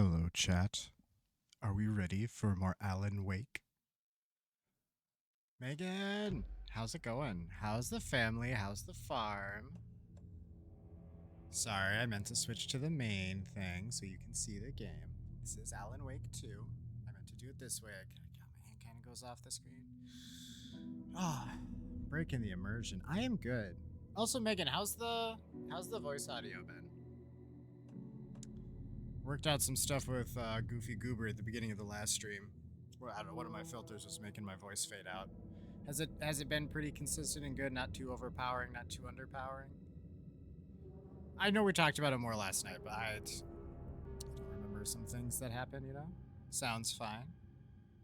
Hello, chat. Are we ready for more Alan Wake? Megan, how's it going? How's the family? How's the farm? Sorry, I meant to switch to the main thing so you can see the game. This is Alan Wake 2. I meant to do it this way. My hand kind of goes off the screen. Ah, breaking the immersion. I am good. Also, Megan, how's the voice audio been? Worked out some stuff with Goofy Goober at the beginning of the last stream. Well, I don't know, one of my filters was making my voice fade out. Has it been pretty consistent and good? Not too overpowering, not too underpowering? I know we talked about it more last night, but I don't remember some things that happened, you know? Sounds fine.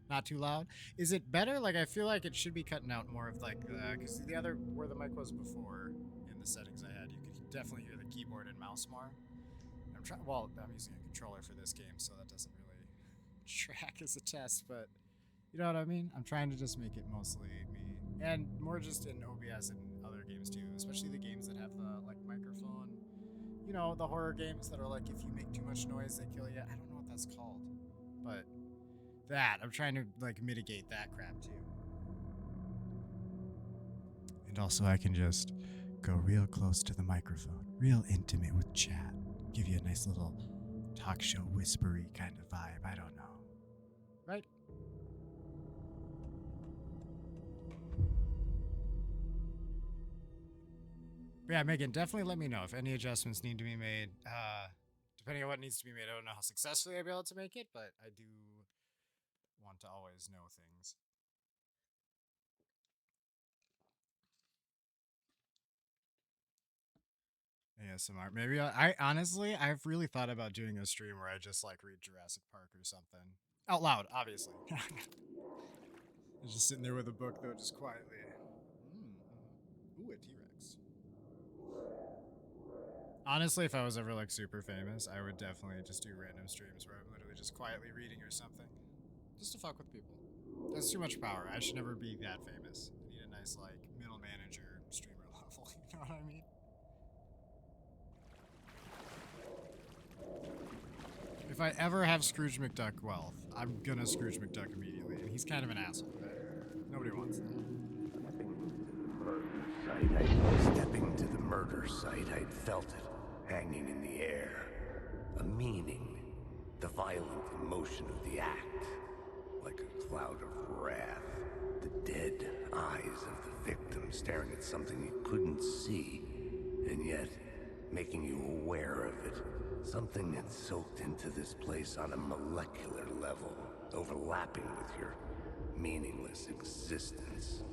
Not too loud. Is it better? Like, I feel like it should be cutting out more of, like, because the other, where the mic was before, in the settings I had, you could definitely hear the keyboard and mouse more. I'm trying, well, I'm using a controller for this game, so that doesn't really track as a test, but you know what I mean? I'm trying to just make it mostly me. And more just in OBS and other games too, especially the games that have the, like, microphone. You know, the horror games that are like, if you make too much noise, they kill you. I don't know what that's called, but that, I'm trying to, like, mitigate that crap too. And also I can just go real close to the microphone, real intimate with chat, give you a nice little talk show whispery kind of vibe. I don't know. Right? But yeah, Megan, definitely let me know if any adjustments need to be made. Depending on what needs to be made, I don't know how successfully I'll be able to make it, but I do want to always know things. ASMR. Maybe I honestly, I've really thought about doing a stream where I just, like, read Jurassic Park or something. Out loud, obviously. I'm just sitting there with a book, though, just quietly. Ooh, a T-Rex. Honestly, if I was ever, like, super famous, I would definitely just do random streams where I'm literally just quietly reading or something. Just to fuck with people. That's too much power. I should never be that famous. I need a nice, like, middle manager streamer level. You know what I mean? If I ever have Scrooge McDuck wealth, I'm gonna Scrooge McDuck immediately. And he's kind of an asshole, right? Nobody wants that. Stepping to the murder site, I'd felt it hanging in the air. A meaning. The violent emotion of the act. Like a cloud of wrath. The dead eyes of the victim staring at something you couldn't see, and yet making you aware of it. Something that soaked into this place on a molecular level, overlapping with your meaningless existence.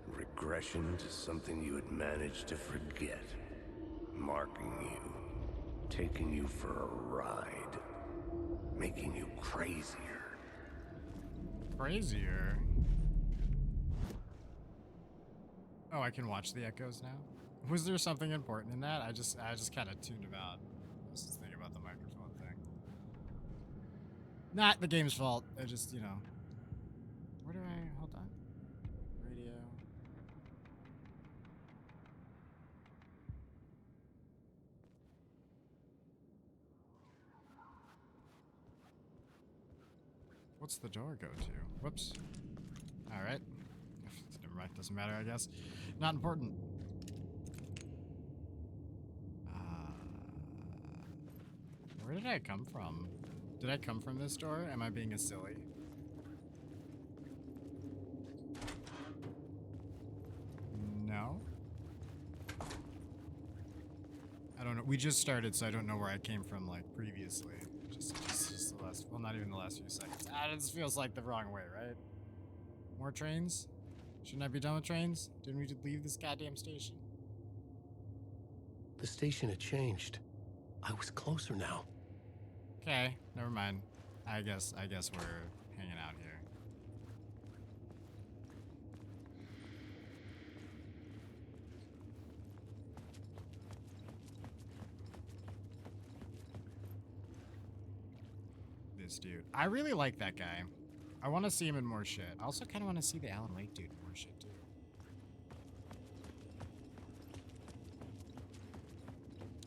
Regression to something you had managed to forget. Marking you. Taking you for a ride. Making you crazier. Crazier? Oh, I can watch the echoes now? Was there something important in that? I just kind of tuned him out. I was just thinking about the microphone thing. Not the game's fault. I just, you know. Where do I... Hold on. Radio. What's the door go to? Whoops. Alright. Never mind. Doesn't matter, I guess. Not important. Where did I come from? Did I come from this door? Am I being a silly? No? I don't know. We just started, so I don't know where I came from, like, previously. Just the last... Well, not even the last few seconds. This feels like the wrong way, right? More trains? Shouldn't I be done with trains? Didn't we just leave this goddamn station? The station had changed. I was closer now. Okay, never mind. I guess we're hanging out here. This dude. I really like that guy. I want to see him in more shit. I also kind of want to see the Alan Wake dude in more shit too.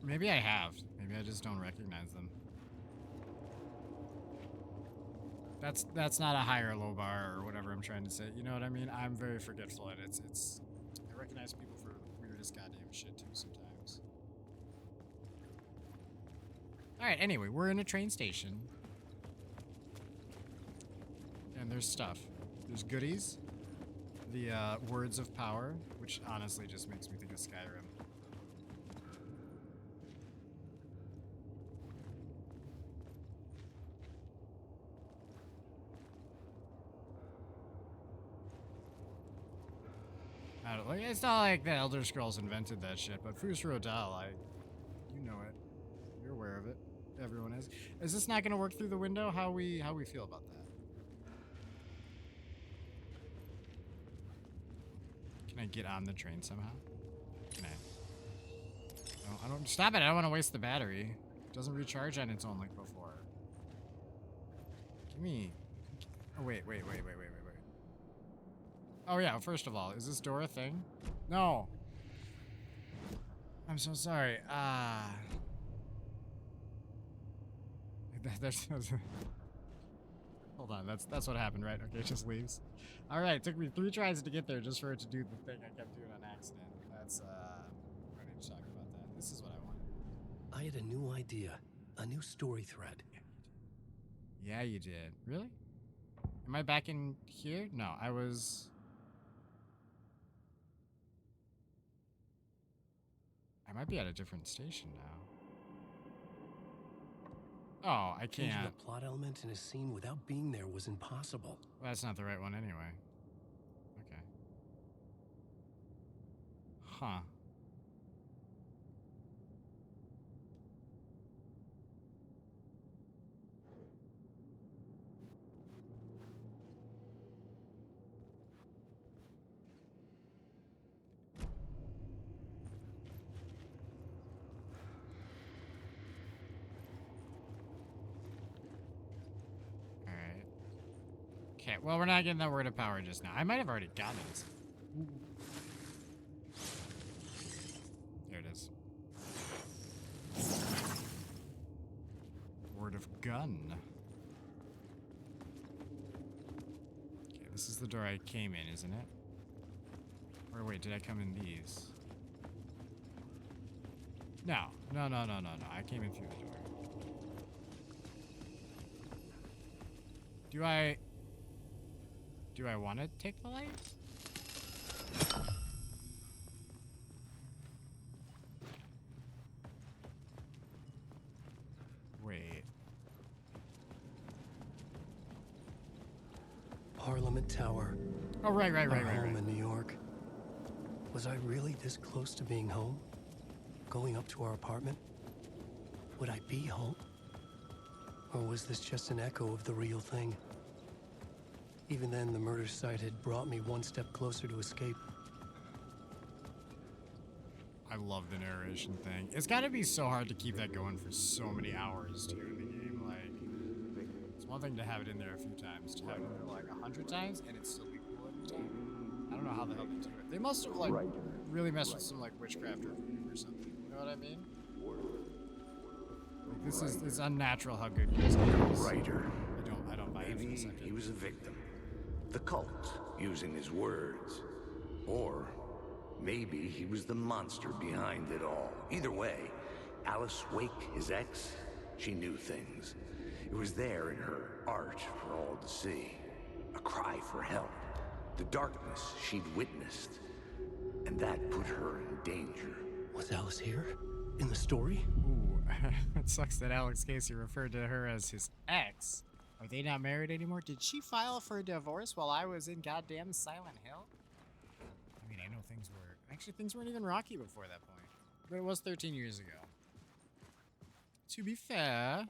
Maybe I have. Maybe I just don't recognize them. That's not a high or low bar or whatever I'm trying to say. You know what I mean? I'm very forgetful, and it's I recognize people for weirdest goddamn shit too sometimes. All right. Anyway, we're in a train station, and there's stuff. There's goodies. the words of power, which honestly just makes me think of Skyrim. I don't, like, it's not like the Elder Scrolls invented that shit, but Fus Rodal, you know it. You're aware of it. Everyone is. Is this not going to work through the window? How we feel about that? Can I get on the train somehow? Can I? No, I don't. Stop it! I don't want to waste the battery. It doesn't recharge on its own like before. Give me. Oh wait. Oh yeah. First of all, is this door a thing? No. I'm so sorry. Hold on, that's what happened, right? Okay, it just leaves. All right, it took me 3 tries to get there just for it to do the thing I kept doing on accident. That's we're gonna need to talk about that. This is what I wanted. I had a new idea, a new story thread. Yeah, you did. Really? Am I back in here? No, I was. I might be at a different station now. Oh, I Changing can't. a plot element in a scene without being there was impossible. Well, that's not the right one anyway. Okay. Huh. Okay, well, we're not getting that word of power just now. I might have already gotten it. There it is. Word of gun. Okay, this is the door I came in, isn't it? Or wait, did I come in these? No. I came in through the door. Do I want to take the light? Wait. Parliament Tower. Oh, right. Our home in New York. Was I really this close to being home? Going up to our apartment? Would I be home? Or was this just an echo of the real thing? Even then, the murder site had brought me one step closer to escape. I love the narration thing. It's got to be so hard to keep that going for so many hours, too, in the game. Like, it's one thing to have it in there a few times, to have it in there like 100 times, and it's still be cool every time. I don't know how the hell they do it. They must have, like, really messed with some, like, witchcraft or voodoo or something. You know what I mean? Like, this is, it's unnatural how good this game is. Writer. I don't buy it for a Maybe second. he was a victim. The cult, using his words. Or maybe he was the monster behind it all. Either way, Alice Wake, his ex, she knew things. It was there in her art for all to see. A cry for help. The darkness she'd witnessed. And that put her in danger. Was Alice here? In the story? Ooh, it sucks that Alex Casey referred to her as his ex. Are they not married anymore? Did she file for a divorce while I was in goddamn Silent Hill? I mean, I know things were... Actually, things weren't even rocky before that point. But it was 13 years ago. To be fair...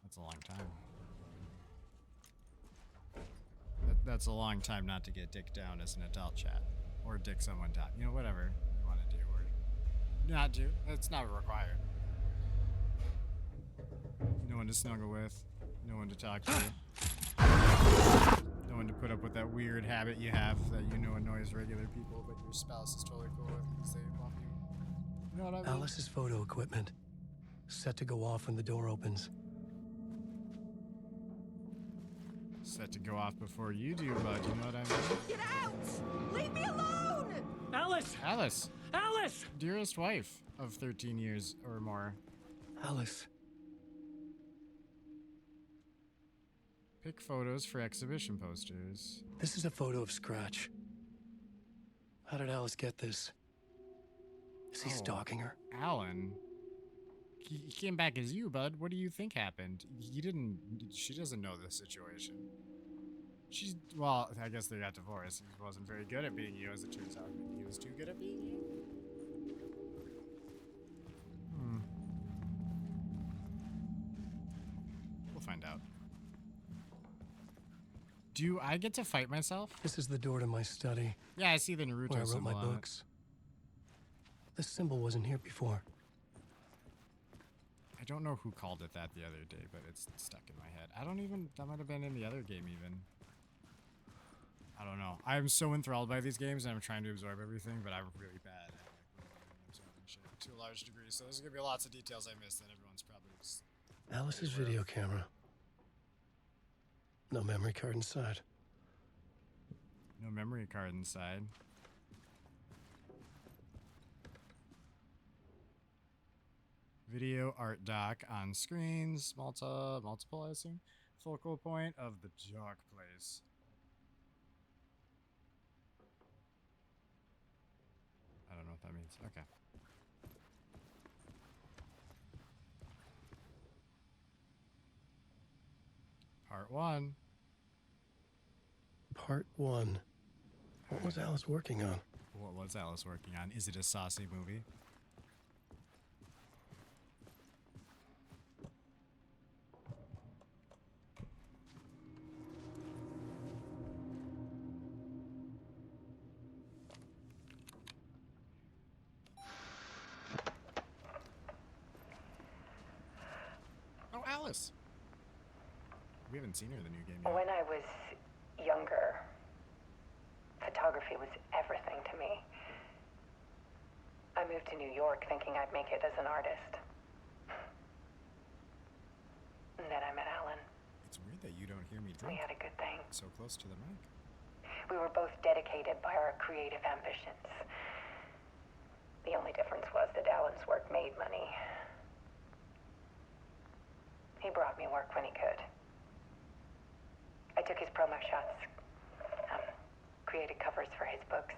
That's a long time. That's a long time not to get dick down as an adult chat. Or dick someone down. You know, whatever you want to do. Or not do. It's not required. No one to snuggle with. No one to talk to. No one to put up with that weird habit you have that you know annoys regular people, but your spouse is totally cool with because they love you. You know what I mean? Alice's photo equipment. Set to go off when the door opens. Set to go off before you do, bud. You know what I mean? Get out! Leave me alone! Alice! Alice! Alice! Dearest wife of 13 years or more. Alice. Pick photos for exhibition posters. This is a photo of Scratch. How did Alice get this? Is he stalking her? Alan. He came back as you, bud. What do you think happened? He didn't. She doesn't know the situation. She's. Well, I guess they got divorced. He wasn't very good at being you, as it turns out. Maybe he was too good at being you. We'll find out. Do I get to fight myself? This is the door to my study, Yeah, I see the Naruto where I wrote symbol my on it. books. This symbol wasn't here before. I don't know who called it that the other day, but it's stuck in my head. I don't even. That might have been in the other game, even. I don't know. I'm so enthralled by these games, and I'm trying to absorb everything, but I'm really bad at absorbing shit to a large degree. So there's gonna be lots of details I missed, and everyone's probably just. Alice's video camera. No memory card inside. No memory card inside. Video art doc on screens. Multiple, I assume. Focal point of the dark place. I don't know what that means. Okay. Part 1. Part 1. What was Alice working on? What was Alice working on? Is it a saucy movie? Oh, Alice! We haven't seen her in the new game yet. When I was younger, photography was everything to me. I moved to New York thinking I'd make it as an artist. And then I met Alan. It's weird that you don't hear me We drink had a good thing. so close to the mic. We were both dedicated by our creative ambitions. The only difference was that Alan's work made money. He brought me work when he could. I took his promo shots, created covers for his books.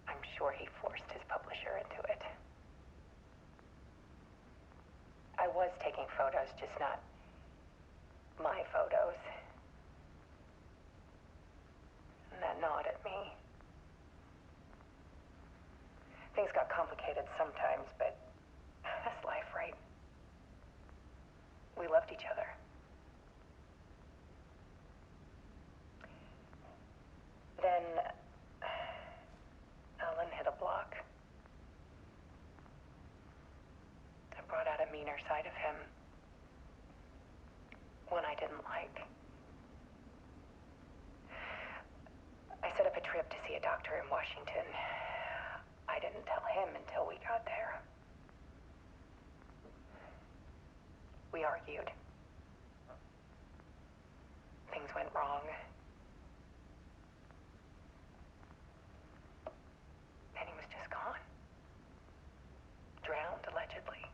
I'm sure he forced his publisher into it. I was taking photos, just not my photos. And that gnawed at me. Things got complicated sometimes, but that's life, right? We loved each other. Then Alan hit a block. I brought out a meaner side of him. One I didn't like. I set up a trip to see a doctor in Washington. I didn't tell him until we got there. We argued. Things went wrong. And he was just gone. Drowned, allegedly.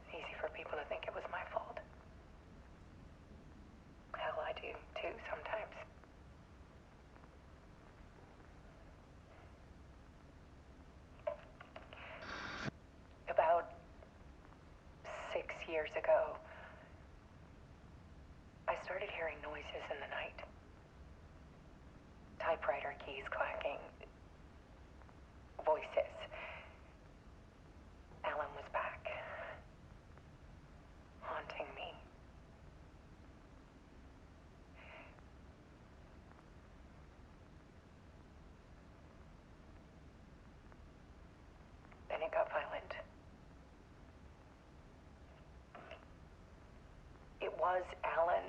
It's easy for people to think it was my fault. Hell, I do, too, sometimes. About 6 years ago, I started hearing noises in the night. Typewriter keys clacking. Voices. Alan was back. Haunting me. Then it got violent. It was Alan.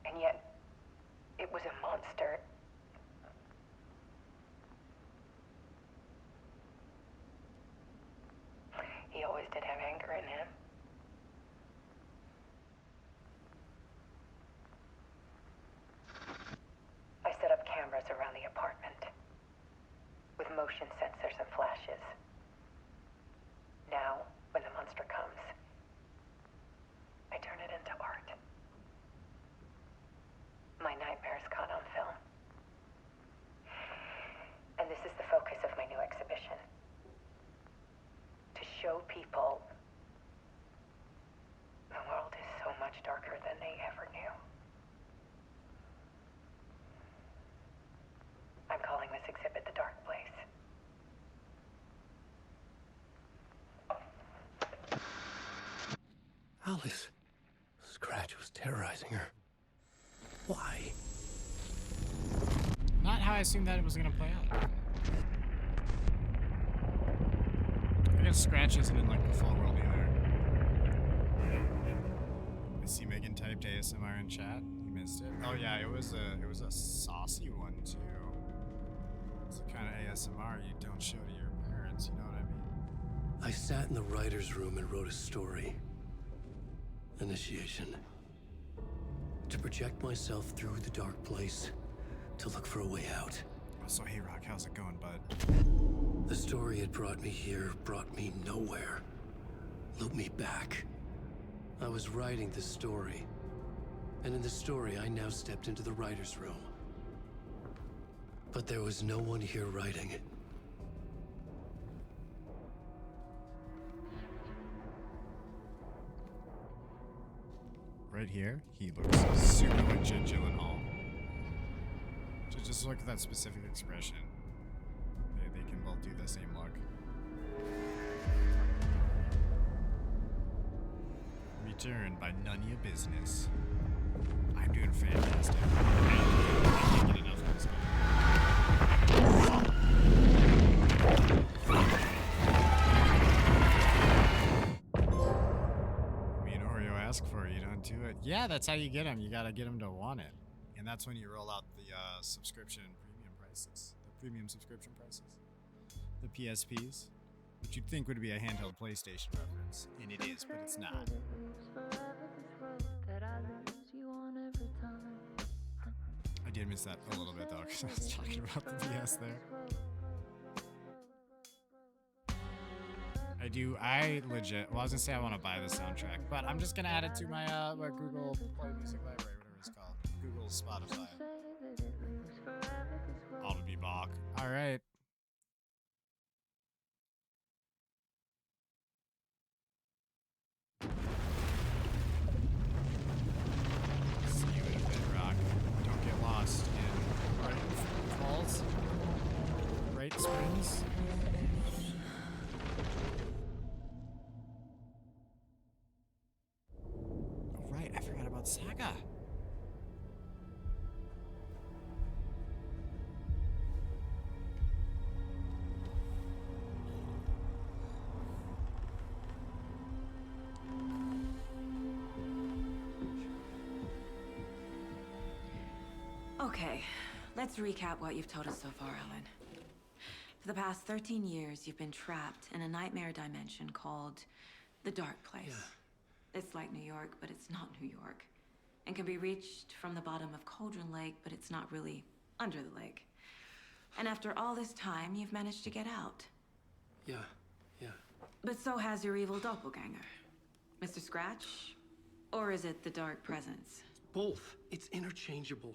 And yet, it was a monster. He always did have anger in him. I set up cameras around the apartment with motion sensors and flashes. Alice. Scratch was terrorizing her. Why? Not how I assumed that it was gonna play out. I guess Scratch isn't in like the full world either. I see Megan typed ASMR in chat. You missed it. Oh yeah, it was a saucy one too. It's the kind of ASMR you don't show to your parents. You know what I mean? I sat in the writer's room and wrote a story. Initiation. To project myself through the dark place, to look for a way out. So hey Rock, how's it going, bud? The story had brought me here, brought me nowhere. Looped me back. I was writing the story. And in the story, I now stepped into the writer's room. But there was no one here writing it. Right here, he looks super like Jake Gyllenhaal. Just look at that specific expression. They can both do the same look. Return by none of your business. I'm doing fantastic. I can't get enough of this Me and Oreo ask for it, you don't do it. Yeah, that's how you get them. You gotta get them to want it. And that's when you roll out the subscription premium prices. The premium subscription prices. The PSPs. Which you'd think would be a handheld PlayStation reference. And it is, but it's not. I did miss that a little bit though, because I was talking about the PS there. I legit, well I was gonna say I want to buy the soundtrack, but I'm just gonna add it to my my Google Play Music Library, whatever it's called. Google Spotify. All to be Bach. Alright. See you in a bit, Rock. Don't get lost in Bright Falls. Bright Springs. Oh right, I forgot about Saga. Okay, let's recap what you've told us so far, Ellen. For the past 13 years, you've been trapped in a nightmare dimension called the Dark Place. Yeah. It's like New York, but it's not New York. And can be reached from the bottom of Cauldron Lake, but it's not really under the lake. And after all this time, you've managed to get out. Yeah. But so has your evil doppelganger. Mr. Scratch? Or is it the Dark Presence? Both. It's interchangeable.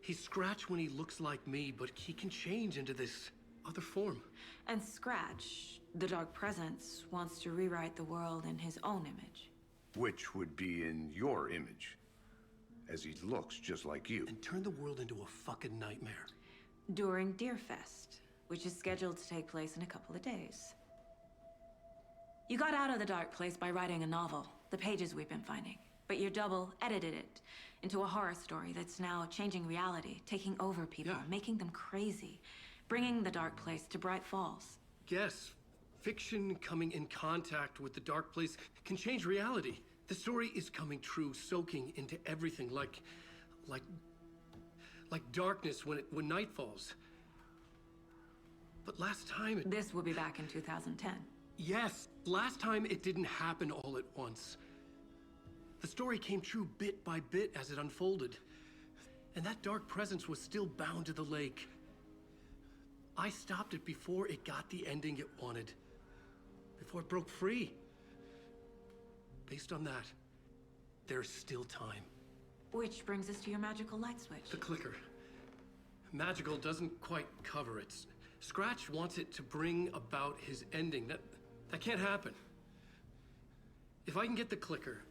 He's Scratch when he looks like me, but he can change into this other form. And Scratch, the Dark Presence, wants to rewrite the world in his own image. Which would be in your image, as he looks just like you. And turn the world into a fucking nightmare. During Deerfest, which is scheduled to take place in a couple of days. You got out of the Dark Place by writing a novel, the pages we've been finding. But your double edited it into a horror story that's now changing reality, taking over people, making them crazy, bringing the Dark Place to Bright Falls. Yes, fiction coming in contact with the Dark Place can change reality. The story is coming true, soaking into everything, like darkness when night falls. But last time This will be back in 2010. Yes, last time it didn't happen all at once. The story came true bit by bit as it unfolded. And that dark presence was still bound to the lake. I stopped it before it got the ending it wanted. Before it broke free. Based on that, there's still time. Which brings us to your magical light switch. The clicker. Magical doesn't quite cover it. Scratch wants it to bring about his ending. That can't happen. If I can get the clicker,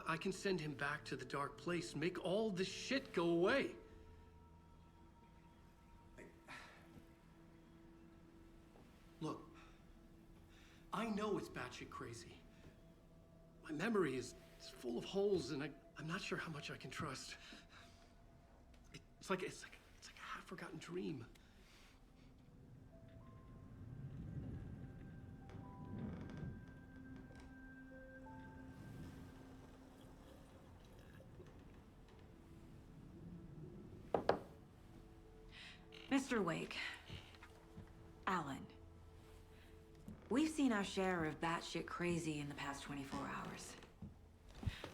I can send him back to the Dark Place, make all this shit go away. Look, I know it's batshit crazy. My memory is full of holes, and I'm not sure how much I can trust. It's like a half-forgotten dream. Mr. Wake. Alan. We've seen our share of batshit crazy in the past 24 hours.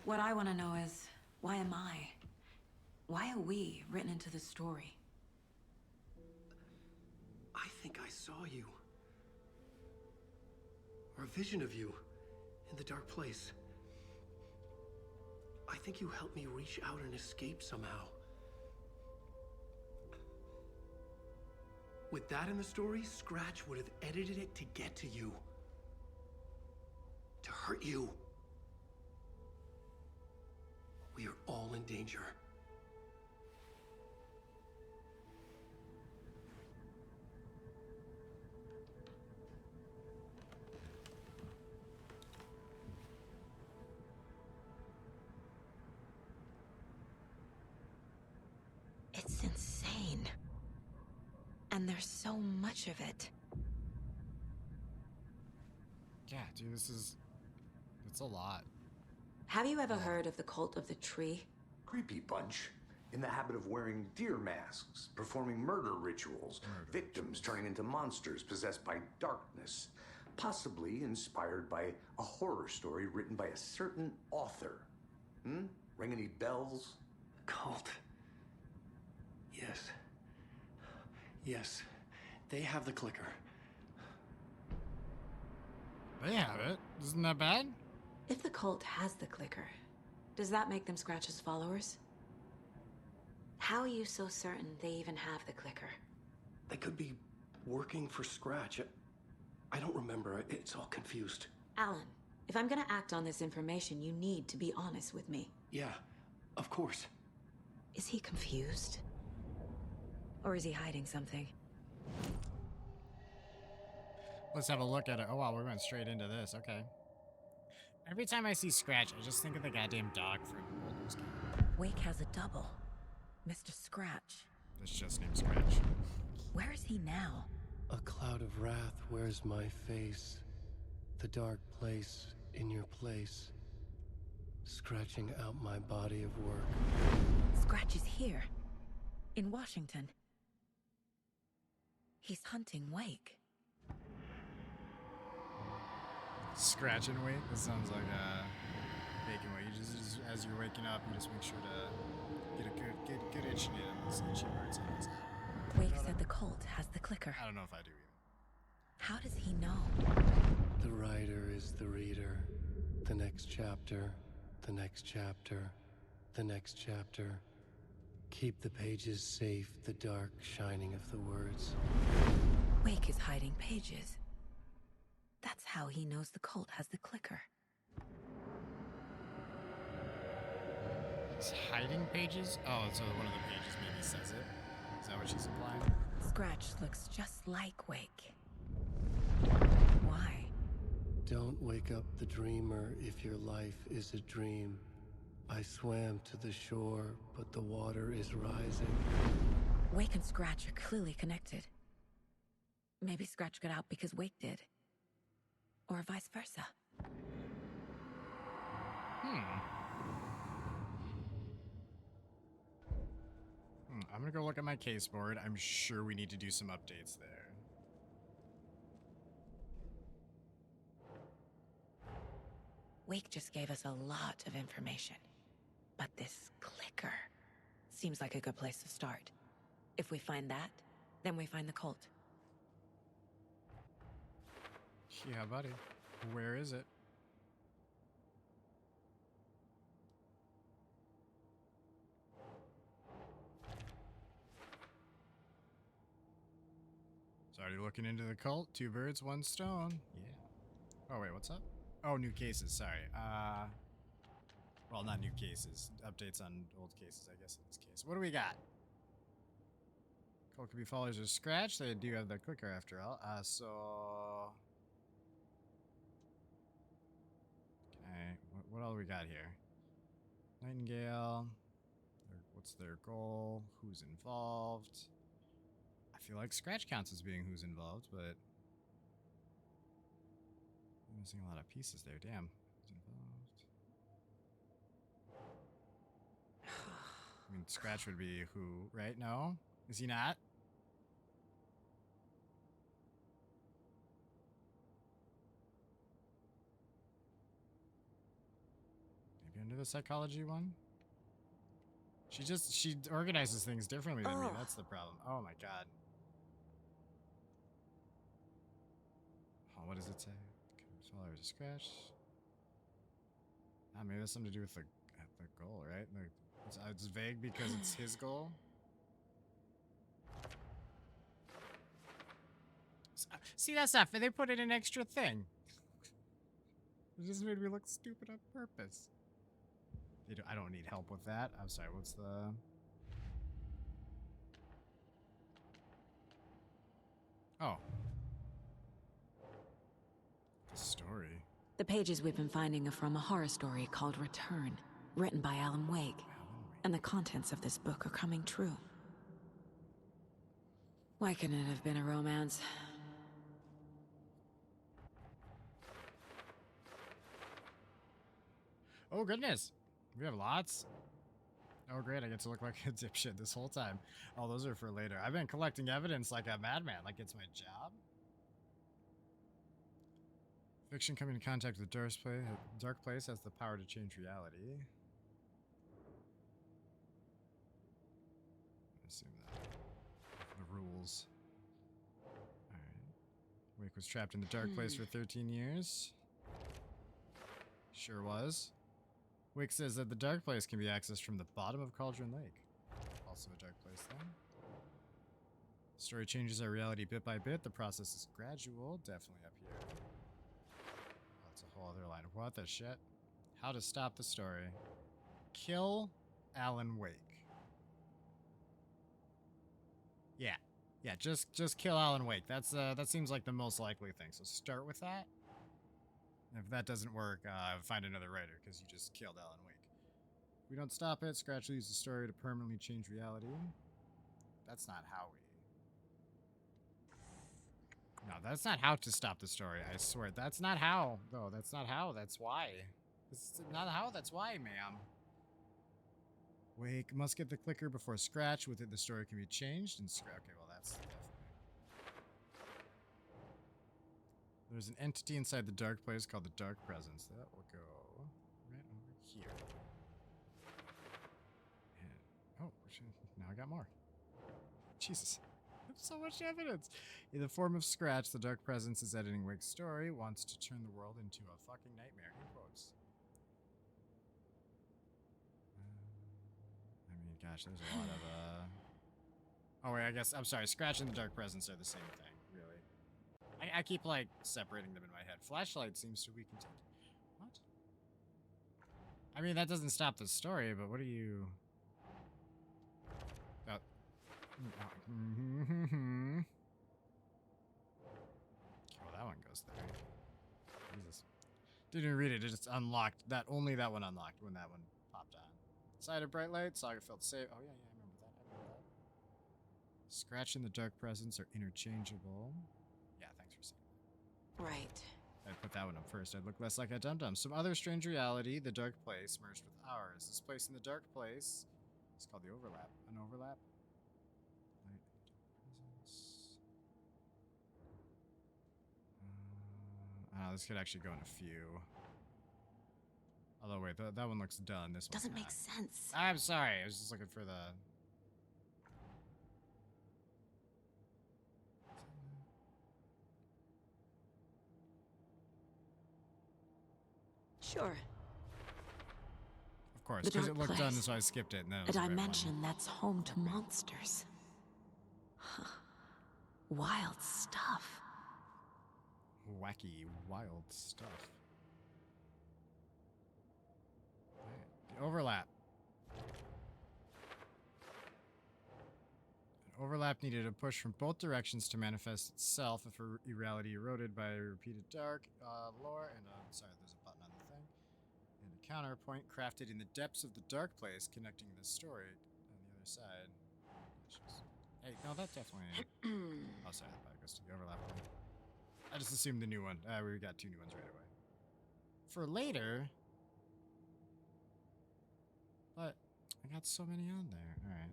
What I want to know is, why am I? Why are we written into the story? I think I saw you. Or a vision of you in the dark place. I think you helped me reach out and escape somehow. With that in the story, Scratch would have edited it to get to you. To hurt you. We are all in danger. It's insane. And there's so much of it. Yeah, dude, it's a lot. Have you ever heard of the Cult of the Tree? Creepy bunch. In the habit of wearing deer masks, performing murder rituals, victims turning into monsters possessed by darkness. Possibly inspired by a horror story written by a certain author. Ring any bells? Cult. Yes. Yes. They have the clicker. They have it. Isn't that bad? If the cult has the clicker, does that make them Scratch's followers? How are you so certain they even have the clicker? They could be working for Scratch. I don't remember. It's all confused. Alan, if I'm gonna act on this information, you need to be honest with me. Yeah, of course. Is he confused? Or is he hiding something? Let's have a look at it. Oh wow, we're going straight into this. Okay. Every time I see Scratch, I just think of the goddamn dog from Baldur's Gate. Wake has a double. Mr. Scratch. That's just named Scratch. Where is he now? A cloud of wrath wears my face. The dark place in your place. Scratching out my body of work. Scratch is here. In Washington. He's hunting Wake. Scratch and wait? That sounds like a bacon wait. You just as you're waking up, you just make sure to get a good itching in on those itchy parts on his head. Wake said the cult has the clicker. I don't know if I do either. How does he know? The writer is the reader. The next chapter. The next chapter. The next chapter. Keep the pages safe, the dark shining of the words. Wake is hiding pages. That's how he knows the cult has the clicker. He's hiding pages? Oh, so one of the pages maybe says it? Is that what she's implying? Scratch looks just like Wake. Why? Don't wake up the dreamer if your life is a dream. I swam to the shore, but the water is rising. Wake and Scratch are clearly connected. Maybe Scratch got out because Wake did. Or vice versa. I'm gonna go look at my case board. I'm sure we need to do some updates there. Wake just gave us a lot of information. But this clicker seems like a good place to start. If we find that, then we find the cult. Yeah, buddy. Where is it? So already looking into the cult. 2 birds, 1 stone. Yeah. Oh, wait, what's up? Oh, new cases. Sorry. Well, not new cases. Updates on old cases, I guess, in this case. What do we got? Cult could be followers of Scratch. They do have the clicker after all. So... Okay. what all we got here? Nightingale. What's their goal? Who's involved? I feel like Scratch counts as being who's involved, but I'm missing a lot of pieces there. Damn. Who's involved? I mean, Scratch would be who, right? No? Is he not? Maybe under the psychology one? She organizes things differently than me. That's the problem. Oh my god. Oh, what does it say? Followers of Scratch. Ah, maybe that's something to do with the goal, right? Like, it's vague because it's his goal. See, that's not fair. They put in an extra thing. It just made me look stupid on purpose. I don't need help with that. I'm sorry, what's the... Oh. The story. The pages we've been finding are from a horror story called Return, written by Alan Wake. And the contents of this book are coming true. Why couldn't it have been a romance? Oh, goodness. We have lots. Oh, great. I get to look like a dipshit this whole time. Oh, those are for later. I've been collecting evidence like a madman. Like it's my job. Fiction coming in contact with the dark place has the power to change reality. Assume that. The rules. Alright. Wake was trapped in the dark place for 13 years. Sure was. Wake says that the dark place can be accessed from the bottom of Cauldron Lake. Also a dark place then. Story changes our reality bit by bit. The process is gradual. Definitely up here. That's a whole other line. What the shit? How to stop the story. Kill Alan Wake. Yeah. Yeah, just kill Alan Wake. That seems like the most likely thing. So start with that. If that doesn't work, find another writer, because you just killed Alan Wake. If we don't stop it, Scratch will use the story to permanently change reality. That's not how we... No, that's not how to stop the story, I swear. That's not how. No, that's not how. That's why. It's not how, that's why, ma'am. Wake must get the clicker before Scratch. With it, the story can be changed. And Scratch... Okay, well, that's definitely... There's an entity inside the dark place called the Dark Presence. That will go right over here. And, oh, now I got more. Jesus. So much evidence. In the form of Scratch, the Dark Presence is editing Wake's story, wants to turn the world into a fucking nightmare. In quotes. I mean, gosh, there's a lot of, Oh, wait, I guess... I'm sorry. Scratch and the Dark Presence are the same thing, really. I keep, like, separating them in my head. Flashlight seems to weaken... What? I mean, that doesn't stop the story, but what are you... Oh. Well, that one goes there. Jesus. Didn't even read it. It just unlocked. Only that one unlocked when that one popped on. Side of bright light. Saga felt safe. Oh, yeah, I remember that. Scratch and the Dark Presence are interchangeable. Yeah, thanks for saying that. Right. I'd put that one up first. I'd look less like a dum-dum. Some other strange reality, the dark place, merged with ours. This place in the dark place is called the overlap. An overlap? Light, presence. This could actually go in a few. Although, wait, that one looks done. This one Doesn't make sense. I'm sorry. I was just looking for the... Sure. Of course, The because it dark looked done, place. so I skipped it. And then it A was the right one. dimension that's home to monsters. Huh. Wild stuff. Wacky, wild stuff. The overlap. An overlap needed a push from both directions to manifest itself if a reality eroded by repeated dark lore. And sorry, there's a button on the thing. And a counterpoint crafted in the depths of the dark place, connecting the story on the other side. Hey, no, that definitely. Oh, sorry, that probably goes to the overlap one. I just assumed the new one. We got 2 new ones right away. For later. But I got so many on there. All right.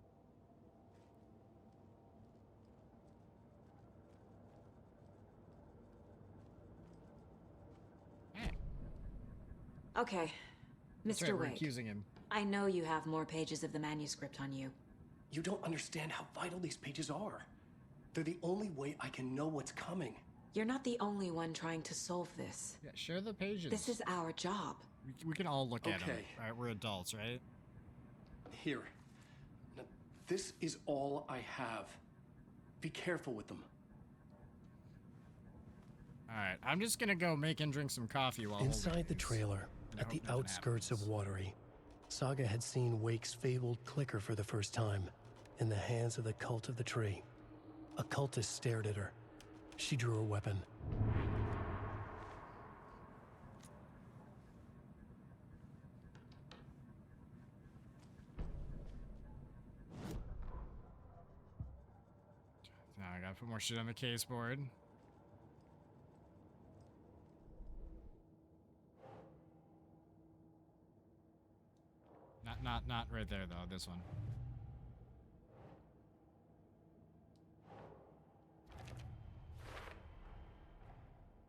Okay, That's Mr. right, we're Wake. accusing him. I know you have more pages of the manuscript on you. You don't understand how vital these pages are. They're the only way I can know what's coming. You're not the only one trying to solve this. Yeah, share the pages. This is our job. We can all look at them. Okay. All right, we're adults, right? Here. Now, this is all I have. Be careful with them. All right, I'm just gonna go make and drink some coffee while Inside the trailer, at the outskirts of Watery, Saga had seen Wake's fabled clicker for the first time, in the hands of the Cult of the Tree. A cultist stared at her. She drew a weapon. Now I gotta put more shit on the case board. Not right there though. This one.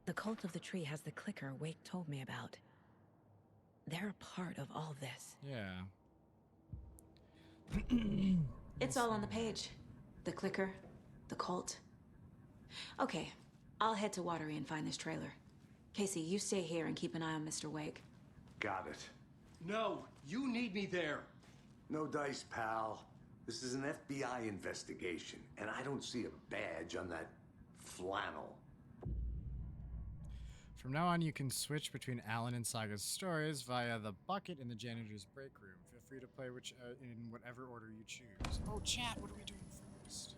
The Cult of the Tree has the clicker Wake told me about. They're a part of all this. Yeah. It's all on the page. The clicker, the cult. Okay, I'll head to Watery and find this trailer. Casey, you stay here and keep an eye on Mr. Wake. Got it. No, you need me there. No dice, pal. This is an FBI investigation, and I don't see a badge on that flannel. From now on, you can switch between Alan and Saga's stories via the bucket in the janitor's break room. Feel free to play in whatever order you choose. Oh, chat, what are we doing first?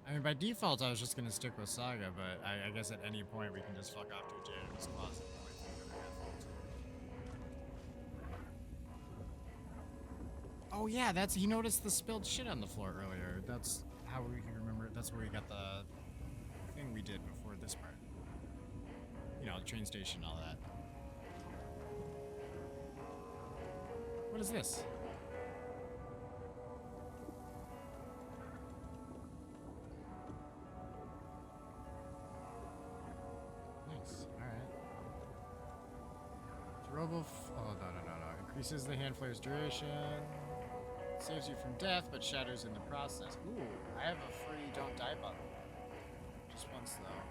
I mean, by default, I was just gonna stick with Saga, but I guess at any point we can just fuck off to a janitor's closet. Oh yeah, he noticed the spilled shit on the floor earlier. That's how we remember. That's where we got the thing we did before this part. You know, the train station, all that. What is this? Nice. All right. Throwable. Oh no. Increases the hand flare's duration. Saves you from death, but shatters in the process. Ooh, I have a free don't die button. Just once though.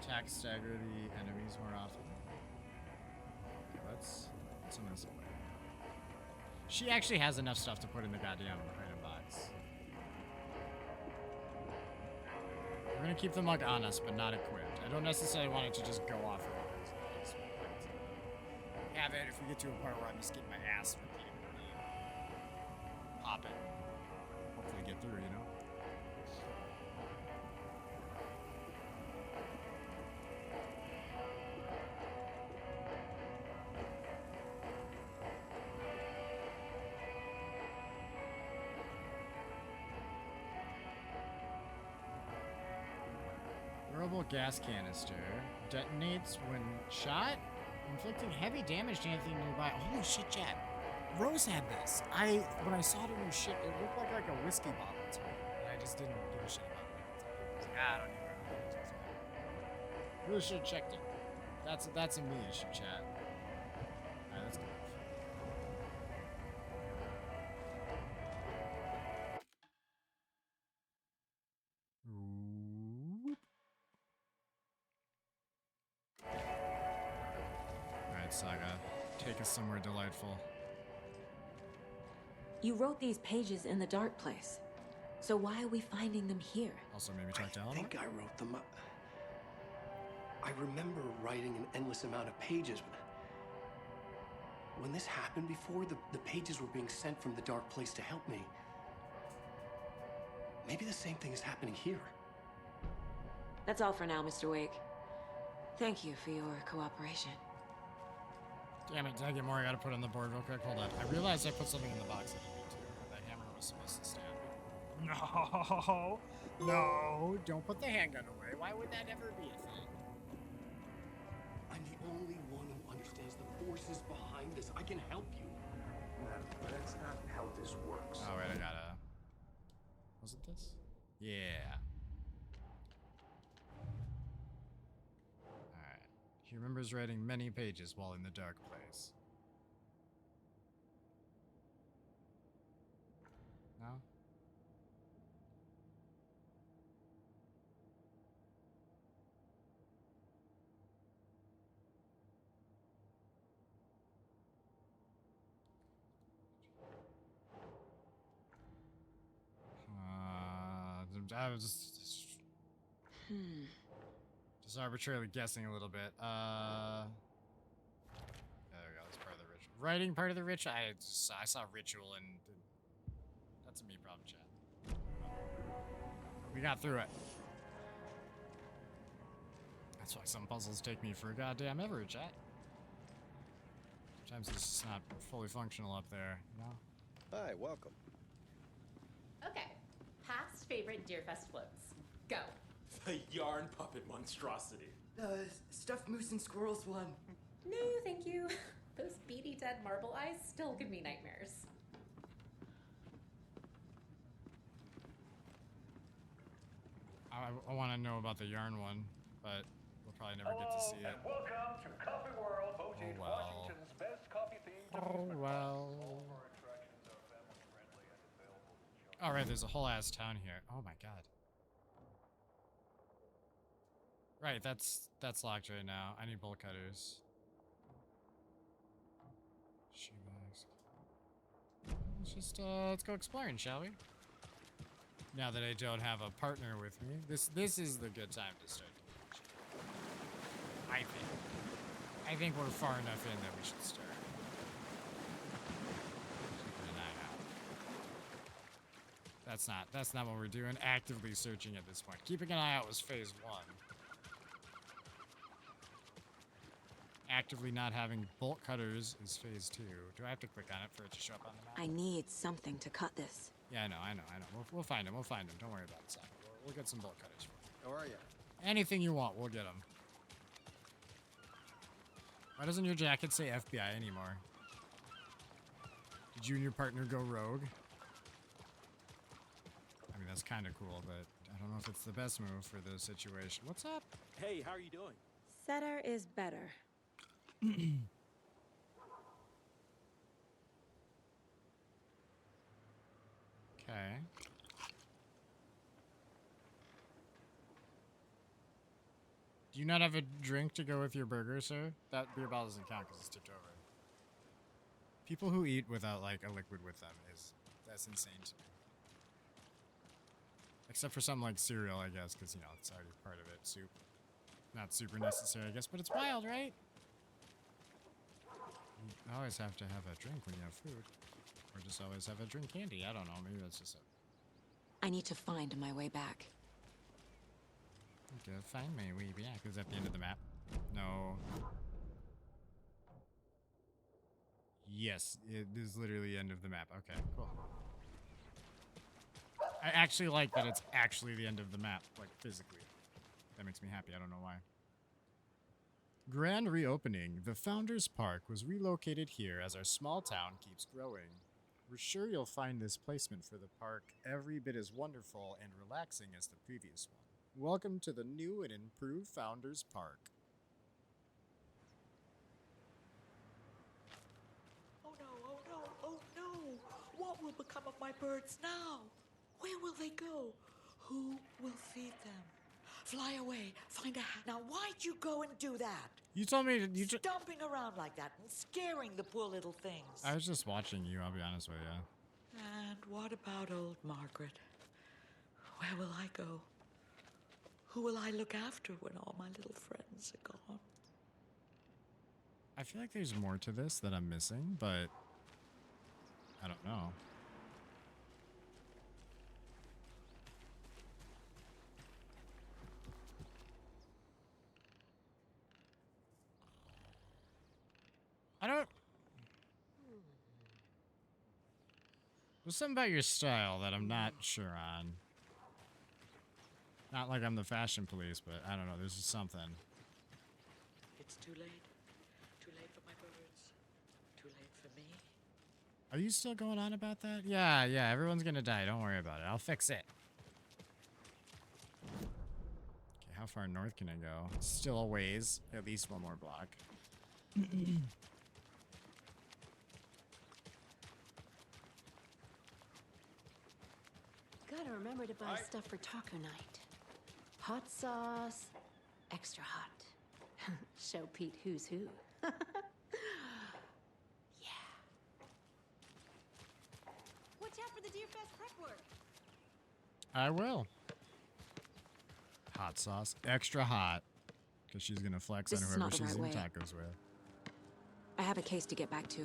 Attack stagger the enemies more often. Okay, let's some of this away. She actually has enough stuff to put in the goddamn item box. We're gonna keep the mug on us, but not equipped. I don't necessarily want it to just go off of it. Have it if we get to a part where I'm just getting my ass repeatedly. Pop it. Hopefully get through, you know? Durable gas canister. Detonates when shot, inflicting heavy damage to anything nearby. Holy shit, chat. Rose had this. When I saw it in her shit, it looked like a whiskey bottle to me. And I just didn't give a shit about it. I was like, I don't even know. Really should have checked it. That's a me issue, chat. Alright, let's go. Alright, Saga. Take us somewhere delightful. You wrote these pages in the dark place. So why are we finding them here? Also, maybe talk to Eleanor? I think I wrote them up. I remember writing an endless amount of pages. When this happened before, the pages were being sent from the dark place to help me. Maybe the same thing is happening here. That's all for now, Mr. Wake. Thank you for your cooperation. Damn it, did I get more I gotta put on the board real quick? Hold on. I realized I put something in the box I didn't need to. The hammer was supposed to stay on me. No! No! Don't put the handgun away. Why would that ever be a thing? I'm the only one who understands the forces behind this. I can help you. No, that's not how this works. Oh, wait, I gotta... Was it this? Yeah. Alright. He remembers writing many pages while in the dark place. No? I was just arbitrarily guessing a little bit. Yeah, there we go. That's part of the ritual. Writing part of the ritual. I saw ritual and that's a me problem, chat. We got through it. That's why some puzzles take me for goddamn ever, chat. Sometimes it's just not fully functional up there, you know? Hi, welcome. Okay, past favorite Deerfest floats. Go. The yarn puppet monstrosity. The stuffed moose and squirrels one. No, thank you. Those beady dead marble eyes still give me nightmares. I want to know about the yarn one, but we'll probably never get to see it. And welcome to Coffee World, Mojave, Oh, well. Washington's best coffee-themed Oh, amusement well. park. All of our attractions are family-friendly and available to children. All right, there's a whole ass town here. Oh my god. Right, that's locked right now. I need bolt cutters. Shoebox. Let's go exploring, shall we? Now that I don't have a partner with me, this is the good time to start. I think we're far enough in that we should start. Keeping an eye out. That's not what we're doing. Actively searching at this point. Keeping an eye out was phase 1. Actively not having bolt cutters is phase 2. Do I have to click on it for it to show up on the map? I need something to cut this. Yeah, I know. We'll find him. Don't worry about it, Sam. We'll get some bolt cutters for you. How are you? Anything you want, we'll get them. Why doesn't your jacket say FBI anymore? Did you and your partner go rogue? I mean, that's kind of cool, but I don't know if it's the best move for the situation. What's up? Hey, how are you doing? Setter is better. Okay. Do you not have a drink to go with your burger, sir? That beer bottle doesn't count because it's tipped over. People who eat without, like, a liquid with them that's insane to me. Except for something like cereal, I guess, because, you know, it's already part of it. Soup. Not super necessary, I guess, but it's wild, right? You always have to have a drink when you have food. Or just always have a drink candy. I don't know. Maybe that's just a... I need to find my way back. Okay, find my way back. Is that the end of the map? No. Yes, it is literally the end of the map. Okay, cool. I actually like that it's actually the end of the map, like physically. That makes me happy. I don't know why. Grand reopening. The Founders Park was relocated here as our small town keeps growing. We're sure you'll find this placement for the park every bit as wonderful and relaxing as the previous one. Welcome to the new and improved Founders Park. Oh no, oh no, oh no! What will become of my birds now? Where will they go? Who will feed them? Fly away, find a hat. Now why'd you go and do that? You told me to... Stomping around like that and scaring the poor little things. I was just watching you, I'll be honest with you. And what about old Margaret? Where will I go? Who will I look after when all my little friends are gone? I feel like there's more to this that I'm missing, but... I don't know. I don't... There's something about your style that I'm not sure on. Not like I'm the fashion police, but I don't know. There's just something. It's too late. Too late for my birds. Too late for me. Are you still going on about that? Yeah, everyone's gonna die. Don't worry about it. I'll fix it. Okay, how far north can I go? Still a ways. At least one more block. Gotta remember to buy stuff for taco night. Hot sauce, extra hot. Show Pete who's who. Watch out for the Deer Fest prep work. I will. Hot sauce, extra hot. Because she's gonna flex This on is whoever not the she's right in way. tacos with. I have a case to get back to.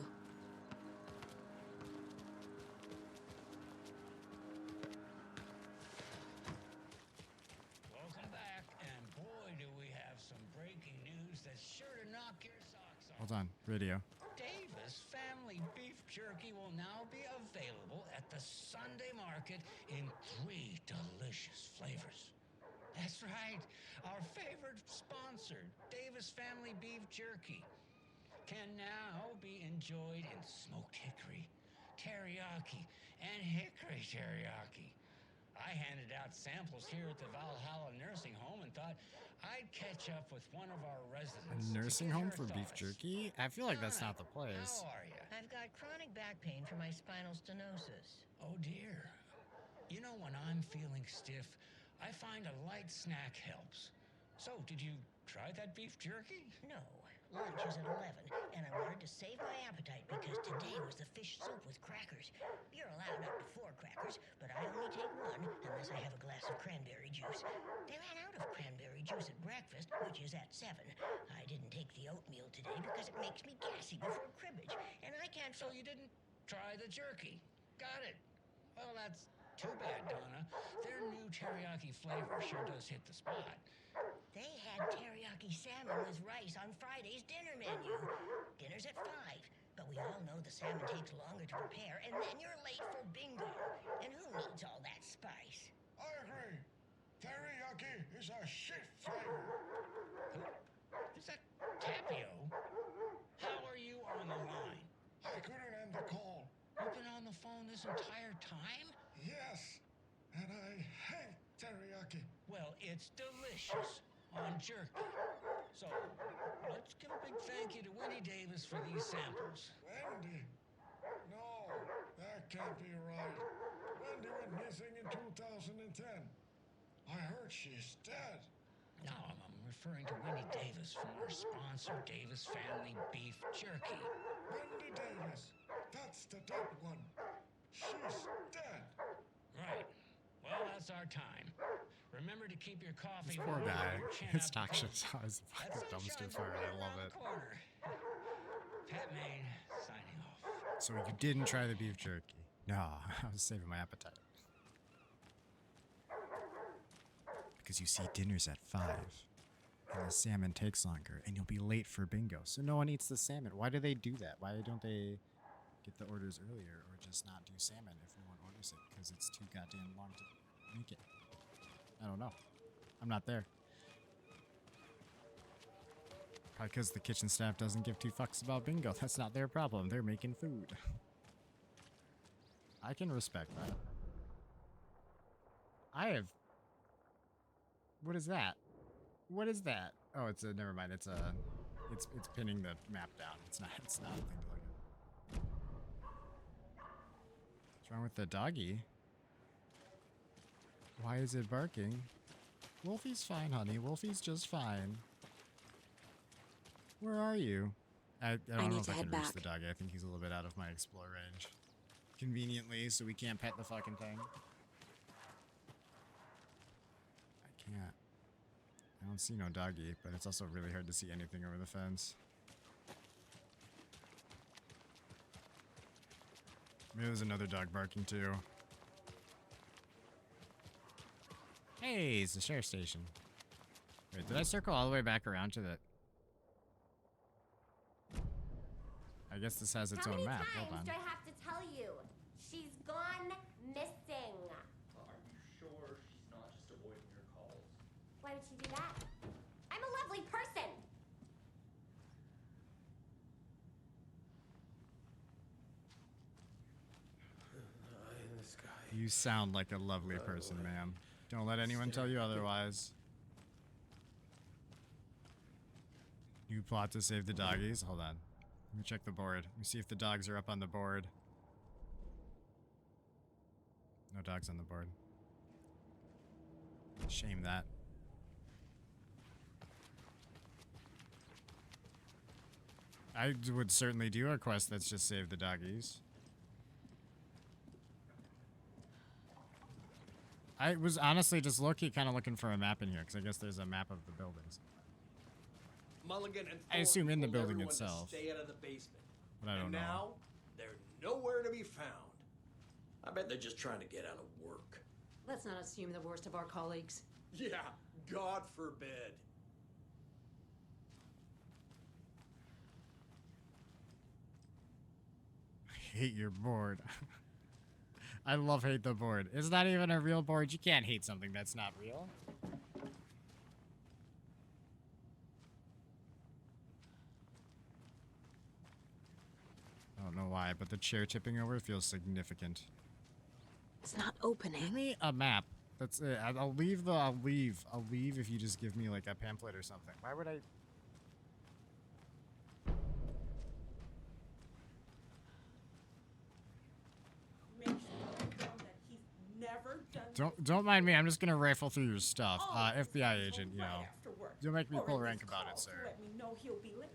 Welcome back, and boy, do we have some breaking news that's sure to knock your socks off. Hold on, radio. Davis Family Beef Jerky will now be available at the Sunday market in 3 delicious flavors. That's right, our favorite sponsor, Davis Family Beef Jerky, can now be enjoyed in smoked hickory, teriyaki, and hickory teriyaki. I handed out samples here at the Valhalla Nursing Home and thought I'd catch up with one of our residents. A nursing home for beef thoughts. jerky? I feel like that's not the place. How are you? I've got chronic back pain from my spinal stenosis. Oh dear. You know, when I'm feeling stiff, I find a light snack helps. So, did you try that beef jerky? No, lunch is at 11, and I wanted to save my appetite because today was the fish soup with crackers. You're allowed up to 4 crackers, but I only take 1 unless I have a glass of cranberry juice. They ran out of cranberry juice at breakfast, which is at 7. I didn't take the oatmeal today because it makes me gassy before cribbage, and I can't... So you didn't try the jerky. Got it. Well, that's too bad, Donna. Their new teriyaki flavor sure does hit the spot. They had teriyaki salmon with rice on Friday's dinner menu. Dinner's at 5, but we all know the salmon takes longer to prepare, and then you're late for bingo. And who needs all that spice? I agree. Teriyaki is a shit flavor. Is that Tapio? How are you on the line? I couldn't end the call. You've been on the phone this entire time? Yes, and I hate teriyaki. Well, it's delicious on jerky. So, let's give a big thank you to Winnie Davis for these samples. Wendy? No, that can't be right. Wendy went missing in 2010. I heard she's dead. No, I'm referring to Winnie Davis from our sponsor, Davis Family Beef Jerky. Wendy Davis. That's the dead one. She's dead. Right. Well, that's our time. Remember to keep your coffee This poor warm guy. and your chin His up talk because shit's always the that fucking dumpster sunshine's fire. right I love around it. the corner. Pat Maine signing off. So you didn't try the beef jerky? No, I was saving my appetite. Because you see, dinner's at 5. And the salmon takes longer, and you'll be late for bingo. So no one eats the salmon. Why do they do that? Why don't they get the orders earlier or just not do salmon if no one orders it? Because it's too goddamn long to make it. I don't know. I'm not there. Probably because the kitchen staff doesn't give 2 fucks about bingo. That's not their problem. They're making food. I can respect that. I have... What is that? What is that? Oh, it's a... Never mind. It's a... It's pinning the map down. It's not a thing to look at. What's wrong with the doggy? Why is it barking? Wolfie's fine, honey. Wolfie's just fine. Where are you? I don't know if I can reach the doggy. I think he's a little bit out of my explore range. Conveniently, so we can't pet the fucking thing. I can't. I don't see no doggy, but it's also really hard to see anything over the fence. Maybe there's another dog barking too. Hey, it's the sheriff's station. Wait, did I circle all the way back around to the... I guess this has its own map. Hold on. How many times do I have to tell you? She's gone missing. Are you sure she's not just avoiding your calls? Why would she do that? I'm a lovely person. This guy. You sound like a lovely person, ma'am. Don't let anyone tell you otherwise. New plot to save the doggies. Hold on. Let me check the board. Let me see if the dogs are up on the board. No dogs on the board. Shame that. I would certainly do a quest that's just save the doggies. I was honestly just kind of looking for a map in here, because I guess there's a map of the buildings. Mulligan and I assume in the told building everyone to itself. Stay out of the basement. But I don't know. Now they're nowhere to be found. I bet they're just trying to get out of work. Let's not assume the worst of our colleagues. Yeah, God forbid. I hate your board. I love hate the board. It's not even a real board. You can't hate something that's not real. I don't know why, but the chair tipping over feels significant. It's not opening. Give me a map. That's it. I'll leave if you just give me like a pamphlet or something. Why would I? Make sure you know that he's never done Don't mind me. I'm just gonna rifle through your stuff. FBI agent, you know. right after work. Don't make me Or pull at rank least about call it, to sir. Let me know he'll be late.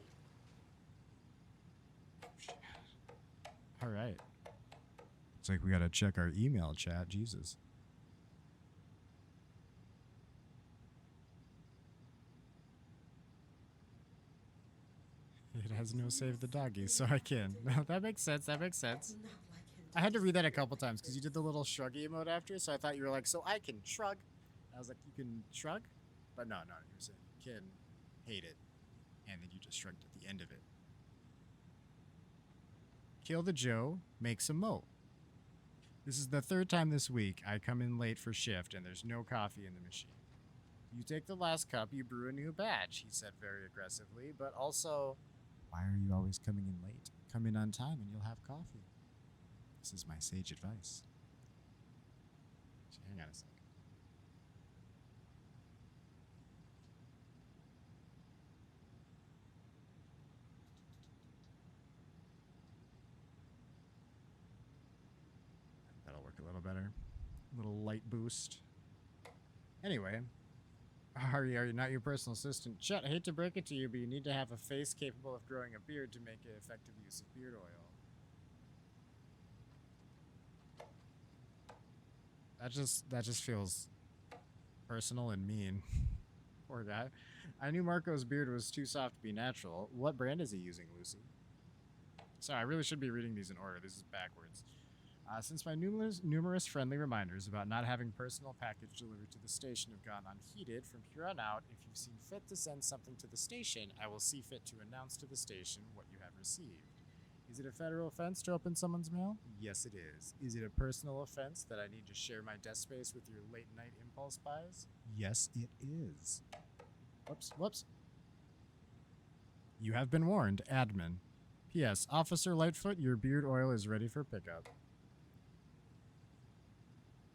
All right. It's like we gotta check our email chat. Jesus. It has no save the doggies, so I can. No, that makes sense. That makes sense. I had to read that a couple times because you did the little shruggy emote after, so I thought you were like, so I can shrug. I was like, you can shrug? But no, you were saying you can hate it. And then you just shrugged at the end of it. Kill the Joe, make some mo. This is the third time this week I come in late for shift and there's no coffee in the machine. You take the last cup, you brew a new batch, he said very aggressively, but also, why are you always coming in late? Come in on time and you'll have coffee. This is my sage advice. Hang on a second. That'll work a little better. A little light boost. Anyway, are you not your personal assistant? Chet, I hate to break it to you, but you need to have a face capable of growing a beard to make effective use of beard oil. That just feels personal and mean. Poor guy. I knew Marco's beard was too soft to be natural. What brand is he using, Lucy? Sorry, I really should be reading these in order. This is backwards. Since my numerous friendly reminders about not having personal package delivered to the station have gone unheeded, from here on out, if you've seen fit to send something to the station, I will see fit to announce to the station what you have received. Is it a federal offense to open someone's mail? Yes, it is. Is it a personal offense that I need to share my desk space with your late-night impulse buys? Yes, it is. Whoops. You have been warned, admin. P.S. Officer Lightfoot, your beard oil is ready for pickup.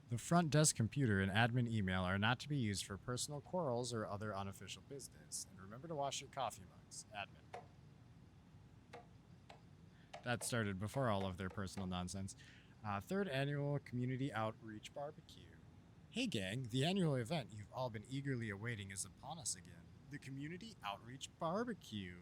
The front desk computer and admin email are not to be used for personal quarrels or other unofficial business. And remember to wash your coffee mugs, admin. That started before all of their personal nonsense. Third annual community outreach barbecue. Hey gang, the annual event you've all been eagerly awaiting is upon us again. The community outreach barbecue.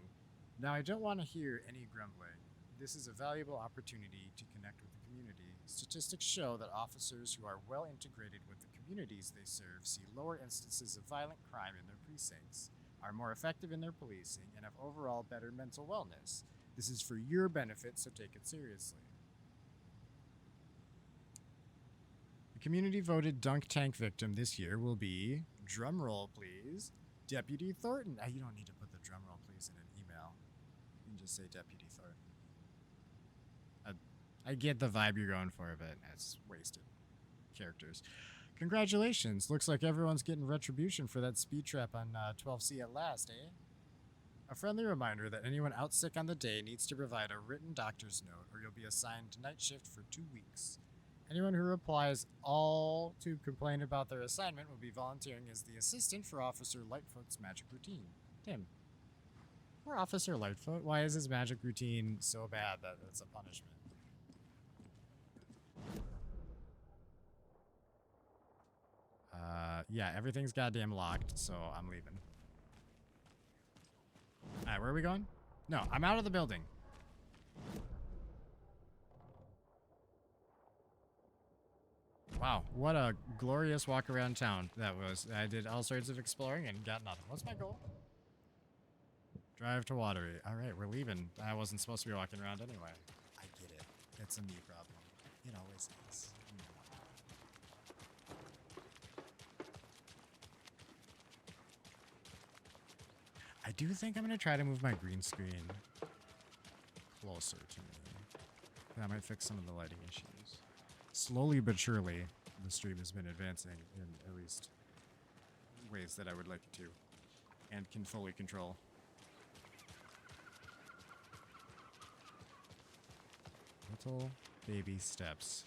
Now I don't want to hear any grumbling. This is a valuable opportunity to connect with the community. Statistics show that officers who are well integrated with the communities they serve see lower instances of violent crime in their precincts, are more effective in their policing, and have overall better mental wellness. This is for your benefit, so take it seriously. The community voted dunk tank victim this year will be, drumroll please, Deputy Thornton. You don't need to put the drumroll please in an email. You can just say Deputy Thornton. I get the vibe you're going for, but it's wasted characters. Congratulations. Looks like everyone's getting retribution for that speed trap on 12C at last, eh? A friendly reminder that anyone out sick on the day needs to provide a written doctor's note or you'll be assigned to night shift for 2 weeks. Anyone who replies all to complain about their assignment will be volunteering as the assistant for Officer Lightfoot's magic routine. Tim. Poor Officer Lightfoot. Why is his magic routine so bad that it's a punishment? Yeah, everything's goddamn locked, so I'm leaving. Alright, where are we going? No, I'm out of the building. Wow, what a glorious walk around town that was. I did all sorts of exploring and got nothing. What's my goal? Drive to Watery. Alright, we're leaving. I wasn't supposed to be walking around anyway. I get it. It's a me problem. It always is. I do think I'm going to try to move my green screen closer to me. That might fix some of the lighting issues. Slowly but surely, the stream has been advancing in at least ways that I would like it to and can fully control. Little baby steps.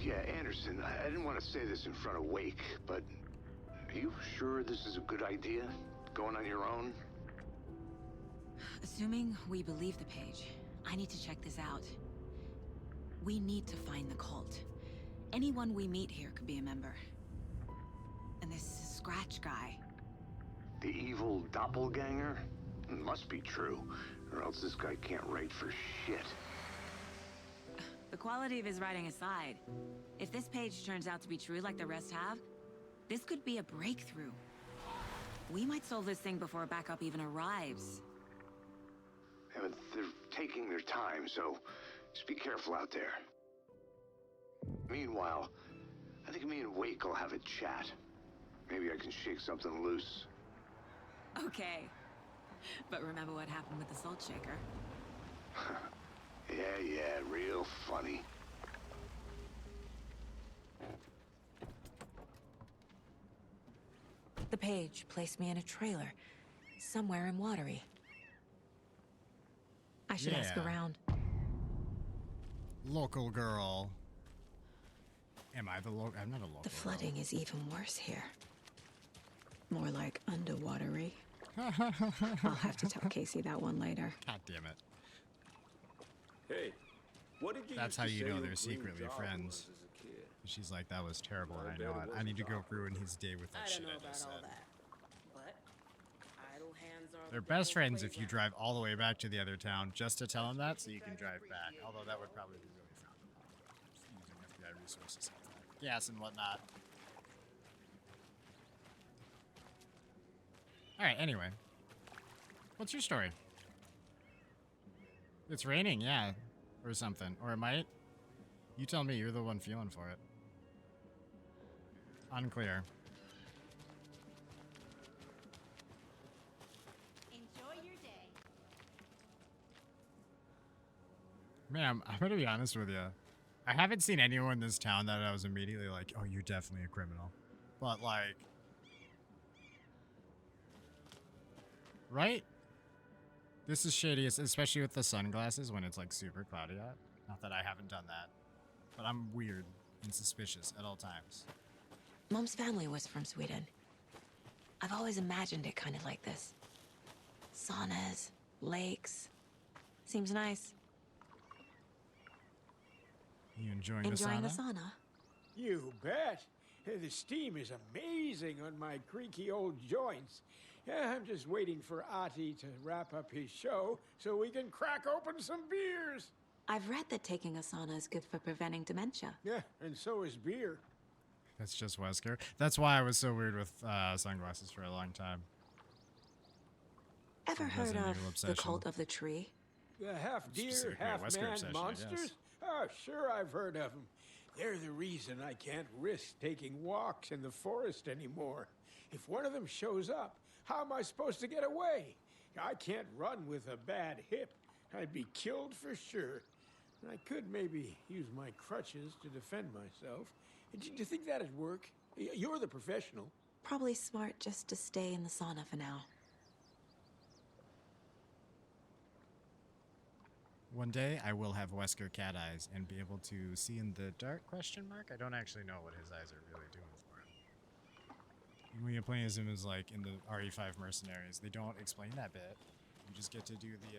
Yeah, Anderson, I didn't want to say this in front of Wake, but are you sure this is a good idea? Going on your own? Assuming we believe the page, I need to check this out. We need to find the cult. Anyone we meet here could be a member. And this Scratch guy. The evil doppelganger? Must be true, or else this guy can't write for shit. The quality of his writing aside, if this page turns out to be true like the rest have, this could be a breakthrough. We might solve this thing before backup even arrives. Yeah, but they're taking their time, so just be careful out there. Meanwhile, I think me and Wake will have a chat. Maybe I can shake something loose. Okay. But remember what happened with the salt shaker? Yeah, real funny. The page placed me in a trailer, somewhere in Watery. I should ask around. Local girl. Am I the local? I'm not a local. The flooding is even worse here. More like underwatery. I'll have to tell Casey that one later. God damn it. Hey, what did you That's used how to you say know your they're dream secretly job friends. was as a kid? She's like, that was terrible, and I know it. I need to go ruin his day with that shit I just said. But idle hands are They're best friends if you drive all the way back to the other town just to tell him that so you can drive back. Although that would probably be really frowned upon. Using FBI resources like that. Gas and whatnot. Alright, anyway. What's your story? It's raining, yeah. Or something. Or it might. You tell me, you're the one feeling for it. Unclear. Enjoy your day. Man, I'm gonna be honest with you. I haven't seen anyone in this town that I was immediately like, oh, you're definitely a criminal. But like... Right? This is shady, especially with the sunglasses when it's like super cloudy out. Not that I haven't done that. But I'm weird and suspicious at all times. Mom's family was from Sweden. I've always imagined it kind of like this. Saunas, lakes. Seems nice. You enjoying the sauna? sauna? You bet. The steam is amazing on my creaky old joints. I'm just waiting for Ati to wrap up his show so we can crack open some beers. I've read that taking a sauna is good for preventing dementia. Yeah, and so is beer. That's just Wesker. That's why I was so weird with sunglasses for a long time. Ever Has heard an of evil the obsession. Cult of the Tree? The half deer, Specifically a half Wesker man obsession, monsters? yes. Oh, sure, I've heard of them. They're the reason I can't risk taking walks in the forest anymore. If one of them shows up, how am I supposed to get away? I can't run with a bad hip. I'd be killed for sure. I could maybe use my crutches to defend myself. Do you think that'd work? You're the professional. Probably smart just to stay in the sauna for now. One day I will have Wesker cat eyes and be able to see in the dark, question mark? I don't actually know what his eyes are really doing for him. When you're playing as him as like in the RE5 Mercenaries, they don't explain that bit. You just get to do the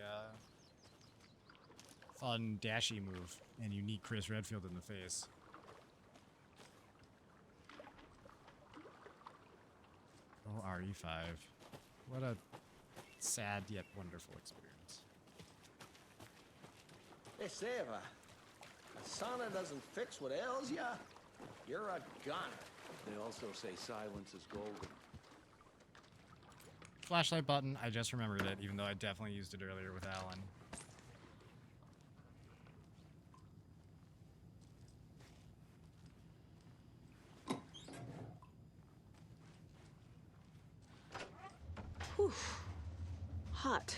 fun dashy move and you need Chris Redfield in the face. Oh, RE5. What a sad yet wonderful experience. They say if a sauna doesn't fix what ails ya, you're a goner. They also say silence is golden. Flashlight button, I just remembered it, even though I definitely used it earlier with Alan. Whew. Hot.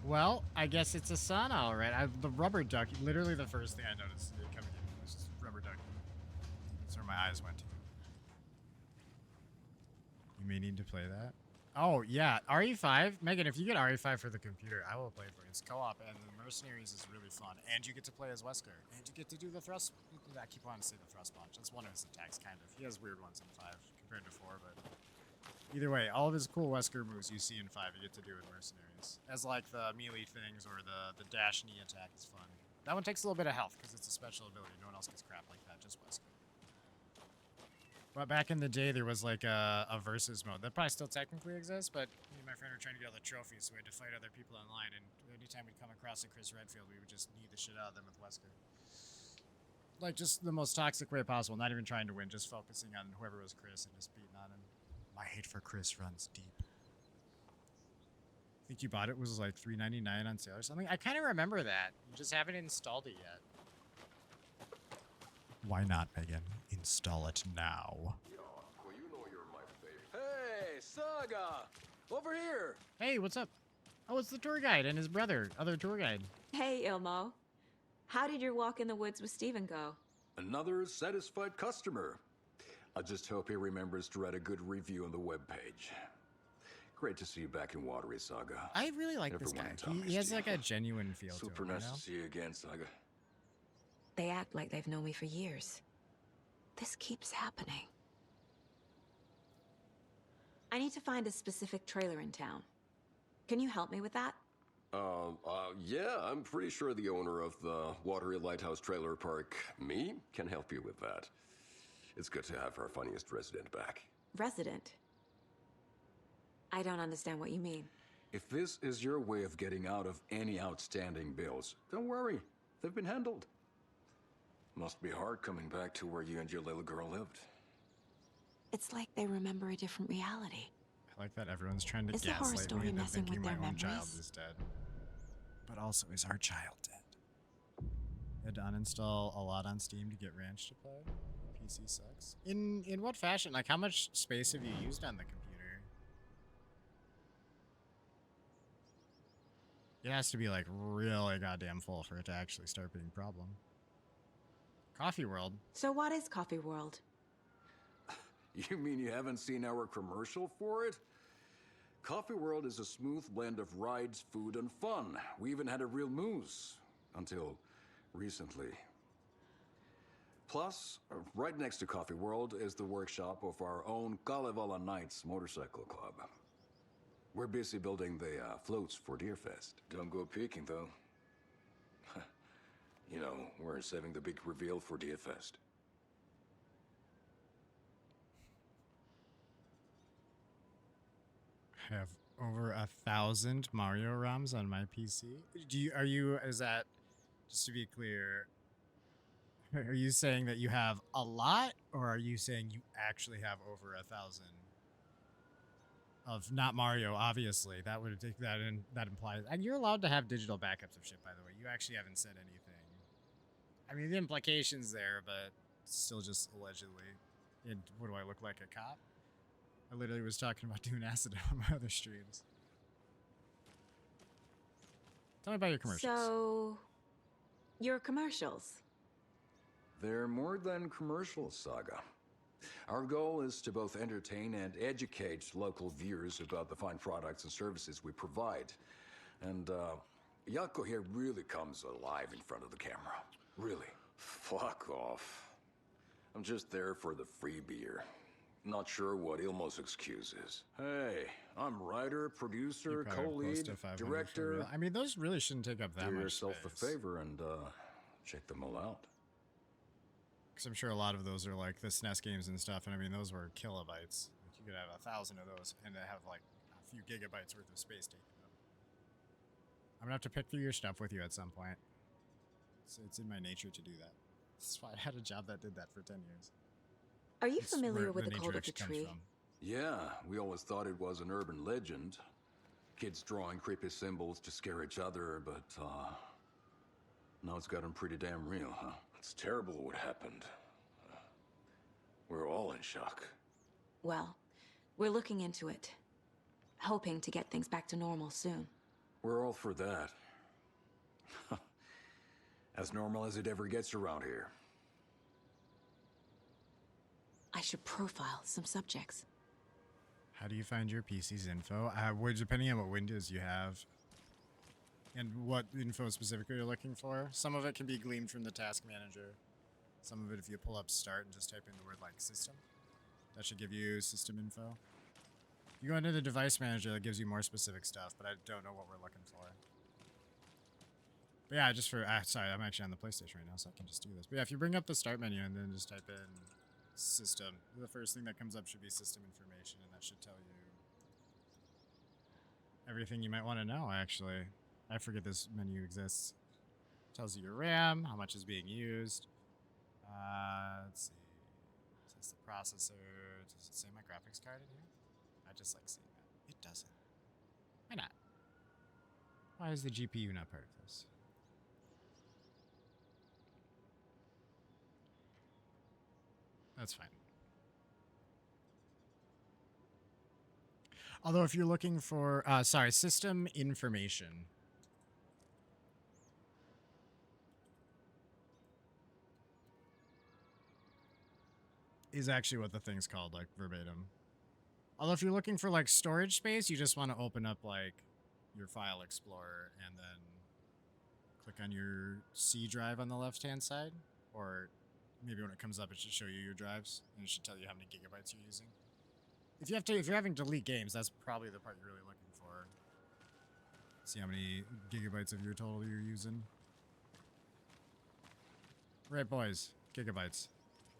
Well, I guess it's a sauna, all right. The rubber duck, literally the first thing I noticed coming in was just rubber duck. That's where my eyes went to. You may need to play that. Oh, yeah. RE5. Megan, if you get RE5 for the computer, I will play for you. It's co-op, and the Mercenaries is really fun. And you get to play as Wesker. And you get to do the thrust. I keep wanting to say the thrust punch. That's one of his attacks, kind of. He has weird ones in 5 compared to 4, but... Either way, all of his cool Wesker moves you see in 5 you get to do in Mercenaries. As like the melee things or the dash knee attack is fun. That one takes a little bit of health because it's a special ability. No one else gets crap like that, just Wesker. But back in the day, there was like a versus mode. That probably still technically exists, but me and my friend were trying to get all the trophies, so we had to fight other people online. And anytime we'd come across a Chris Redfield, we would just knee the shit out of them with Wesker. Like just the most toxic way possible, not even trying to win, just focusing on whoever was Chris and just beating on him. My hate for Chris runs deep. I think you bought it was like $3.99 on sale or something. I kind of remember that. You just haven't installed it yet. Why not, Megan? Install it now. Well, you know you're my favorite. Hey, Saga! Over here! Hey, what's up? Oh, it's the tour guide and his brother, other tour guide. Hey, Ilmo. How did your walk in the woods with Steven go? Another satisfied customer. I just hope he remembers to write a good review on the webpage. Great to see you back in Watery, Saga. I really like this guy. He has like a genuine feel to him. Super nice you know? to see you again, Saga. They act like they've known me for years. This keeps happening. I need to find a specific trailer in town. Can you help me with that? Yeah, I'm pretty sure the owner of the Watery Lighthouse Trailer Park, me, can help you with that. It's good to have our funniest resident back. Resident? I don't understand what you mean. If this is your way of getting out of any outstanding bills, don't worry. They've been handled. Must be hard coming back to where you and your little girl lived. It's like they remember a different reality. I like that everyone's trying to Is the horror gaslight story me into messing thinking with my their own child memories? is dead. But also, is our child dead? I had to uninstall a lot on Steam to get Ranch to play. PC sucks. In what fashion? Like, how much space have you used on the computer? It has to be, like, really goddamn full for it to actually start being a problem. Coffee World. So what is Coffee World? You mean you haven't seen our commercial for it? Coffee World is a smooth blend of rides, food, and fun. We even had a real moose. Until recently. Plus, right next to Coffee World is the workshop of our own Kalevala Knights Motorcycle Club. We're busy building the floats for Deerfest. Don't go peeking, though. You know, we're saving the big reveal for Deerfest. I have over 1,000 Mario ROMs on my PC. Is that, just to be clear, are you saying that you have a lot, or are you saying you actually have over 1,000? of not Mario, obviously. That would take that in. That implies, and you're allowed to have digital backups of shit. By the way, you actually haven't said anything. I mean, the implication's there, but still just allegedly. And what do I look like, a cop? I literally was talking about doing acid on my other streams. Tell me about your commercials. So, your commercials. They're more than commercials, Saga. Our goal is to both entertain and educate local viewers about the fine products and services we provide. And, Yako here really comes alive in front of the camera. Really. Fuck off. I'm just there for the free beer. Not sure what Ilmo's excuse is. Hey, I'm writer, producer, co-lead, director. I mean, those really shouldn't take up that much Do yourself space. a favor and, check them all out. Because I'm sure a lot of those are like the SNES games and stuff, and I mean, those were kilobytes. Like, you could have 1,000 of those and have like a few gigabytes worth of space taken up. I'm gonna have to pick through your stuff with you at some point. So it's in my nature to do that. That's why I had a job that did that for 10 years. Are you It's familiar where with the nature cult of the actually comes tree? from. Yeah, we always thought it was an urban legend. Kids drawing creepy symbols to scare each other, but, now it's gotten pretty damn real, huh? It's terrible what happened. We're all in shock. Well, we're looking into it. Hoping to get things back to normal soon. We're all for that. As normal as it ever gets around here. I should profile some subjects. How do you find your PC's info? Depending on what Windows you have and what info specifically you're looking for. Some of it can be gleaned from the task manager. Some of it, if you pull up start and just type in the word like system, that should give you system info. You go into the device manager, that gives you more specific stuff, but I don't know what we're looking for. But yeah, just for, sorry, I'm actually on the PlayStation right now, so I can just do this. But yeah, if you bring up the start menu and then just type in system, the first thing that comes up should be system information, and that should tell you everything you might want to know, actually. I forget this menu exists. Tells you your RAM, how much is being used. Let's see. It says the processor. Does it say my graphics card in here? I just like seeing that. It doesn't. Why not? Why is the GPU not part of this? That's fine. Although if you're looking for, system information. Is actually what the thing's called, like verbatim. Although if you're looking for like storage space, you just want to open up like your file explorer and then click on your C drive on the left-hand side, or maybe when it comes up, it should show you your drives and it should tell you how many gigabytes you're using. If you're having to delete games, that's probably the part you're really looking for. See how many gigabytes of your total you're using. Right, boys, gigabytes.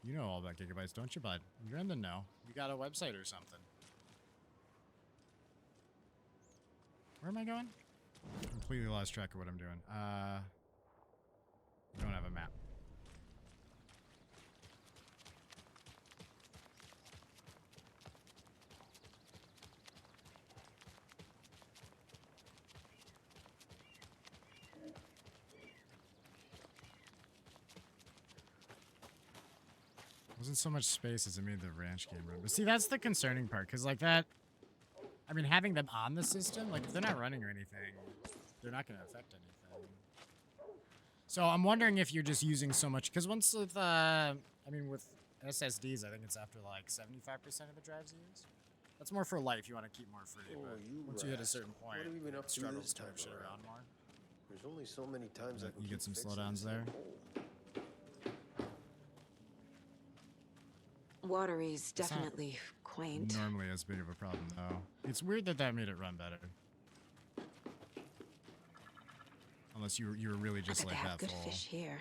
You know all about gigabytes, don't you, bud? You're in the know. You got a website or something. Where am I going? Completely lost track of what I'm doing. I don't have a map. Wasn't so much space as it made the ranch game run. But see, that's the concerning part, because like that, I mean, having them on the system, like if they're not running or anything, they're not going to affect anything. So I'm wondering if you're just using so much, because once with, I mean, with SSDs, I think it's after like 75% of the drives you use. That's more for life. You want to keep more free, but once you hit a certain point, What have you been up to struggle this to time move shit around more. There's only so many times I can You get some keep fixing slowdowns this there. hole. Watery's It's not definitely quaint. Normally as big of a problem, though. It's weird that that made it run better. Unless you were really just I bet like they have that good full. fish here.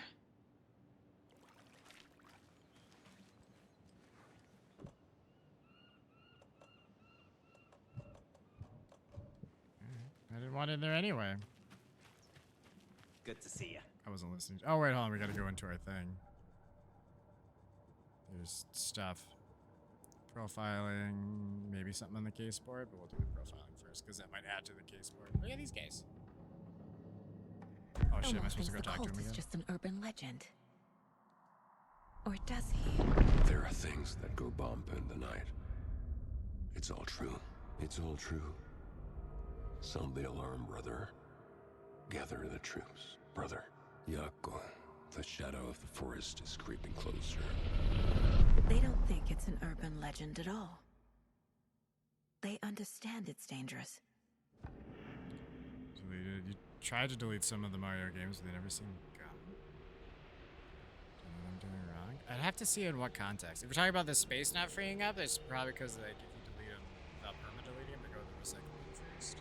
I didn't want it there anyway. Good to see you. I wasn't listening. Oh, wait, hold on. We gotta go into our thing. There's stuff. Profiling, maybe something on the case board, but we'll do the profiling first because that might add to the case board. Look at these guys. Oh shit, am I supposed to go talk to him again? It's just an urban legend. Or does he? There are things that go bump in the night. It's all true. It's all true. Sound the alarm, brother. Gather the troops, brother. Yako, the shadow of the forest is creeping closer. They don't think it's an urban legend at all. They understand it's dangerous. Deleted. You tried to delete some of the Mario games, but they never seem gone. Don't know what I'm doing wrong. I'd have to see in what context. If we're talking about the space not freeing up, it's probably because like if you delete them without perma-deleting them, they go to the recycle bin first.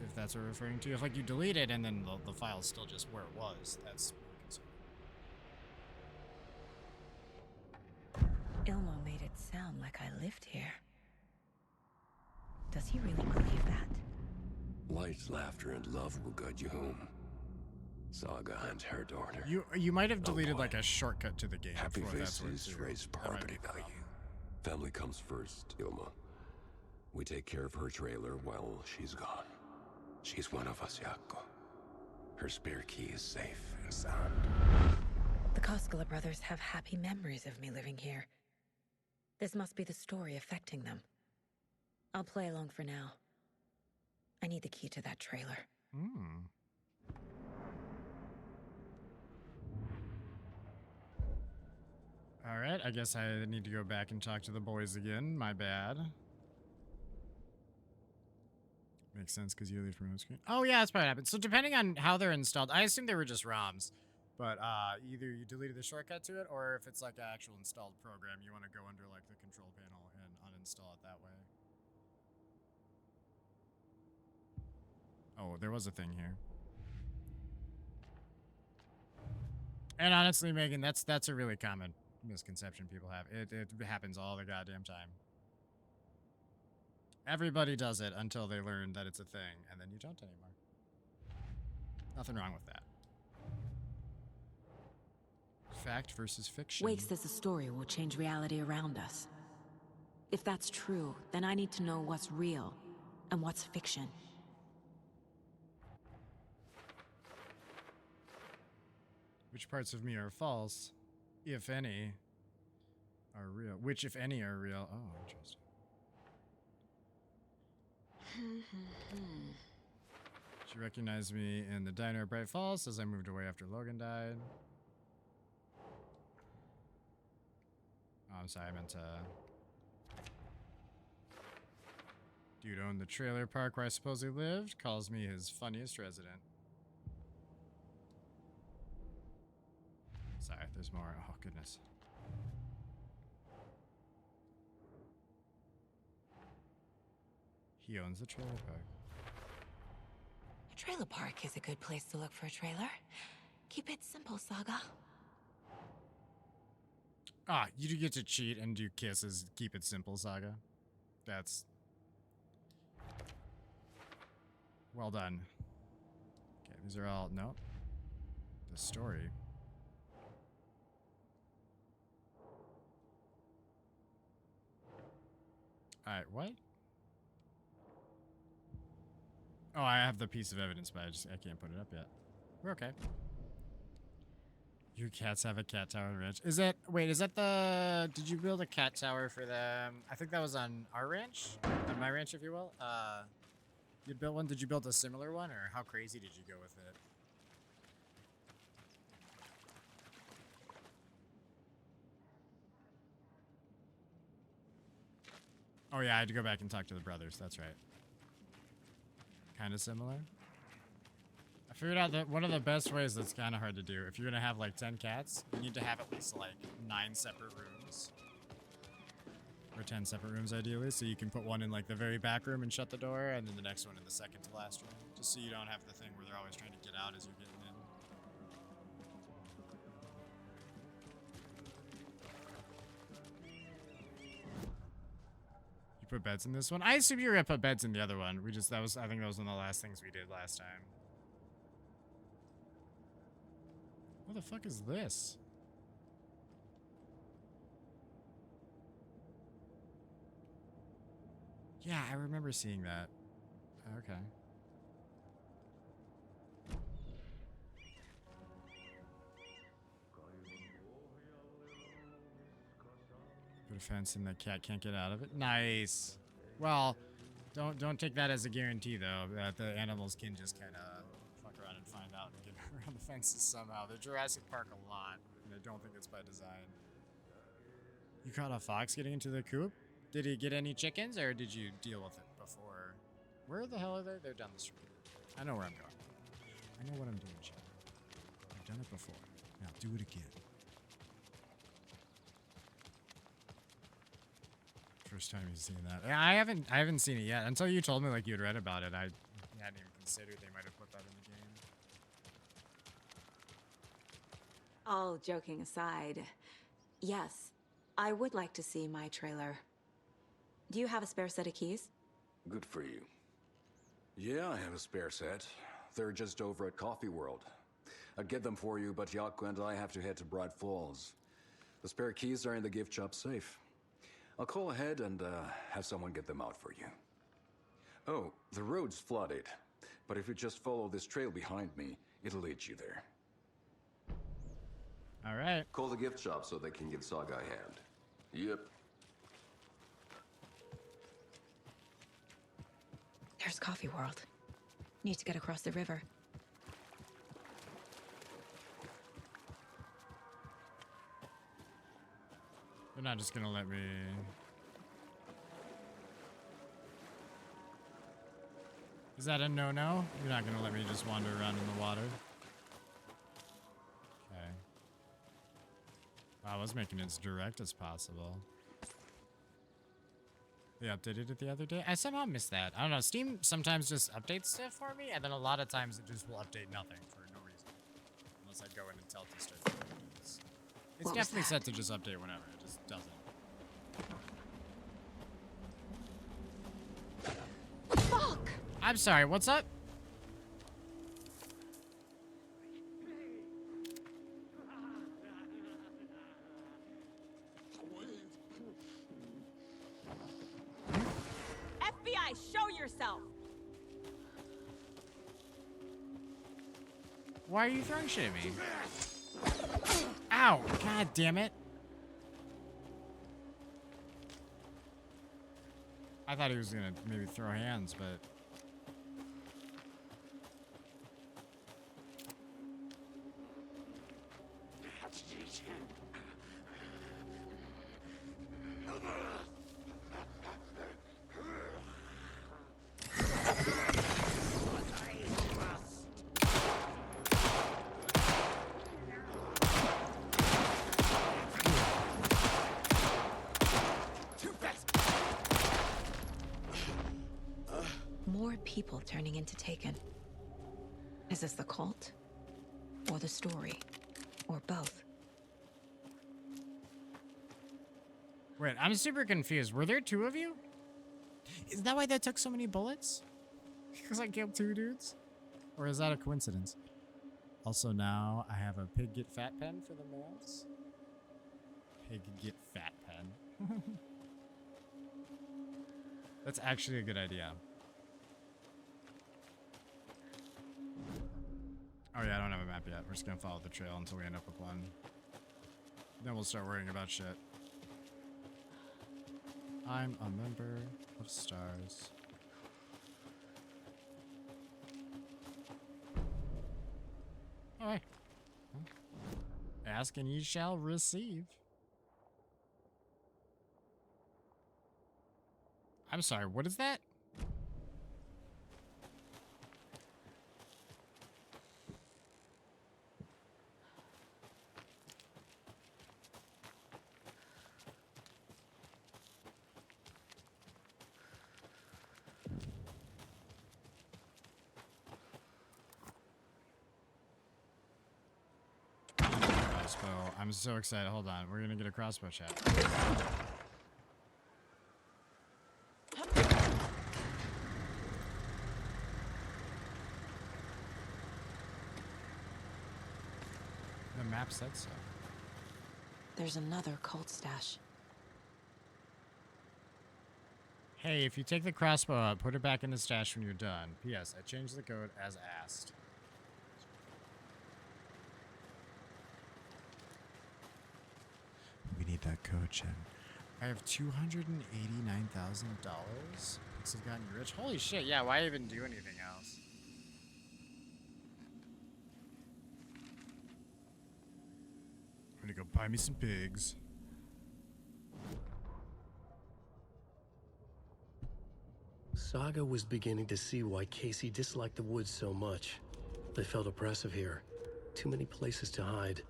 If that's what we're referring to. If like you delete it and then the file's still just where it was, that's more concerning. Ilmo made it sound like I lived here. Does he really believe that? Light, laughter, and love will guide you home. Saga and her daughter. You might have deleted like a shortcut to the game. Happy for what that's worth, faces too. raise property value. Family comes first, Ilma. We take care of her trailer while she's gone. She's one of us, Yako. Her spare key is safe and sound. The Koskela brothers have happy memories of me living here. This must be the story affecting them. I'll play along for now. I need the key to that trailer. Alright, I guess I need to go back and talk to the boys again. My bad. Makes sense because you leave from home screen. Oh yeah, that's probably what happened. So depending on how they're installed, I assume they were just ROMs. But either you deleted the shortcut to it, or if it's like an actual installed program, you want to go under like the control panel and uninstall it that way. Oh, there was a thing here. And honestly, Megan, that's a really common misconception people have. It happens all the goddamn time. Everybody does it until they learn that it's a thing, and then you don't anymore. Nothing wrong with that. Fact versus fiction. Wake says the story will change reality around us. If that's true, then I need to know what's real and what's fiction. Which parts of me are false, if any, are real? Which, if any, are real? Oh, interesting. She recognized me in the diner at Bright Falls as I moved away after Logan died. Oh, I'm sorry, I meant to... Dude owned the trailer park where I suppose he lived. Calls me his funniest resident. Sorry, there's more. Oh, goodness. He owns the trailer park. A trailer park is a good place to look for a trailer. Keep it simple, Saga. Ah, you do get to cheat and do kisses. Keep it simple, Saga. That's... well done. Okay, these are all... no. The story. Alright, what? Oh, I have the piece of evidence, but I can't put it up yet. We're okay. Your cats have a cat tower ranch. Is that... wait, is that the... did you build a cat tower for them? I think that was on our ranch? On my ranch, if you will. You built one? Did you build a similar one? Or how crazy did you go with it? Oh yeah, I had to go back and talk to the brothers. That's right. Kind of similar. I figured out that one of the best ways that's kind of hard to do, if you're going to have like 10 cats, you need to have at least like 9 separate rooms. Or 10 separate rooms ideally, so you can put one in like the very back room and shut the door, and then the next one in the second to last room. Just so you don't have the thing where they're always trying to get out as you're getting in. You put beds in this one? I assume you were gonna put beds in the other one. I think that was one of the last things we did last time. What the fuck is this? Yeah, I remember seeing that. Okay. Put a fence and the cat can't get out of it. Nice. Well, don't take that as a guarantee though, that the animals can just kind of fuck around and find out and get around the fences somehow. They're Jurassic Park a lot, and I don't think it's by design. You caught a fox getting into the coop? Did he get any chickens, or did you deal with it before? Where the hell are they? They're down the street. I know where I'm going. I know what I'm doing, Chad. I've done it before. Now do it again. First time you've seen that. Yeah, I haven't seen it yet. Until you told me like you'd read about it, I hadn't even considered they might have put that in the game. All joking aside, yes, I would like to see my trailer. Do you have a spare set of keys? Good for you. Yeah, I have a spare set. They're just over at Coffee World. I'd get them for you, but Yaku and I have to head to Bright Falls. The spare keys are in the gift shop safe. I'll call ahead and have someone get them out for you. Oh, the road's flooded, but if you just follow this trail behind me, it'll lead you there. All right. Call the gift shop so they can give Saga a hand. Yep. There's Coffee World. Need to get across the river. They're not just gonna let me... Is that a no-no? You're not gonna let me just wander around in the water? Okay. Wow, I was making it as direct as possible. They updated it the other day? I somehow missed that. I don't know, Steam sometimes just updates stuff for me, and then a lot of times it just will update nothing for no reason. Unless I go in and tell it to start doing it. It's definitely set to just update whenever, it just doesn't. Fuck! I'm sorry, what's up? FBI, show yourself! Why are you throwing shit at me? Ow! God damn it. I thought he was gonna maybe throw hands, but... More people turning into Taken. Is this the cult? Or the story? Or both? Wait, I'm super confused. Were there two of you? Is that why that took so many bullets? Because I killed two dudes? Or is that a coincidence? Also now, I have a pig get fat pen for the males. Pig get fat pen. That's actually a good idea. Oh yeah, I don't have a map yet. We're just gonna follow the trail until we end up with one. Then we'll start worrying about shit. I'm a member of stars. Alright. Ask and ye shall receive. I'm sorry, what is that? Crossbow. I'm so excited. Hold on. We're gonna get a crossbow chat. The map said so. There's another cult stash. Hey, if you take the crossbow out, put it back in the stash when you're done. P.S. I changed the code as asked. We need that code, Chen. I have $289,000. This has gotten you rich. Holy shit, yeah, why even do anything else? I'm gonna go buy me some pigs. Saga was beginning to see why Casey disliked the woods so much. They felt oppressive here. Too many places to hide.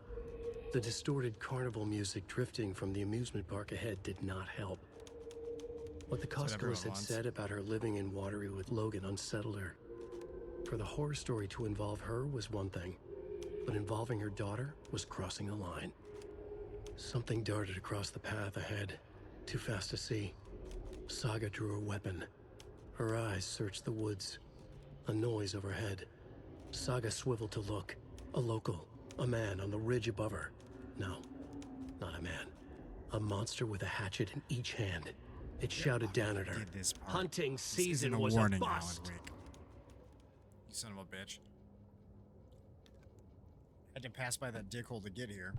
The distorted carnival music drifting from the amusement park ahead did not help. What the Costco's had said about her living in Watery with Logan unsettled her. For the horror story to involve her was one thing, but involving her daughter was crossing a line. Something darted across the path ahead, too fast to see. Saga drew her weapon. Her eyes searched the woods. A noise overhead. Saga swiveled to look. A local. A man on the ridge above her. No, not a man. A monster with a hatchet in each hand. It shouted down at her. Hunting season was a bust. You son of a bitch. Had to pass by that dickhole to get here.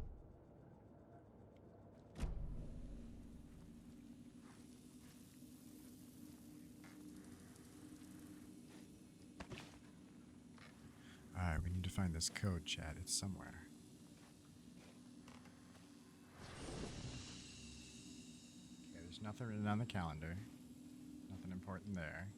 Alright, we need to find this code, Chad. It's somewhere. Okay, there's nothing written on the calendar. Nothing important there.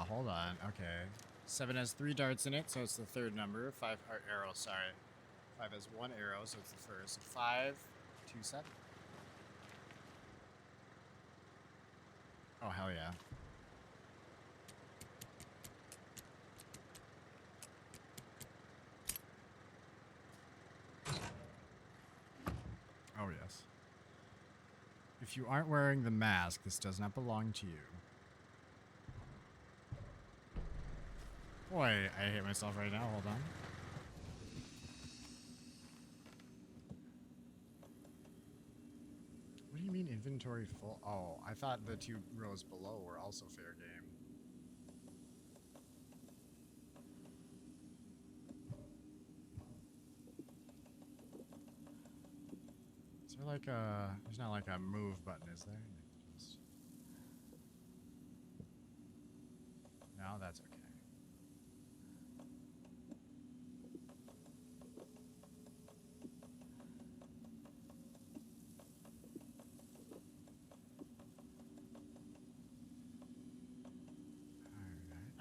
Hold on. Okay. 7 has 3 darts in it, so it's the third number. 5 arrows, sorry. 5 has 1 arrow, so it's the first. 5, 2, 7. Oh, hell yeah. Oh, yes. If you aren't wearing the mask, this does not belong to you. Boy, I hate myself right now. Hold on. What do you mean inventory full? Oh, I thought the 2 rows below were also fair game. Is there like a... There's not like a move button, is there? Just... No, that's okay.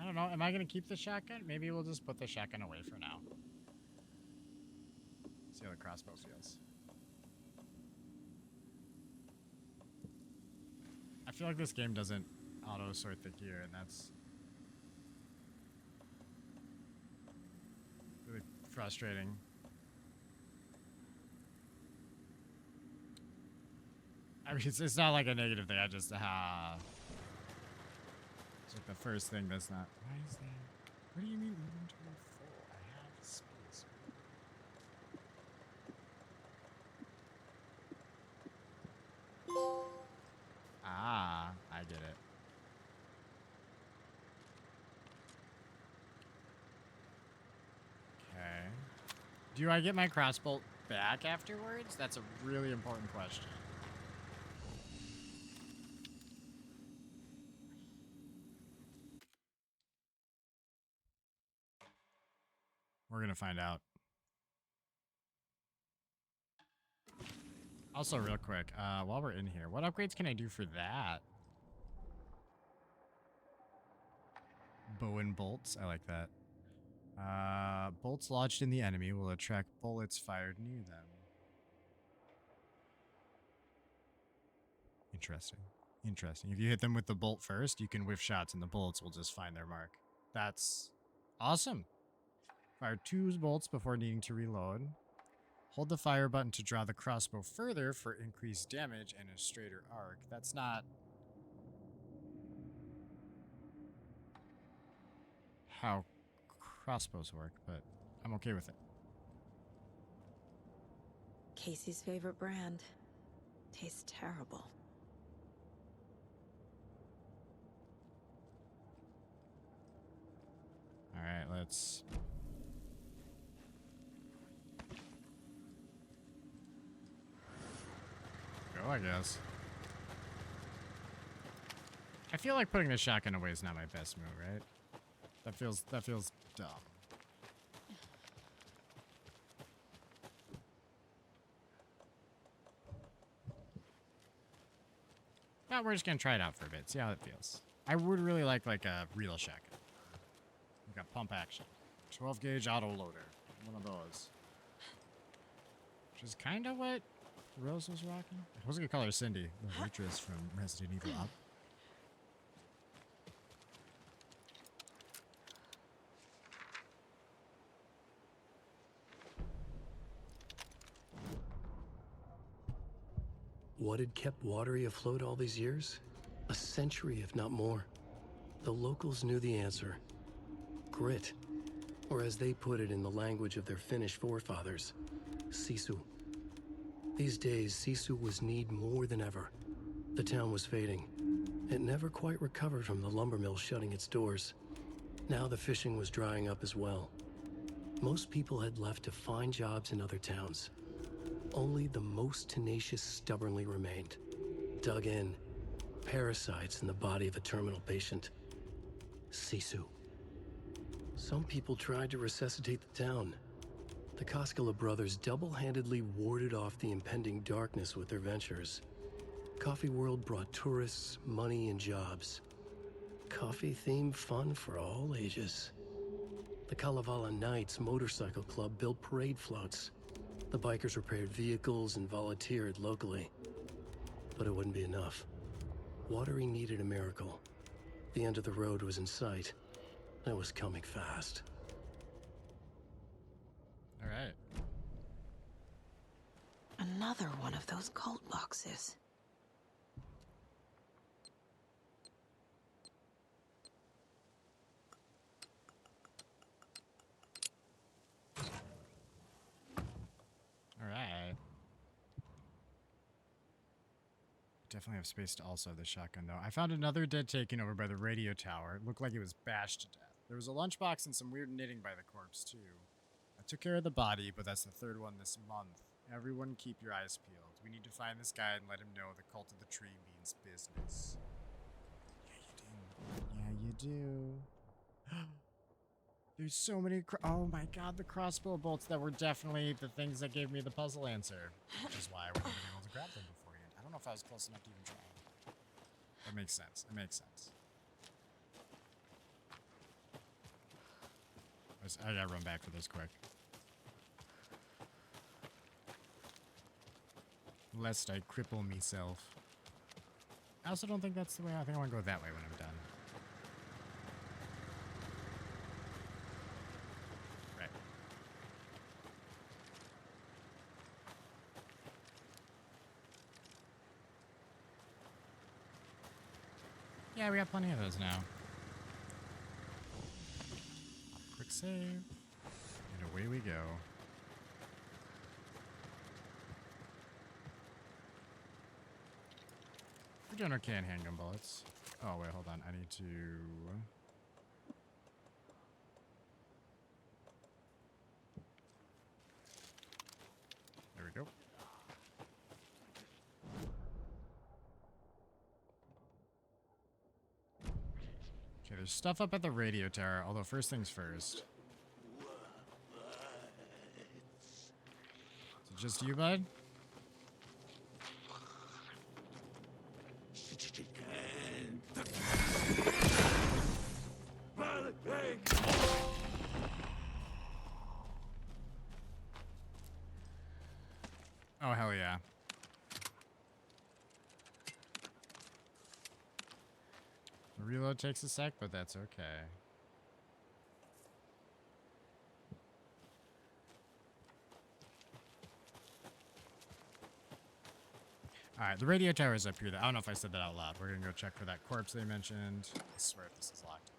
I don't know. Am I going to keep the shotgun? Maybe we'll just put the shotgun away for now. See how the crossbow feels. I feel like this game doesn't auto-sort the gear, and that's really frustrating. I mean, it's not like a negative thing. I just, it's like the first thing that's not. Why is that? What do you mean inventory full? I have space. Ah, I get it. Okay. Do I get my crossbow back afterwards? That's a really important question. We're gonna find out. Also, real quick, while we're in here, what upgrades can I do for that? Bow and bolts. I like that. Bolts lodged in the enemy will attract bullets fired near them. Interesting. Interesting. If you hit them with the bolt first, you can whiff shots and the bullets will just find their mark. That's awesome. Fire 2 bolts before needing to reload. Hold the fire button to draw the crossbow further for increased damage and a straighter arc. That's not... how crossbows work, but I'm okay with it. Casey's favorite brand. Tastes terrible. All right, let's... go, I guess. I feel like putting the shotgun away is not my best move, right? That feels dumb. But we're just gonna try it out for a bit, see how it feels. I would really like a real shotgun. We got pump action. 12 gauge auto loader. One of those. Which is kind of what Rose was rocking. I was gonna call her Cindy, the waitress from Resident Evil Up. What had kept Watery afloat all these years? A century, if not more. The locals knew the answer. Grit. Or as they put it in the language of their Finnish forefathers, sisu. These days, sisu was needed more than ever. The town was fading. It never quite recovered from the lumber mill shutting its doors. Now the fishing was drying up as well. Most people had left to find jobs in other towns. Only the most tenacious stubbornly remained. Dug in. Parasites in the body of a terminal patient. Sisu. Some people tried to resuscitate the town. The Koskela brothers double-handedly warded off the impending darkness with their ventures. Coffee World brought tourists, money, and jobs. Coffee-themed fun for all ages. The Kalevala Knights Motorcycle Club built parade floats. The bikers repaired vehicles and volunteered locally. But it wouldn't be enough. Watery needed a miracle. The end of the road was in sight. It was coming fast. All right. Another one of those cult boxes. All right. Definitely have space to also have the shotgun, though. I found another dead taken over by the radio tower. It looked like it was bashed to death. There was a lunchbox and some weird knitting by the corpse, too. I took care of the body, but that's the third one this month. Everyone keep your eyes peeled. We need to find this guy and let him know the cult of the tree means business. Yeah, you do. Yeah, you do. There's so many... oh my god, the crossbow bolts that were definitely the things that gave me the puzzle answer. Which is why I wasn't able to grab them beforehand. I don't know if I was close enough to even try. That makes sense. It makes sense. I gotta run back for this quick. Lest I cripple myself. I also don't think that's the way. I think I want to go that way when I'm done. Right. Yeah, we got plenty of those now. Quick save. And away we go. We're doing okay on handgun bullets. Oh, wait, hold on. I need to... there we go. Okay, there's stuff up at the radio tower, although first things first. Is it just you, bud? Oh, hell yeah. The reload takes a sec, but that's okay. Alright, the radio tower is up here. I don't know if I said that out loud. We're gonna go check for that corpse they mentioned. I swear if this is locked.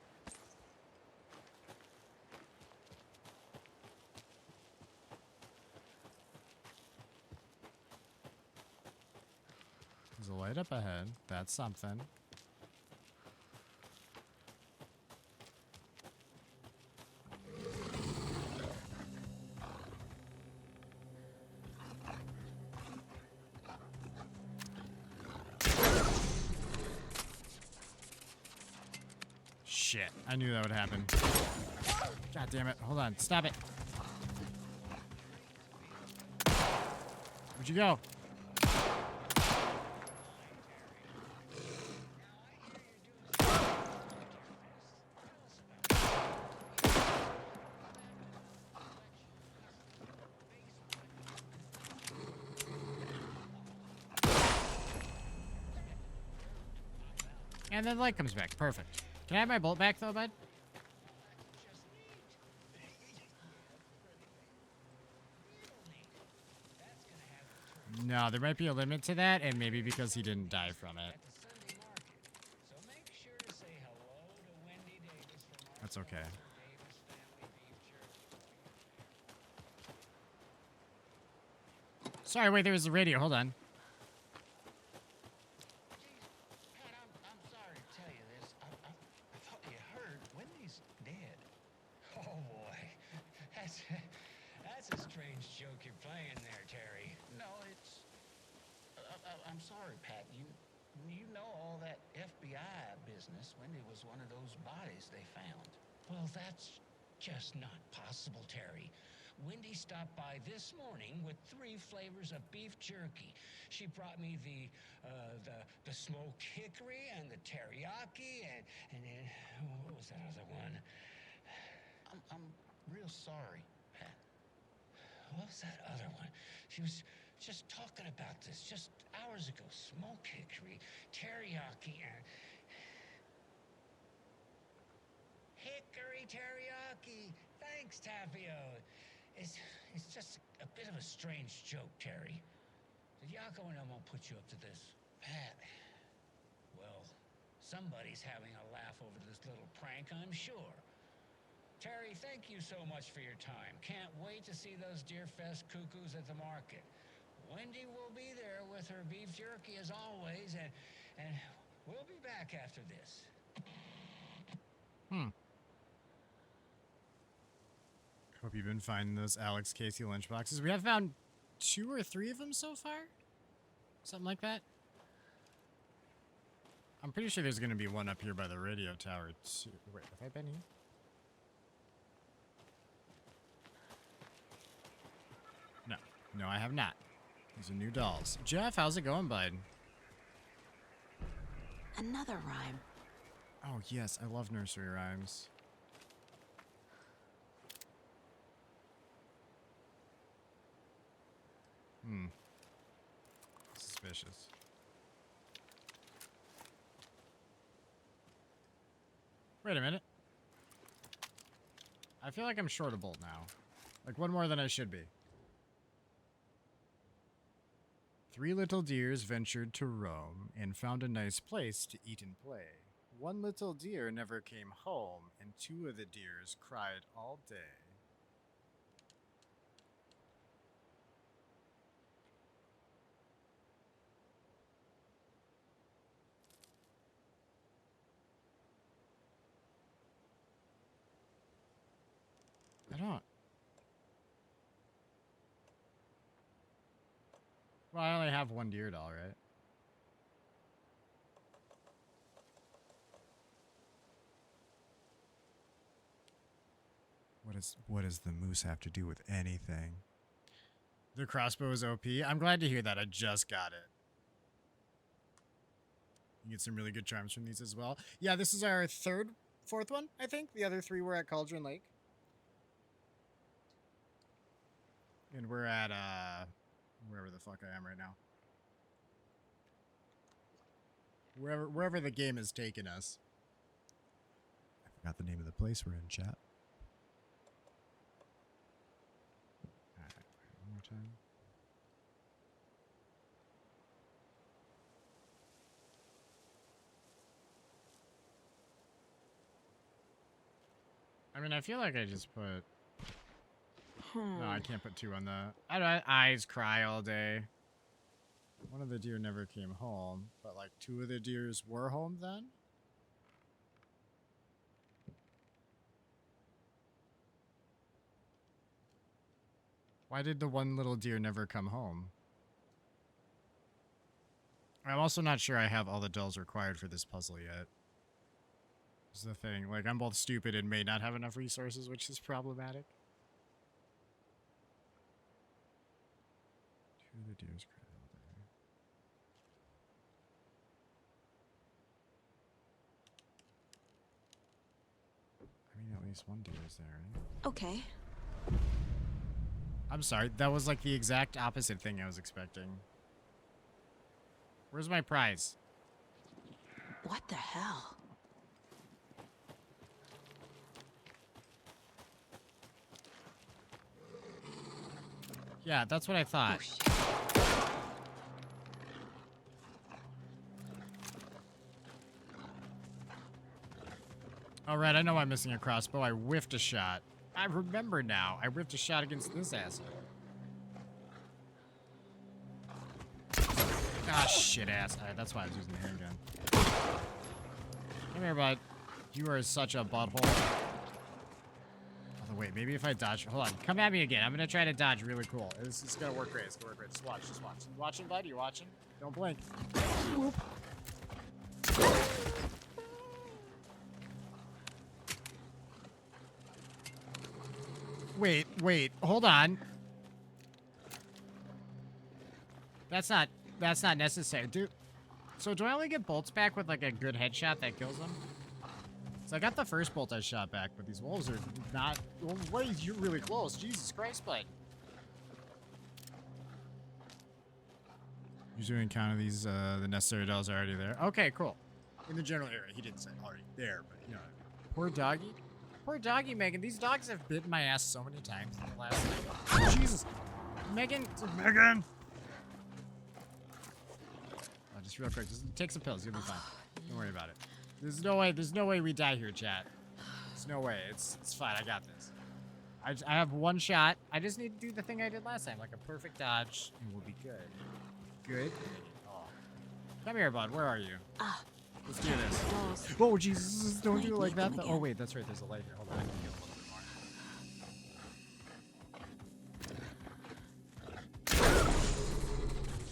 a light up ahead. That's something. Shit, I knew that would happen. God damn it. Hold on. Stop it. Where'd you go? And then the light comes back. Perfect. Can I have my bolt back, though, bud? No, there might be a limit to that, and maybe because he didn't die from it. That's okay. Sorry, wait, there was a radio. Hold on. That's a strange joke you're playing there, Terry. No, it's... I'm sorry, Pat. You know all that FBI business. Wendy was one of those bodies they found. Well, that's just not possible, Terry. Wendy stopped by this morning with 3 flavors of beef jerky. She brought me the smoked hickory and the teriyaki and then what was that other one? I'm real sorry, Pat. What was that other one? She was just talking about this just hours ago. Smoked hickory, teriyaki, and... Hickory teriyaki! Thanks, Tapio. It's just a bit of a strange joke, Terry. Did Yako and I won't put you up to this? Pat, well, somebody's having a laugh over this little prank, I'm sure. Terry, thank you so much for your time. Can't wait to see those Deerfest cuckoos at the market. Wendy will be there with her beef jerky as always, and we'll be back after this. Hope you've been finding those Alex Casey lunchboxes. We have found 2 or 3 of them so far? Something like that? I'm pretty sure there's going to be one up here by the radio tower, too. Wait, have I been here? No. No, I have not. These are new dolls. Jeff, how's it going, bud? Another rhyme. Oh, yes. I love nursery rhymes. Suspicious. Wait a minute. I feel like I'm short a bolt now. Like one more than I should be. 3 little deers ventured to roam and found a nice place to eat and play. 1 little deer never came home, and 2 of the deers cried all day. I don't. Well, I only have 1 deer doll, right? What does the moose have to do with anything? The crossbow is OP. I'm glad to hear that. I just got it. You get some really good charms from these as well. Yeah, this is our 4th one, I think. The other 3 were at Cauldron Lake. And we're at, wherever the fuck I am right now. Wherever the game has taken us. I forgot the name of the place we're in, chat. Alright, one more time. I mean, I feel like I just put... No, I can't put 2 on the... I don't know, eyes cry all day. One of the deer never came home, but like 2 of the deers were home then? Why did the one little deer never come home? I'm also not sure I have all the dolls required for this puzzle yet. Is the thing. Like, I'm both stupid and may not have enough resources, which is problematic. 2 of the deers crowded there. I mean, at least one deer is there, right? Okay. I'm sorry, that was like the exact opposite thing I was expecting. Where's my prize? What the hell? Yeah, that's what I thought. All right, I know I'm missing a crossbow. I whiffed a shot. I remember now. I whiffed a shot against this asshole. Ah, shit ass. All right, that's why I was using the handgun. Come here, bud. You are such a butthole. Oh, wait, maybe if I dodge. Hold on. Come at me again. I'm going to try to dodge really cool. This is going to work great. It's going to work great. Just watch. Just watch. You watching, bud? You watching? Don't blink. Whoop. Wait. Hold on. That's not necessary. Dude. So do I only get bolts back with like a good headshot that kills them? So I got the first bolt I shot back, but these wolves are not. Well, wait, you're really close. Jesus Christ, bud. Usually encounter these, the necessary dolls are already there. Okay, cool. In the general area, he didn't say already there, but you know. Poor doggy. Poor doggy, Megan. These dogs have bitten my ass so many times in the last night. Oh, Jesus. Megan. Megan. Oh, just real quick. Just take some pills. You'll be fine. Don't worry about it. There's no way we die here, chat. There's no way. It's fine. I got this. I have one shot. I just need to do the thing I did last time, like a perfect dodge, and we'll be good. Good. Oh. Come here, bud. Where are you? Let's do this. Oh, Jesus. Don't do it like that. Oh, wait. That's right. There's a light here. Hold on. I can get a little bit more.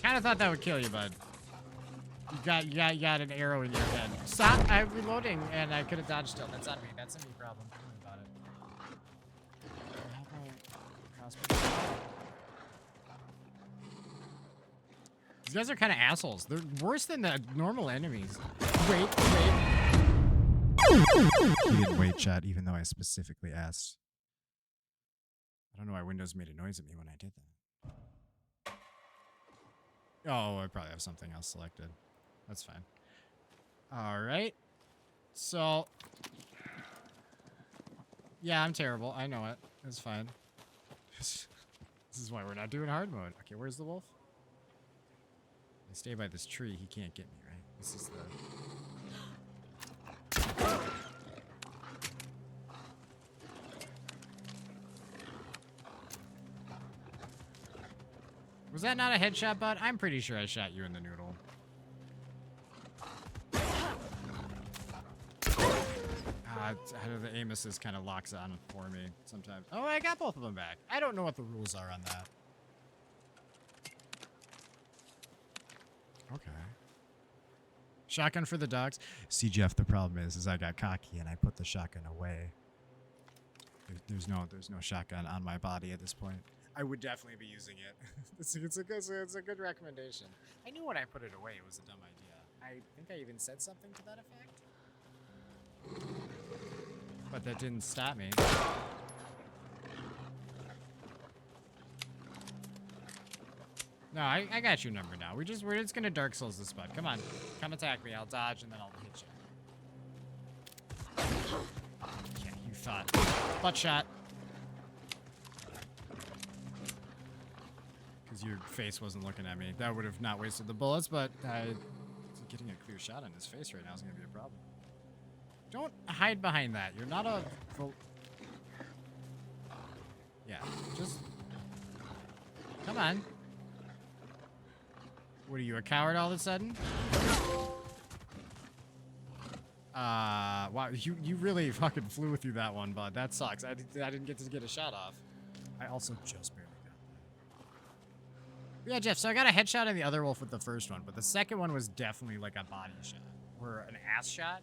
Kind of thought that would kill you, bud. You got an arrow in your head. Stop! I'm reloading, and I could have dodged still. That's on me. That's a me problem. Don't worry about it. I have my crossbow. These guys are kind of assholes. They're worse than the normal enemies. Wait. He didn't wait, chat, even though I specifically asked. I don't know why Windows made a noise at me when I did that. Oh, I probably have something else selected. That's fine. All right. So, yeah, I'm terrible. I know it. It's fine. This is why we're not doing hard mode. Okay, where's the wolf? I stay by this tree. He can't get me, right? This is the... Was that not a headshot, bud? I'm pretty sure I shot you in the noodle. The aim assist kind of locks on for me sometimes. Oh, I got both of them back. I don't know what the rules are on that. Okay. Shotgun for the dogs. See, Jeff, the problem is I got cocky and I put the shotgun away. There's no shotgun on my body at this point. I would definitely be using it. It's a good recommendation. I knew when I put it away it was a dumb idea. I think I even said something to that effect. But that didn't stop me. No, I got your number now. We're just gonna Dark Souls this spot. Come on, come attack me. I'll dodge and then I'll hit you. Yeah, you thought. Butt shot. Because your face wasn't looking at me. That would have not wasted the bullets, but getting a clear shot on his face right now is gonna be a problem. Don't hide behind that. You're not a... Yeah, just... Come on. What are you, a coward all of a sudden? Wow, you really fucking flew through that one, bud. That sucks. I didn't get to get a shot off. I also just barely got that. Yeah, Jeff, so I got a headshot on the other wolf with the first one, but the second one was definitely like a body shot. Or an ass shot.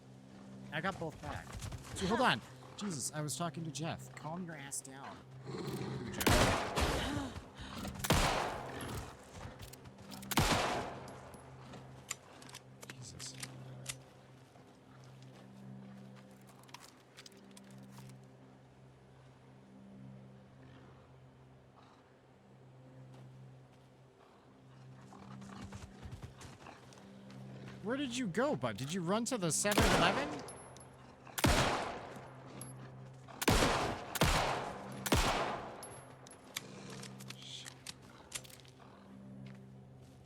I got both back. So hold on. Jesus, I was talking to Jeff. Calm your ass down. Jeff. Jesus. Where did you go, bud? Did you run to the 7-Eleven?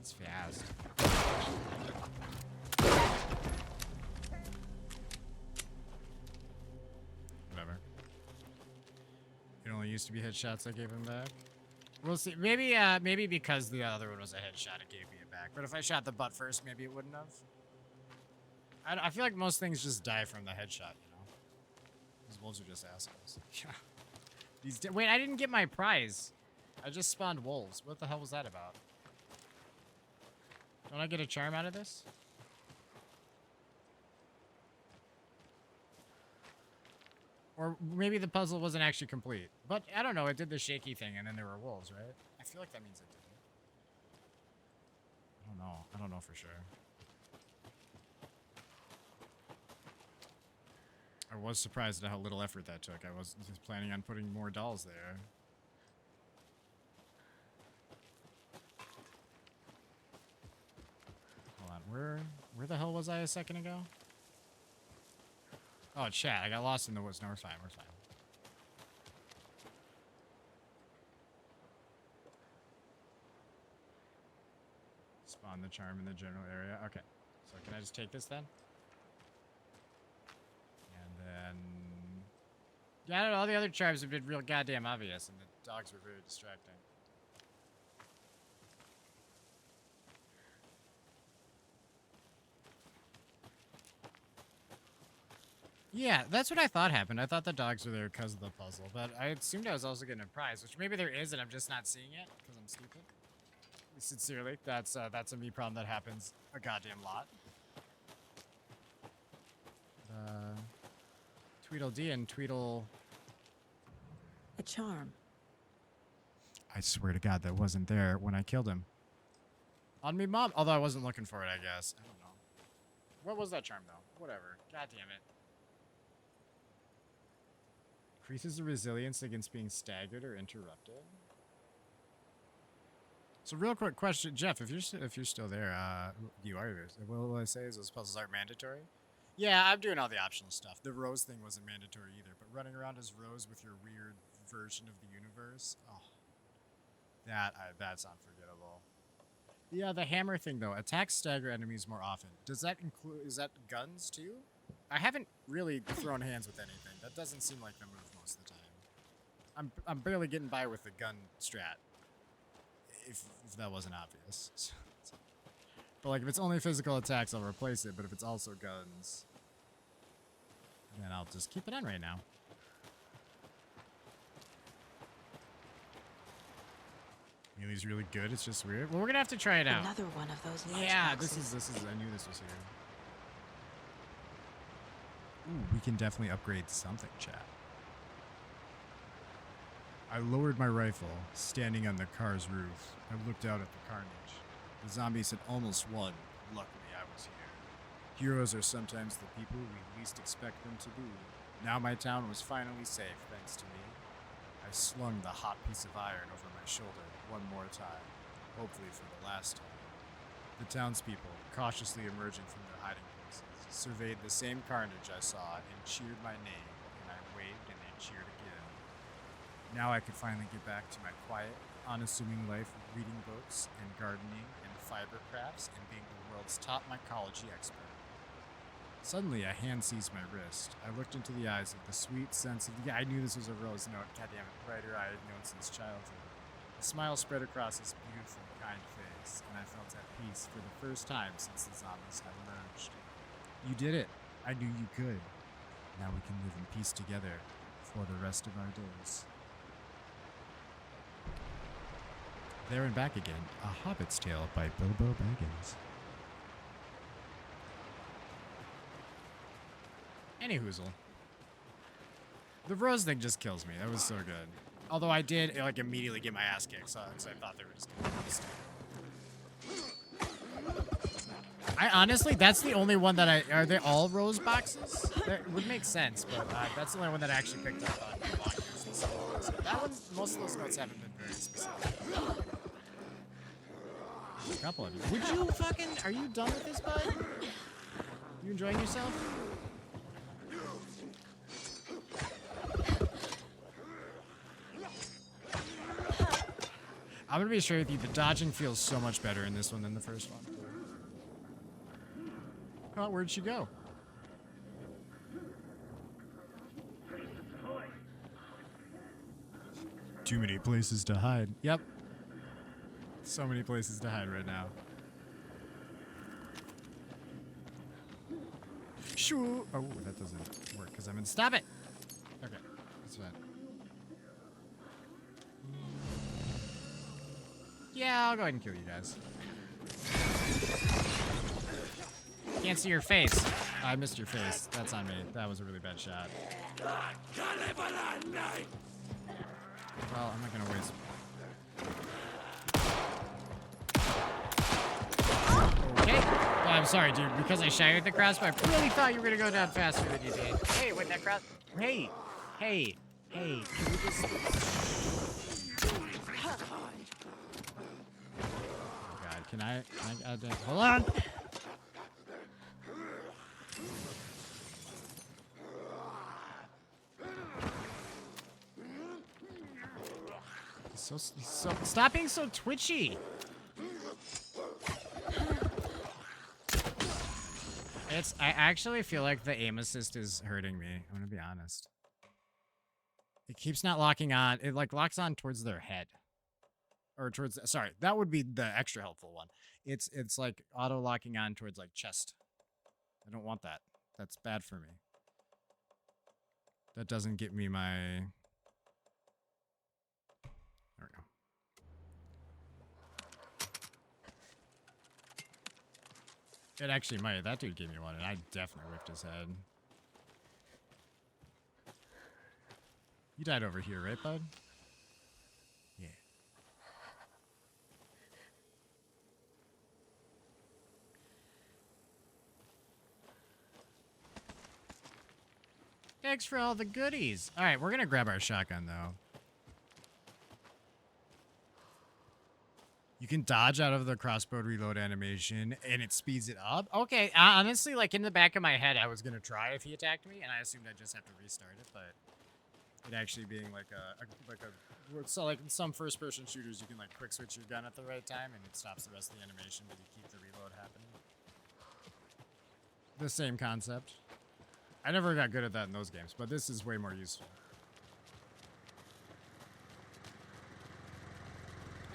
It's fast. Whatever. It only used to be headshots I gave him back. We'll see. Maybe, maybe because the other one was a headshot, it gave me it back. But if I shot the butt first, maybe it wouldn't have. I feel like most things just die from the headshot, you know? These wolves are just assholes. Yeah. Wait, I didn't get my prize. I just spawned wolves. What the hell was that about? Don't I get a charm out of this? Or maybe the puzzle wasn't actually complete. But I don't know, it did the shaky thing and then there were wolves, right? I feel like that means it didn't. I don't know. I don't know for sure. I was surprised at how little effort that took. I was just planning on putting more dolls there. Hold on, where the hell was I a second ago? Oh, chat, I got lost in the woods. No, we're fine, we're fine. Spawn the charm in the general area. Okay, so can I just take this then? And then... yeah, I don't know, all the other charms have been real goddamn obvious, and the dogs were very distracting. Yeah, that's what I thought happened. I thought the dogs were there because of the puzzle, but I assumed I was also getting a prize, which maybe there is, and I'm just not seeing it because I'm stupid. Sincerely, that's a me problem that happens a goddamn lot. Tweedledee and Tweedle... A charm. I swear to God that wasn't there when I killed him. On me, Mom. Although I wasn't looking for it, I guess. I don't know. What was that charm, though? Whatever. God damn it. Increases the resilience against being staggered or interrupted. So, real quick question, Jeff. If you're still there, you are. What will I say is those puzzles aren't mandatory? Yeah, I'm doing all the optional stuff. The Rose thing wasn't mandatory either, but running around as Rose with your weird version of the universe, oh, that's unforgettable. Yeah, the hammer thing though, attacks stagger enemies more often. Does that include? Is that guns too? I haven't really thrown hands with anything. That doesn't seem like the move most of the time. I'm barely getting by with the gun strat. If that wasn't obvious. But like if it's only physical attacks, I'll replace it. But if it's also guns, then I'll just keep it on right now. Mealee's really good. It's just weird. Well, we're gonna have to try it out. Another one of those. Yeah, this is. I knew this was here. Ooh, we can definitely upgrade something, chat. I lowered my rifle, standing on the car's roof. I looked out at the carnage. The zombies had almost won. Luckily, I was here. Heroes are sometimes the people we least expect them to be. Now my town was finally safe, thanks to me. I slung the hot piece of iron over my shoulder one more time, hopefully for the last time. The townspeople, cautiously emerging from their hiding places, surveyed the same carnage I saw and cheered my name, and I waved and they cheered again. Now I could finally get back to my quiet, unassuming life of reading books and gardening and fiber crafts and being the world's top mycology expert. Suddenly, a hand seized my wrist. I looked into the eyes of the sweet sense of... Yeah, I knew this was a Rose note. Goddamn it. Brighter-eyed note since childhood. A smile spread across his beautiful, kind face, and I felt at peace for the first time since the zombies had emerged. You did it. I knew you could. Now we can live in peace together for the rest of our days. There and Back Again, A Hobbit's Tale by Bilbo Baggins. Any hoozle. The rose thing just kills me. That was so good. Although I did like immediately get my ass kicked, so I thought they were just gonna be I honestly, that's the only one that are they all rose boxes? That would make sense, but that's the only one that I actually picked up on walkthroughs. So that one, most of those notes haven't been very specific. A couple of them. Would you fucking, are you done with this, bud? You enjoying yourself? I'm gonna be straight with you, the dodging feels so much better in this one than the first one. Oh, where'd she go? Too many places to hide. Yep. So many places to hide right now. Shoo! Oh, that doesn't work because I'm in. Stop it! Okay, that's fine. Yeah, I'll go ahead and kill you guys. Can't see your face. I missed your face. That's on me. That was a really bad shot. Well, I'm not gonna waste. Okay. Oh, I'm sorry, dude. Because I shot you with the crossbow, I really thought you were gonna go down faster than you did. Hey, with that cross. Hey, hey, hey. Can we just? Oh God, can I hold on. So stop being so twitchy. I actually feel like the aim assist is hurting me. I'm gonna be honest. It keeps not locking on. It like locks on towards their head. Or towards, sorry, that would be the extra helpful one. It's like auto locking on towards like chest. I don't want that. That's bad for me. That doesn't get me my, there we go. It actually might. That dude gave me one, and I definitely whipped his head. You died over here, right, bud? Yeah. Thanks for all the goodies. All right, we're going to grab our shotgun, though. You can dodge out of the crossbow reload animation, and it speeds it up. Okay, honestly, like, in the back of my head, I was going to try if he attacked me, and I assumed I'd just have to restart it, but it actually being so like in some first-person shooters, you can, like, quick switch your gun at the right time, and it stops the rest of the animation, but you keep the reload happening. The same concept. I never got good at that in those games, but this is way more useful.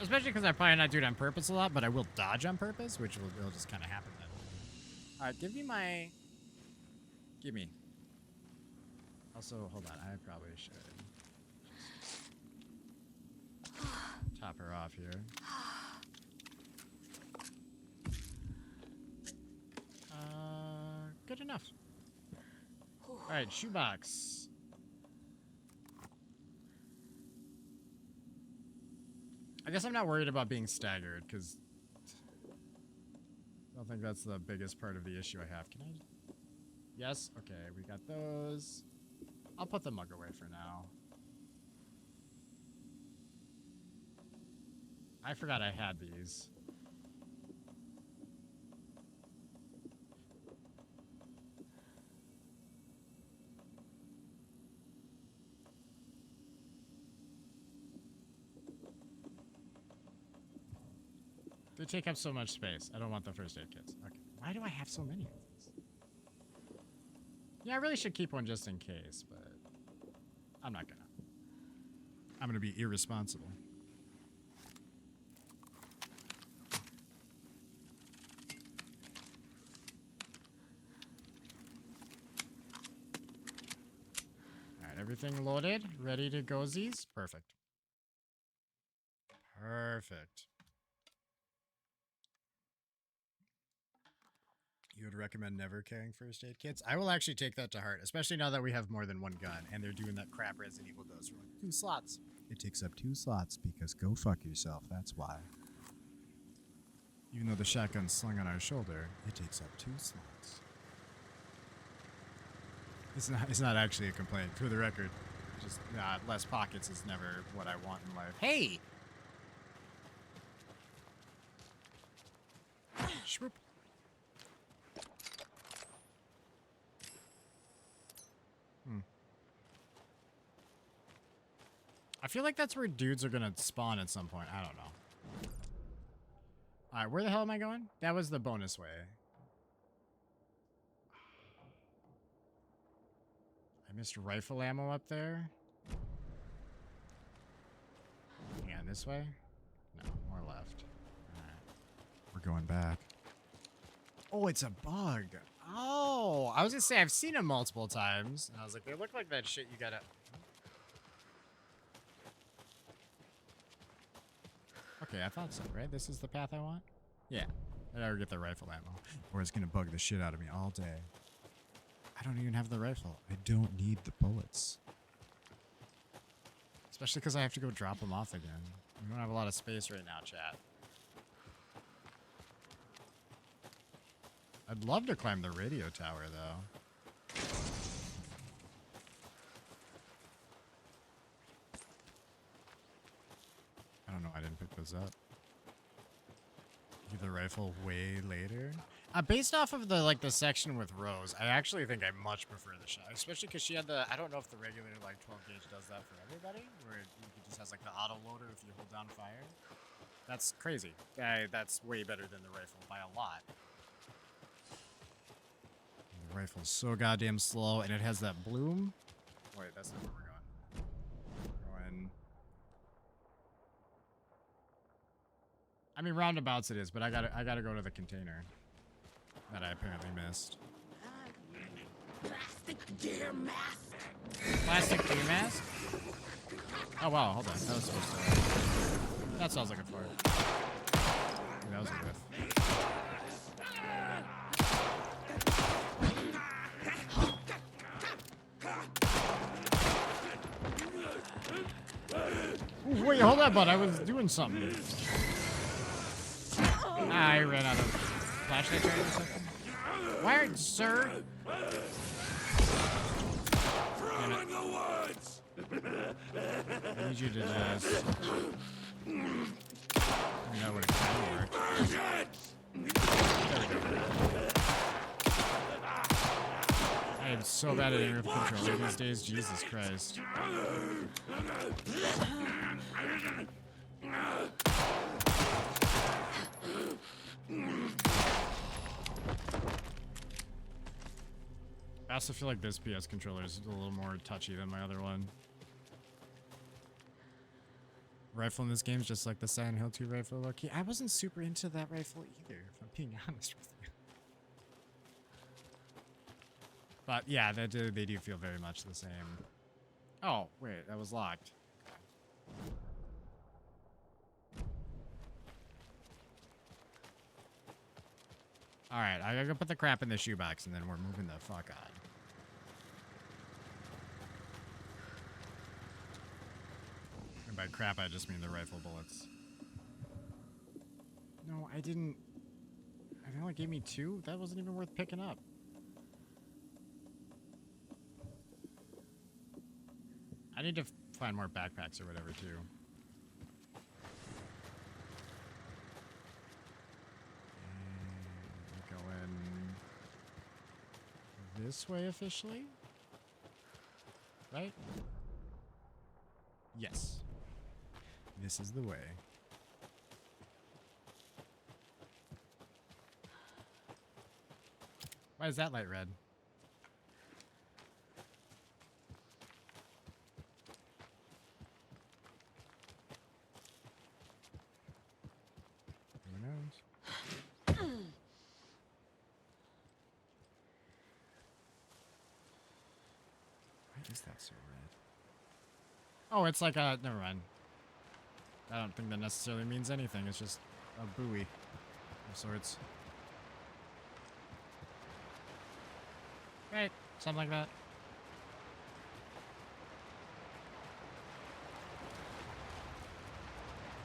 Especially because I probably not do it on purpose a lot, but I will dodge on purpose, which will just kind of happen then. Alright, give me my... Give me. Also, hold on, I probably should top her off here. Good enough. Alright, shoebox. I guess I'm not worried about being staggered, because I don't think that's the biggest part of the issue I have. Can I? Yes? Okay, we got those. I'll put the mug away for now. I forgot I had these. They take up so much space. I don't want the first aid kits. Okay. Why do I have so many of these? Yeah, I really should keep one just in case, but I'm not gonna. I'm gonna be irresponsible. Everything loaded, ready to gozies. Perfect. Perfect. You would recommend never carrying first aid kits? I will actually take that to heart, especially now that we have more than one gun and they're doing that crap Resident Evil does for like 2 slots. It takes up 2 slots because go fuck yourself, that's why. Even though the shotgun's slung on our shoulder, it takes up 2 slots. It's not actually a complaint, for the record. Just less pockets is never what I want in life. Hey! Shroop. I feel like that's where dudes are gonna spawn at some point. I don't know. Alright, where the hell am I going? That was the bonus way. I missed rifle ammo up there. Yeah, this way? No, more left. Alright. We're going back. Oh, it's a bug. Oh, I was gonna say, I've seen them multiple times. And I was like, they look like that shit you gotta... Okay, I thought so, right? This is the path I want? Yeah. I gotta get the rifle ammo. Or it's gonna bug the shit out of me all day. I don't even have the rifle. I don't need the bullets. Especially because I have to go drop them off again. We don't have a lot of space right now, chat. I'd love to climb the radio tower, though. I don't know. I didn't pick those up. Give the rifle way later. Based off of the section with Rose, I actually think I much prefer the shot, especially because she had the. I don't know if the regular 12 gauge does that for everybody, where it just has the auto loader if you hold down fire. That's crazy. That's way better than the rifle by a lot. The rifle's so goddamn slow, and it has that bloom. Wait, that's not where we're going. We're going. I mean, roundabouts it is, but I gotta go to the container that I apparently missed. Plastic deer mask. Plastic deer mask? Oh wow, hold on. That was supposed to. That sounds like a fart. Yeah, that was a whiff. Ooh, wait, hold on, bud. I was doing something. I ran out of flashlight charge or something. Why aren't, sir? In the woods. I need you to just. I know what it kind of works. There we go. I am so bad at air control these days. Jesus Christ. I also feel like this PS controller is a little more touchy than my other one. Rifle in this game is just like the Silent Hill 2 rifle. Low-key. I wasn't super into that rifle either, if I'm being honest with you. But yeah, they do feel very much the same. Oh, wait, that was locked. Alright, I gotta go put the crap in the shoebox and then we're moving the fuck on. And by crap, I just mean the rifle bullets. No, I didn't. It only gave me 2? That wasn't even worth picking up. I need to find more backpacks or whatever, too. And going this way officially? Right? Yes. This is the way. Why is that light red? Who knows? Why is that so red? Oh, it's like a... Never mind. I don't think that necessarily means anything. It's just a buoy of sorts. Right. Something like that.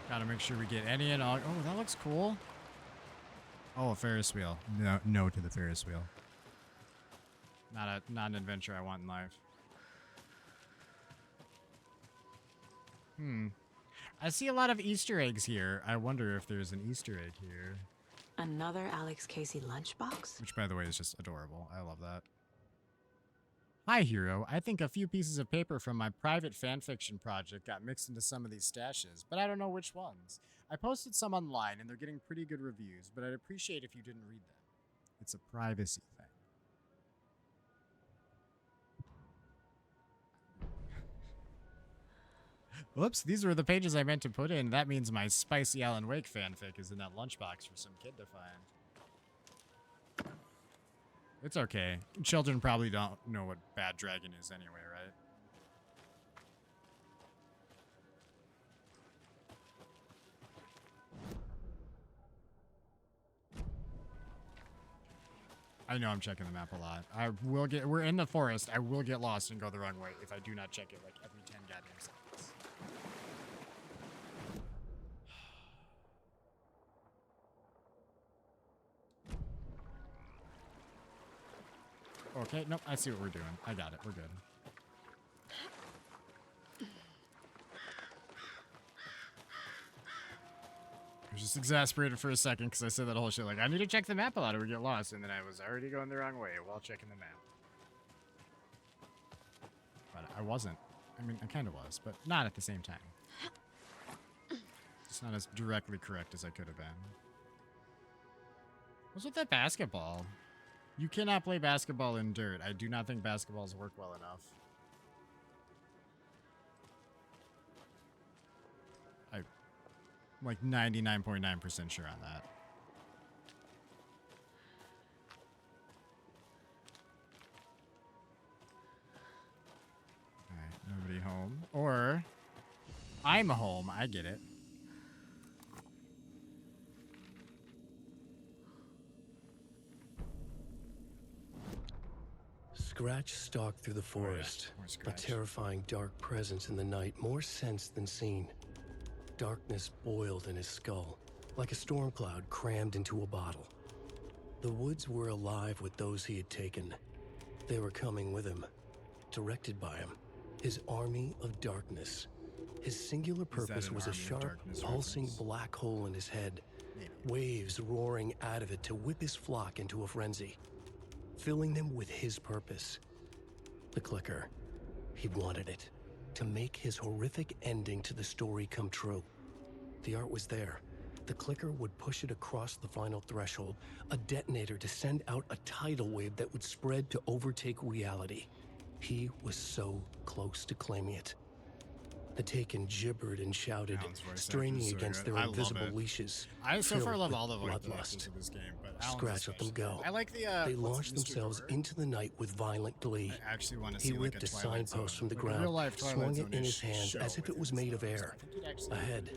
Gotta make sure we get any and all. Oh, that looks cool. Oh, a Ferris wheel. No to the Ferris wheel. Not an adventure I want in life. I see a lot of Easter eggs here. I wonder if there's an Easter egg here. Another Alex Casey lunchbox? Which, by the way, is just adorable. I love that. Hi, Hero. I think a few pieces of paper from my private fanfiction project got mixed into some of these stashes, but I don't know which ones. I posted some online, and they're getting pretty good reviews, but I'd appreciate if you didn't read them. It's a privacy thing. Whoops, these were the pages I meant to put in. That means my spicy Alan Wake fanfic is in that lunchbox for some kid to find. It's okay. Children probably don't know what Bad Dragon is anyway, right? I know I'm checking the map a lot. We're in the forest. I will get lost and go the wrong way if I do not check it like every 10 goddamn seconds. Okay, nope, I see what we're doing. I got it. We're good. I was just exasperated for a second because I said that whole shit like, I need to check the map a lot or we get lost, and then I was already going the wrong way while checking the map. But I wasn't. I mean, I kind of was, but not at the same time. It's not as directly correct as I could have been. What's with that basketball? You cannot play basketball in dirt. I do not think basketballs work well enough. I'm like 99.9% sure on that. Alright, nobody home. Or I'm home. I get it. Scratch stalked through the forest, a terrifying dark presence in the night, more sensed than seen. Darkness boiled in his skull, like a storm cloud crammed into a bottle. The woods were alive with those he had taken. They were coming with him, directed by him, his army of darkness. His singular purpose was a sharp, pulsing black hole in his head, waves roaring out of it to whip his flock into a frenzy, filling them with his purpose. The clicker. He wanted it, to make his horrific ending to the story come true. The art was there. The clicker would push it across the final threshold, a detonator to send out a tidal wave that would spread to overtake reality. He was so close to claiming it. The Taken gibbered and shouted, straining against their invisible leashes. I so far love all the voice bloodlust. actors of this game, but Scratch let them go. I like the they launched themselves into the night with violent glee. I actually want to he see like ripped a Twilight signpost Zone, from the like a ground, real-life Twilight swung it in his Zone-ish hands show as if it was made of air. Ahead,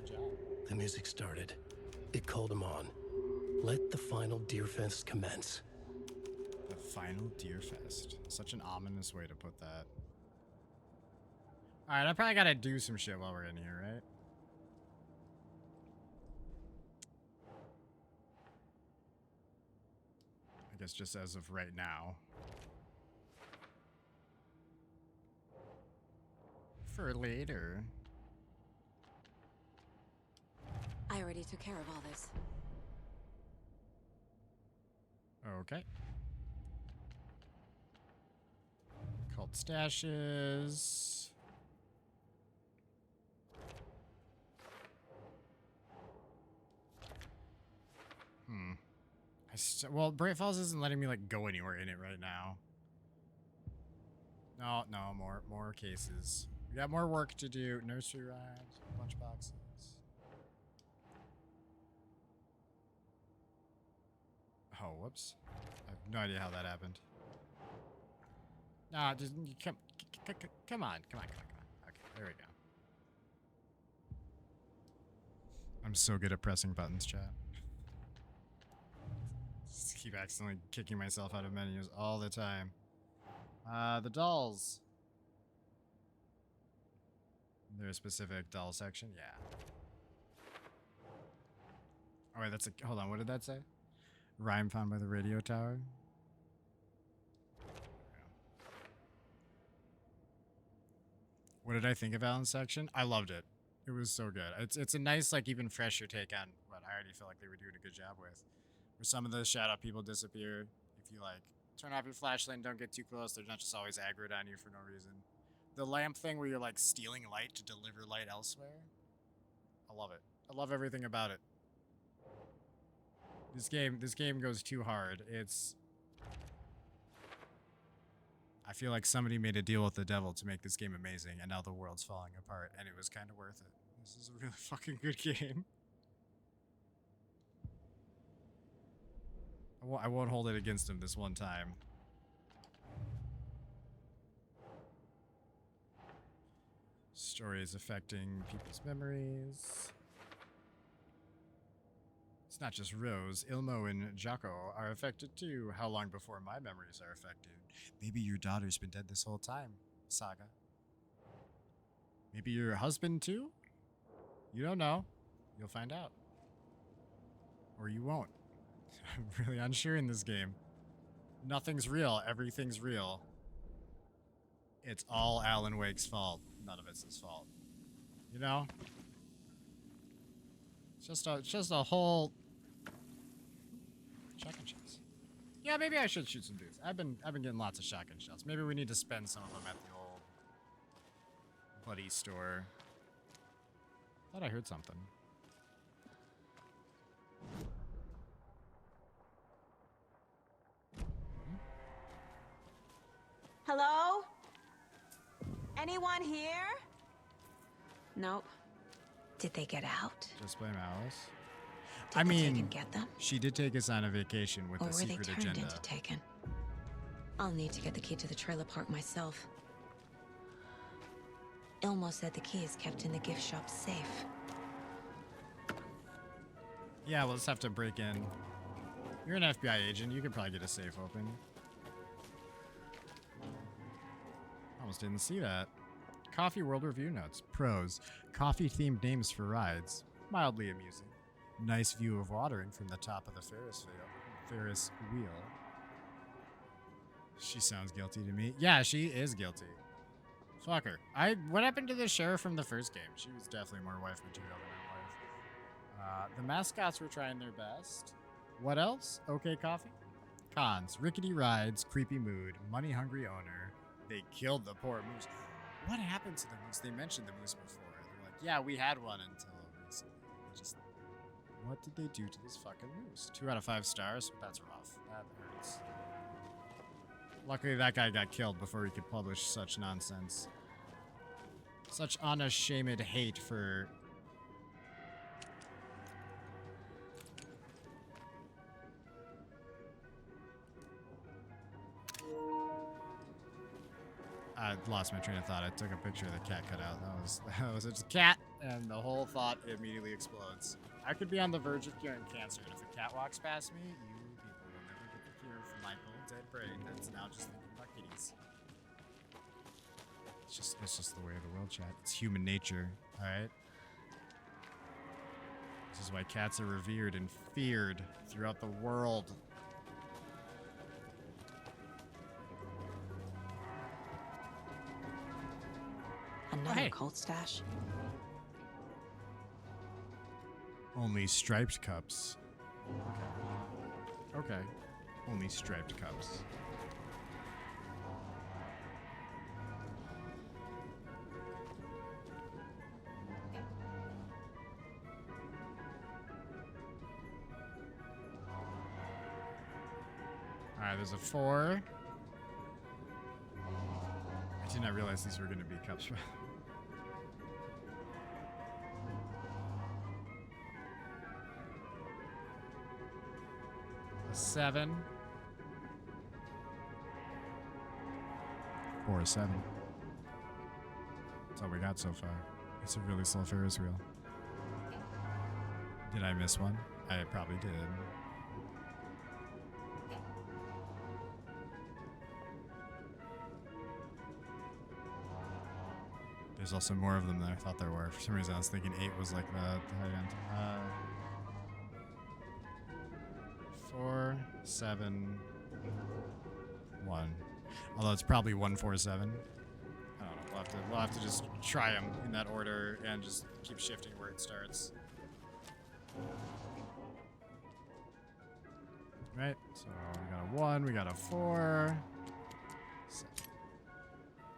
the music started. It called him on. Let the final Deerfest commence. The final Deerfest. Such an ominous way to put that. Alright, I probably gotta do some shit while we're in here, right? I guess just as of right now. For later. I already took care of all this. Okay. Cult stashes. Well, Bright Falls isn't letting me like go anywhere in it right now. No, more cases. We got more work to do. Nursery rhymes, lunch boxes. Oh, whoops. I have no idea how that happened. Nah, just Come on. Okay, there we go. I'm so good at pressing buttons, chat. Just keep accidentally kicking myself out of menus all the time. The dolls. There's a specific doll section? Yeah. Oh, wait, that's a... Hold on, what did that say? Rhyme found by the radio tower? What did I think of Alan's section? I loved it. It was so good. It's a nice, like, even fresher take on what I already feel like they were doing a good job with. Where some of the shadow people disappear. If you, like, turn off your flashlight and don't get too close, they're not just always aggroed on you for no reason. The lamp thing where you're, like, stealing light to deliver light elsewhere. I love it. I love everything about it. This game goes too hard. I feel like somebody made a deal with the devil to make this game amazing, and now the world's falling apart, and it was kind of worth it. This is a really fucking good game. I won't hold it against him this one time. Stories affecting people's memories. It's not just Rose. Ilmo and Jaco are affected too. How long before my memories are affected? Maybe your daughter's been dead this whole time, Saga. Maybe your husband too? You don't know. You'll find out. Or you won't. I'm really unsure in this game. Nothing's real. Everything's real. It's all Alan Wake's fault. None of it's his fault. You know? It's just a whole... Shotgun shells. Yeah, maybe I should shoot some dudes. I've been getting lots of shotgun shells. Maybe we need to spend some of them at the old buddy store. Thought I heard something. Hello? Anyone here? Nope. Did they get out? Just blame Alice. Did I the mean, Taken get them? she did take us on a vacation with Or the were they secret turned agenda. into Taken? I'll need to get the key to the trailer park myself. Ilmo said the key is kept in the gift shop safe. Yeah, we'll just have to break in. You're an FBI agent. You could probably get a safe open. Almost didn't see that. Coffee World Review notes. Pros. Coffee-themed names for rides. Mildly amusing. Nice view of watering from the top of the Ferris wheel. She sounds guilty to me. Yeah, she is guilty. Fuck her. What happened to the sheriff from the first game? She was definitely more wife material than my wife. The mascots were trying their best. What else? Okay, coffee? Cons. Rickety rides, creepy mood, money-hungry owner. They killed the poor moose. What happened to the moose? They mentioned the moose before. They're like, yeah, we had one until recently. Just, what did they do to this fucking moose? 2 out of 5 stars? That's rough. That hurts. Luckily, that guy got killed before he could publish such nonsense. Such unashamed hate for... I lost my train of thought. I took a picture of the cat cutout. That was just a cat, and the whole thought immediately explodes. I could be on the verge of curing cancer, and if a cat walks past me, you people will never get the cure for my cold dead brain that's now just thinking about kitties. It's just the way of the world, chat. It's human nature, alright? This is why cats are revered and feared throughout the world. Another cold stash. Only striped cups. Okay. Only striped cups. Alright, there's a 4. I did not realize these were going to be cups. A 7. 4, 7. all we got so far. It's a really slow Ferris wheel. Did I miss one? I probably did. There's also more of them than I thought there were. For some reason, I was thinking 8 was like the high end. 4, 7, 1. Although it's probably 1, 4, 7. I don't know. We'll have to just try them in that order and just keep shifting where it starts. Right. So we got a 1. We got a 4. 7.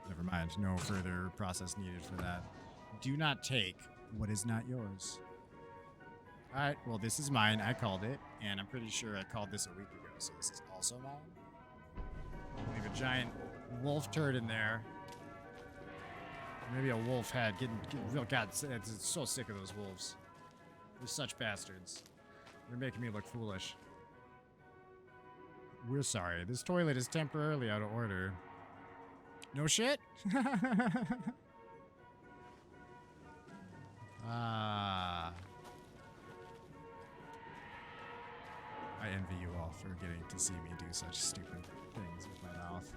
Never mind. No further process needed for that. Do not take what is not yours. Alright, well, this is mine. I called it, and I'm pretty sure I called this a week ago, so this is also mine. Leave a giant wolf turd in there. Maybe a wolf head. Getting real. God, it's so sick of those wolves. They're such bastards. They're making me look foolish. We're sorry. This toilet is temporarily out of order. No shit? Ah. I envy you all for getting to see me do such stupid things with my mouth.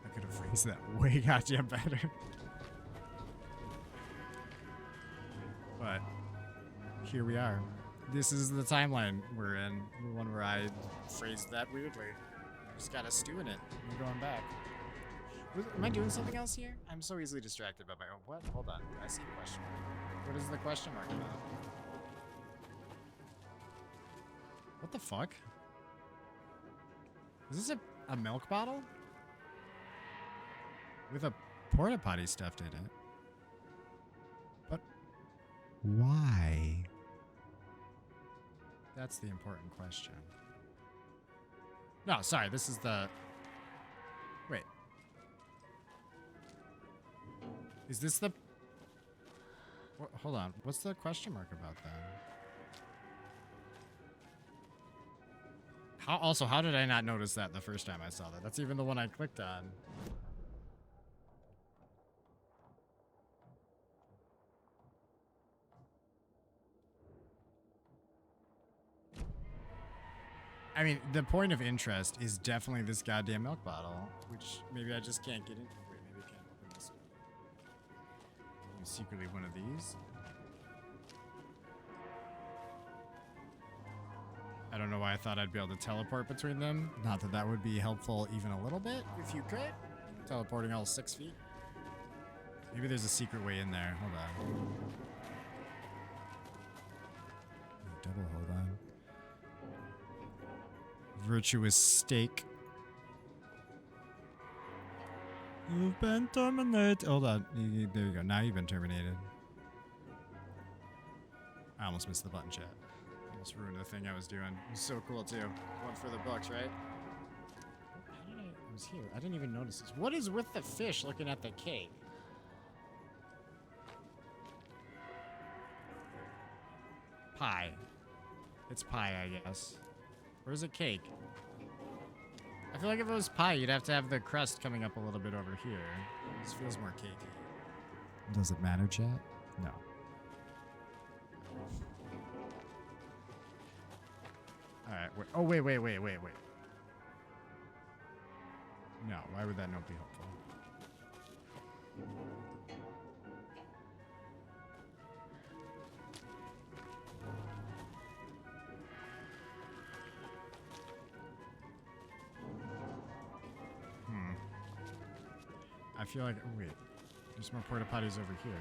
I could have phrased that way goddamn better. But here we are. This is the timeline we're in. The one where I phrased that weirdly. Just got a stew in it. We're going back. Am I doing something else here? I'm so easily distracted by my own. What? Hold on. I see a question mark. What is the question mark about? What the fuck? Is this a milk bottle? With a porta potty stuffed in it? But why? That's the important question. No, sorry, this is the... Wait. Is this the... Hold on, what's the question mark about then? How did I not notice that the first time I saw that? That's even the one I clicked on. I mean, the point of interest is definitely this goddamn milk bottle, which maybe I just can't get into. Wait, maybe I can't open this one. Maybe secretly one of these. I don't know why I thought I'd be able to teleport between them. Not that that would be helpful even a little bit, if you could. Teleporting all 6 feet. Maybe there's a secret way in there. Hold on. Double hold on. Virtuous steak. You've been terminated. Hold on. There you go. Now you've been terminated. I almost missed the button, chat. Almost ruined the thing I was doing. It was so cool, too. One for the books, right? How did I was here. I didn't even notice this. What is with the fish looking at the cake? Pie. It's pie, I guess. Or is it cake? I feel like if it was pie, you'd have to have the crust coming up a little bit over here. This feels more cakey. Does it matter, chat? No. Alright, wait. Oh, wait. No, why would that not be helpful? I feel like... Oh, wait. There's more porta potties over here.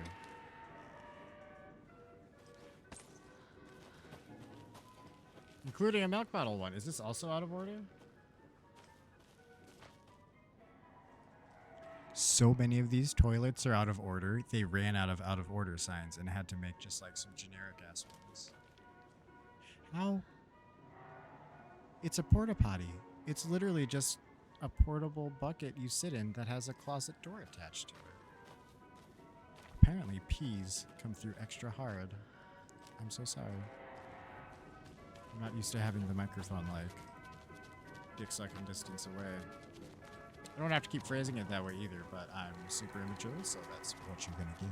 Including a milk bottle one. Is this also out of order? So many of these toilets are out of order. They ran out of order signs and had to make just like some generic ass ones. How? It's a porta potty. It's literally just a portable bucket you sit in that has a closet door attached to it. Apparently peas come through extra hard. I'm so sorry. I'm not used to having the microphone like dick sucking distance away. I don't have to keep phrasing it that way either, but I'm super immature, so that's what you're gonna get.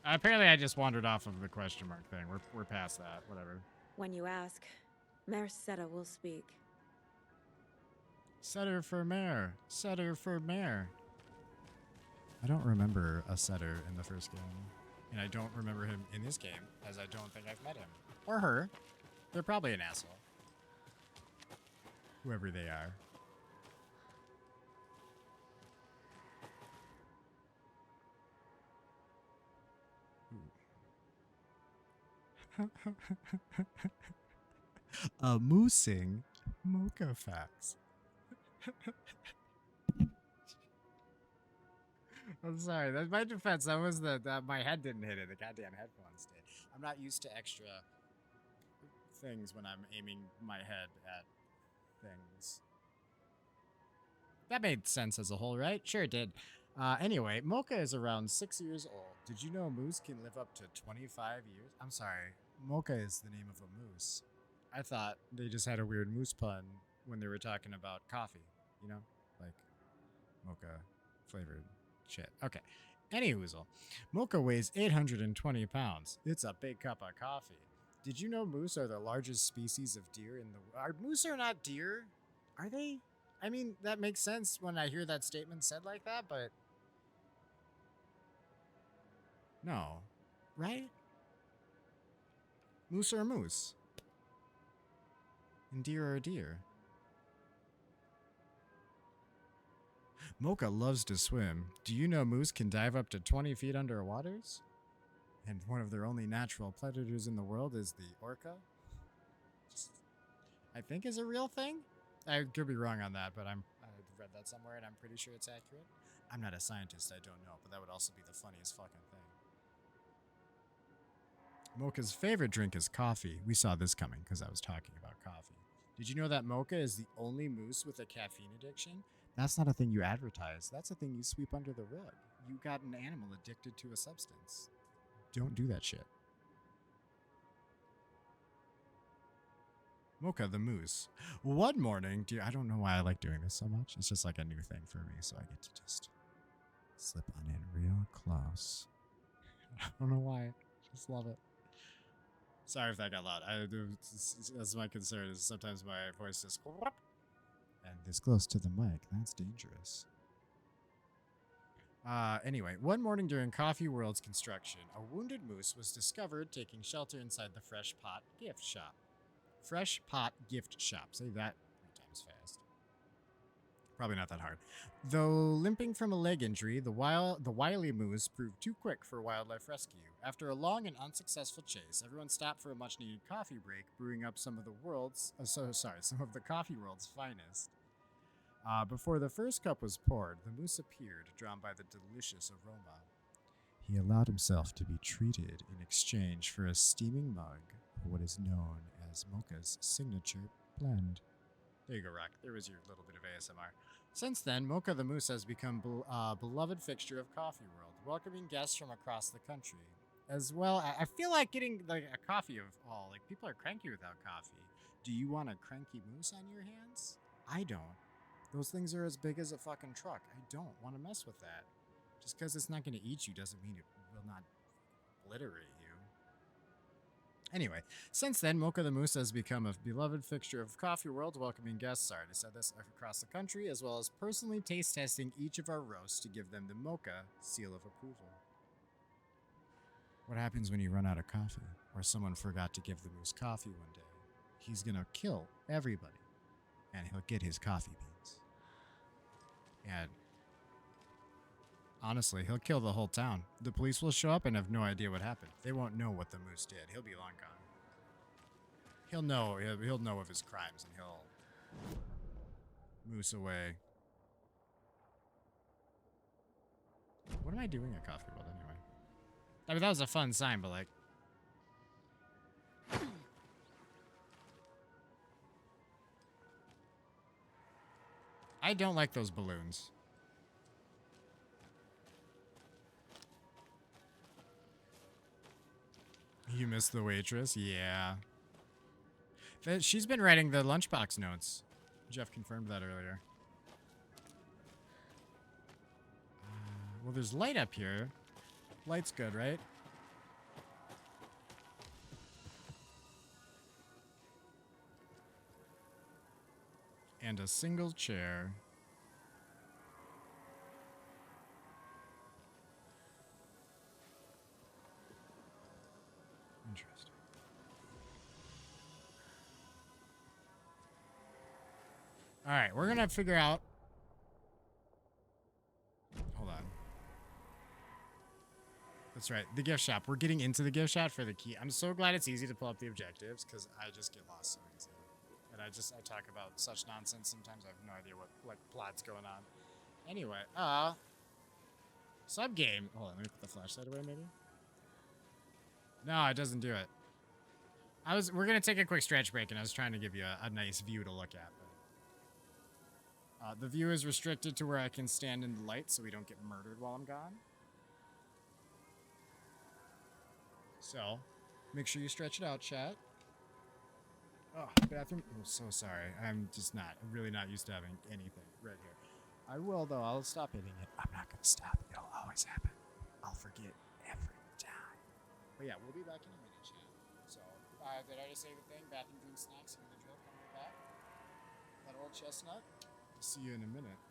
Apparently, I just wandered off of the question mark thing. We're past that. Whatever. When you ask, Mayor Seta will speak. Setter for mayor. Setter for mayor. I don't remember a setter in the first game. And I don't remember him in this game, as I don't think I've met him. Or her. They're probably an asshole. Whoever they are. A moosing mocha facts. I'm sorry. That's my defense. That was that my head didn't hit it. The goddamn headphones did. I'm not used to extra things when I'm aiming my head at things. That made sense as a whole, right? Sure it did. Anyway, Mocha is around 6 years old. Did you know a moose can live up to 25 years? I'm sorry. Mocha is the name of a moose. I thought they just had a weird moose pun when they were talking about coffee, you know? Like mocha flavored shit. Okay. Anyhoozle. Mocha weighs 820 pounds. It's a big cup of coffee. Did you know moose are the largest species of deer in the world? Moose are not deer? Are they? I mean, that makes sense when I hear that statement said like that, but no. Right? Moose are a moose. And deer are a deer. Mocha loves to swim. Do you know moose can dive up to 20 feet under waters? And one of their only natural predators in the world is the orca. I think is a real thing. I could be wrong on that, but I read that somewhere and I'm pretty sure it's accurate. I'm not a scientist, I don't know, but that would also be the funniest fucking thing. Mocha's favorite drink is coffee. We saw this coming because I was talking about coffee. Did you know that Mocha is the only moose with a caffeine addiction? That's not a thing you advertise. That's a thing you sweep under the rug. You got an animal addicted to a substance. Don't do that shit. Mocha the moose. One morning, I don't know why I like doing this so much. It's just like a new thing for me, so I get to just slip on in real close. I don't know why. Just love it. Sorry if that got loud. That's my concern. Is sometimes my voice just and this close to the mic. That's dangerous. Anyway, one morning during Coffee World's construction, a wounded moose was discovered taking shelter inside the Fresh Pot gift shop. Fresh Pot gift shop. Say that 3 times fast. Probably not that hard. Though limping from a leg injury, the wily moose proved too quick for wildlife rescue. After a long and unsuccessful chase, everyone stopped for a much-needed coffee break, brewing up some of the Coffee World's finest. Before the first cup was poured, the moose appeared, drawn by the delicious aroma. He allowed himself to be treated in exchange for a steaming mug of what is known as Mocha's signature blend. There you go, Rock. There was your little bit of ASMR. Since then, Mocha the Moose has become a beloved fixture of Coffee World, welcoming guests from across the country. As well, I feel like getting like a coffee of all. Like, people are cranky without coffee. Do you want a cranky moose on your hands? I don't. Those things are as big as a fucking truck. I don't want to mess with that. Just because it's not going to eat you doesn't mean it will not obliterate you. Anyway, since then, Mocha the Moose has become a beloved fixture of Coffee World, welcoming guests, I said this, across the country, as well as personally taste testing each of our roasts to give them the Mocha seal of approval. What happens when you run out of coffee, or someone forgot to give the moose coffee one day? He's gonna kill everybody, and he'll get his coffee beans. And honestly, he'll kill the whole town. The police will show up and have no idea what happened. They won't know what the moose did. He'll be long gone. He'll know of his crimes, and he'll moose away. What am I doing at Coffee World anyway? I mean, that was a fun sign, but like, I don't like those balloons. You missed the waitress? Yeah. She's been writing the lunchbox notes. Jeff confirmed that earlier. Well, there's light up here. Light's good, right? And a single chair. Interesting. All right, we're gonna figure out. Hold on. That's right, the gift shop. We're getting into the gift shop for the key. I'm so glad it's easy to pull up the objectives because I just get lost so easy. And I talk about such nonsense sometimes. I have no idea what plot's going on. Anyway, sub game. Hold on, let me put the flashlight away maybe. No, it doesn't do it. We're gonna take a quick stretch break, and I was trying to give you a nice view to look at. But, the view is restricted to where I can stand in the light, so we don't get murdered while I'm gone. So, make sure you stretch it out, chat. Oh, bathroom. I'm so sorry. I'm really not used to having anything right here. I will though. I'll stop hitting it. I'm not gonna stop. It'll always happen. I'll forget every time. But yeah, we'll be back in a minute, chat. So, did I just say the thing? Bathroom, drink, snacks, and the drill coming back. That old chestnut. See you in a minute.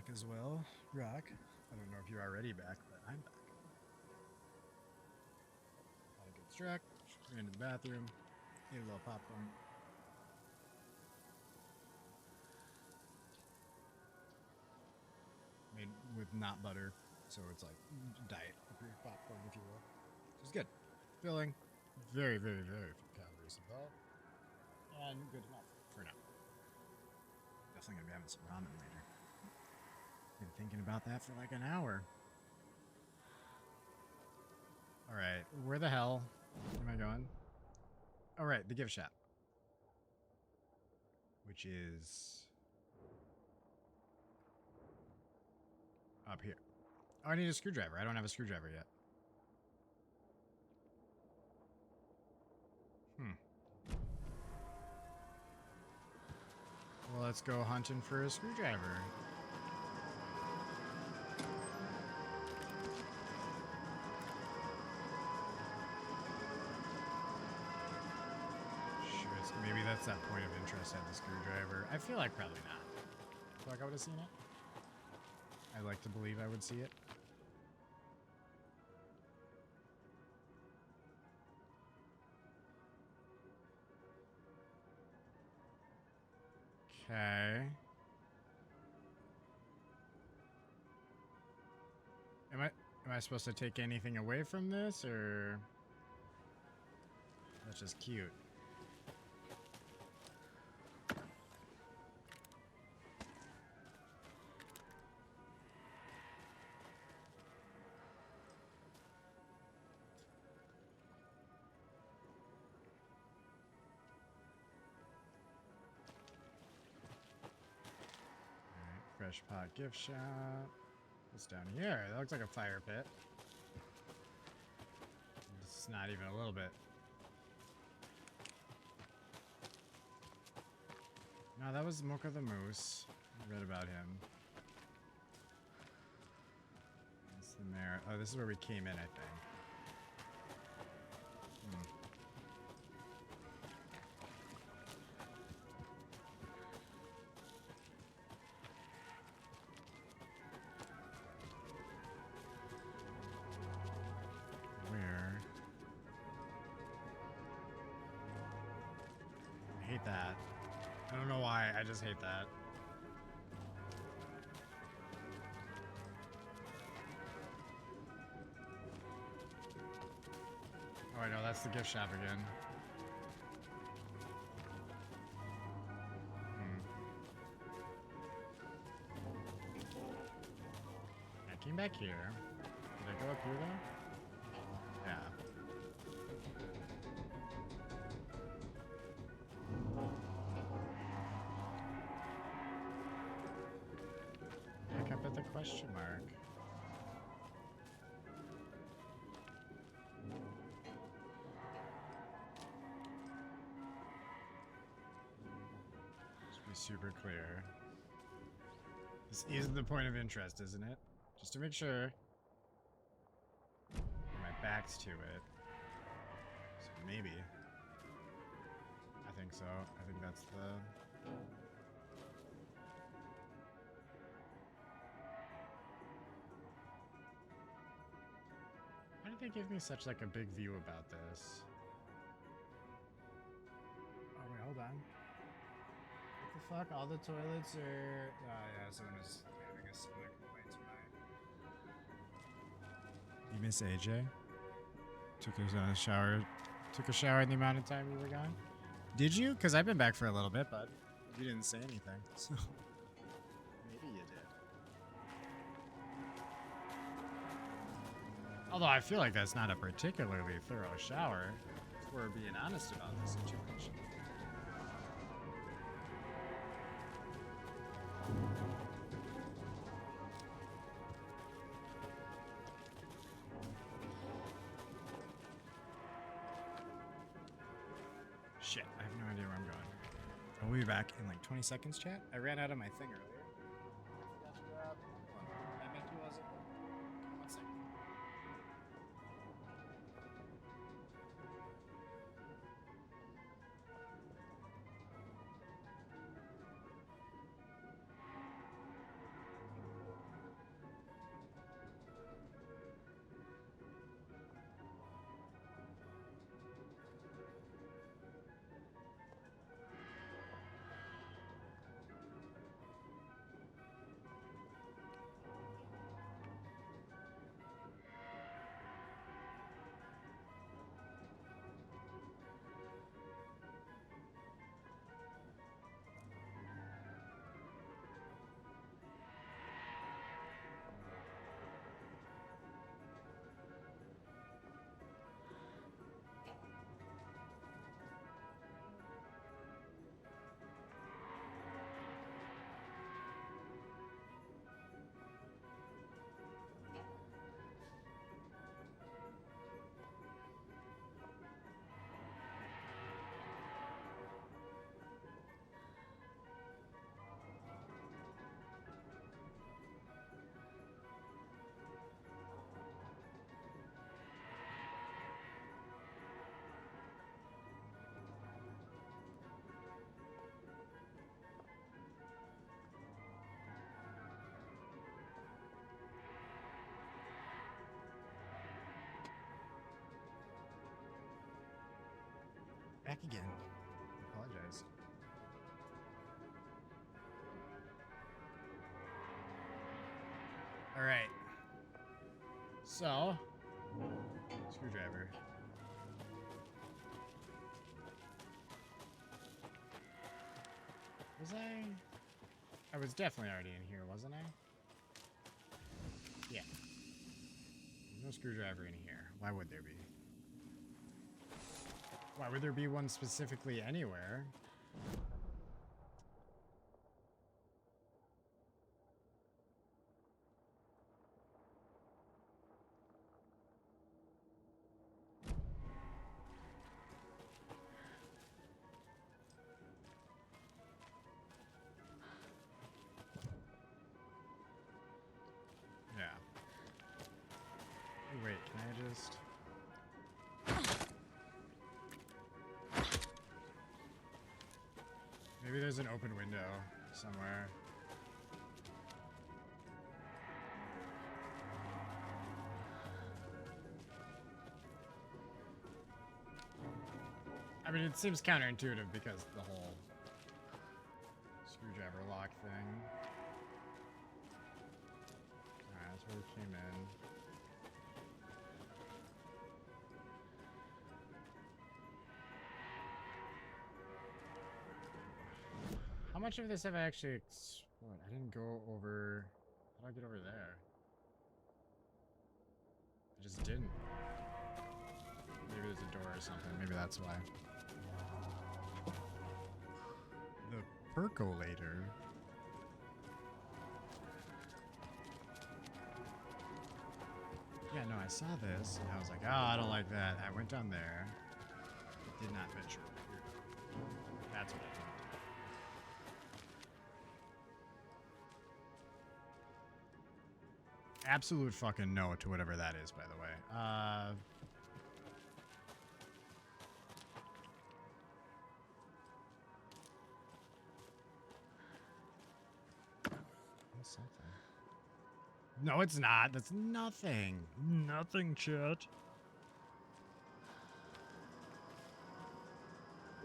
back as well. Rock. I don't know if you're already back, but I'm back. Had a good stretch. Ran to the bathroom. Ate a little popcorn. Made with not butter, so it's like diet approved popcorn, if you will. So it's good. Filling. Very, very, very few calories involved. And good enough for now. Definitely gonna be having some ramen later. Been thinking about that for like an hour. Alright, where the hell am I going? Alright, the gift shop. Which is up here. Oh, I need a screwdriver. I don't have a screwdriver yet. Well, let's go hunting for a screwdriver. Sure, maybe that's that point of interest at the screwdriver. I feel like probably not. I feel like I would have seen it. I like to believe I would see it. Okay. Am I supposed to take anything away from this, or that's just cute? Fresh Pot gift shop. What's down here? That looks like a fire pit. It's not even a little bit. No, that was Mocha the Moose. I read about him. That's the mayor. Oh, this is where we came in, I think. I hate that. I don't know why, I just hate that. Oh, I know, that's the gift shop again. I came back here. Did I go up here though? Yeah. Back up at the question mark. Just be super clear. This is the point of interest, isn't it? Just to make sure. My back's to it. So maybe. I think so. I think that's the... Why did they give me such like a big view about this? Oh wait, hold on. What the fuck? All the toilets are... Oh yeah, someone was having a similar complaint to mine. You miss AJ? Took a shower in the amount of time we were gone? Did you? Because I've been back for a little bit, bud. You didn't say anything, so... Maybe you did. Although I feel like that's not a particularly thorough shower, if we're being honest about the situation. Shit, I have no idea where I'm going. I'll be back in like 20 seconds, chat. I ran out of my thing earlier. I forgot to grab... Hold on. I meant to, was it? 1 second. Back again. I apologize. All right. So, screwdriver. Was I? I was definitely already in here, wasn't I? Yeah. No screwdriver in here. Why would there be? Why would there be one specifically anywhere? Yeah. Oh, wait, can I just... Maybe there's an open window somewhere. I mean, it seems counterintuitive because the whole screwdriver lock thing. Alright, that's where we came in. How much of this have I actually explored? I didn't go over... How do I get over there? I just didn't. Maybe there's a door or something. Maybe that's why. The percolator. Yeah, no, I saw this and I was like, oh, I don't like that. I went down there. Did not venture over here. That's what I did. Absolute fucking no to whatever that is, by the way. That's something. No, it's not. That's nothing. Nothing, chat.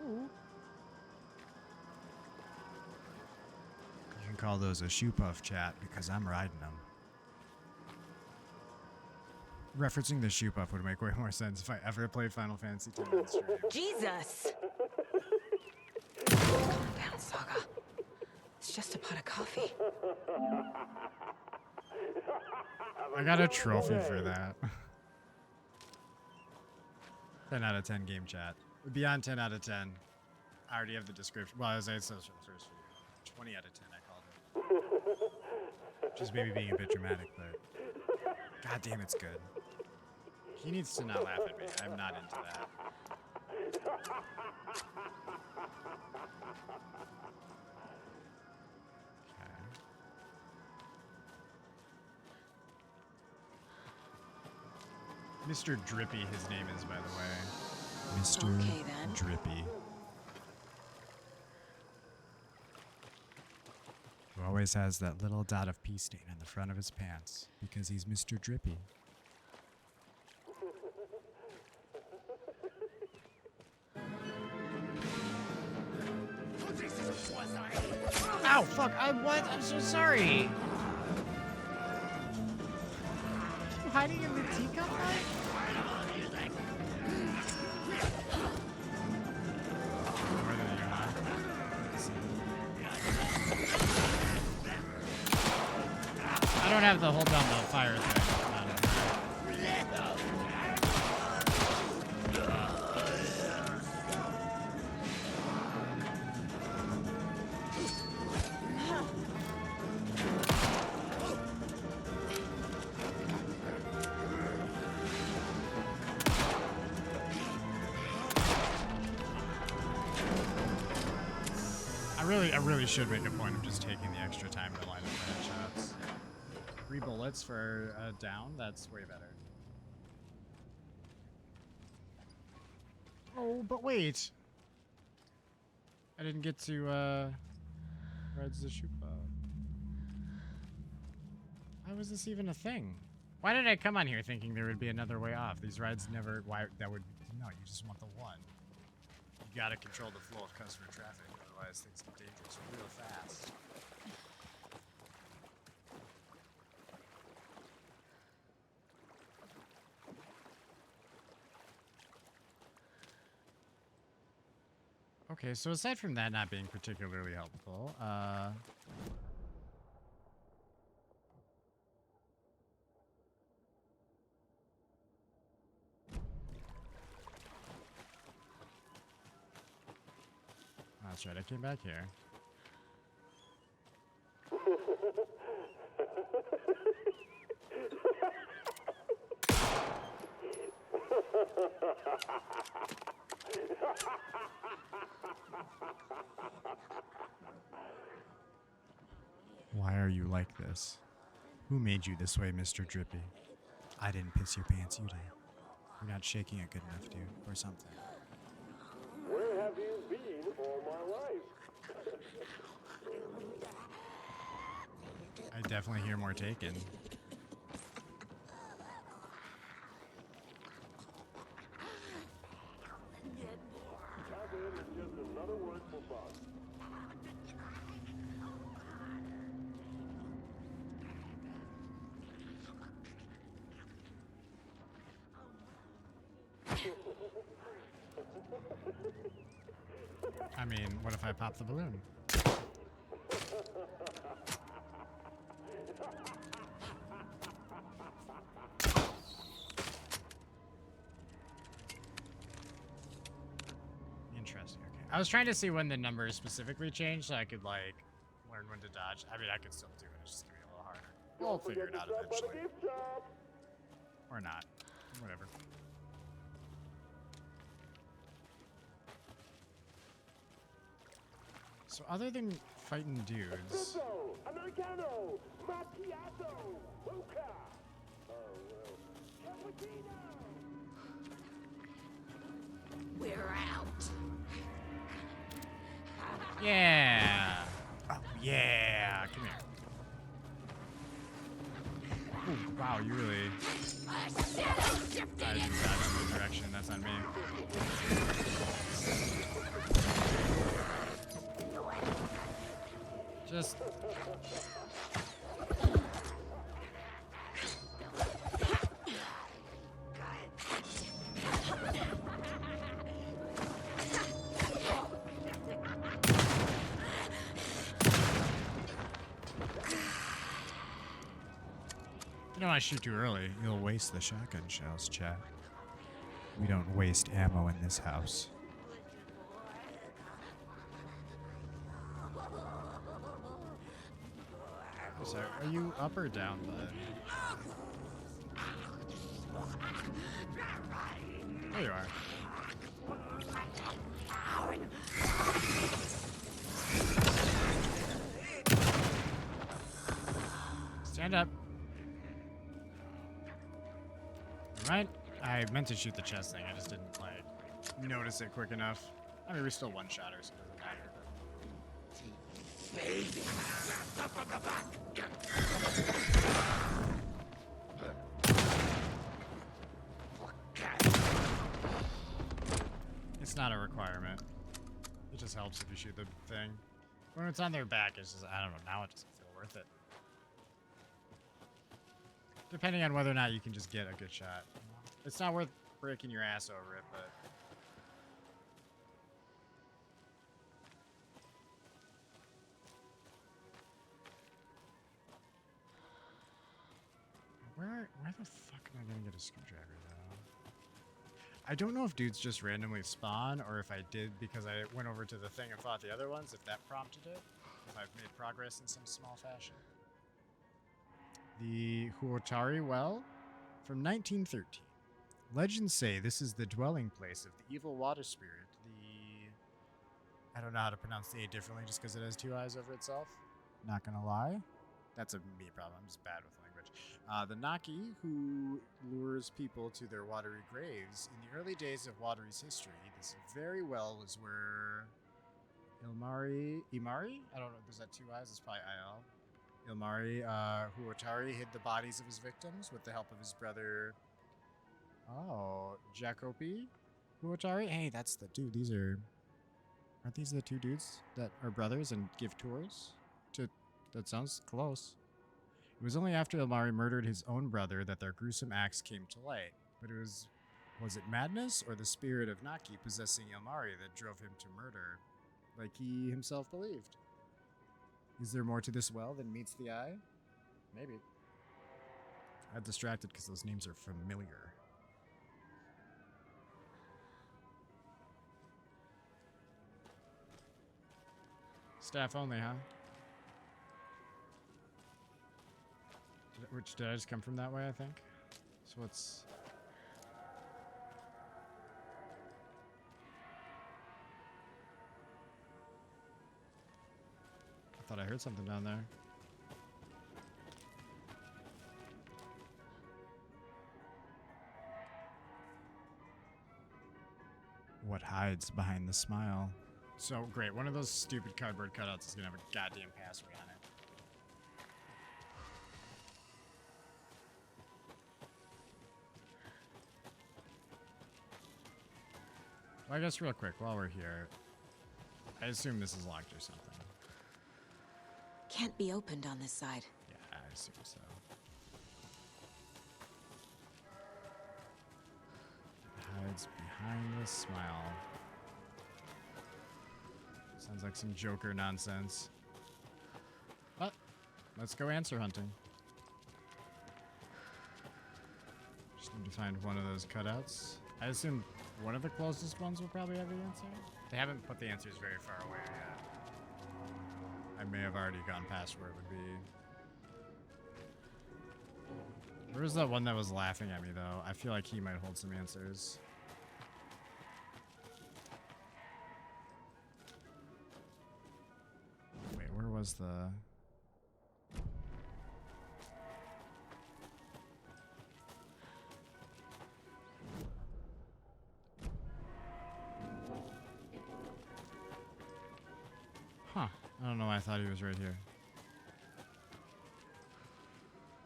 Ooh. You can call those a shoe puff, chat, because I'm riding them. Referencing the shoe puff would make way more sense if I ever played Final Fantasy X on stream. Jesus! Calm down, Saga. It's just a pot of coffee. I got a trophy for that. 10 out of 10 game chat. Beyond 10 out of 10. I already have the description. Well, as I said first video. 20 out of 10 I called it. Just maybe being a bit dramatic, but god damn, it's good. He needs to not laugh at me. I'm not into that. Okay. Mr. Drippy, his name is, by the way. Mr. Okay, then. Drippy. Who always has that little dot of pee stain on the front of his pants because he's Mr. Drippy. Ow, fuck, what? I'm so sorry. You hiding in the teacup fight? More than you, huh? I don't have to hold down the fire thing. I really should make a point of just taking the extra time to line up headshots. 3 bullets for a down, that's way better. Oh, but wait! I didn't get to, Red's the shoot bow. Why was this even a thing? Why did I come on here thinking there would be another way off? These rides never, why, that would, no, you just want the one. You gotta control the flow of customer traffic, otherwise things get dangerous real fast. Okay, so aside from that not being particularly helpful, that's right, I came back here. Why are you like this? Who made you this way, Mr. Drippy? I didn't piss your pants, you did. You're not shaking it good enough, dude, or something. Where have you been all my life? I definitely hear more taken. Cabin is just another word for bug. I mean, what if I pop the balloon? Interesting, okay. I was trying to see when the numbers specifically changed so I could, like, learn when to dodge. I mean, I could still do it. It's just gonna be a little harder. We'll figure it out eventually. Or not. Whatever. So other than fighting dudes... Americano, macchiato, mocha. Oh, well, cappuccino. We're out. Yeah! Oh, yeah! Come here. Ooh, wow, you really... I didn't dodge in the direction. That's on me. Just... You don't want to shoot too early. You'll waste the shotgun shells, chat. We don't waste ammo in this house. So, are you up or down, bud? There you are. Stand up. Right? I meant to shoot the chest thing. I just didn't, like, notice it quick enough. I mean, we're still one-shotter, so it doesn't matter. It's not a requirement. It just helps if you shoot the thing. When it's on their back, it's just, I don't know, now it doesn't feel worth it. Depending on whether or not you can just get a good shot. It's not worth breaking your ass over it, but... Where the fuck am I gonna get a screwdriver, though? I don't know if dudes just randomly spawn, or if I did because I went over to the thing and fought the other ones, if that prompted it. If I've made progress in some small fashion. The Huotari Well from 1913. Legends say this is the dwelling place of the evil water spirit. I don't know how to pronounce the A differently just because it has two eyes over itself. Not gonna lie. That's a me problem. I'm just bad with language. The Naki, who lures people to their watery graves. In the early days of Watery's history, this very well was where Imari? I don't know. There's that two eyes. It's probably Il. Ilmari Huotari hid the bodies of his victims with the help of his brother. Oh, Jacopi Huotari? Hey, that's the dude. These are Aren't these the two dudes that are brothers and give tours? That sounds close. It was only after Amari murdered his own brother that their gruesome acts came to light. But was it madness or the spirit of Naki possessing Amari that drove him to murder, like he himself believed? Is there more to this well than meets the eye? Maybe. I got distracted because those names are familiar. Staff only, huh? Did I just come from that way, I think? So what's... I thought I heard something down there. What hides behind the smile? So great, one of those stupid cardboard cutouts is gonna have a goddamn password on it. Well, I guess real quick, while we're here, I assume this is locked or something. Can't be opened on this side. Yeah, I assume so. Hides behind the smile. Sounds like some Joker nonsense. But let's go answer hunting. Just need to find one of those cutouts. I assume one of the closest ones will probably have the answer. They haven't put the answers very far away yet. I may have already gone past where it would be. Where was that one that was laughing at me, though? I feel like he might hold some answers. Wait, where was the... Huh. I don't know why I thought he was right here.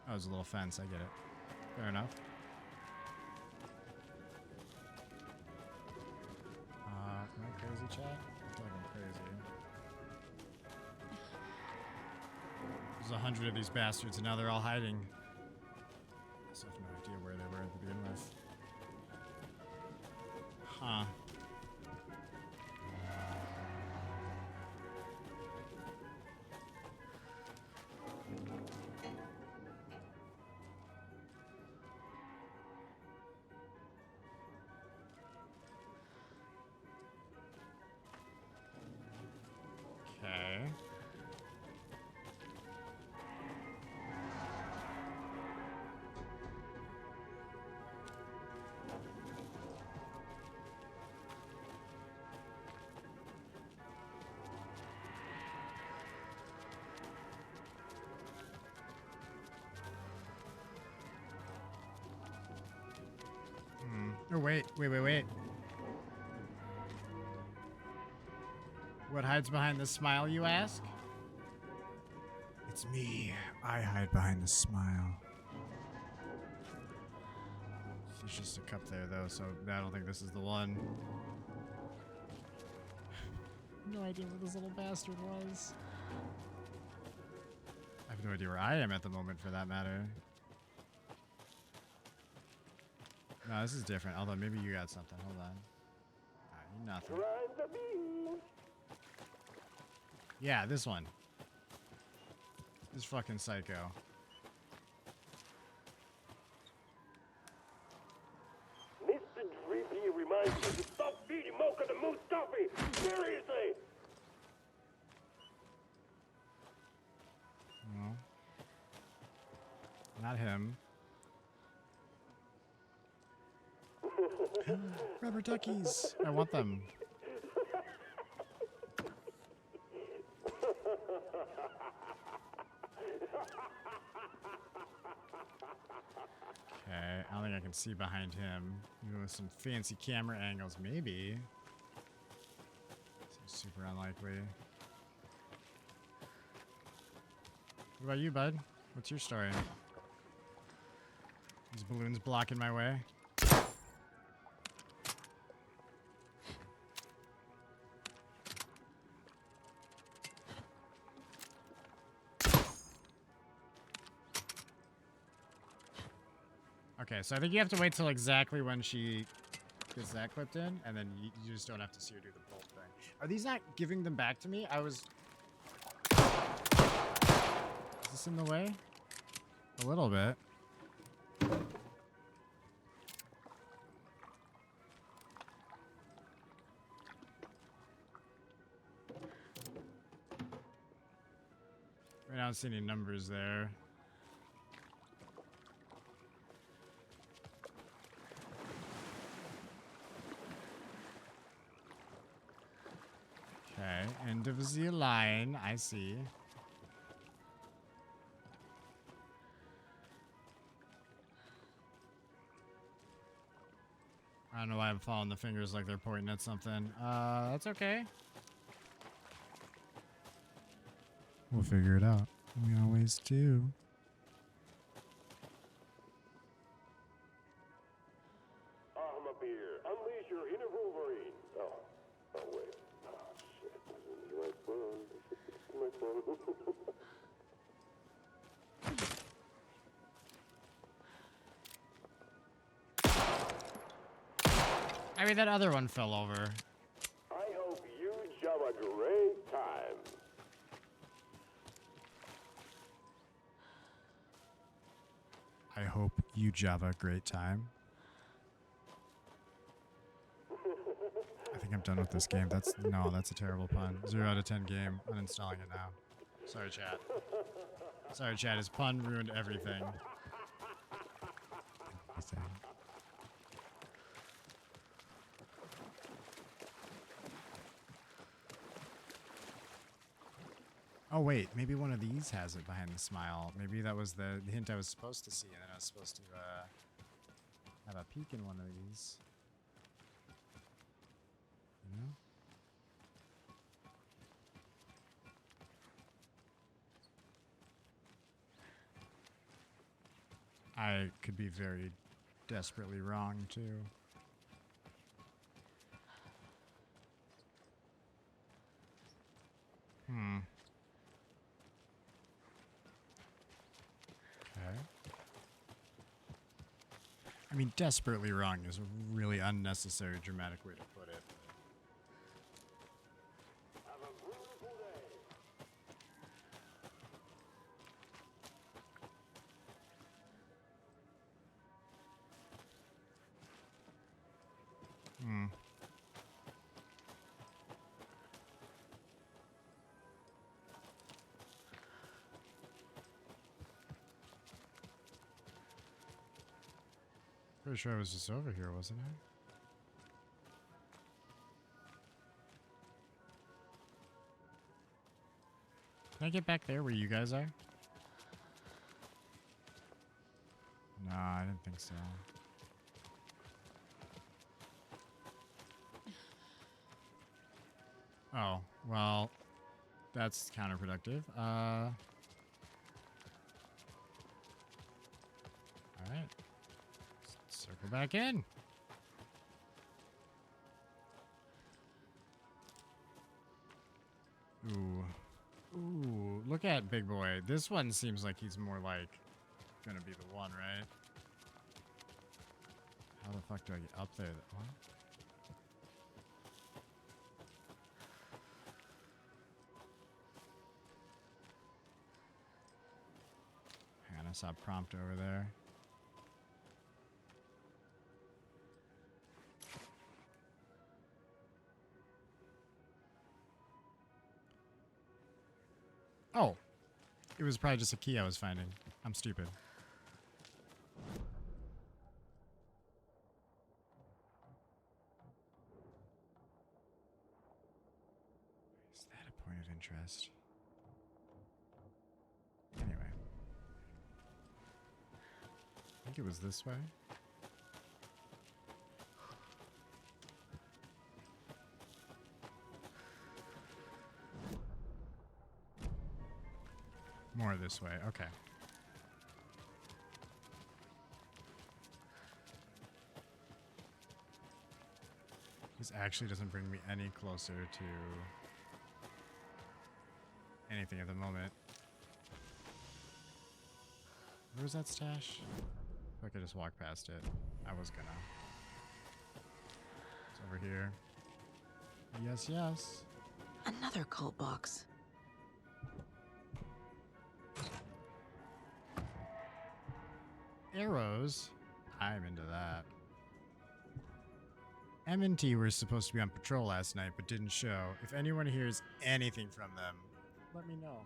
Oh, it was a little fence. I get it. Fair enough. Am I crazy, chat? I feel like I'm crazy. There's 100 of these bastards, and now they're all hiding. I still have no idea where they were to begin with. Huh. Okay. Oh, wait. What hides behind the smile, you ask? It's me. I hide behind the smile. There's just a cup there, though, so I don't think this is the one. No idea where this little bastard was. I have no idea where I am at the moment, for that matter. No, this is different. Although maybe you got something. Hold on. Nothing. Yeah, this one. This fucking psycho. Mr. Drippy reminds you to stop feeding Mocha the Moose coffee! Seriously! No. Not him. Rubber duckies. I want them. Okay, I don't think I can see behind him. Even with some fancy camera angles, maybe. Seems super unlikely. What about you, bud? What's your story? These balloons blocking my way. Okay, so I think you have to wait till exactly when she gets that clipped in, and then you just don't have to see her do the bolt thing. Are these not giving them back to me? Is this in the way? A little bit. I don't see any numbers there. Okay, end of the line. I see. I don't know why I'm following the fingers like they're pointing at something. That's okay. We'll figure it out. We always do. Armabeer, unleash your inner Wolverine. Oh wait. Oh shit, this is my phone. My phone. I mean, that other one fell over. I hope you have a great time. I hope you Java a great time. I think I'm done with this game. That's a terrible pun. 0 out of 10 game. Uninstalling it now. Sorry, chat. Sorry, chat. His pun ruined everything. Oh wait, maybe one of these has it behind the smile. Maybe that was the hint I was supposed to see, and then I was supposed to have a peek in one of these. You know? I could be very desperately wrong too. Okay. I mean, desperately wrong is a really unnecessary, dramatic way to put it. Pretty sure I was just over here, wasn't I? Can I get back there where you guys are? No, I didn't think so. Oh, well, that's counterproductive. Alright. Circle back in. Ooh. Ooh, look at Big Boy. This one seems like he's more like gonna be the one, right? How the fuck do I get up there? What? Hang on, I saw a prompt over there. Oh, it was probably just a key I was finding. I'm stupid. Is that a point of interest? Anyway. I think it was this way. More this way, okay. This actually doesn't bring me any closer to anything at the moment. Where's that stash? If I could just walk past it. I was gonna. It's over here. Yes, yes. Another cult box. Arrows? I'm into that. M&T were supposed to be on patrol last night, but didn't show. If anyone hears anything from them, let me know.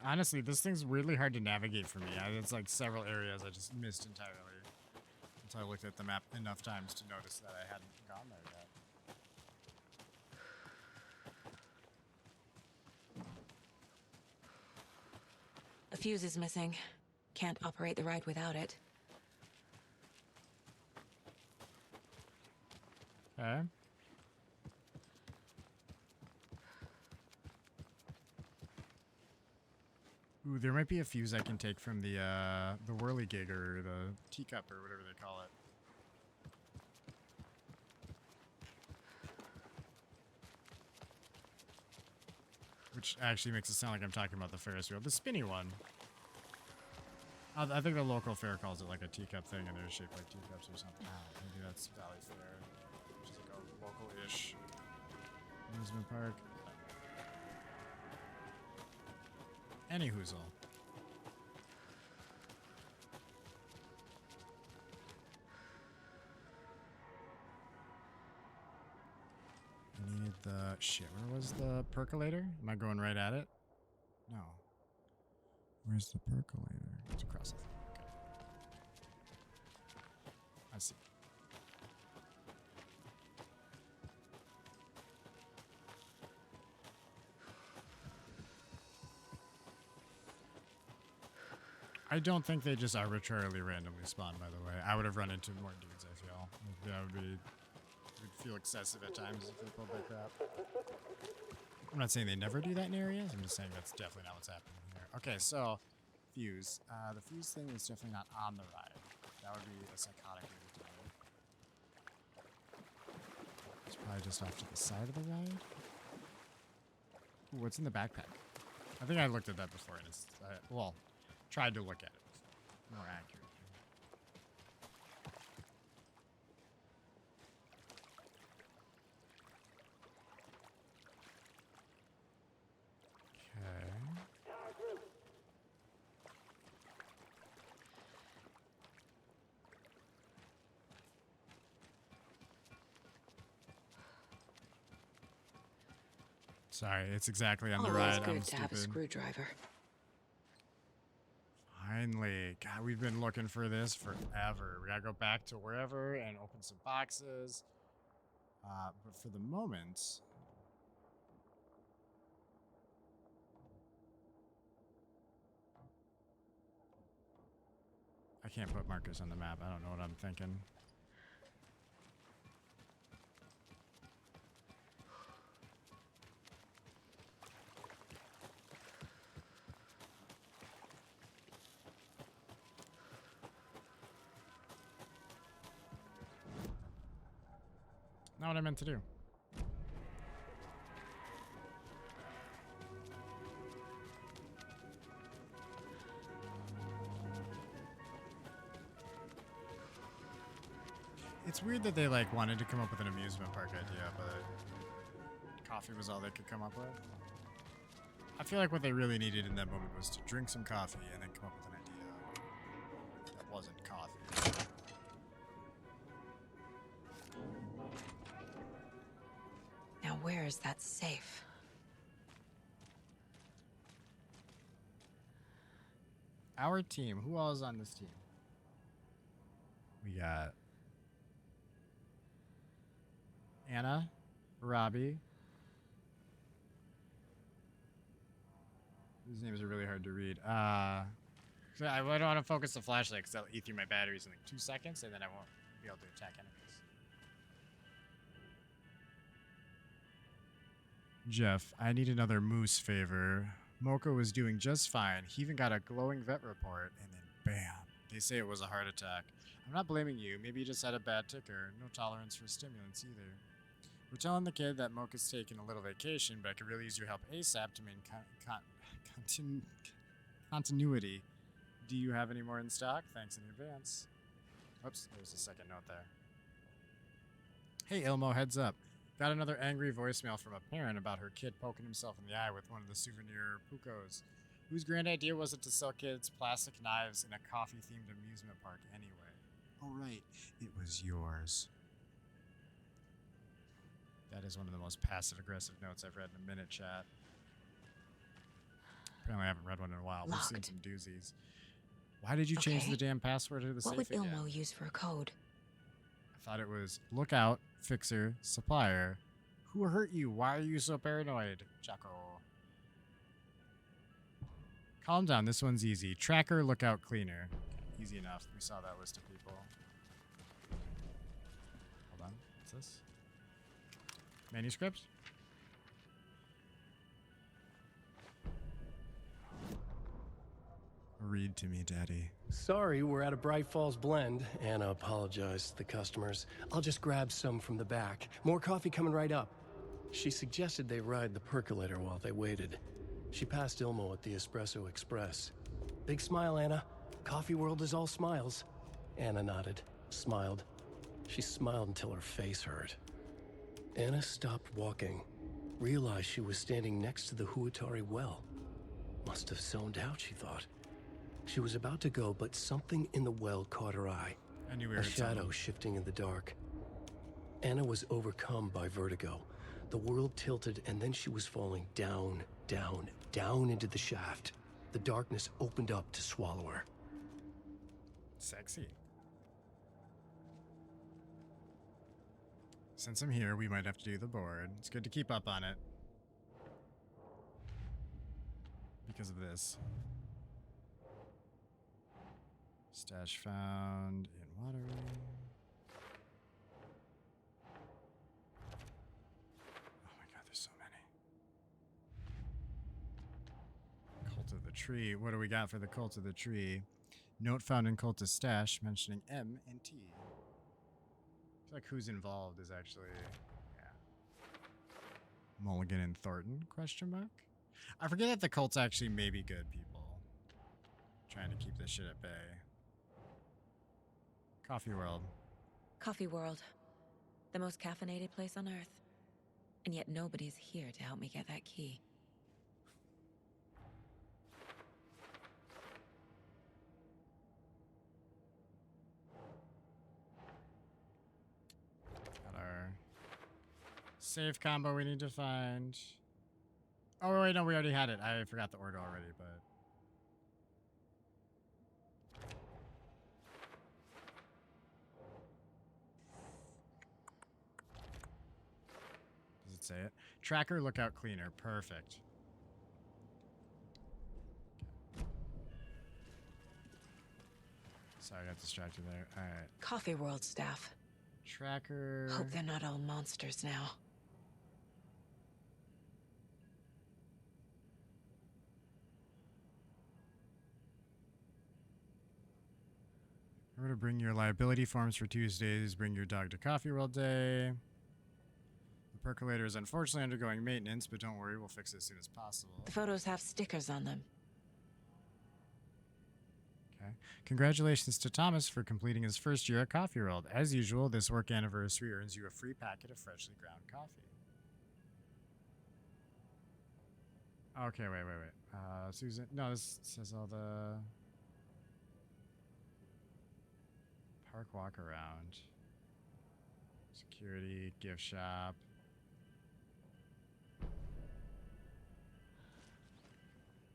Honestly, this thing's weirdly hard to navigate for me. It's like several areas I just missed entirely until I looked at the map enough times to notice that I hadn't gone there yet. A fuse is missing. Can't operate the ride without it. Okay. Ooh, there might be a fuse I can take from the whirligig or the teacup or whatever they call it. Which actually makes it sound like I'm talking about the Ferris wheel. The spinny one. I think the local fair calls it like a teacup thing and they're shaped like teacups or something. Maybe that's Valley Fair, which is like a local-ish amusement park. Any hoozle. I need the... Shit, where was the percolator? Am I going right at it? No. Where's the percolator? It's across the thing. Okay. I see. I don't think they just arbitrarily randomly spawn, by the way. I would have run into more dudes, I feel. That would be... It would feel excessive at times if they pulled that crap. I'm not saying they never do that in areas. I'm just saying that's definitely not what's happening here. Okay, so... Fuse. The fuse thing is definitely not on the ride. That would be a psychotic way to do it. It's probably just off to the side of the ride. Ooh, what's in the backpack? I think I looked at that before, and it's... well... Tried to look at it more accurately. Okay. Sorry, it's exactly on the Always ride. good I'm to have a stupid. screwdriver. Finally. God, we've been looking for this forever. We gotta go back to wherever and open some boxes. But for the moment... I can't put markers on the map. I don't know what I'm thinking. Not what I meant to do. It's weird that they like wanted to come up with an amusement park idea, but coffee was all they could come up with. I feel like what they really needed in that moment was to drink some coffee and then come up with an idea that wasn't coffee. Now where is that safe? Our team. Who all is on this team? We got Anna, Robbie. These names are really hard to read. I don't want to focus the flashlight because that'll eat through my batteries in like 2 seconds, and then I won't be able to attack enemies. Jeff, I need another moose favor. Mocha was doing just fine. He even got a glowing vet report, and then bam. They say it was a heart attack. I'm not blaming you. Maybe you just had a bad ticker. No tolerance for stimulants either. We're telling the kid that Mocha's taking a little vacation, but I could really use your help ASAP to maintain continuity. Do you have any more in stock? Thanks in advance. Oops, there's a second note there. Hey, Ilmo, heads up. Got another angry voicemail from a parent about her kid poking himself in the eye with one of the souvenir pucos. Whose grand idea was it to sell kids plastic knives in a coffee-themed amusement park anyway? Oh, right. It was yours. That is one of the most passive-aggressive notes I've read in a minute, chat. Apparently I haven't read one in a while. We've seen some doozies. Why did you change the damn password to the safe again? What would Ilmo use for a code? I thought it was lookout, fixer, supplier. Who hurt you? Why are you so paranoid? Chaco. Calm down. This one's easy. Tracker, lookout, cleaner. Okay, easy enough. We saw that list of people. Hold on. What's this? Manuscript? Read to me, Daddy. Sorry, we're at a Bright Falls blend. Anna apologized to the customers. I'll just grab some from the back. More coffee coming right up. She suggested they ride the percolator while they waited. She passed Ilmo at the Espresso Express. Big smile, Anna. Coffee world is all smiles. Anna nodded, smiled. She smiled until her face hurt. Anna stopped walking, realized she was standing next to the Huatari well. Must have zoned out, she thought. She was about to go, but something in the well caught her eye. I knew we A were shadow shifting in the dark. Anna was overcome by vertigo. The world tilted, and then she was falling down, down, down into the shaft. The darkness opened up to swallow her. Sexy. Since I'm here, we might have to do the board. It's good to keep up on it. Because of this. Stash found in watery. Oh my god, there's so many. Cult of the Tree. What do we got for the Cult of the Tree? Note found in Cultist stash mentioning M and T. I feel like who's involved is actually, yeah. Mulligan and Thornton, question mark? I forget that the cults actually may be good people. Trying to keep this shit at bay. Coffee World. Coffee World. The most caffeinated place on Earth. And yet nobody's here to help me get that key. Got our save combo we need to find. Oh, wait, no, we already had it. I forgot the order already, but... Does it say it? Tracker, lookout, cleaner. Perfect. Sorry, I got distracted there. Alright. Coffee World staff. Tracker... Hope they're not all monsters now. Remember to bring your liability forms for Tuesdays. Bring your dog to Coffee World Day. The percolator is unfortunately undergoing maintenance, but don't worry, we'll fix it as soon as possible. The photos have stickers on them. Okay. Congratulations to Thomas for completing his first year at Coffee World. As usual, this work anniversary earns you a free packet of freshly ground coffee. Okay, wait. Susan, no, this says all the... Park walk around. Security, gift shop.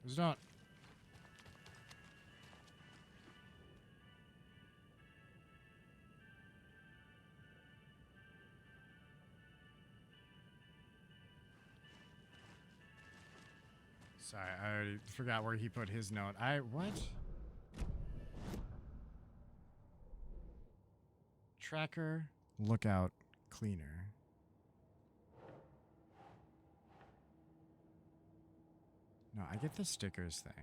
Just don't. Sorry, I already forgot where he put his note. What? Tracker, lookout, cleaner. No, I get the stickers thing.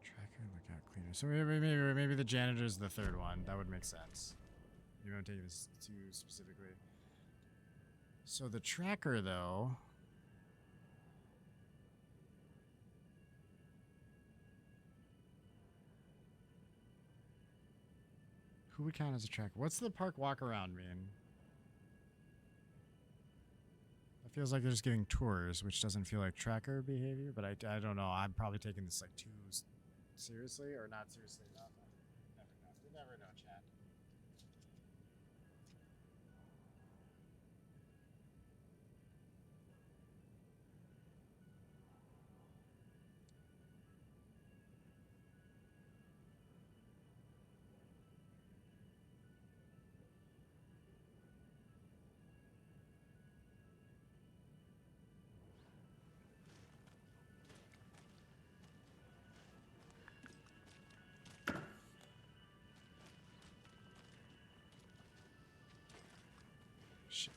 Tracker, lookout, cleaner. So maybe the janitor's the third one. That would make sense. You don't take this too specifically. So the tracker, though. Who would count as a tracker? What's the park walk around mean? It feels like they're just giving tours, which doesn't feel like tracker behavior, but I don't know. I'm probably taking this like too seriously or not seriously enough. Never know. You never know, chat.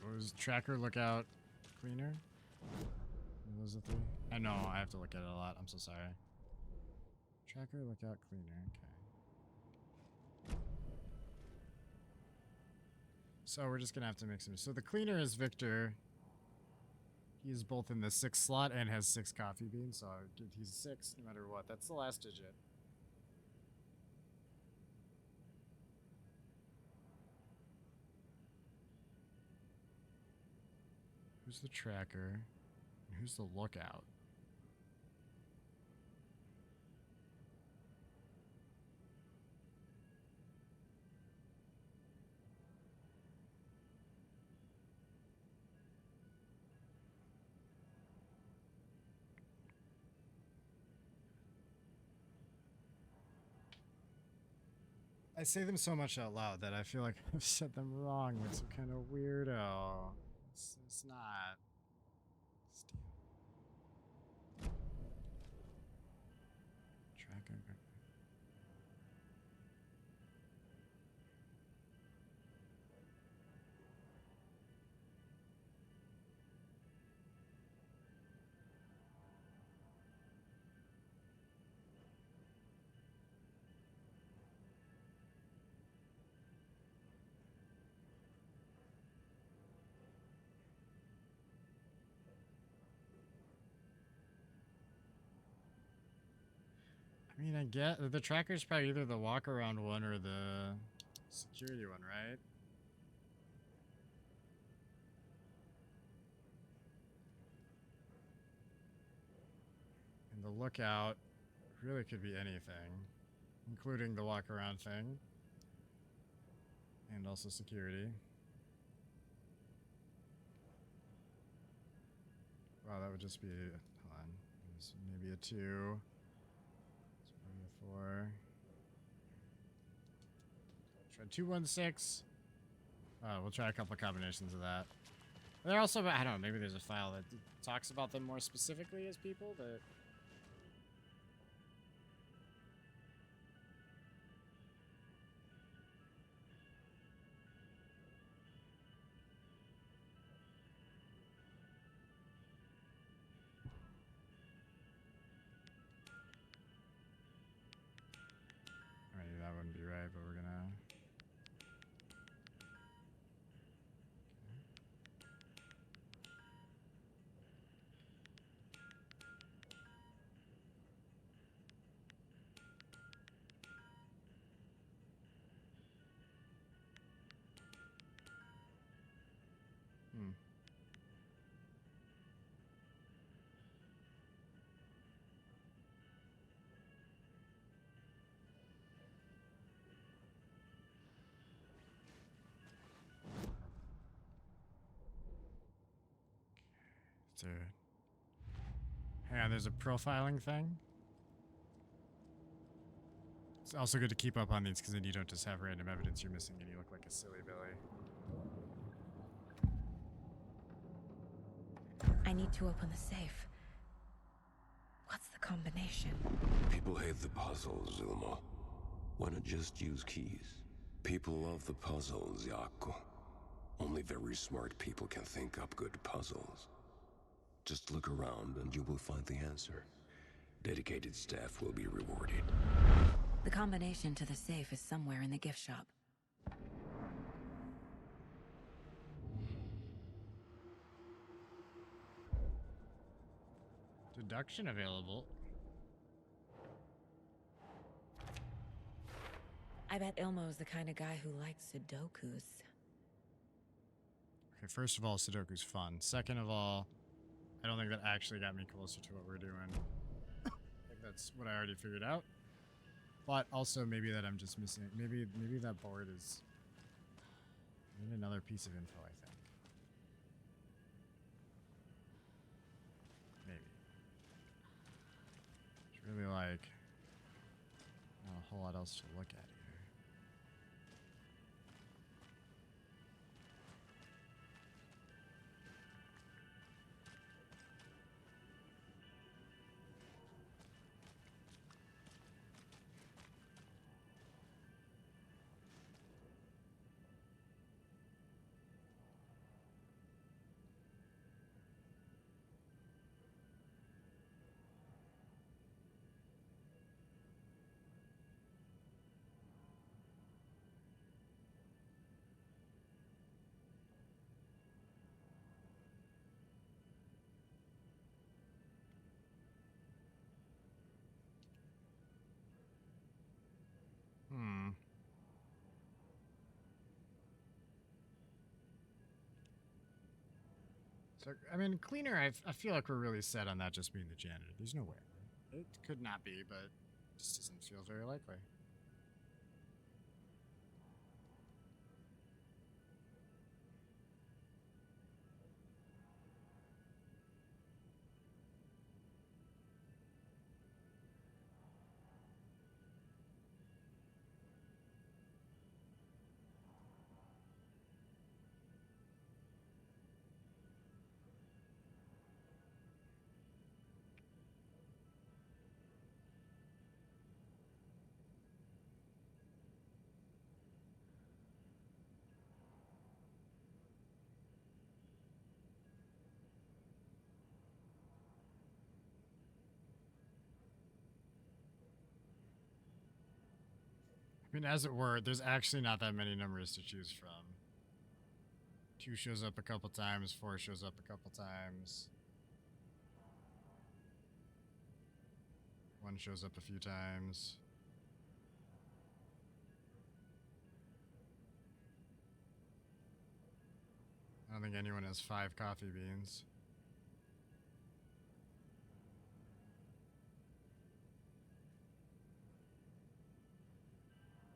What was tracker, lookout, cleaner? What was the three? I know, I have to look at it a lot. I'm so sorry. Tracker, lookout, cleaner. Okay. So we're just gonna have to mix them. So the cleaner is Victor. He's both in the 6 slot and has 6 coffee beans, so he's 6 no matter what. That's the last digit. Who's the tracker? And who's the lookout? I say them so much out loud that I feel like I've said them wrong with some kind of weirdo. It's not. Tracker. I mean, I get the tracker's probably either the walk around one or the security one, right? And the lookout really could be anything, including the walk around thing. And also security. Wow, that would just be, hold on, maybe a 2. Maybe a 4. Try 216. We'll try a couple of combinations of that. They're also, I don't know, maybe there's a file that talks about them more specifically as people, but... Alright, that wouldn't be right, but we're gonna... Hang on, there's a profiling thing. It's also good to keep up on these because then you don't just have random evidence you're missing and you look like a silly Billy. I need to open the safe. What's the combination? People hate the puzzles, Zulma. Why not just use keys? People love the puzzles, Yaku. Only very smart people can think up good puzzles. Just look around and you will find the answer. Dedicated staff will be rewarded. The combination to the safe is somewhere in the gift shop. Deduction available. I bet Ilmo's the kind of guy who likes Sudokus. Okay, first of all, Sudoku's fun. Second of all, I don't think that actually got me closer to what we're doing. I think that's what I already figured out. But also maybe that I'm just missing. Maybe that board is. I need another piece of info, I think. Maybe. It's really like not a whole lot else to look at here. So, I mean, cleaner, I feel like we're really set on that just being the janitor. There's no way. It could not be, but it just doesn't feel very likely. I mean, as it were, there's actually not that many numbers to choose from. 2 shows up a couple times, 4 shows up a couple times. 1 shows up a few times. I don't think anyone has 5 coffee beans.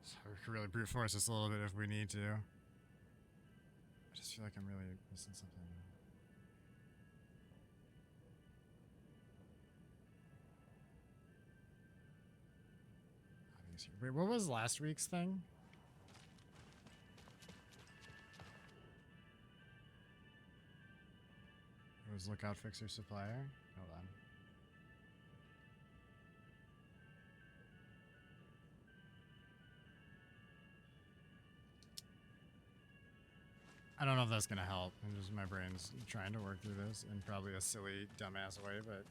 So we could really brute force this a little bit if we need to. I just feel like I'm really missing something. Wait, what was last week's thing? It was lookout fixer supplier. Hold on. I don't know if that's gonna help. And just my brain's trying to work through this in probably a silly, dumbass way, but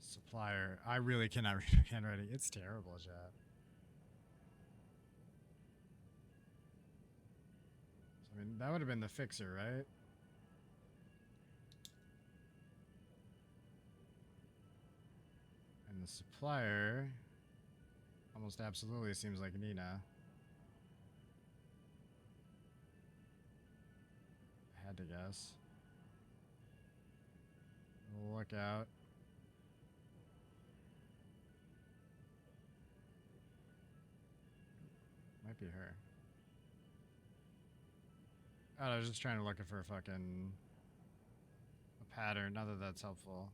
supplier. I really cannot read handwriting. It's terrible, chat. So, I mean, that would have been the fixer, right? And the supplier almost absolutely seems like Nina. I had to guess. Lookout. Might be her. Oh, I was just trying to look for a fucking a pattern. Not that that's helpful.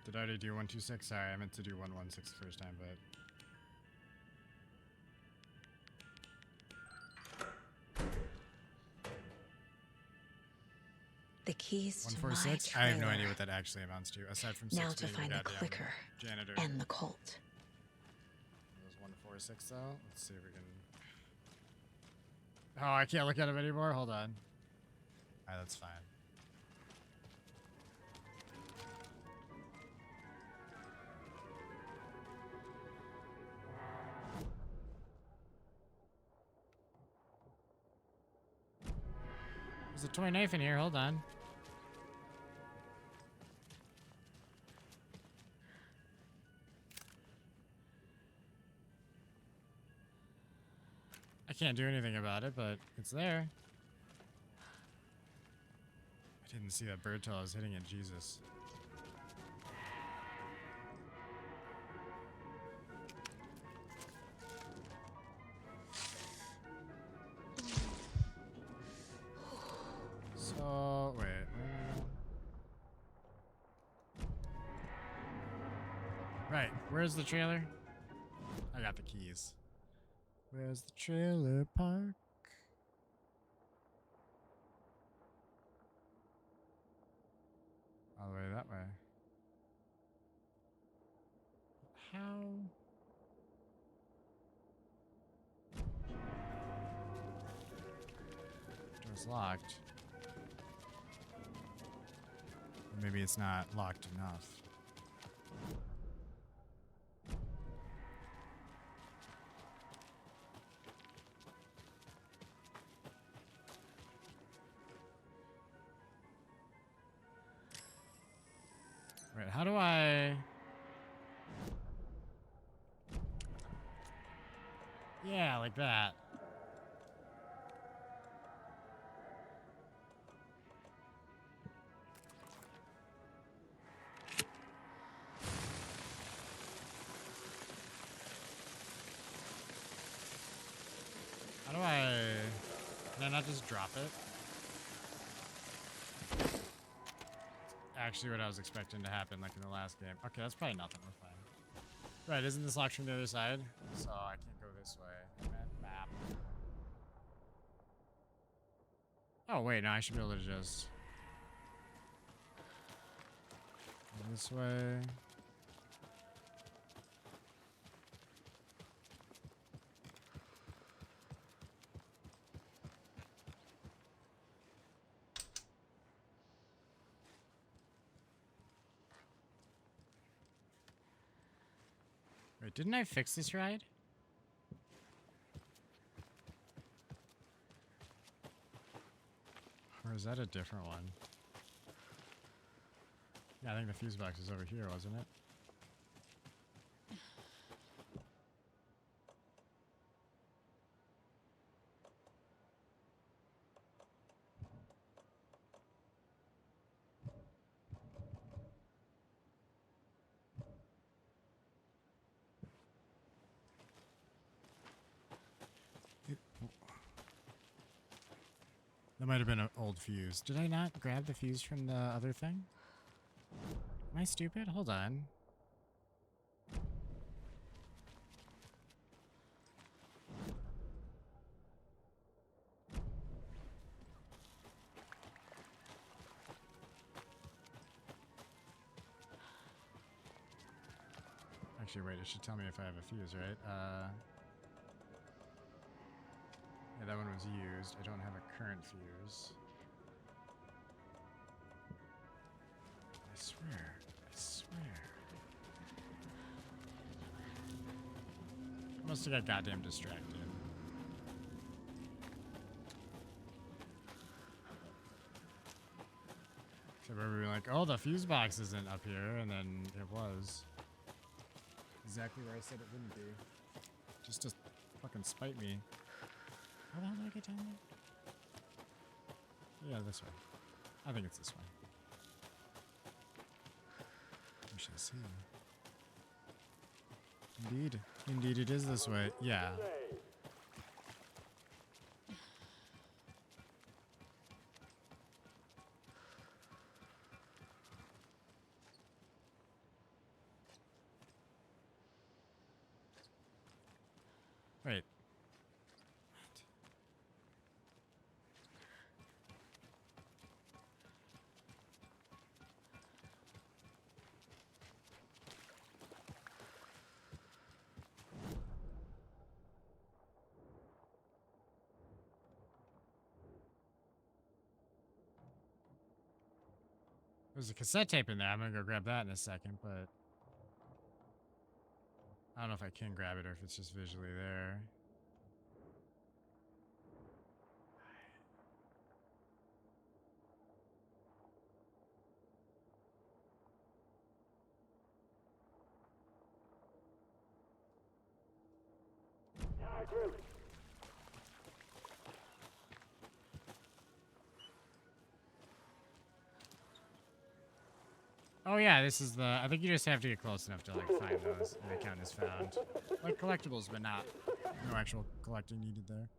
Did I already do 126? Sorry, I meant to do 116 the first time, but... The keys to my 146? trailer. I have no idea what that actually amounts to, aside from 6 Now to being find the goddamn clicker janitor. and the Colt. It was 146 though. Let's see if we can... Oh, I can't look at him anymore? Hold on. Alright, that's fine. There's a toy knife in here. Hold on. I can't do anything about it, but it's there. I didn't see that bird till I was hitting it. Jesus. So, wait. Right, where's the trailer? I got the keys. Where's the trailer park? All the way that way. How? Door's locked. Or maybe it's not locked enough. Wait, how do I... Yeah, like that. How do I... Can I not just drop it? Actually what I was expecting to happen like in the last game. Okay, that's probably nothing. We're fine. Right, isn't this locked from the other side? So I can't go this way. Map. Oh wait, no, I should be able to just go this way. Wait, didn't I fix this ride? Or is that a different one? Yeah, I think the fuse box is over here, wasn't it? That might have been an old fuse. Did I not grab the fuse from the other thing? Am I stupid? Hold on. Actually, wait, it should tell me if I have a fuse, right? Yeah, that one was used. I don't have a current fuse. I swear. I swear. I must have got goddamn distracted. Except we were like, oh, the fuse box isn't up here, and then it was. Exactly where I said it wouldn't be. Just to fucking spite me. How the hell did I get down there? Yeah, this way. I think it's this way. We shall see. Indeed. Indeed it is this way. Yeah. Wait. There's a cassette tape in there. I'm gonna go grab that in a second, but I don't know if I can grab it or if it's just visually there. Oh yeah, this is the. I think you just have to get close enough to like find those, and they count as found. Like collectibles, but not. No actual collecting needed there.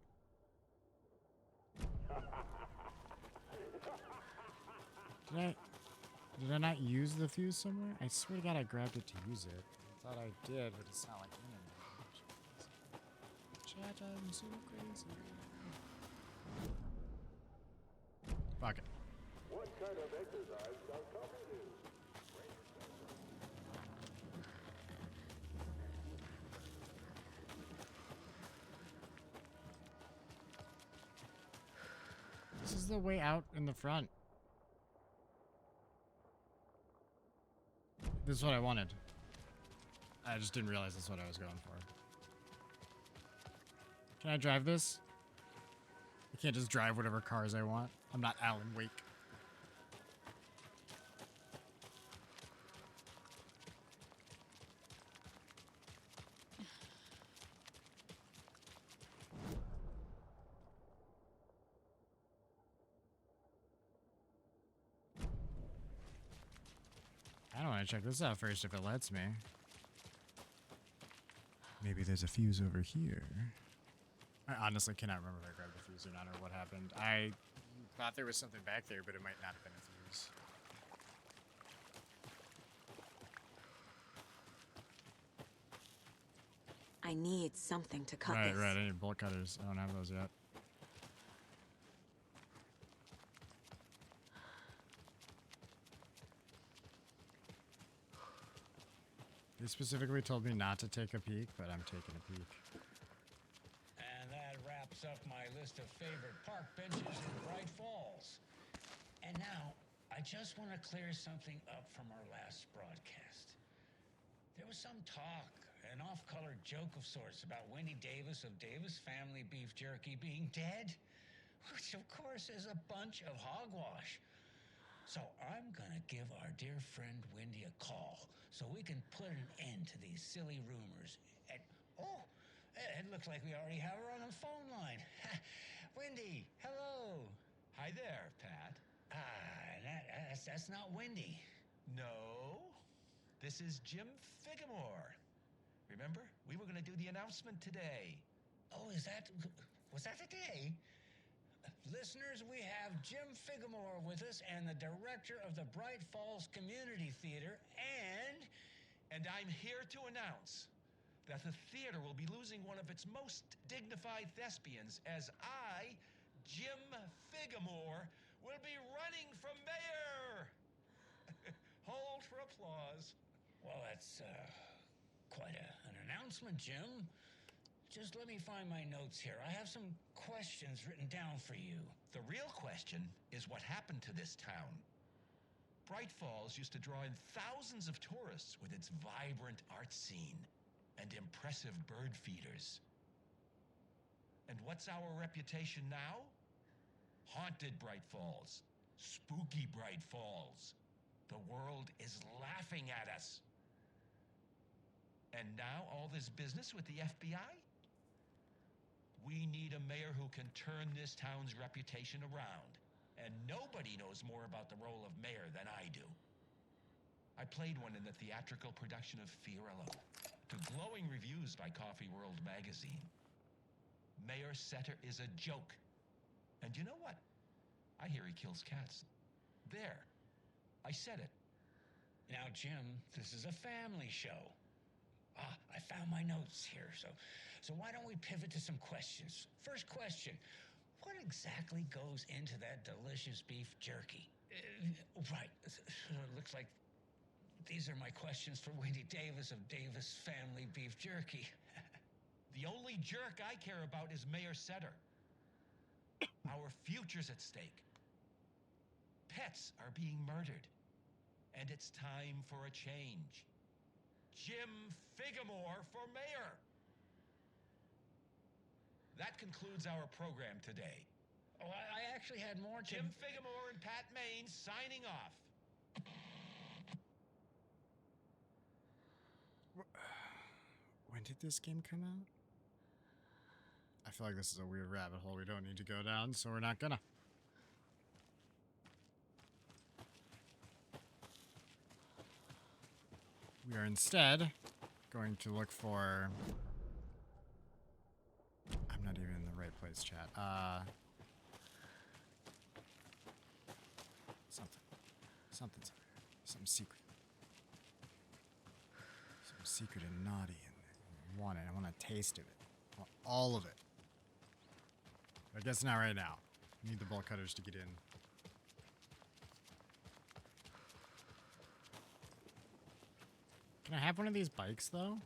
Did I not use the fuse somewhere? I swear to God, I grabbed it to use it. I thought I did, but it's not like internet. Chat, I'm so crazy. Fuck it. What kind of exercise does coffee do? This is the way out in the front. This is what I wanted. I just didn't realize that's what I was going for. Can I drive this? I can't just drive whatever cars I want. I'm not Alan Wake. I don't want to check this out first if it lets me. Maybe there's a fuse over here. I honestly cannot remember if I grabbed the fuse or not or what happened. I thought there was something back there, but it might not have been a fuse. I need something to cut Right, this. right. I need bolt cutters. I don't have those yet. They specifically told me not to take a peek, but I'm taking a peek. And that wraps up my list of favorite park benches in Bright Falls. And now, I just want to clear something up from our last broadcast. There was some talk, an off-color joke of sorts about Wendy Davis of Davis Family Beef Jerky being dead, which of course is a bunch of hogwash. So I'm gonna give our dear friend Wendy a call so we can put an end to these silly rumors. And oh, it looks like we already have her on the phone line. Wendy, hello. Hi there, Pat. That's not Wendy. No, this is Jim Figamore. Remember, we were gonna do the announcement today. Oh, was that today? Listeners, we have Jim Figamore with us and the director of the Bright Falls Community Theater And I'm here to announce that the theater will be losing one of its most dignified thespians as I, Jim Figamore, will be running for mayor. Hold for applause. Well, that's quite an announcement, Jim. Just let me find my notes here. I have some questions written down for you. The real question is what happened to this town. Bright Falls used to draw in thousands of tourists with its vibrant art scene and impressive bird feeders. And what's our reputation now? Haunted Bright Falls. Spooky Bright Falls. The world is laughing at us. And now all this business with the FBI? We need a mayor who can turn this town's reputation around. And nobody knows more about the role of mayor than I do. I played one in the theatrical production of Fiorillo, to glowing reviews by Coffee World magazine. Mayor Setter is a joke. And you know what? I hear he kills cats. There. I said it. Now, Jim, this is a family show. I found my notes here, so why don't we pivot to some questions? First question, what exactly goes into that delicious beef jerky? Right, so it looks like these are my questions for Wendy Davis of Davis Family Beef Jerky. The only jerk I care about is Mayor Setter. Our future's at stake. Pets are being murdered. And it's time for a change. Jim Figamore for mayor. That concludes our program today. Oh, I actually had more. Jim Figamore and Pat Maine signing off. When did this game come out? I feel like this is a weird rabbit hole we don't need to go down, so we're not gonna. We are instead going to look for... I'm not even in the right place, chat. Something's something secret. Something secret and naughty, and I want it. I want a taste of it. I want all of it. I guess not right now. Need the bolt cutters to get in. Can I have one of these bikes, though?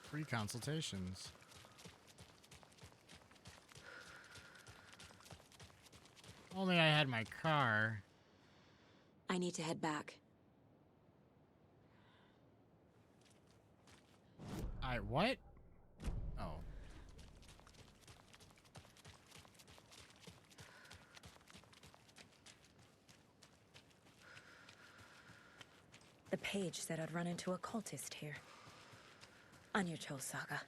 Free consultations. Only I had my car. I need to head back. What? Oh. The page said I'd run into a cultist here. On your Cho saga.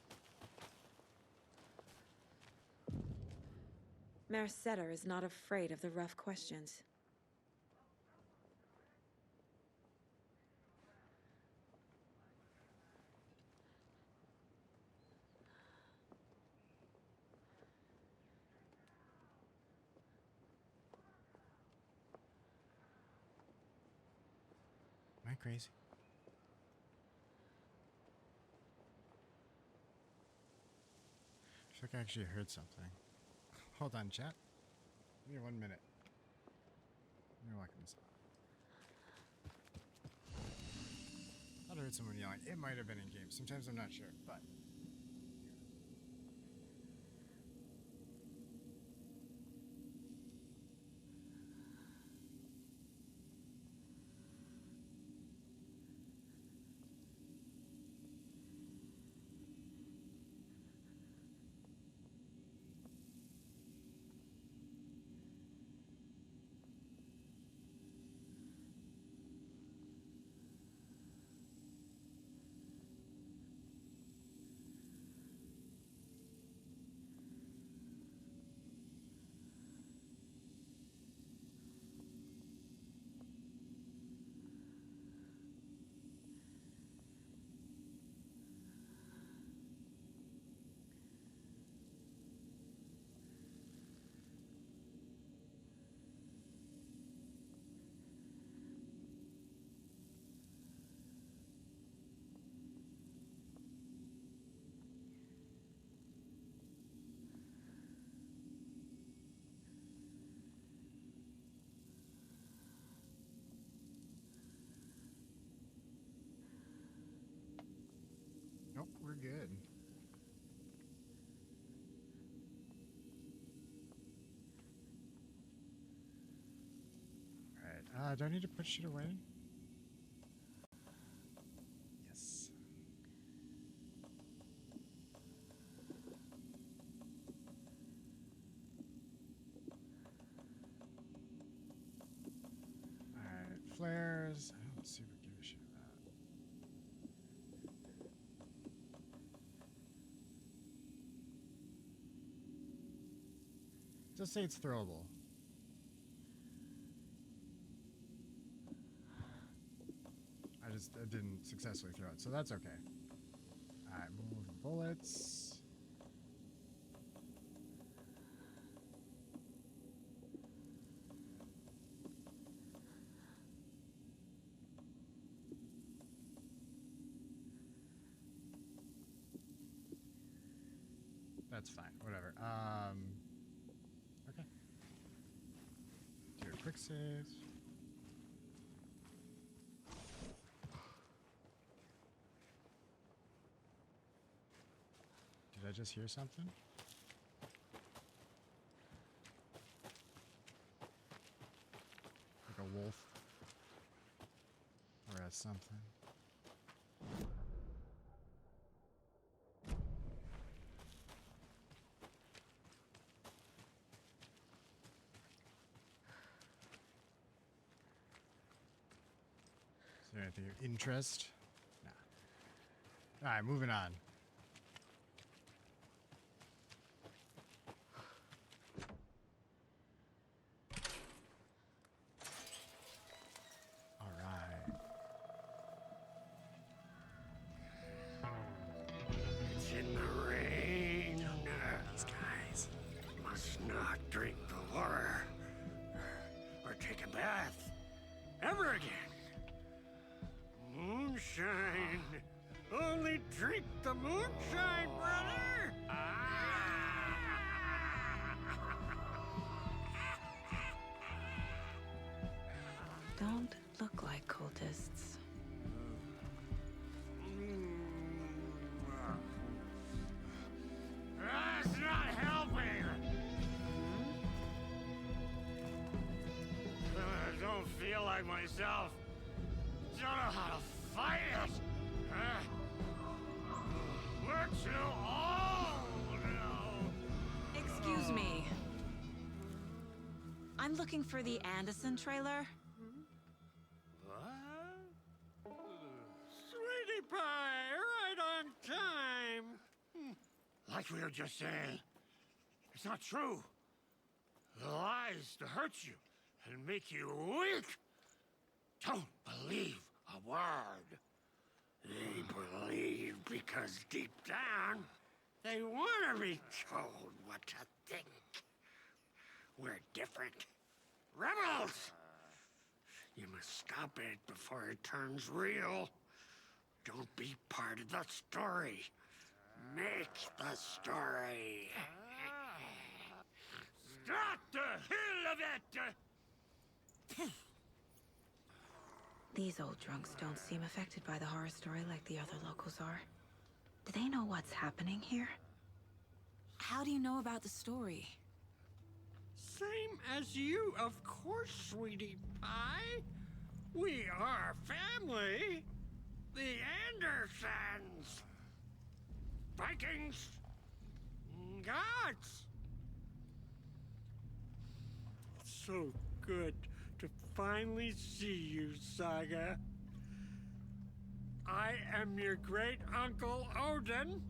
Mayor Setter is not afraid of the rough questions. Am I crazy? I feel like I actually heard something. Hold on, chat. Give me 1 minute. You're walking this out. I thought I heard someone yelling. It might have been in game. Sometimes I'm not sure, but... Nope, we're good. Alright, do I need to put shit away? Yes. Alright, flares. I don't super give a shit about. Just say it's throwable. I didn't successfully throw it, so that's okay. All right, move the bullets. That's fine. Whatever. Okay. Do a quick save. Did I just hear something? Like a wolf? Or a something? Is there anything of interest? Nah. Alright, moving on. It's in the rain. These guys must not drink the water or take a bath ever again. Moonshine. Only drink the moonshine, brother. Don't look like cultists. That's not helping. I don't feel like myself. Don't know how to fight it. We're too old now. Excuse me. I'm looking for the Anderson trailer. What? Sweetie pie, right on time. Like we were just saying, it's not true. The lies to hurt you and make you weak. Don't believe a word. They believe because deep down, they want to be told what to think. We're different. Rebels! You must stop it before it turns real. Don't be part of the story. Make the story. Stop the hell of it! These old drunks don't seem affected by the horror story like the other locals are. Do they know what's happening here? How do you know about the story? Same as you, of course, sweetie pie. We are family. The Andersons. Vikings. Gods. It's so good to finally see you, Saga. I am your great uncle Odin.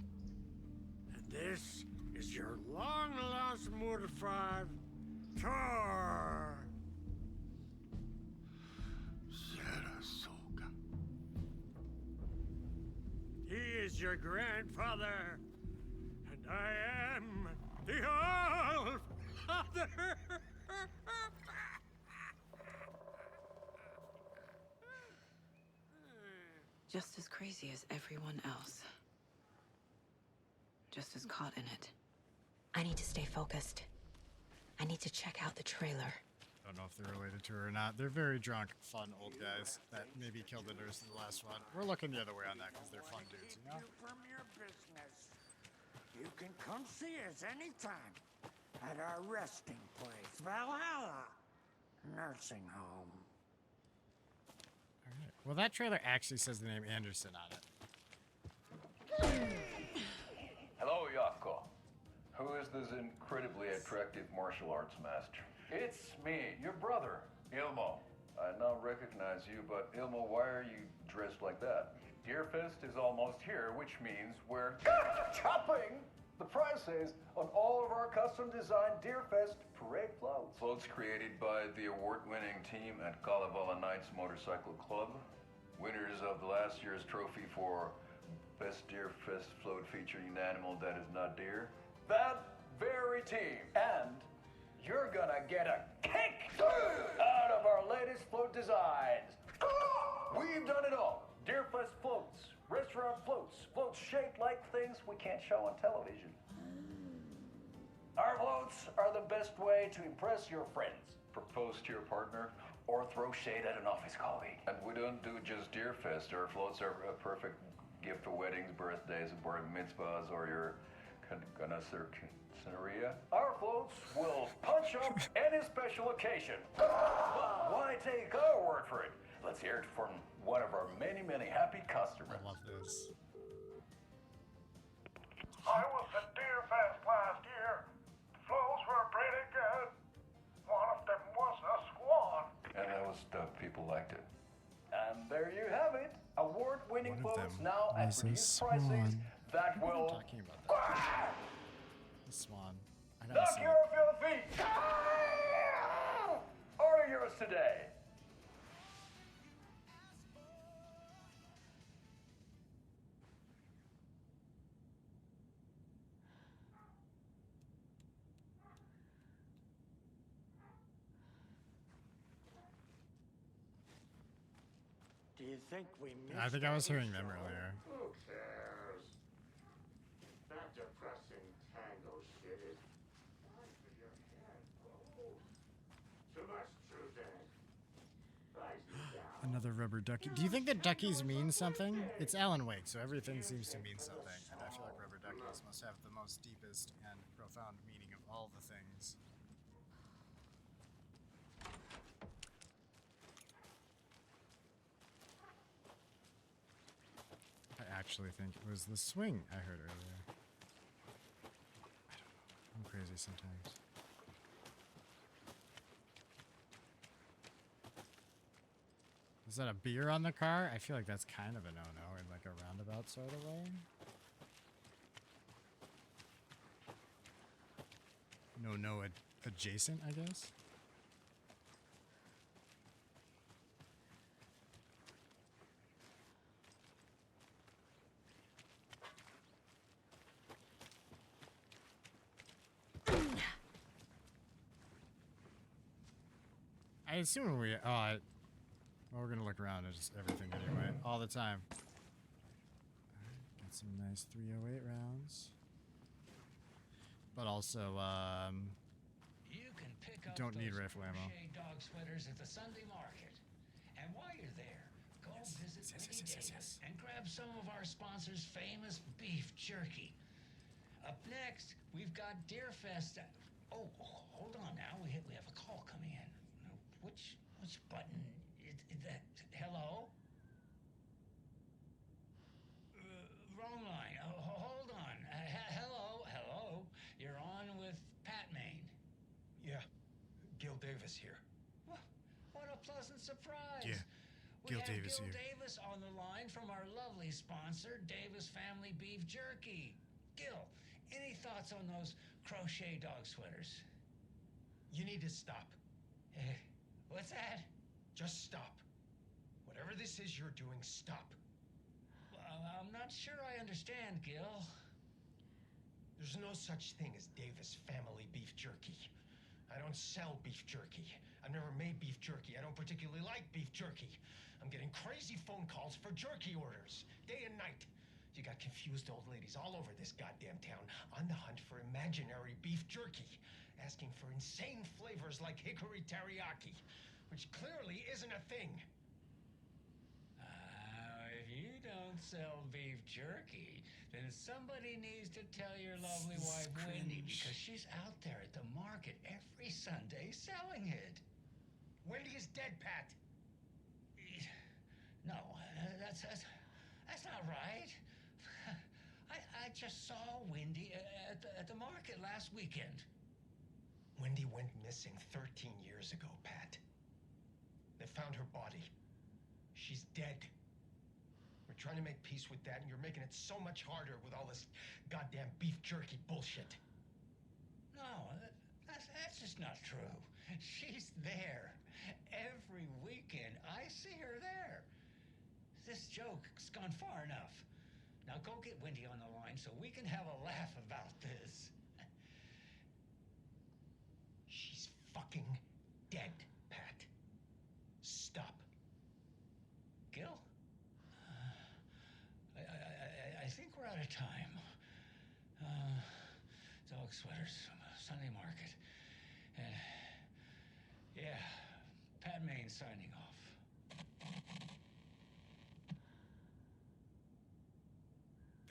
And this is your long-lost Murfar, Thor. Sarasota. He is your grandfather, and I am the All-Father. Just as crazy as everyone else. Just as caught in it. I need to stay focused. I need to check out the trailer. Don't know if they're related to her or not. They're very drunk, fun old guys that maybe killed the nurse in the last one. We're looking the other way on that because they're fun dudes, you know? From your business. You can come see us anytime at our resting place, Valhalla Nursing Home. All right. Well, that trailer actually says the name Anderson on it. Hello, Yako. Who is this incredibly attractive martial arts master? It's me, your brother, Ilmo. I now recognize you, but Ilmo, why are you dressed like that? Deerfest is almost here, which means we're chopping the prices on all of our custom-designed Deerfest parade floats. Floats created by the award-winning team at Kalevala Knights Motorcycle Club. Winners of the last year's trophy for Best Deer Fest float featuring an animal that is not deer. That very team. And you're gonna get a kick out of our latest float designs. We've done it all. Deerfest floats, restaurant floats, floats shaped like things we can't show on television. Our floats are the best way to impress your friends, propose to your partner, or throw shade at an office colleague. And we don't do just Deerfest. Our floats are a perfect gift for weddings, birthdays, bar mitzvahs, or your Scenaria. Our floats will punch up any special occasion. But why take our word for it? Let's hear it from one of our many, many happy customers. I love this. I was at Deerfest last year. The floats were pretty good. One of them was a swan. And that was the people liked it. And there you have it. Award-winning floats now at reduced prices that will talking about that. The swan. I gotta knock see you off your feet. Order yours today. Do you think we missed I think I was hearing them earlier. Who cares? That depressing tango shit is bad for your head. Oh, too much choosing. Rise down. Another rubber ducky. Do you think that duckies mean something? It's Alan Wake, so everything seems to mean something. And I feel like rubber duckies must have the most deepest and profound meaning of all the things. I actually think it was the swing I heard earlier. I don't know. I'm crazy sometimes. Is that a beer on the car? I feel like that's kind of a no-no in like a roundabout sort of way. No adjacent, I guess. I assume when we well, we're gonna look around at just everything anyway, all the time. Alright, got some nice 308 rounds. But also, You can pick up don't need those rifle ammo. crochet dog sweaters at the Sunday market. And while you're there, go visit Winnie Davis and grab some of our sponsor's famous beef jerky. Up next, we've got Deerfest. Oh, hold on now. We have a call coming in. Which button? Is that hello? Wrong line. Hold on. Hello. You're on with Pat Maine. Yeah, Gil Davis here. What a pleasant surprise. Yeah, Gil Davis Gil here. Davis on the line from our lovely sponsor, Davis Family Beef Jerky. Gil, any thoughts on those crochet dog sweaters? You need to stop. What's that? Just stop. Whatever this is you're doing, stop. I'm not sure I understand, Gil. There's no such thing as Davis Family Beef Jerky. I don't sell beef jerky. I've never made beef jerky. I don't particularly like beef jerky. I'm getting crazy phone calls for jerky orders, day and night. You got confused old ladies all over this goddamn town on the hunt for imaginary beef jerky, asking for insane flavors like hickory teriyaki, which clearly isn't a thing. If you don't sell beef jerky, then somebody needs to tell your lovely wife Wendy, because she's out there at the market every Sunday selling it. Wendy is dead, Pat. No, that's not right. I just saw Wendy at the market last weekend. Wendy went missing 13 years ago, Pat. They found her body. She's dead. We're trying to make peace with that, and you're making it so much harder with all this goddamn beef jerky bullshit. No, that's just not true. She's there. Every weekend, I see her there. this joke's gone far enough. Now go get Wendy on the line so we can have a laugh about this. She's fucking dead, Pat. Stop. Gil? I think we're out of time. Dog sweaters, Sunday market. And yeah, Pat Maine signing off.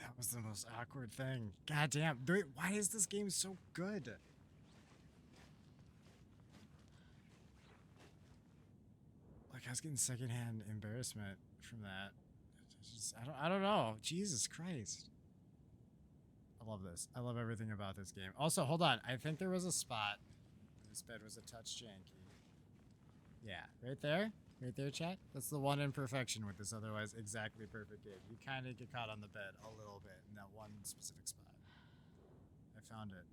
That was the most awkward thing. God damn. Why is this game so good? Like, I was getting secondhand embarrassment from that. I don't know. Jesus Christ. I love this. I love everything about this game. Also, hold on. I think there was a spot where this bed was a touch janky. Yeah, right there. Right there, chat. That's the one imperfection with this otherwise exactly perfect game. You kind of get caught on the bed a little bit in that one specific spot. I found it.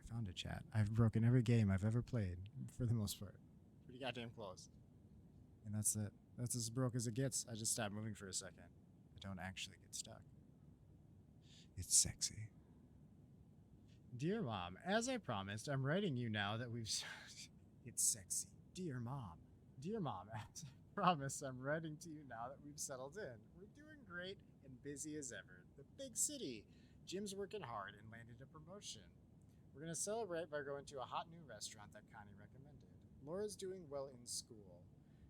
I found it, chat. I've broken every game I've ever played, for the most part. Pretty goddamn close. And that's it. That's as broke as it gets. I just stopped moving for a second. I don't actually get stuck. It's sexy. Dear Mom, as I promised, I'm writing you now that we've... It's sexy. Dear Mom. Dear Mom, as I promised, I'm writing to you now that we've settled in. We're doing great and busy as ever. The big city. Jim's working hard and landed a promotion. We're going to celebrate by going to a hot new restaurant that Connie recommended. Laura's doing well in school.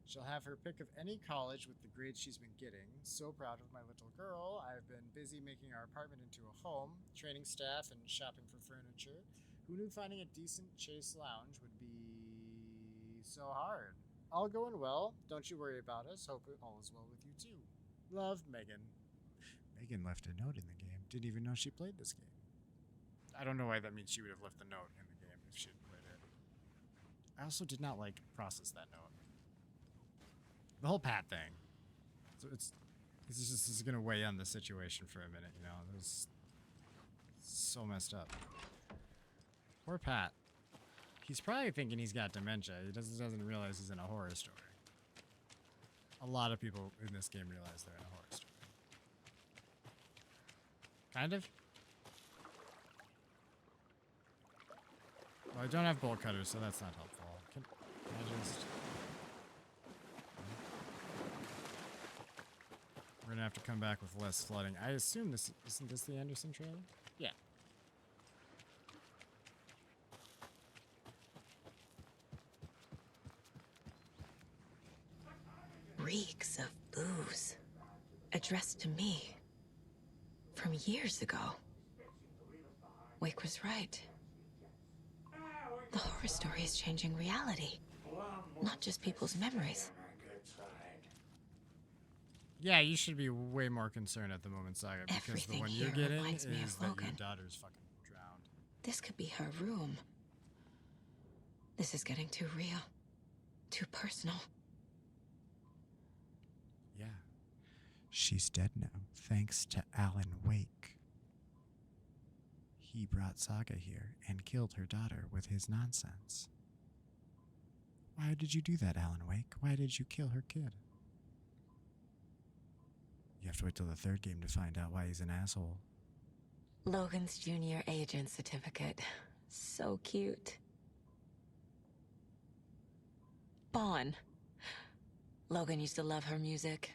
She'll have her pick of any college with the grades she's been getting. So proud of my little girl. I've been busy making our apartment into a home, training staff, and shopping for furniture. Who knew finding a decent Chase lounge would be so hard? All going well. Don't you worry about us. Hope all is well with you too. Love, Megan. Megan left a note in the game. Didn't even know she played this game. I don't know why that means she would have left the note in the game if she had played it. I also did not process that note. The whole Pat thing. So this is gonna weigh on the situation for a minute, you know. It was so messed up. Poor Pat. He's probably thinking he's got dementia. He doesn't realize he's in a horror story. A lot of people in this game realize they're in a horror story. Kind of. Well, I don't have bolt cutters, so that's not helpful. Can I just... We're gonna have to come back with less flooding. I assume isn't this the Anderson trailer? Yeah. Reeks of booze. Addressed to me. From years ago. Wake was right. The horror story is changing reality. Not just people's memories. Yeah, you should be way more concerned at the moment, Saga, because Everything the one here you're getting reminds is me of that Logan. your daughter's fucking drowned. This could be her room. This is getting too real. Too personal. Yeah. She's dead now, thanks to Alan Wake. He brought Saga here and killed her daughter with his nonsense. Why did you do that, Alan Wake? Why did you kill her kid? You have to wait till the third game to find out why he's an asshole. Logan's junior agent certificate. So cute. Bon. Logan used to love her music.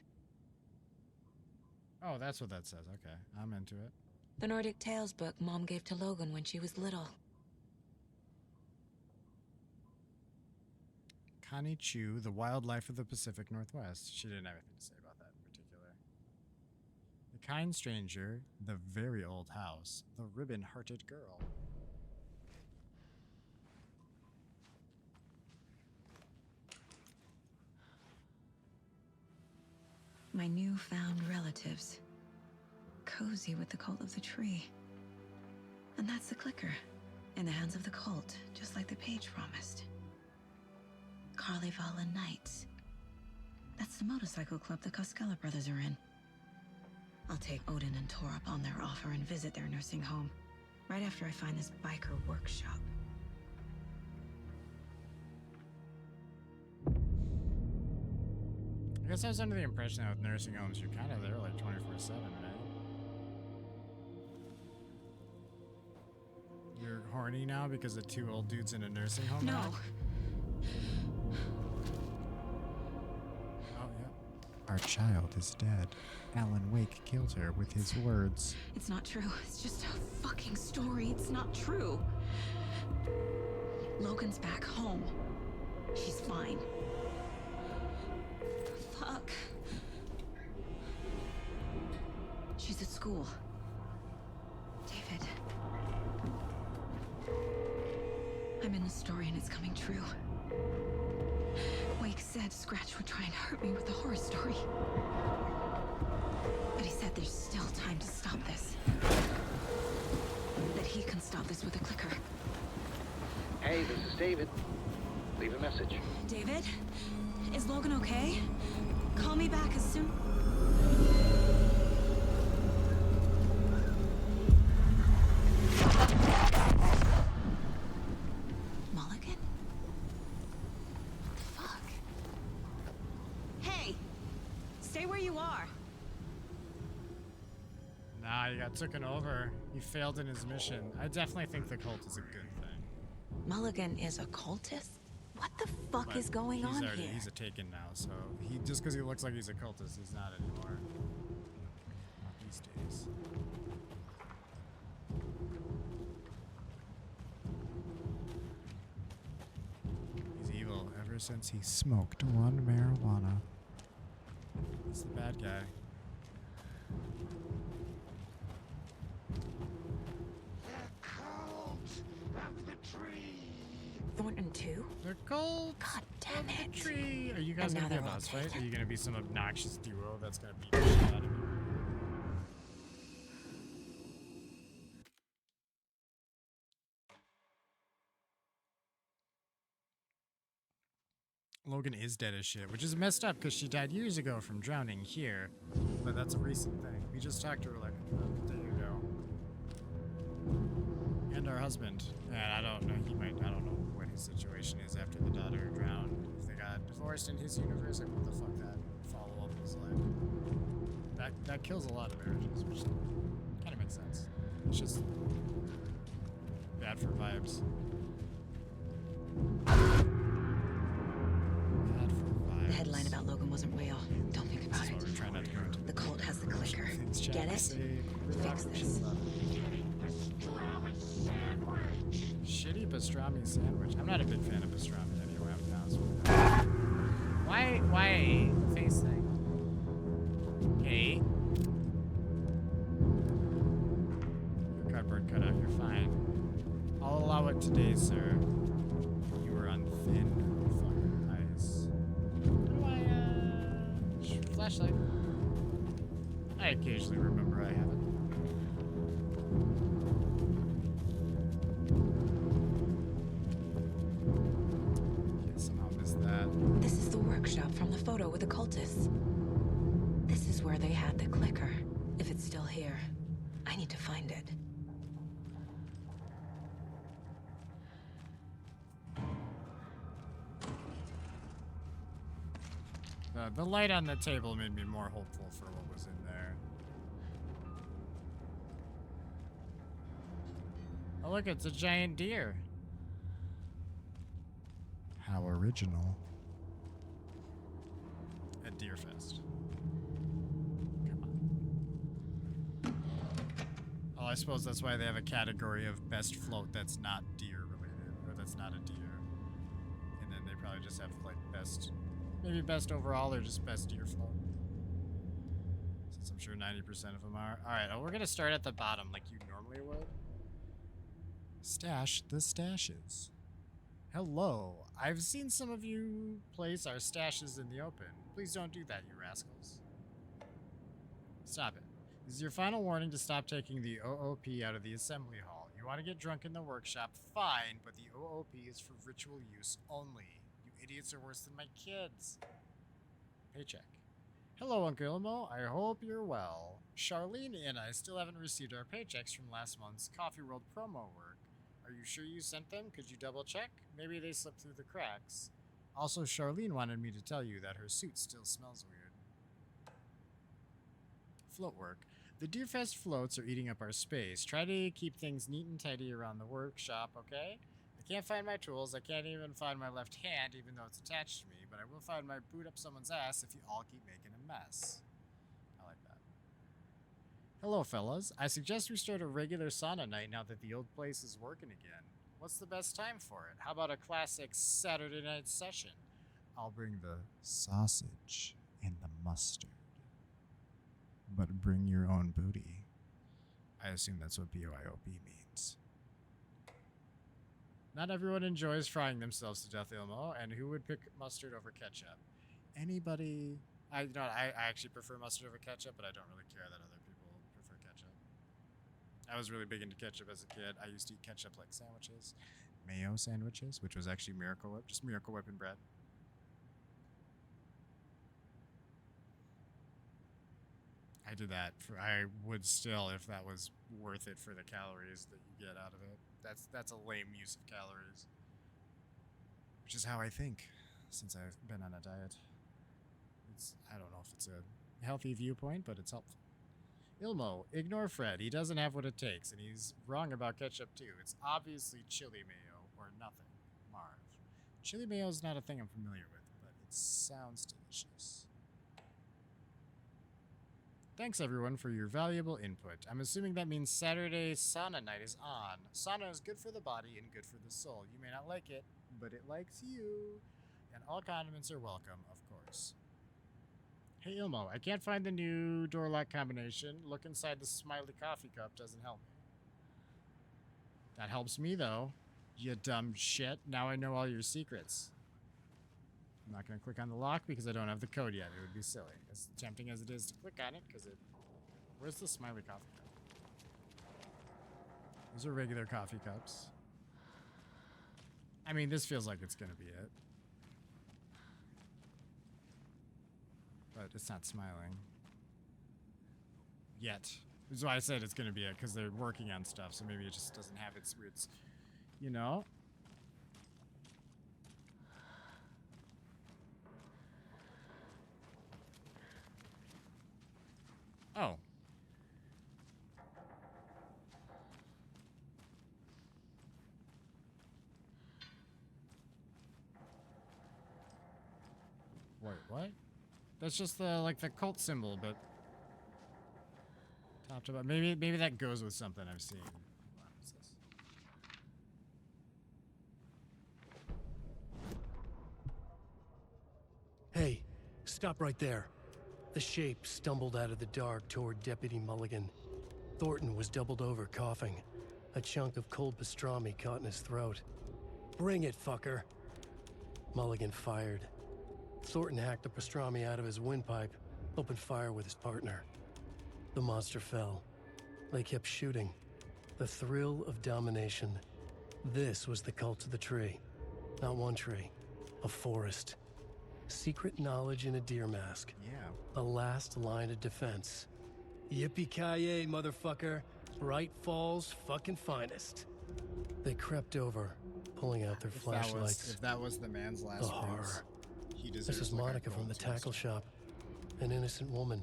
Oh, that's what that says. Okay, I'm into it. The Nordic Tales book Mom gave to Logan when she was little. Connie Chu, The Wildlife of the Pacific Northwest. She didn't have anything to say about that in particular. The Kind Stranger, The Very Old House, The Ribbon-Hearted Girl. My newfound relatives. Cozy with the cult of the tree. And that's the clicker. In the hands of the cult, just like the page promised. Carlyvala Knights. That's the motorcycle club the Costello brothers are in. I'll take Odin and Tor up on their offer and visit their nursing home. Right after I find this biker workshop. I guess I was under the impression that with nursing homes, you're kind of there like 24/7, right? You're horny now because of two old dudes in a nursing home? No. Now? Oh, yeah. Our child is dead. Alan Wake killed her with his words. It's not true. It's just a fucking story. It's not true. Logan's back home. She's fine. Fuck. She's at school. David. I'm in the story and it's coming true. Wake said Scratch would try and hurt me with the horror story. But he said there's still time to stop this. That he can stop this with a clicker. Hey, this is David. Leave a message. David? Is Logan okay? Call me back as soon... Mulligan? What the fuck? Hey! Stay where you are. Nah, he got taken over. He failed in his mission. I definitely think the cult is a good thing. Mulligan is a cultist? What the fuck But is going on here? He's a taken now, so he just because he looks like he's a cultist, he's not anymore. Not these days. He's evil ever since he smoked one marijuana. He's the bad guy. Thornton 2? They're cold. God damn it. Tree. Are you guys And gonna now be a they're all boss fight? Are taken. you gonna be some obnoxious duo that's gonna beat the shit out of you? Logan is dead as shit, which is messed up because she died years ago from drowning here. But that's a recent thing. We just talked to her like a day ago. And our husband. And I don't know, I don't know what his situation is after the daughter drowned. If they got divorced in his universe, like what the fuck that follow-up was like. That kills a lot of marriages, which kind of makes sense. It's just bad for vibes. The headline about Logan wasn't real. Don't think about it. We're trying not to go into The cult has the clicker. things. Get it? Fix this. Shitty pastrami sandwich. I'm not a big fan of pastrami anyway, I'll be honest with you. Why? Face thing. Okay. Your cardboard cutout, you're fine. I'll allow it today, sir. You were on thin fucking ice. Flashlight. I occasionally remember I have it. Yeah, somehow missed that. This is the workshop from the photo with the cultists. This is where they had the clicker. If it's still here, I need to find it. The light on the table made me more hopeful for what was in there. Oh look, it's a giant deer. How original. At Deer Fest. Come on. Oh, I suppose that's why they have a category of best float that's not deer related, or that's not a deer. And then they probably just have like best, maybe best overall or just best deer float. Since I'm sure 90% of them are. Alright, we're gonna start at the bottom like you normally would. Stash the stashes. Hello. I've seen some of you place our stashes in the open. Please don't do that, you rascals. Stop it. This is your final warning to stop taking the OOP out of the assembly hall. You want to get drunk in the workshop? Fine, but the OOP is for ritual use only. You idiots are worse than my kids. Paycheck. Hello, Uncle Ilmo. I hope you're well. Charlene and I still haven't received our paychecks from last month's Coffee World promo work. Are you sure you sent them? Could you double check? Maybe they slipped through the cracks. Also, Charlene wanted me to tell you that her suit still smells weird. Float work. The Deerfest floats are eating up our space. Try to keep things neat and tidy around the workshop, okay? I can't find my tools. I can't even find my left hand, even though it's attached to me, but I will find my boot up someone's ass if you all keep making a mess. I like that. Hello, fellas. I suggest we start a regular sauna night now that the old place is working again. What's the best time for it? How about a classic Saturday night session? I'll bring the sausage and the mustard. But bring your own booty. I assume that's what BYOB means. Not everyone enjoys frying themselves to death, Ilmo, and who would pick mustard over ketchup? Anybody? I actually prefer mustard over ketchup, but I don't really care that other people prefer ketchup. I was really big into ketchup as a kid. I used to eat ketchup like sandwiches. Mayo sandwiches, which was actually Miracle Whip, just Miracle Whip and bread. I did that. I would still, if that was worth it for the calories that you get out of it. That's a lame use of calories. Which is how I think, since I've been on a diet. I don't know if it's a healthy viewpoint, but it's helpful. Ilmo, ignore Fred. He doesn't have what it takes, and he's wrong about ketchup too. It's obviously chili mayo or nothing. Marv. Chili mayo is not a thing I'm familiar with, but it sounds delicious. Thanks everyone for your valuable input. I'm assuming that means Saturday sauna night is on. Sauna is good for the body and good for the soul. You may not like it, but it likes you. And all condiments are welcome, of course. Hey Ilmo, I can't find the new door lock combination. Look inside the smiley coffee cup doesn't help me. That helps me though, you dumb shit. Now I know all your secrets. I'm not going to click on the lock because I don't have the code yet. It would be silly. As tempting as it is to click on it, because it... Where's the smiley coffee cup? Those are regular coffee cups. I mean, this feels like it's going to be it. But it's not smiling. Yet. This is why I said it's going to be it, because they're working on stuff, so maybe it just doesn't have its roots. You know? Oh. Wait, what? That's just the cult symbol, but top to bottom. Maybe that goes with something I've seen. Hold on, what's this? Hey, stop right there. The shape stumbled out of the dark toward Deputy Mulligan. Thornton was doubled over, coughing. A chunk of cold pastrami caught in his throat. Bring it, fucker. Mulligan fired. Thornton hacked the pastrami out of his windpipe, opened fire with his partner. The monster fell. They kept shooting. The thrill of domination. This was the cult of the tree. Not one tree, a forest. Secret knowledge in a deer mask. Yeah. The last line of defense. Yippee-ki-yay, motherfucker. Bright Falls' fucking finest. They crept over, pulling out their flashlights. If that was the man's last The horror. words, he deserves This is like a Monica from the gold tackle tombstone. shop. An innocent woman.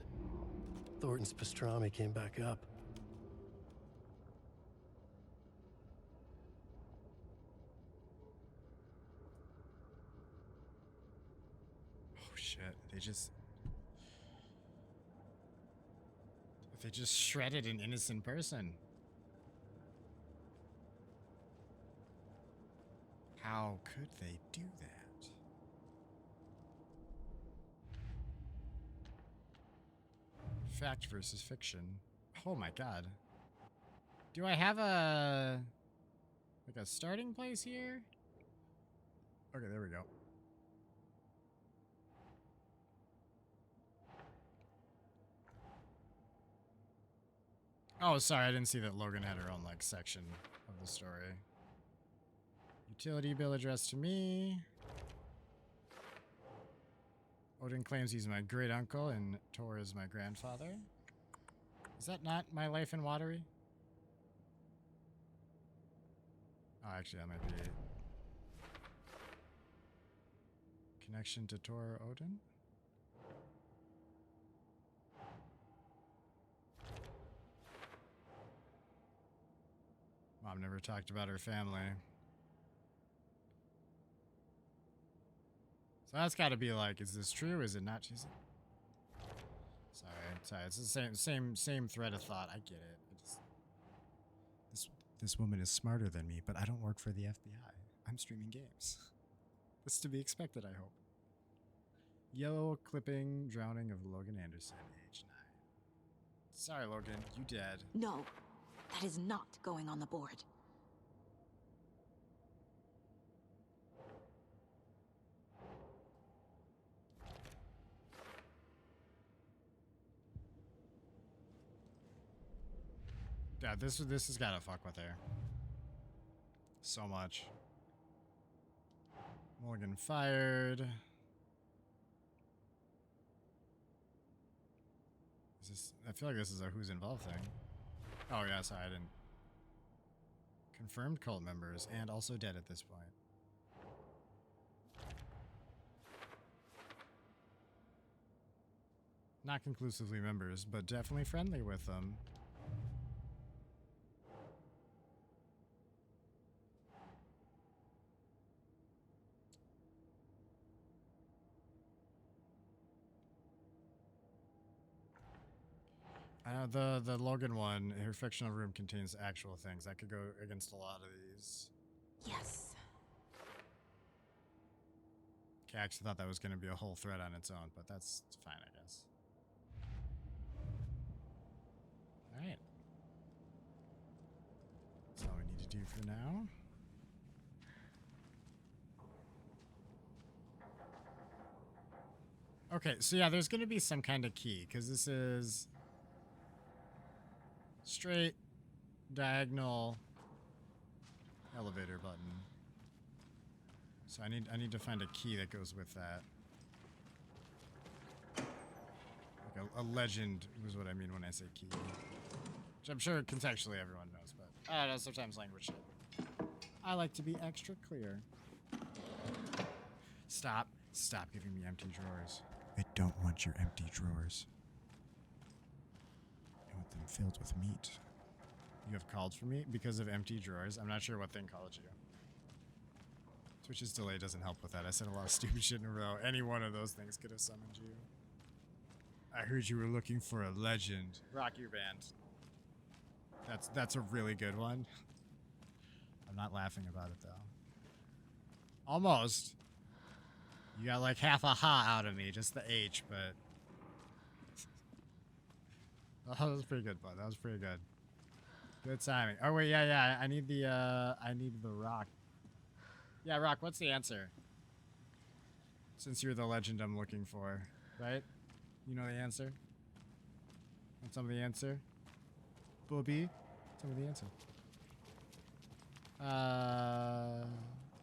Thornton's pastrami came back up. Oh shit! They just shredded an innocent person. How could they do that? Fact versus fiction. Oh my god. Do I have a starting place here? Okay, there we go. Oh, sorry, I didn't see that Logan had her own section of the story. Utility bill addressed to me. Odin claims he's my great uncle and Tor is my grandfather. Is that not My Life in Watery? Oh, actually, that might be it. Connection to Tor Odin? Mom never talked about her family. So that's got to be like, is this true? Is it not? She's sorry. It's the same thread of thought. I get it. This woman is smarter than me, but I don't work for the FBI. I'm streaming games. That's to be expected, I hope. Yellow clipping drowning of Logan Anderson, age 9. Sorry, Logan, you dead. No, that is not going on the board. Yeah, this has gotta fuck with her. So much. Mulligan fired. Is this? I feel like this is a who's involved thing. Oh yeah, sorry, I didn't. Confirmed cult members and also dead at this point. Not conclusively members, but definitely friendly with them. The Logan one, her fictional room contains actual things. That could go against a lot of these. Yes. Okay, I actually thought that was going to be a whole thread on its own, but that's fine, I guess. Alright. That's all we need to do for now. Okay, so yeah, there's going to be some kind of key, because this is straight, diagonal, elevator button. So I need to find a key that goes with that. Like a legend was what I mean when I say key. Which I'm sure contextually everyone knows, but I don't know, sometimes language shit. I like to be extra clear. Stop giving me empty drawers. I don't want your empty drawers. I want them filled with meat. You have called for me because of empty drawers. I'm not sure what thing called you. Twitch's delay doesn't help with that. I said a lot of stupid shit in a row. Any one of those things could have summoned you. I heard you were looking for a legend. Rock your band. That's a really good one. I'm not laughing about it though. Almost. You got like half a ha out of me, just the H, but oh, that was pretty good, bud. That was pretty good. Good timing. Oh wait, yeah. I need the rock. Yeah, Rock, what's the answer? Since you're the legend I'm looking for, right? You know the answer? Want some of the answer? Bobby? Some of the answer.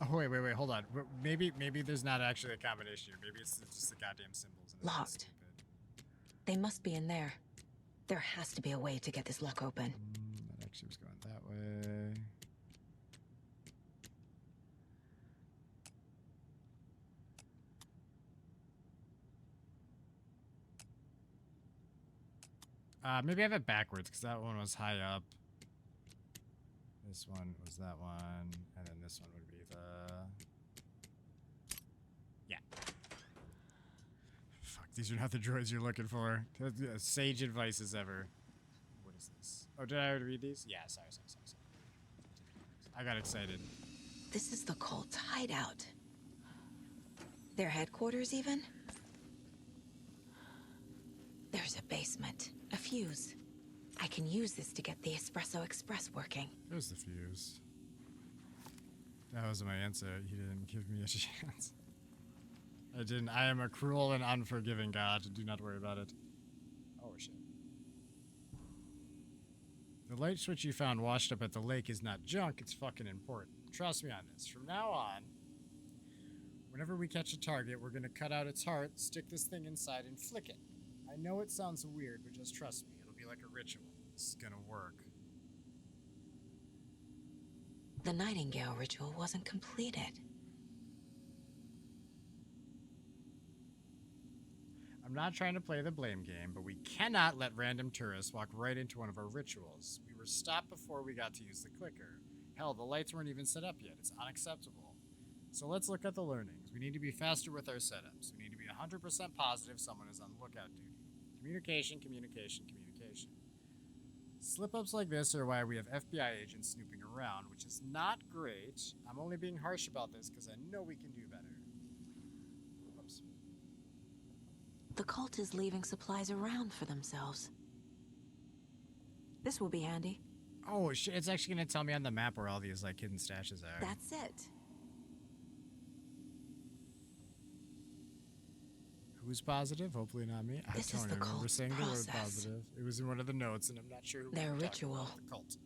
Oh, wait, hold on. Maybe there's not actually a combination here. Maybe it's just the goddamn symbols. And Locked. They must be in there. There has to be a way to get this lock open. That actually was going that way. Maybe I have it backwards because that one was high up. This one was that one, and then this one would be the... Yeah. Fuck, these are not the droids you're looking for. Sage advice as ever. What is this? Oh, did I already read these? Yeah, sorry. I got excited. This is the cult's hideout. Their headquarters, even? There's a basement, a fuse. I can use this to get the Espresso Express working. There's the fuse. That was my answer. You didn't give me a chance. I didn't. I am a cruel and unforgiving God. Do not worry about it. Oh, shit. The light switch you found washed up at the lake is not junk. It's fucking important. Trust me on this. From now on, whenever we catch a target, we're going to cut out its heart, stick this thing inside, and flick it. I know it sounds weird, but just trust me. It'll be like a ritual. It's gonna work. The Nightingale ritual wasn't completed. not trying to play the blame game, but we cannot let random tourists walk right into one of our rituals. We were stopped before we got to use the clicker. Hell, the lights weren't even set up yet. It's unacceptable. So let's look at the learnings. We need to be faster with our setups. We need to be 100% positive someone is on lookout duty. Communication, communication, communication. Slip-ups like this are why we have FBI agents snooping around, which is not great. I'm only being harsh about this because I know we can do better. Whoops. The cult is leaving supplies around for themselves. This will be handy. Oh, shit. It's actually going to tell me on the map where all these, like, hidden stashes are. That's it. Who's positive? Hopefully not me. This I is don't the remember cult's saying the word process. positive. It was in one of the notes, and I'm not sure who Their we're talking ritual. about. The cult.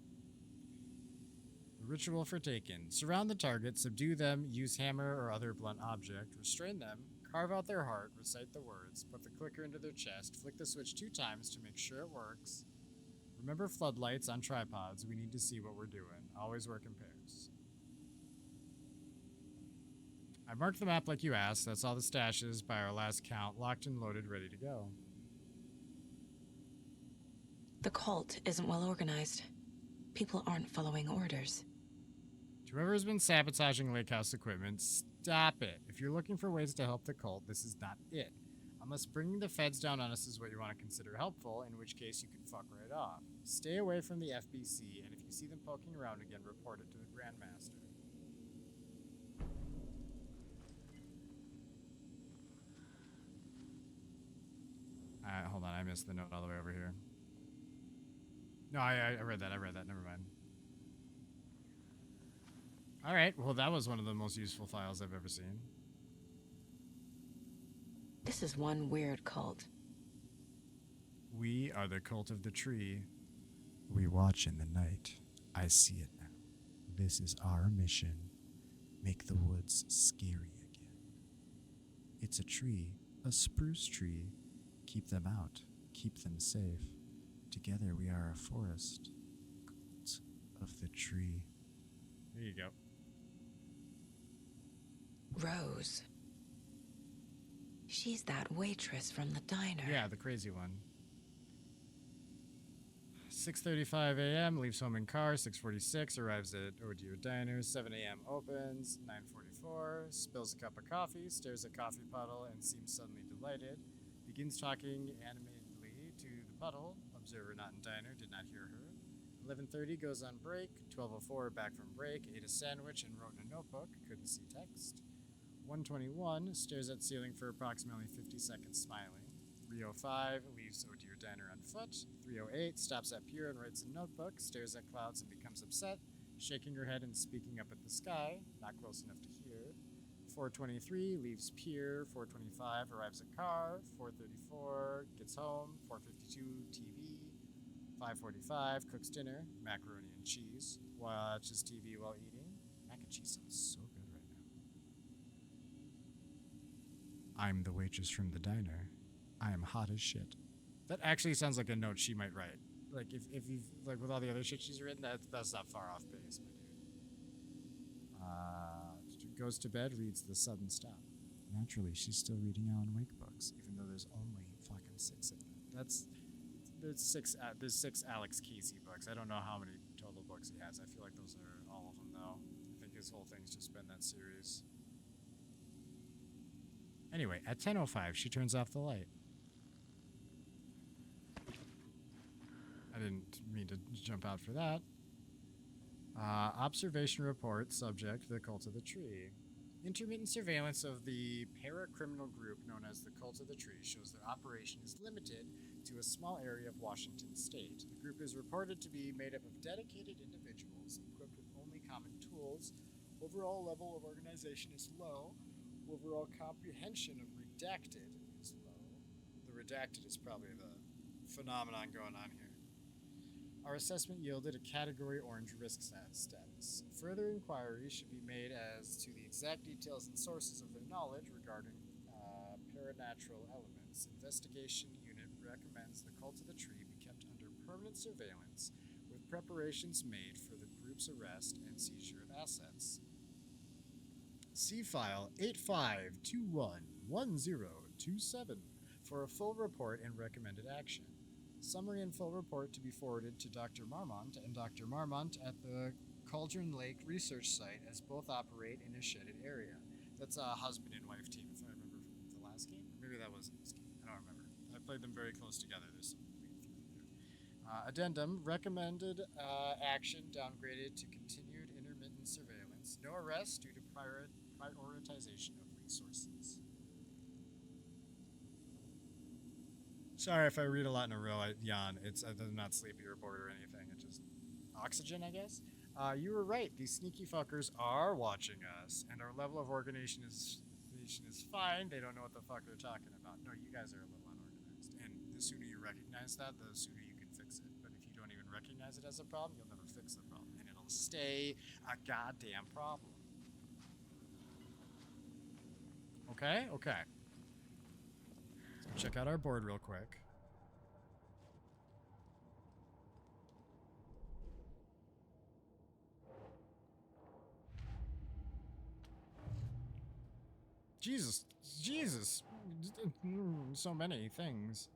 The ritual for taken. Surround the target, subdue them, use hammer or other blunt object, restrain them, carve out their heart, recite the words, put the clicker into their chest, flick the switch 2 times to make sure it works. Remember floodlights on tripods. We need to see what we're doing. Always work in pairs. I marked the map like you asked. That's all the stashes by our last count, locked and loaded, ready to go. The cult isn't well organized. People aren't following orders. Whoever's been sabotaging Lake House equipment, stop it. If you're looking for ways to help the cult, this is not it. Unless bringing the feds down on us is what you want to consider helpful, in which case you can fuck right off. Stay away from the FBC, and if you see them poking around again, report it to the Grandmaster. Hold on, I missed the note all the way over here. No, I read that, never mind. Alright, well that was one of the most useful files I've ever seen. This is one weird cult. We are the cult of the tree. We watch in the night. I see it now. This is our mission. Make the woods scary again. It's a tree, a spruce tree. Keep them out. Keep them safe. Together we are a forest. Cult of the tree. There you go. Rose. She's that waitress from the diner. Yeah, the crazy one. 6:35 a.m. Leaves home in car. 6:46 arrives at Oh Dear Diner. 7 a.m. opens. 9:44 spills a cup of coffee. Stares at coffee puddle and seems suddenly delighted. Begins talking animatedly to the puddle. Observer not in diner. Did not hear her. 11:30 goes on break. 12:04 back from break. Ate a sandwich and wrote in a notebook. Couldn't see text. 1:21 stares at ceiling for approximately 50 seconds smiling. 3:05 leaves Oh Dear Diner on foot. 3:08 stops at Pier and writes a notebook, stares at clouds and becomes upset, shaking her head and speaking up at the sky, not close enough to hear. 4:23 leaves Pier. 4:25 arrives at car. 4:34 gets home. 4:52 TV. 5:45 cooks dinner, macaroni and cheese, watches TV while eating. Mac and cheese sounds so good right now. I'm the waitress from the diner. I am hot as shit. That actually sounds like a note she might write. Like if you've like with all the other shit she's written, that's not far off base, my dude. Goes to bed, reads The Sudden Stop. Naturally, she's still reading Alan Wake books, even though there's only fucking 6 of them. There's six Alex Casey books. I don't know how many total books he has. I feel like those are all of them, though. I think his whole thing's just been that series. Anyway, at 10:05, she turns off the light. I didn't mean to jump out for that. Observation report, subject, the Cult of the Tree. Intermittent surveillance of the para-criminal group known as the Cult of the Tree shows their operation is limited to a small area of Washington state. The group is reported to be made up of dedicated individuals equipped with only common tools. Overall level of organization is low. Overall comprehension of redacted is low. The redacted is probably the phenomenon going on here. Our assessment yielded a category orange risk status. Further inquiry should be made as to the exact details and sources of their knowledge regarding paranatural elements. Investigation unit recommends the Cult of the Tree be kept under permanent surveillance with preparations made for the group's arrest and seizure of assets. See file 85211027 for a full report and recommended action. Summary and full report to be forwarded to Dr. Marmont and Dr. Marmont at the Cauldron Lake research site, as both operate in a shaded area. That's a husband and wife team, if I remember from the last game. Maybe that wasn't this game. I don't remember. I played them very close together. There's some weird there. Addendum: recommended action downgraded to continued intermittent surveillance. No arrest due to prioritization of resources. Sorry if I read a lot in a row. I yawn. I'm not sleepy or bored or anything. It's just oxygen, I guess. You were right. These sneaky fuckers are watching us, and our level of organization is fine. They don't know what the fuck they're talking about. No, you guys are a little unorganized, and the sooner you recognize that, the sooner you can fix it. But if you don't even recognize it as a problem, you'll never fix the problem, and it'll stay a goddamn problem. Okay. Okay. Let's check out our board real quick. Jesus. So many things.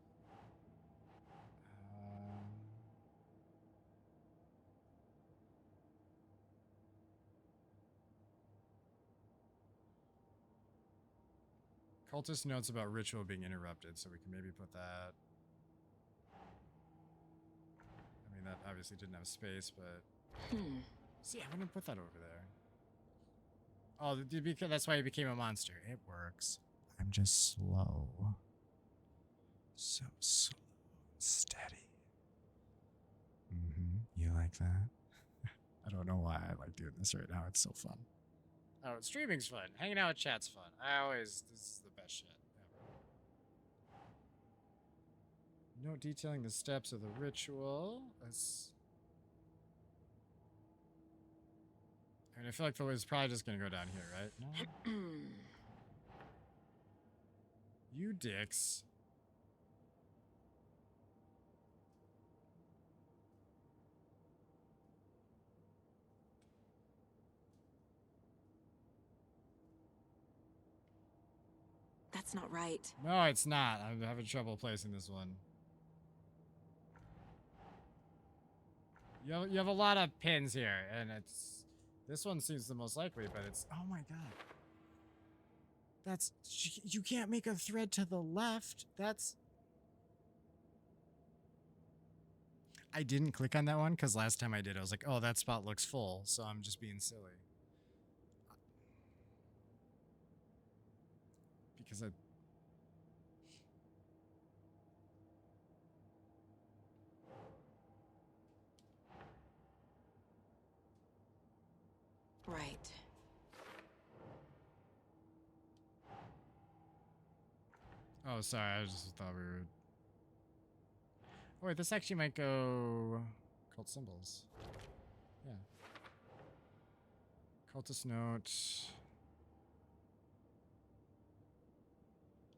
Cultist notes about ritual being interrupted, so we can maybe put that. I mean, that obviously didn't have space, but... See, I'm gonna put that over there. Oh, because that's why he became a monster. It works. I'm just slow. So slow. Steady. You like that? I don't know why I like doing this right now. It's so fun. Oh, streaming's fun. Hanging out with chat's fun. This is the best shit ever. No detailing the steps of the ritual. I mean, I feel like the way is probably just gonna go down here, right? No. You dicks. That's not right. No, it's not. I'm having trouble placing this one. You have a lot of pins here, and this one seems the most likely, but it's, oh my god. You can't make a thread to the left. I didn't click on that one because last time I did, I was like, oh, that spot looks full, so I'm just being silly. Because Right. Oh, sorry, I just thought we were... Oh, wait, this actually might go... Cult symbols. Yeah. Cultist note...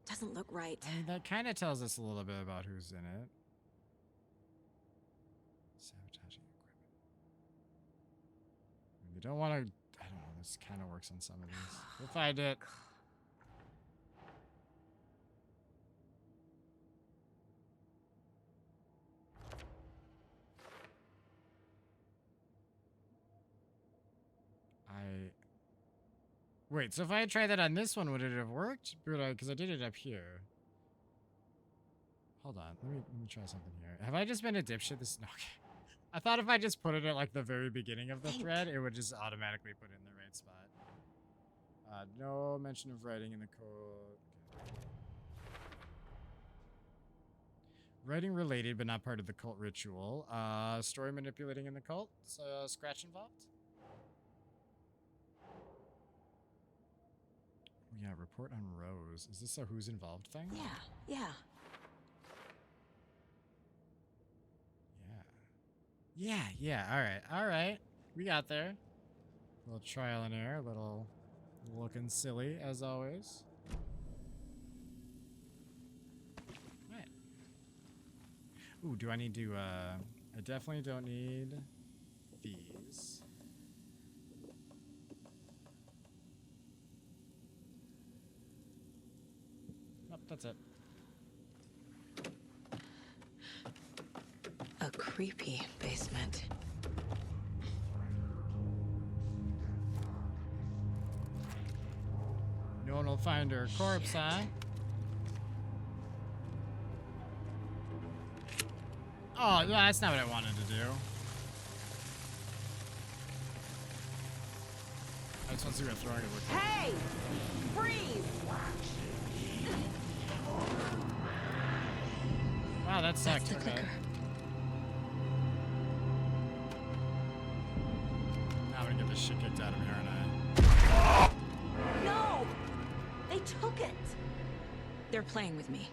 Doesn't look right. I mean, that kind of tells us a little bit about who's in it. Sabotaging equipment. I mean, you don't want to... I don't know, this kind of works on some of these. We'll find it. Wait, so if I had tried that on this one, would it have worked? Because I did it up here. Hold on, let me try something here. Have I just been a dipshit? No, okay. I thought if I just put it at like the very beginning of the thread, it would just automatically put it in the right spot. No mention of writing in the code. Okay. Writing related, but not part of the cult ritual. Story manipulating in the cult. Scratch involved. Yeah, report on Rose. Is this a who's involved thing? Yeah. All right. We got there. A little trial and error, a little looking silly as always. Right. Ooh, do I need to, I definitely don't need these. Nope, that's it. creepy basement. No one will find her corpse, huh? Oh, no, that's not what I wanted to do. I just want to see what throwing it looks like. Hey! Freeze! Wow, that sucked. That's the clicker. Now I'm gonna get this shit kicked out of me, aren't I? No! They took it! They're playing with me.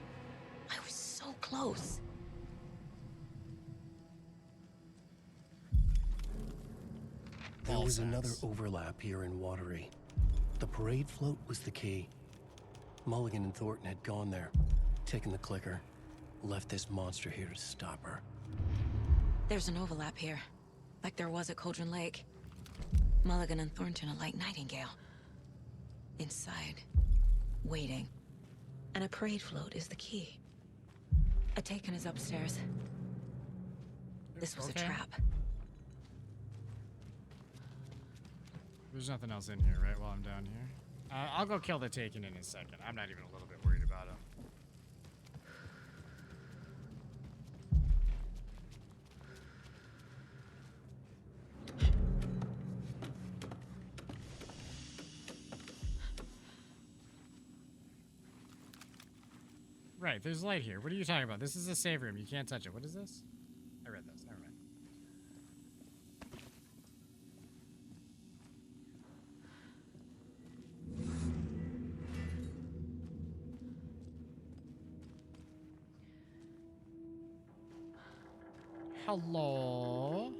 I was so close. There was another overlap here in Watery. The parade float was the key. Mulligan and Thornton had gone there, taken the clicker, left this monster here to stop her. There's an overlap here, like there was at Cauldron Lake. Mulligan and Thornton are like Nightingale. Inside, waiting. And a parade float is the key. A Taken is upstairs. This was a trap. There's nothing else in here, right, while I'm down here? I'll go kill the Taken in a second. I'm not even a little bit worried about him. Right, there's light here. What are you talking about? This is a save room. You can't touch it. What is this? I read this. Never mind. Hello?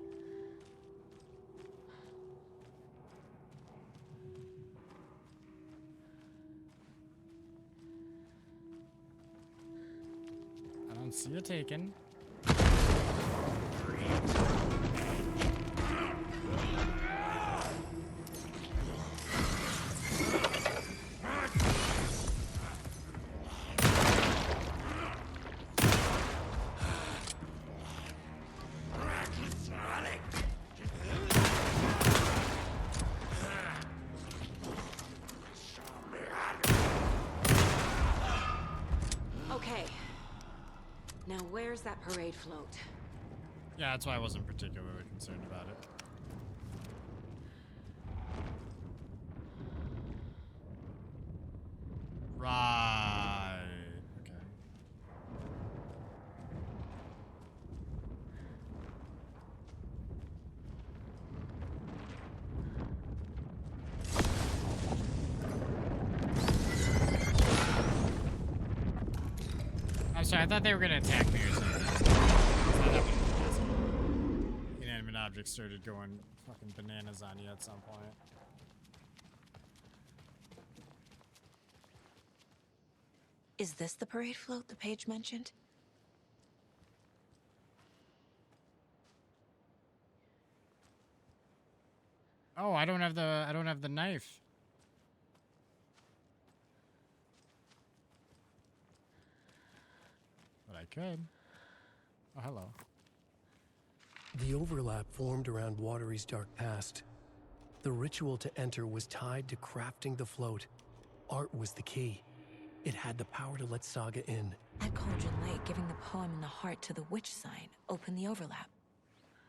I don't see a Taken. Okay. Now where's that parade float? Yeah, that's why I wasn't particularly concerned about it. Right. Okay. I'm sorry, I thought they were gonna attack me or something. Inanimate objects started going fucking bananas on you at some point. Is this the parade float the page mentioned? Oh, I don't have the knife. But I could. Oh, hello. The overlap formed around Watery's dark past. The ritual to enter was tied to crafting the float. Art was the key. It had the power to let Saga in. At Cauldron Lake, giving the poem and the heart to the witch sign opened the overlap.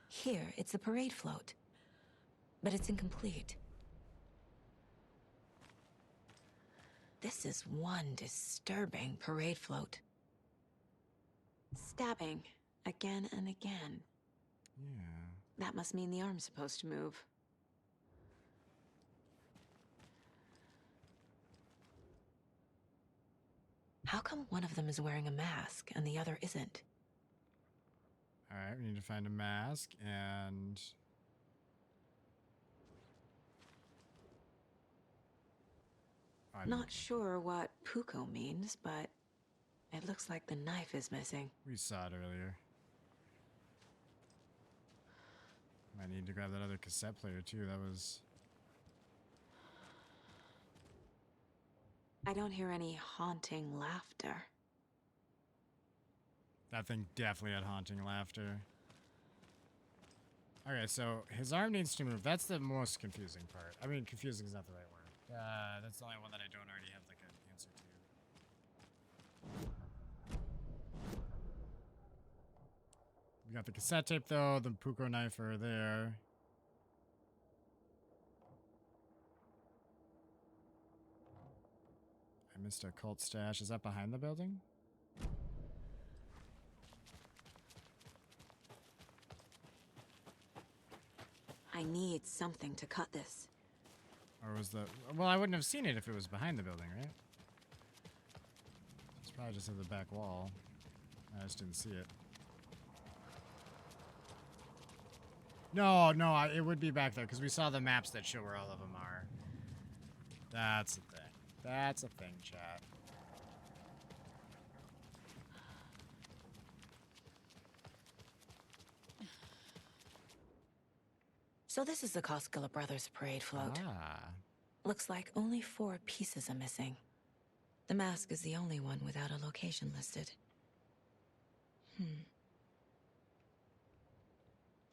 Here, it's the parade float. But it's incomplete. This is one disturbing parade float. Stabbing, again and again. Yeah. That must mean the arm's supposed to move. How come one of them is wearing a mask and the other isn't? Alright, we need to find a mask and... Not sure what Puko means, but it looks like the knife is missing. We saw it earlier. Might need to grab that other cassette player too. That was... I don't hear any haunting laughter. That thing definitely had haunting laughter. Okay, so his arm needs to move. That's the most confusing part. I mean, confusing is not the right word. That's the only one that I don't already have like an answer to. We got the cassette tape though. The Puko knife are there. I missed a cult stash. Is that behind the building? I need something to cut this. Or was the... Well, I wouldn't have seen it if it was behind the building, right? It's probably just at the back wall. I just didn't see it. No, it would be back there, because we saw the maps that show where all of them are. That's a thing. That's a thing, chat. So this is the Koskela Brothers parade float. Ah. Looks like only 4 pieces are missing. The mask is the only one without a location listed.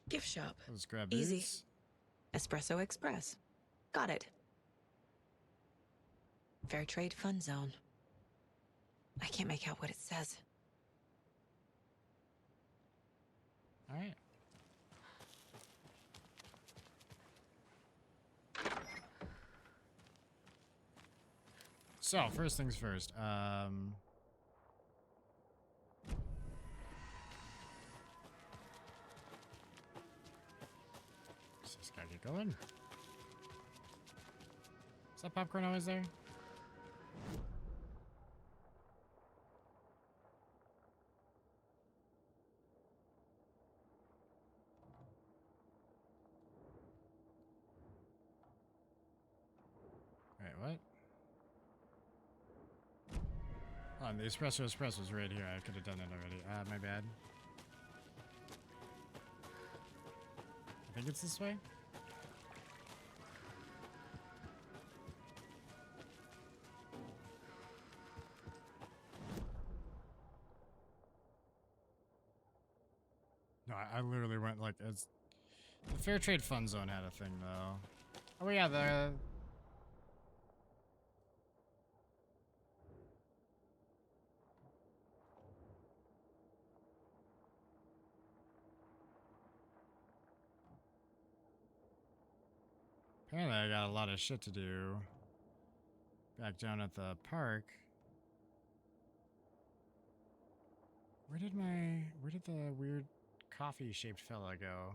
Gift shop. Let's grab Easy. these. Espresso Express. Got it. Fair Trade Fund Zone. I can't make out what it says. All right. So, first things first. Just gotta get going. Is that popcorn always there? Wait, what? Oh, and the espresso's right here. I could have done it already. My bad. I think it's this way. No, I literally went like as the Fair Trade Fund Zone had a thing though. Oh yeah, the apparently I got a lot of shit to do back down at the park. Where did the weird coffee shaped fella go?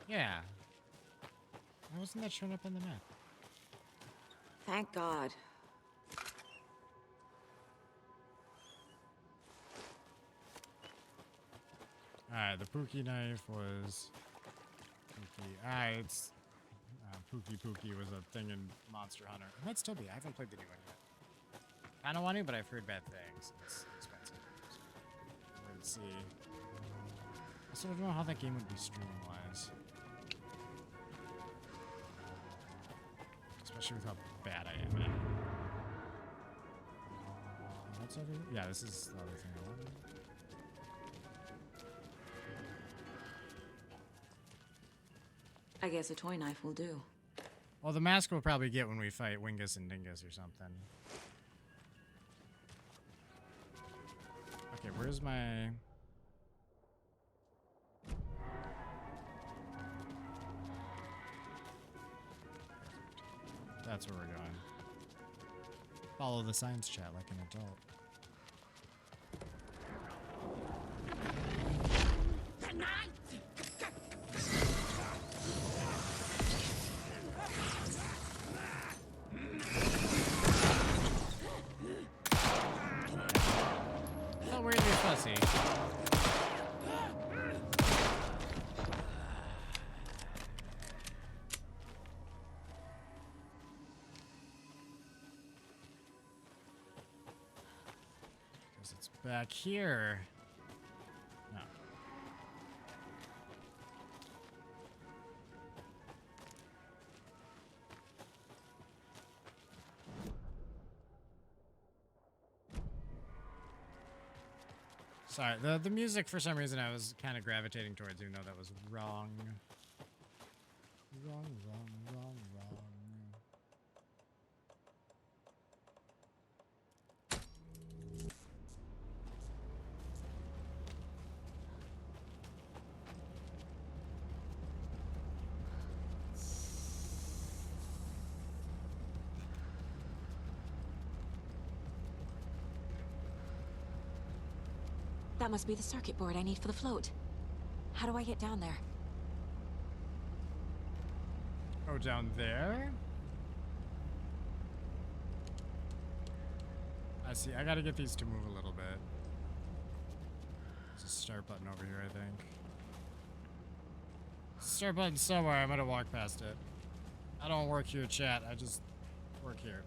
Yeah. Why wasn't that showing up on the map? Thank God. Alright, the Pookie knife was... Pookie. It's... Pookie was a thing in Monster Hunter. It might still be. I haven't played the new one yet. Kinda want to, but I've heard bad things. It's expensive. So we're gonna see. I still don't know how that game would be streaming-wise. Especially with how bad I am at it. What's over here? Yeah, this is the other thing I wanted. I guess a toy knife will do. Well, the mask we'll probably get when we fight Wingus and Dingus or something. Okay, where's my... That's where we're going. Follow the science chat like an adult. Oh, weirdly fussy. Because it's back here. No. Sorry, the music for some reason I was kind of gravitating towards, even though that was wrong. Wrong. That must be the circuit board I need for the float. How do I get down there? Oh, down there? I see. I gotta get these to move a little bit. There's a start button over here, I think. Start button somewhere. I'm gonna walk past it. I don't work here, chat. I just work here.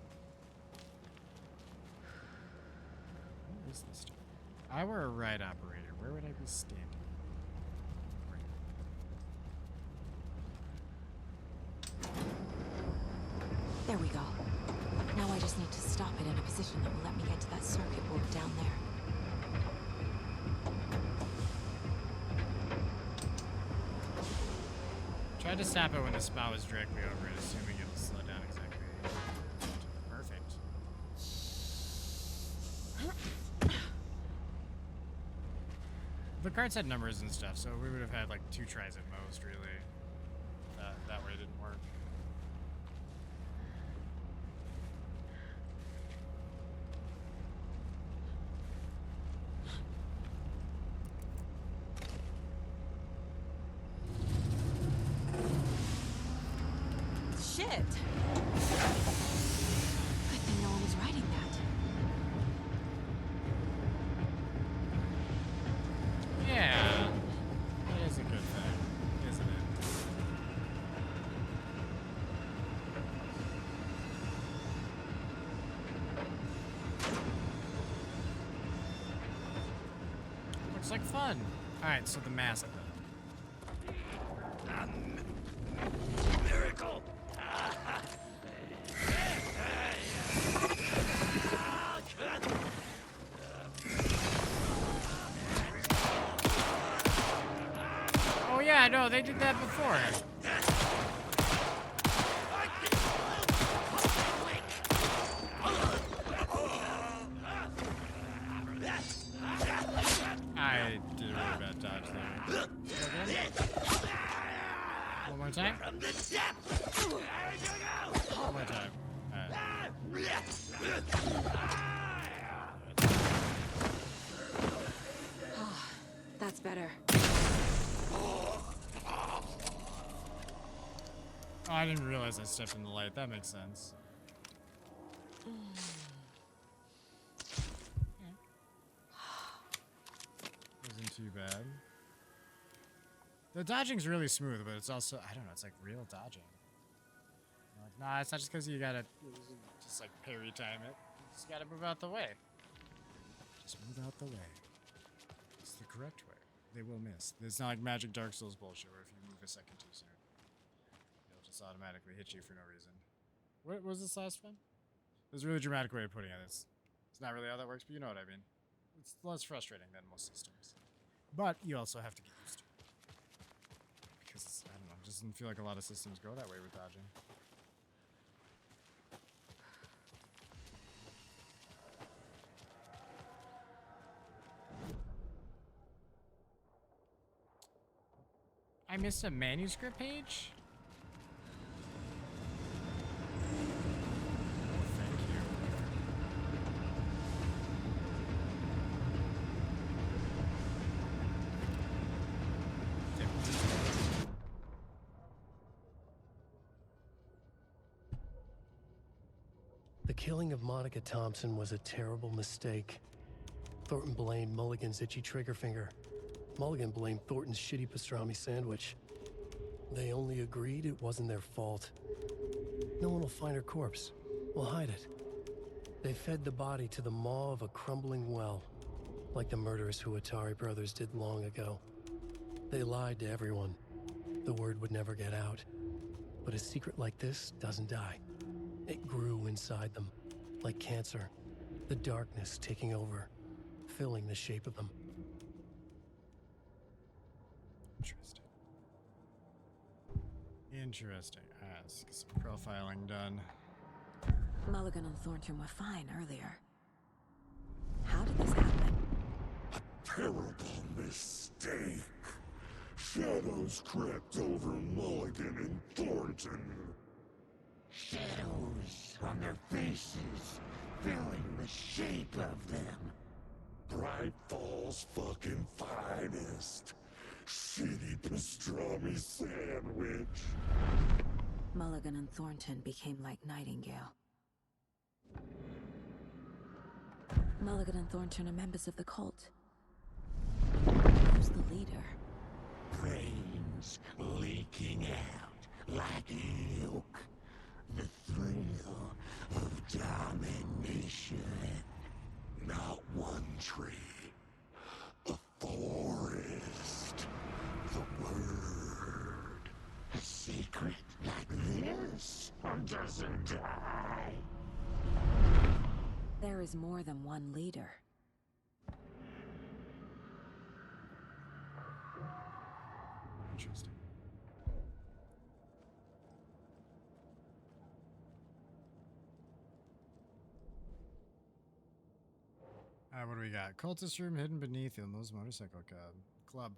Where is this start? If I were a ride operator, where would I be standing? There we go. Now I just need to stop it in a position that will let me get to that circuit board down there. Try to stop it when the spout is directly over it, assuming it'll slow down exactly. Perfect. The cards had numbers and stuff, so we would have had like 2 tries at most, really. That way it didn't work. Shit! Good thing no one was writing that. Yeah, it is a good thing, isn't it? Looks like fun. All right, so the mask. Miracle! Oh yeah, no, they did that before. I did a really bad dodge there. One more time. One more time. That's better. Oh, I didn't realize I stepped in the light. That makes sense. Wasn't too bad. The dodging's really smooth, but it's also, I don't know, it's like real dodging. Like, nah, it's not just because you gotta just like parry time it. You just gotta move out the way. Just move out the way. It's the correct way. They will miss. It's not like Magic Dark Souls bullshit where if you move a second too soon, it'll just automatically hit you for no reason. What was this last one? There's a really dramatic way of putting it. It's not really how that works, but you know what I mean. It's less frustrating than most systems. But you also have to get used to it. Because, I don't know, it doesn't feel like a lot of systems go that way with dodging. I missed a manuscript page? Thank you. The killing of Monica Thompson was a terrible mistake. Thornton blamed Mulligan's itchy trigger finger. Mulligan blamed Thornton's shitty pastrami sandwich. They only agreed it wasn't their fault. No one will find her corpse. We'll hide it. They fed the body to the maw of a crumbling well, like the murderous Huatari brothers did long ago. They lied to everyone. The word would never get out. But a secret like this doesn't die. It grew inside them, like cancer. The darkness taking over, filling the shape of them. Interesting. Let's get some profiling done. Mulligan and Thornton were fine earlier. How did this happen? Terrible mistake. Shadows crept over Mulligan and Thornton. Shadows on their faces, filling the shape of them. Bright Falls fucking finest. Shitty pastrami sandwich. Mulligan and Thornton became like Nightingale. Mulligan and Thornton are members of the cult. Who's the leader? Brains leaking out like milk. The thrill of domination. Not one tree. A forest. The word. A secret like this doesn't die. There is more than one leader. Interesting. What do we got? Cultist room hidden beneath Ilmo's motorcycle club.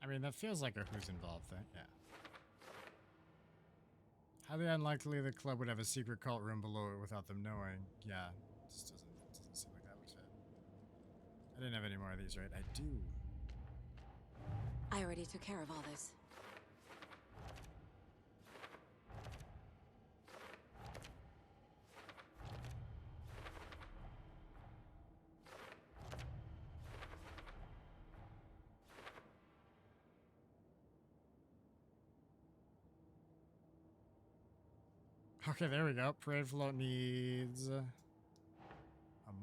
I mean, that feels like a who's involved thing. Yeah. Highly unlikely the club would have a secret cult room below it without them knowing. Yeah, just doesn't seem like that would fit. I didn't have any more of these, right? I do. I already took care of all this. Okay, there we go. Parade float needs a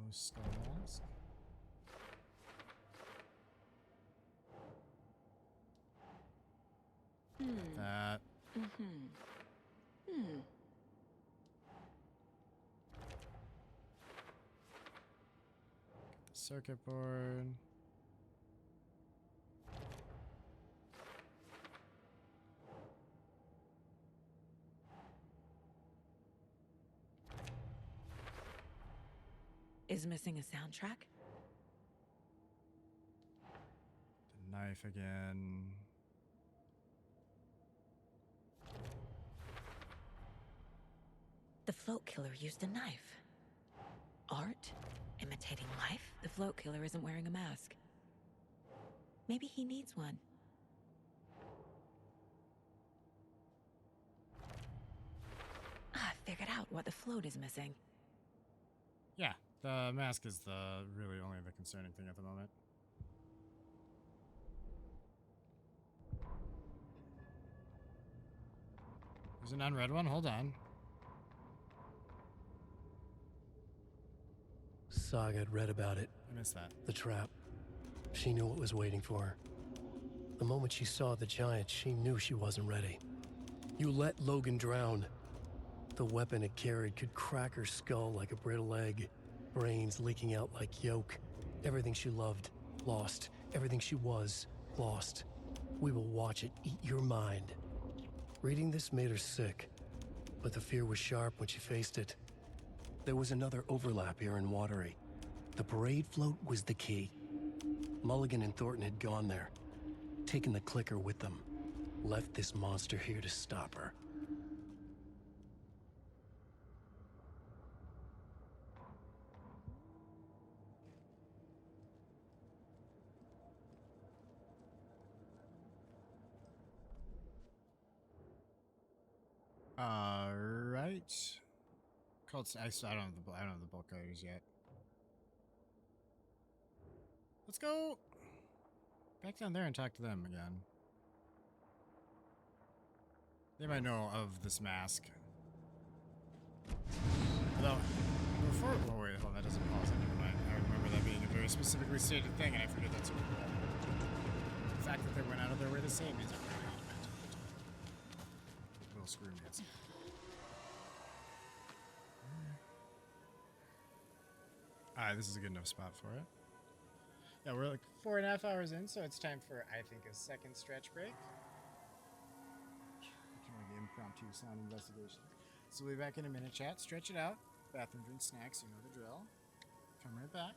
moose skull mask. That. The circuit board. Is missing a soundtrack? The knife again. The float killer used a knife. Art? Imitating life? The float killer isn't wearing a mask. Maybe he needs one. I figured out what the float is missing. Yeah, the mask is really only the concerning thing at the moment. There's an unread one. Hold on. Saga had read about it. I missed that. The trap. She knew what was waiting for her. The moment she saw the giant, she knew she wasn't ready. You let Logan drown. The weapon it carried could crack her skull like a brittle egg. Brains leaking out like yolk. Everything she loved, lost. Everything she was, lost. We will watch it eat your mind. Reading this made her sick, but the fear was sharp when she faced it. There was another overlap here in Watery. The parade float was the key. Mulligan and Thornton had gone there, taken the clicker with them, left this monster here to stop her. Right. Cults. I don't have the bulk coders yet. Let's go back down there and talk to them again. They might know of this mask. Although, before... Oh, wait, hold on, that doesn't pause it. Never mind. I remember that being a very specifically stated thing, and I forget that's super cool. The fact that they went out of their way to say means it really meant it. Little screw me. Alright, this is a good enough spot for it. Yeah, we're like 4.5 hours in, so it's time for, I think, a second stretch break. Kind of like impromptu sound investigation. So we'll be back in a minute, chat. Stretch it out. Bathroom, drink, snacks, you know the drill. Come right back.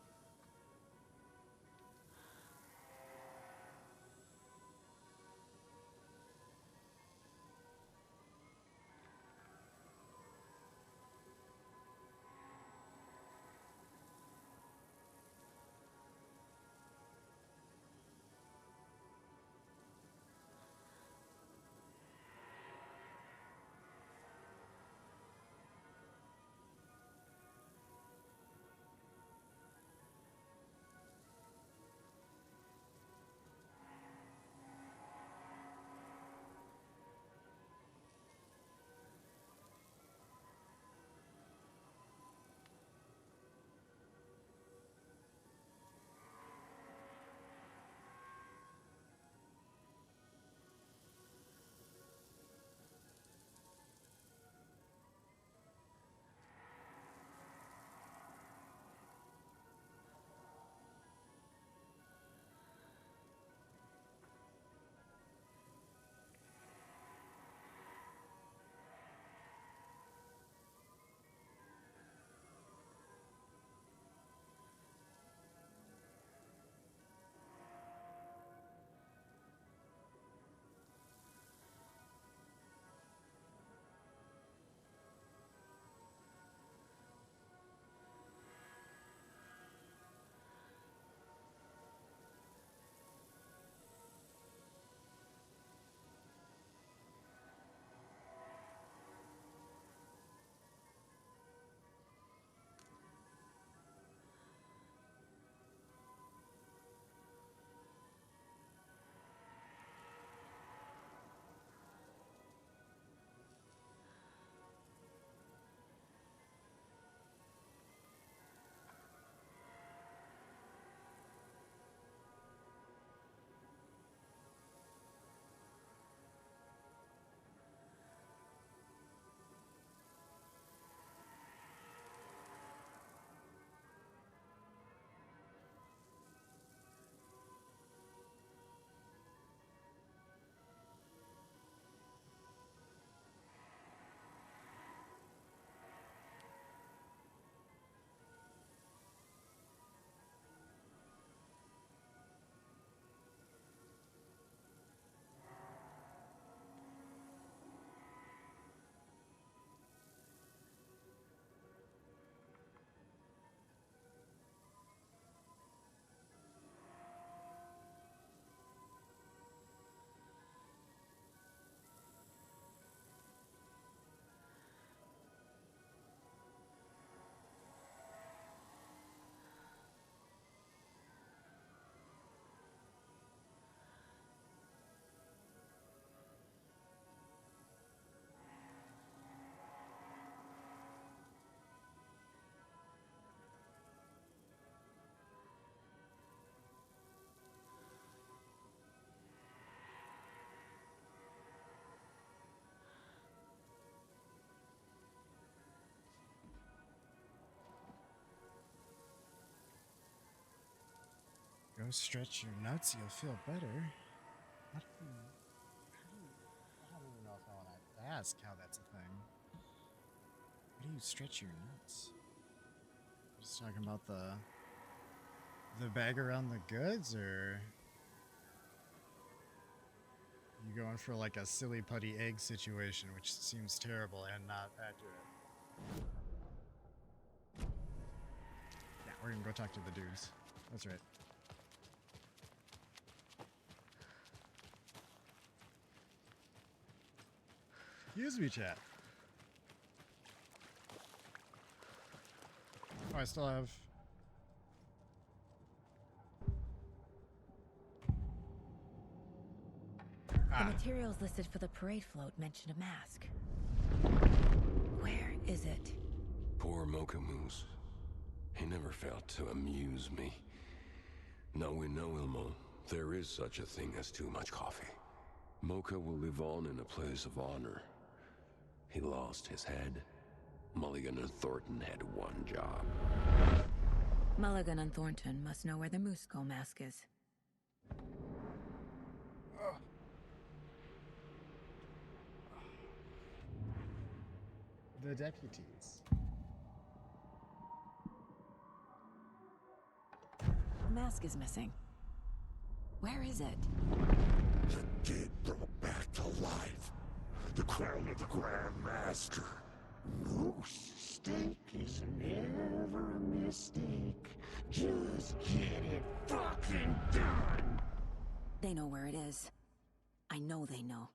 Go stretch your nuts, you'll feel better. I don't even know if I want to ask how that's a thing. How do you stretch your nuts? Just talking about the bag around the goods, or you going for like a silly putty egg situation, which seems terrible and not accurate. Yeah, we're gonna go talk to the dudes. That's right. Excuse me, chat. Oh, I still have... The materials listed for the parade float mention a mask. Where is it? Poor Mocha Moose. He never failed to amuse me. Now we know, Ilmo, there is such a thing as too much coffee. Mocha will live on in a place of honor. He lost his head. Mulligan and Thornton had one job. Mulligan and Thornton must know where the moose skull mask is. The deputies. The mask is missing. Where is it? The dead brought back to life. The crown of the Grand Master. Moose steak is never a mistake. Just get it fucking done. They know where it is. I know they know.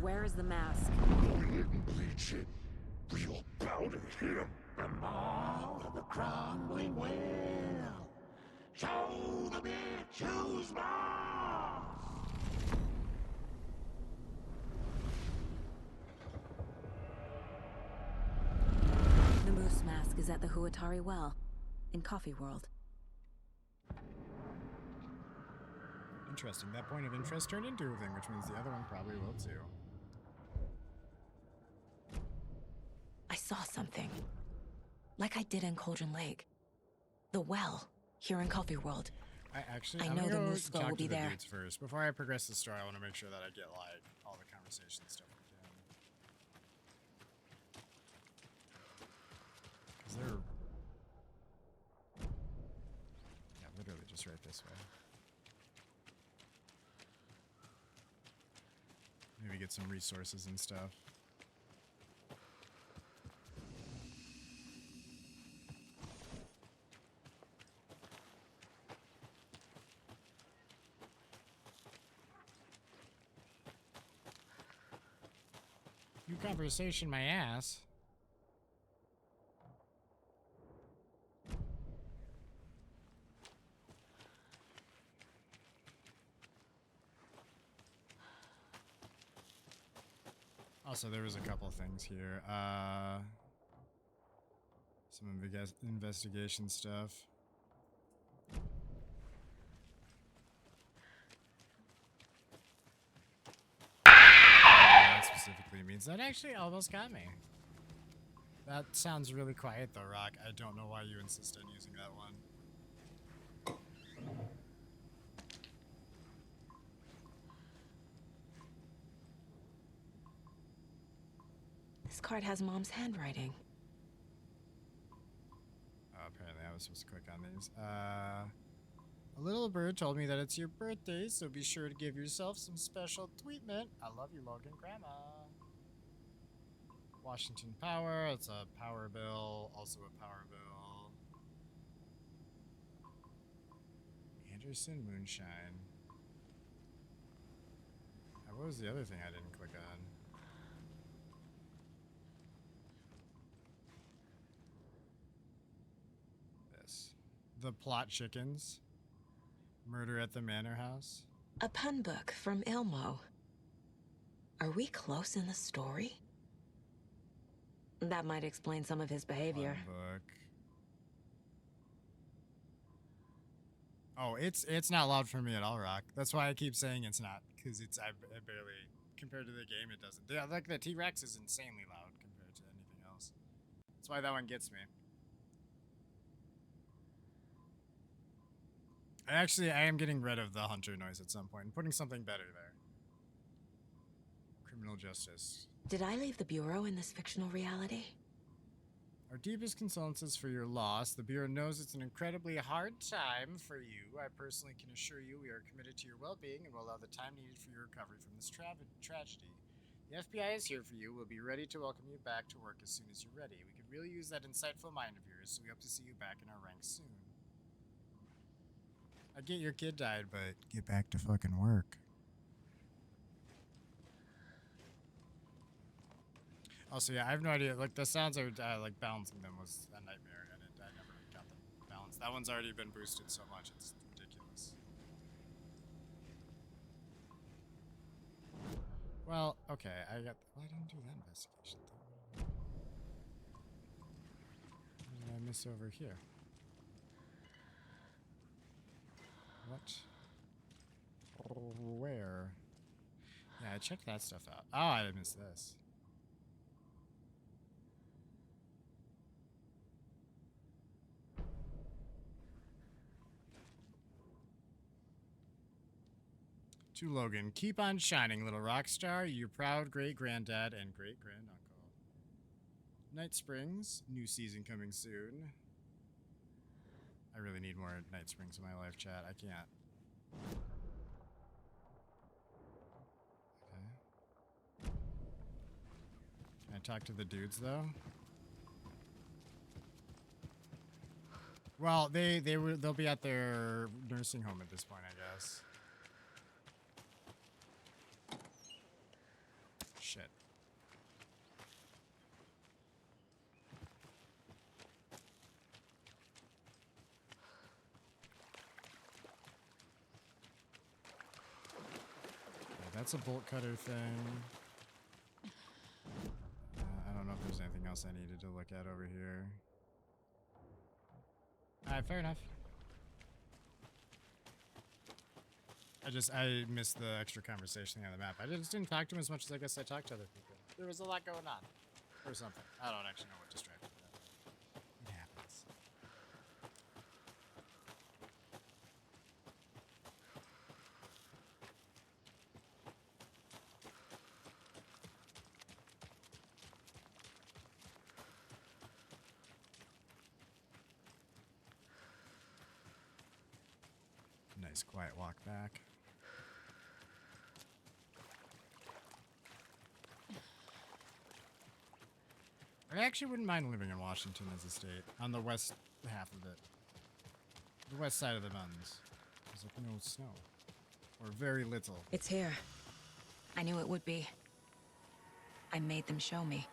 Where is the mask? Go ahead and bleach it. We'll powder him. The maw of the crumbling well. Show the bitch who's boss. The moose mask is at the Huatari Well, in Coffee World. Interesting. That point of interest turned into a thing, which means the other one probably will too. I saw something. Like I did in Cauldron Lake. The well, here in Coffee World. I know know the moose skull will be there. Dudes first. Before I progress the story, I want to make sure that I get like all the conversation stuff we can. Because they're literally just right this way. Maybe get some resources and stuff. New conversation, my ass. Also, there was a couple things here. Some investigation stuff. That specifically means that actually almost got me. That sounds really quiet though, Rock. I don't know why you insist on using that one. This card has Mom's handwriting. Oh, apparently I was supposed to click on these. A little bird told me that it's your birthday, so be sure to give yourself some special treatment. I love you, Logan Grandma. Washington Power, it's a power bill, also a power bill. Anderson Moonshine. What was the other thing I didn't click on? This. The Plot Chickens. Murder at the Manor House. A pun book from Ilmo. Are we close in the story? That might explain some of his behavior. Pun book. Oh, it's not loud for me at all, Rock. That's why I keep saying it's not, because I barely, compared to the game, it doesn't. Yeah, like the T-Rex is insanely loud compared to anything else. That's why that one gets me. I am getting rid of the hunter noise at some point and putting something better there. Criminal justice. Did I leave the Bureau in this fictional reality? Our deepest condolences for your loss. The Bureau knows it's an incredibly hard time for you. I personally can assure you we are committed to your well-being and will allow the time needed for your recovery from this tragedy. The FBI is here for you. We'll be ready to welcome you back to work as soon as you're ready. We could really use that insightful mind of yours, so we hope to see you back in our ranks soon. I get your kid died, but get back to fucking work. Also, yeah, I have no idea. Like, the sounds are, like, balancing them was a nightmare, and I never got them balanced. That one's already been boosted so much, it's ridiculous. Well, okay, I didn't do that investigation thing. What did I miss over here? What? Where? Yeah, I checked that stuff out. Oh, I missed this. To Logan, keep on shining, little rock star. Your proud great-granddad and great-granduncle. Night Springs, new season coming soon. I really need more Night Springs in my life, chat. I can't. Okay. Can I talk to the dudes, though? Well, they'll be at their nursing home at this point, I guess. Shit. Okay, that's a bolt cutter thing. I don't know if there's anything else I needed to look at over here. Alright, fair enough. I missed the extra conversation on the map. I just didn't talk to him as much as I guess I talked to other people. There was a lot going on. Or something. I don't actually know what distracted me. It happens. Nice quiet walk back. I actually wouldn't mind living in Washington as a state, on the west half of it. The west side of the mountains. There's like no snow. Or very little. It's here. I knew it would be. I made them show me.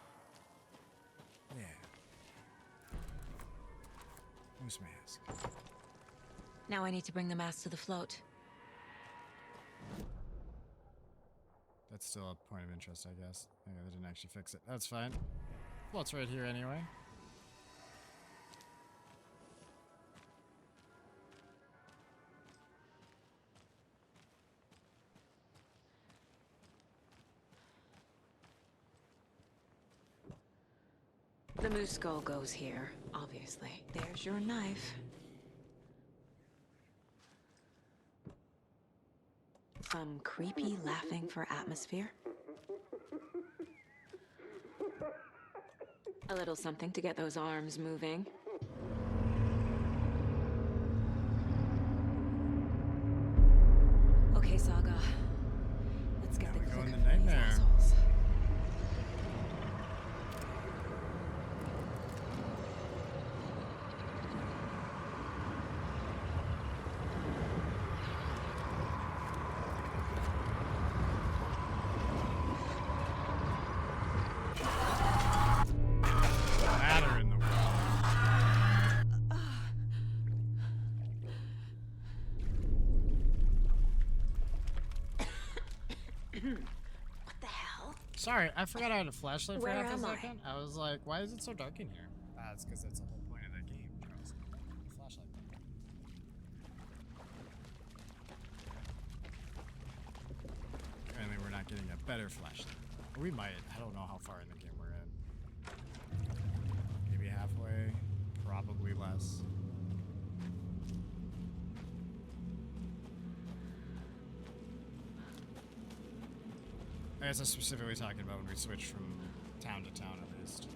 Yeah. Moose mask. Now I need to bring the mask to the float. That's still a point of interest, I guess. Okay, they didn't actually fix it. That's fine. Float's right here anyway. The moose skull goes here, obviously. There's your knife. Some creepy laughing for atmosphere. A little something to get those arms moving. Okay, Saga. Let's get the Go click in the from these nightmare. assholes. Matter in the world. What the hell? Sorry, I forgot I had a flashlight for Where half a am I? second. I was like, why is it so dark in here? It's because that's the whole point of the game, Charles. Flashlight. Apparently we're not getting a better flashlight. We might. I don't know how far in the game we're in. Maybe halfway. Probably less. I guess I'm specifically talking about when we switch from town to town, at least.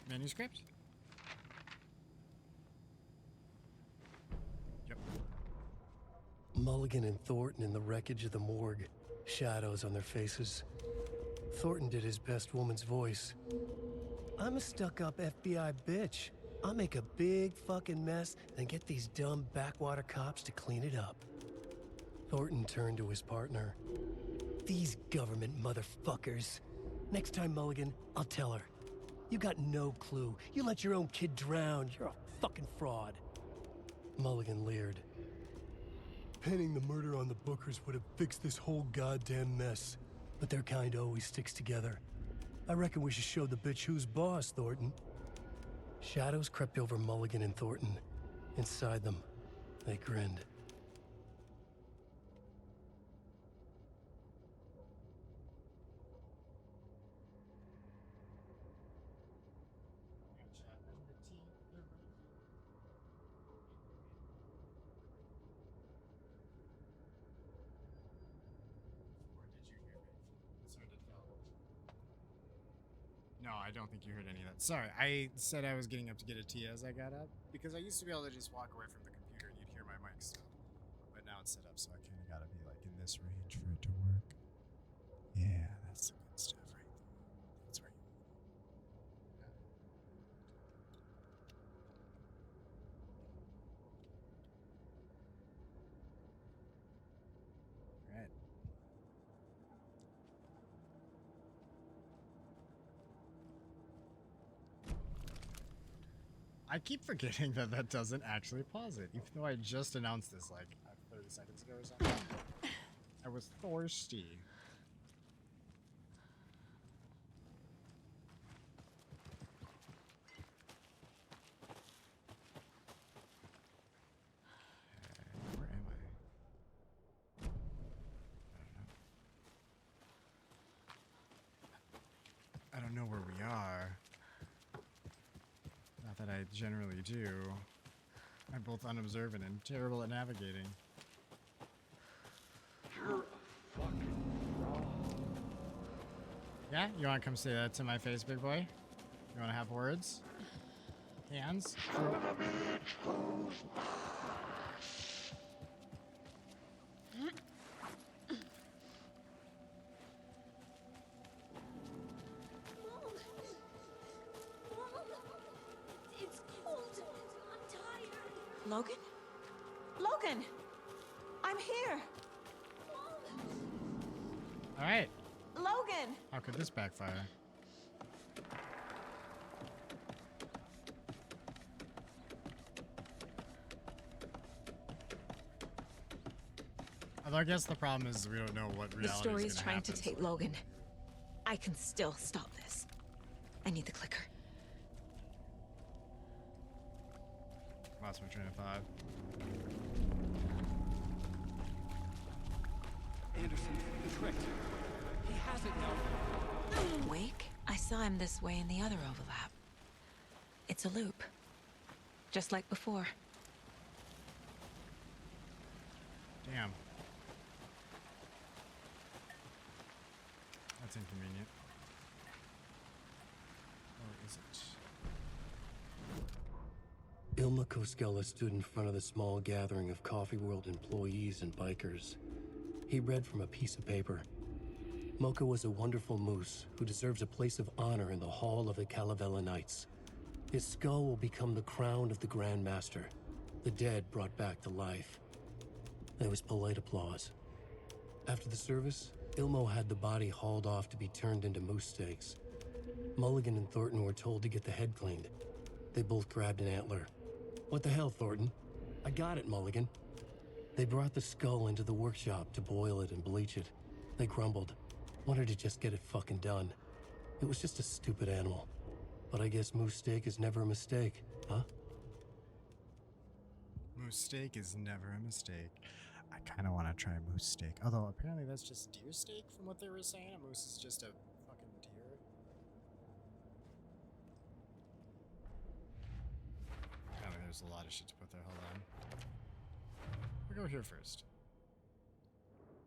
Manuscript? Yep. Mulligan and Thornton in the wreckage of the morgue. Shadows on their faces. Thornton did his best woman's voice. I'm a stuck-up FBI bitch. I'll make a big fucking mess, then get these dumb backwater cops to clean it up. Thornton turned to his partner. These government motherfuckers. Next time, Mulligan, I'll tell her. You got no clue. You let your own kid drown. You're a fucking fraud. Mulligan leered. Pinning the murder on the Bookers would have fixed this whole goddamn mess. But their kind always sticks together. I reckon we should show the bitch who's boss, Thornton. Shadows crept over Mulligan and Thornton. Inside them, they grinned. I don't think you heard any of that. Sorry, I said I was getting up to get a tea as I got up because I used to be able to just walk away from the computer and you'd hear my mic still. But now it's set up, so I kind of gotta be like in this range for it to work. Yeah, that's the good stuff right there. That's where you. All right. I keep forgetting that that doesn't actually pause it, even though I just announced this like 30 seconds ago or something. I was thirsty. Okay, where am I? I don't know where we are. Not that I generally do. I'm both unobservant and terrible at navigating. You're fucking wrong. Yeah? You want to come say that to my face, big boy? You want to have words? Hands? It's cold. I'm tired. Logan? Logan! I'm here! Alright. Logan! How could this backfire? Although I guess the problem is we don't know what reality The story is gonna trying to happen, take so- Logan. I can still stop this. I need the clicker. Lost my train of thought. Anderson, the trick. He has it now. Wake? I saw him this way in the other overlap. It's a loop. Just like before. Damn. That's inconvenient. Or is it? Ilma Koskela stood in front of the small gathering of Coffee World employees and bikers. He read from a piece of paper. Mocha was a wonderful moose who deserves a place of honor in the Hall of the Calavella Knights. His skull will become the crown of the Grand Master, the dead brought back to life. There was polite applause. After the service, Ilmo had the body hauled off to be turned into moose steaks. Mulligan and Thornton were told to get the head cleaned. They both grabbed an antler. What the hell, Thornton? I got it, Mulligan. They brought the skull into the workshop to boil it and bleach it. They grumbled. Wanted to just get it fucking done. It was just a stupid animal. But I guess moose steak is never a mistake, huh? Moose steak is never a mistake. I kind of want to try moose steak. Although apparently that's just deer steak from what they were saying. A moose is just a fucking deer. Apparently there's a lot of shit to put there. Hold on. We'll go here first.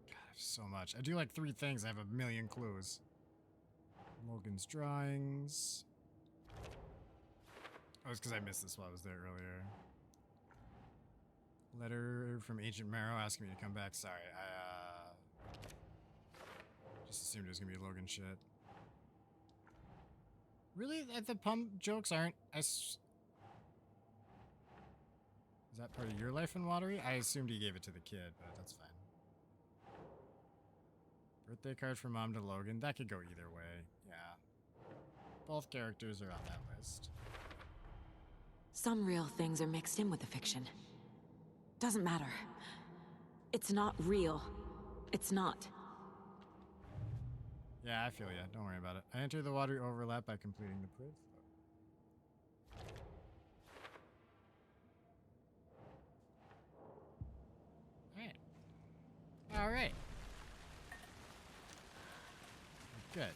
God, I have so much. I do like 3 things. I have a million clues. Logan's drawings. Oh, it's because I missed this while I was there earlier. Letter from Agent Marrow asking me to come back. Sorry, I just assumed it was gonna be Logan shit. Really? The pump jokes aren't as... Is that part of your life in Watery? I assumed he gave it to the kid, but that's fine. Birthday card from Mom to Logan. That could go either way. Yeah. Both characters are on that list. Some real things are mixed in with the fiction. Doesn't matter. It's not real. It's not. Yeah, I feel ya. Don't worry about it. I enter the watery overlap by completing the proof. Alright. Alright. Good.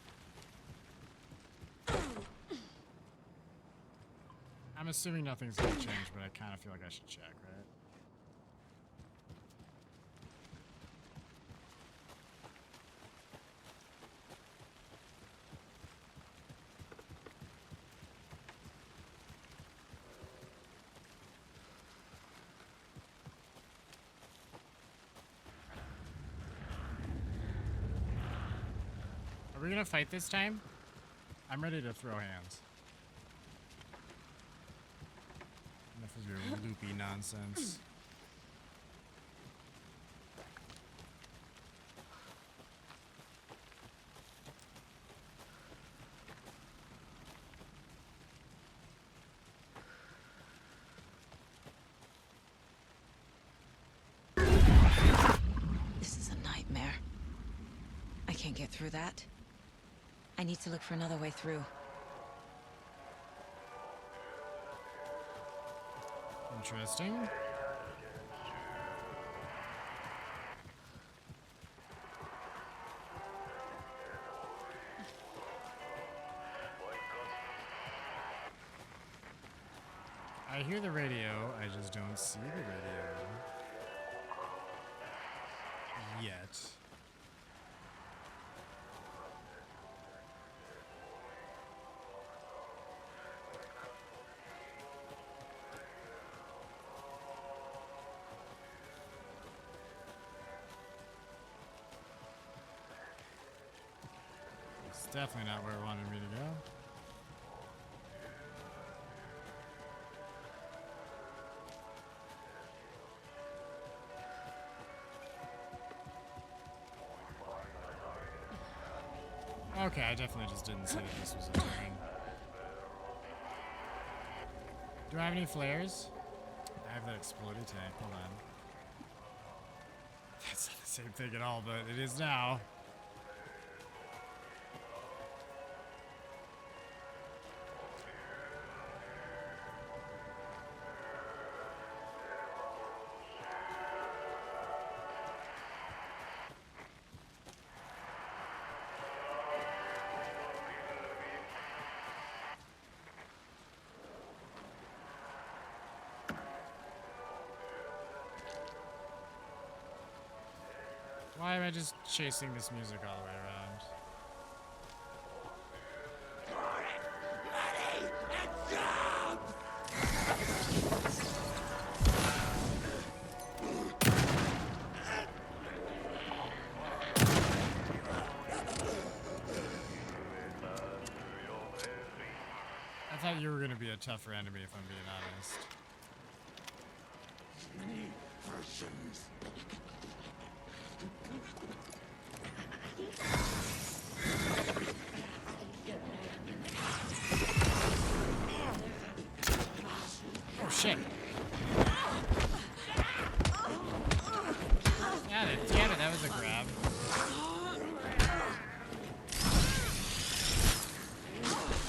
I'm assuming nothing's gonna change, but I kind of feel like I should check, right? gonna fight this time? I'm ready to throw hands. Enough of your loopy nonsense. This is a nightmare. I can't get through that. I need to look for another way through. Interesting. I hear the radio, I just don't see the radio. Yet. It's definitely not where it wanted me to go. Okay, I definitely just didn't see that this was a turn. Do I have any flares? I have that exploded tank. Hold on. That's not the same thing at all, but it is now. Why am I just chasing this music all the way around? I thought you were going to be a tougher enemy, if I'm being honest. Many versions. Oh shit. Damn it, that was a grab.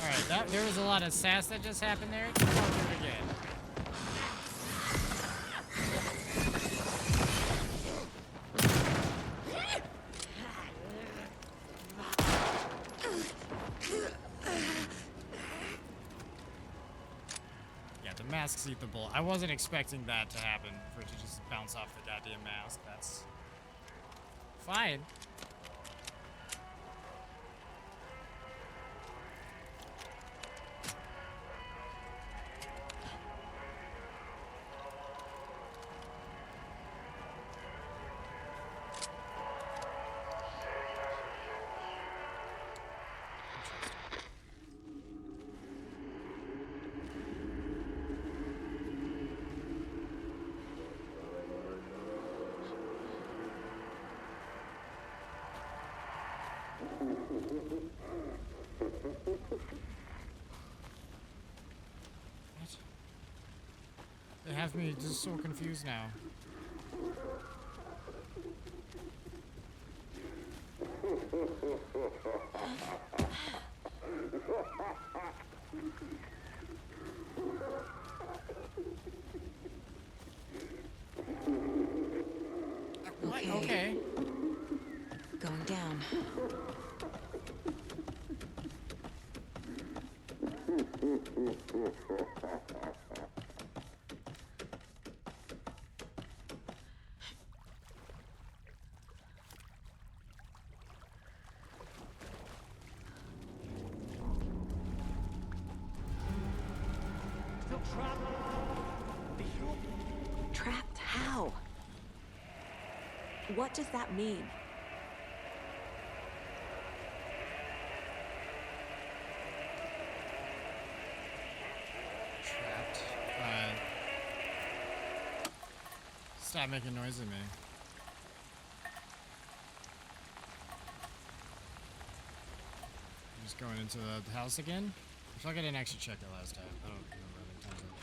Alright, there was a lot of sass that just happened there. I'll do it again. Masks eat the bull. I wasn't expecting that to happen, for it to just bounce off the goddamn mask. That's fine. What? They have me just so confused now. Okay. Going down. Still trapped? Trapped how? What does that mean? Stop making noise at me. Just going into the house again? I feel like I didn't actually check it last time. I don't remember how many times I've...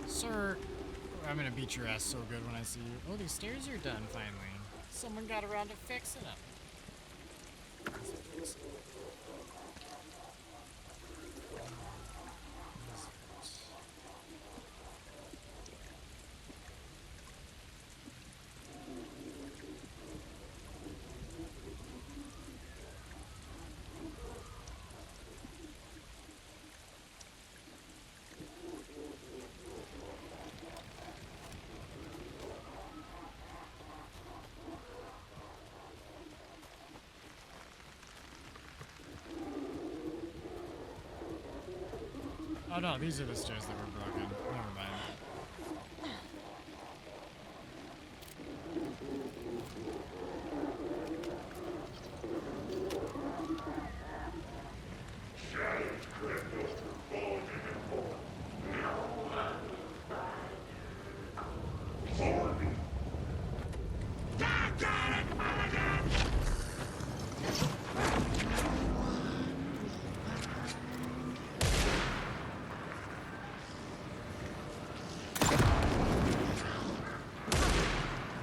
Sir, I'm gonna beat your ass so good when I see you. Oh, these stairs are done finally. Someone got around to fixing them. Oh no, these are the stairs that were broken. Never mind.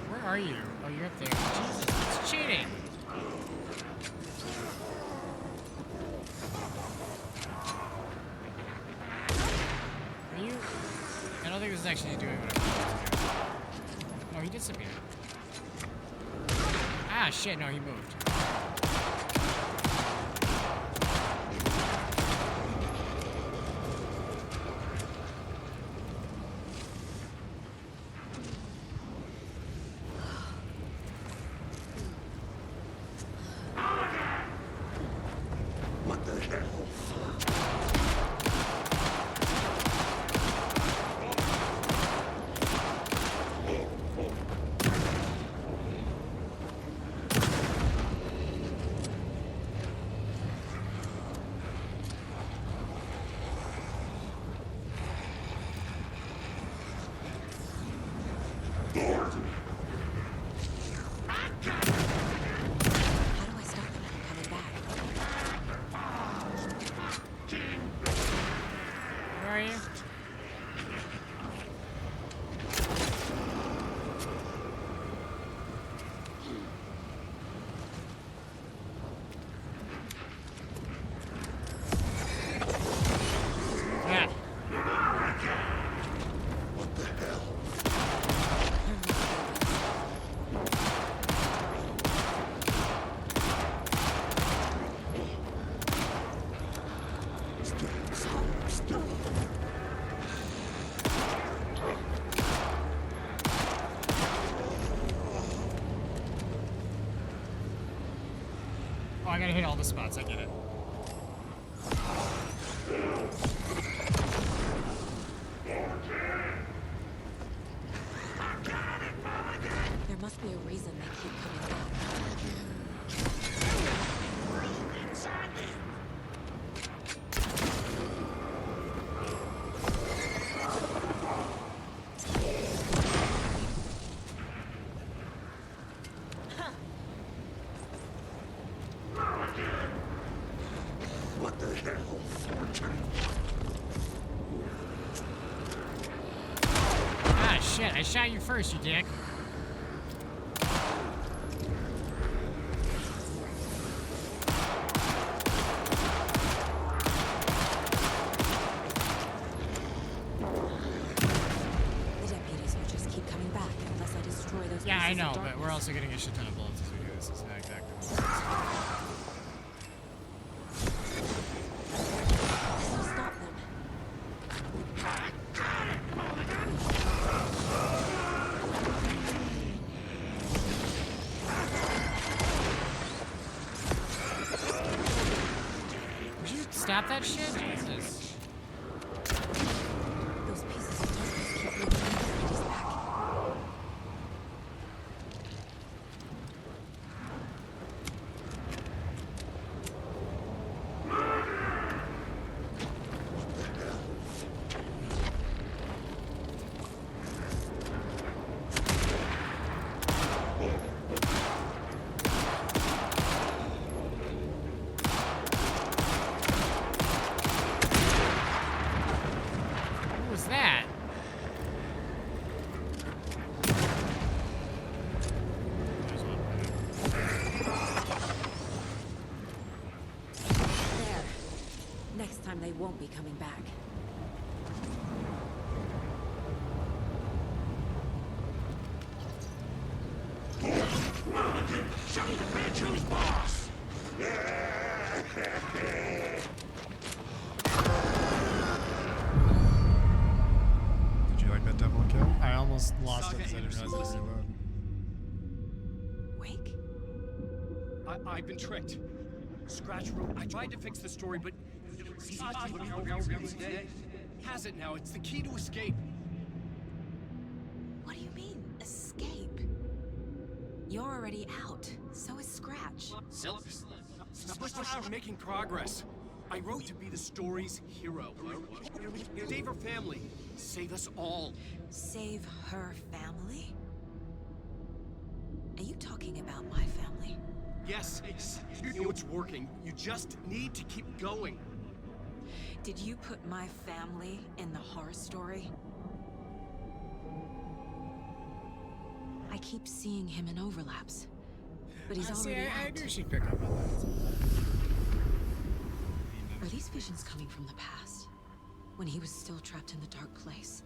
Where are you? Oh, you're up there. Jesus, it's cheating! Are you... I don't think this is actually doing what I wanted to do. Oh, he disappeared. Ah, shit, no, he moved. What the hell? Where are you? Yeah. What the hell? Still. Oh, I gotta hit all the spots. I get it. There must be a reason they keep coming back. What the hell, Thornton? Ah, shit. I shot you first, you dick. The deputies will just keep coming back unless I destroy those Yeah, I pieces know, of but we're darkness. also getting a shit ton of bullets as we do this. It's not exactly what it is. This will stop them. Would you stop that shit? Jesus. Next time they won't be coming back. Show the bitch who's boss! Did you like that double kill? I almost lost it because I didn't realize it was reload. Wake? I've been tricked. Scratch wrote. I tried to fix the story, but he has it now. It's the key to escape. What do you mean, escape? You're already out. So is Scratch. We're making progress. I wrote to be the story's hero. Save her family. Save us all. Save her family? Are you talking about my family? Yes, you know it's working. You just need to keep going. Did you put my family in the horror story? I keep seeing him in overlaps, but he's already out. I knew she'd pick up on that. Are these visions coming from the past, when he was still trapped in the dark place?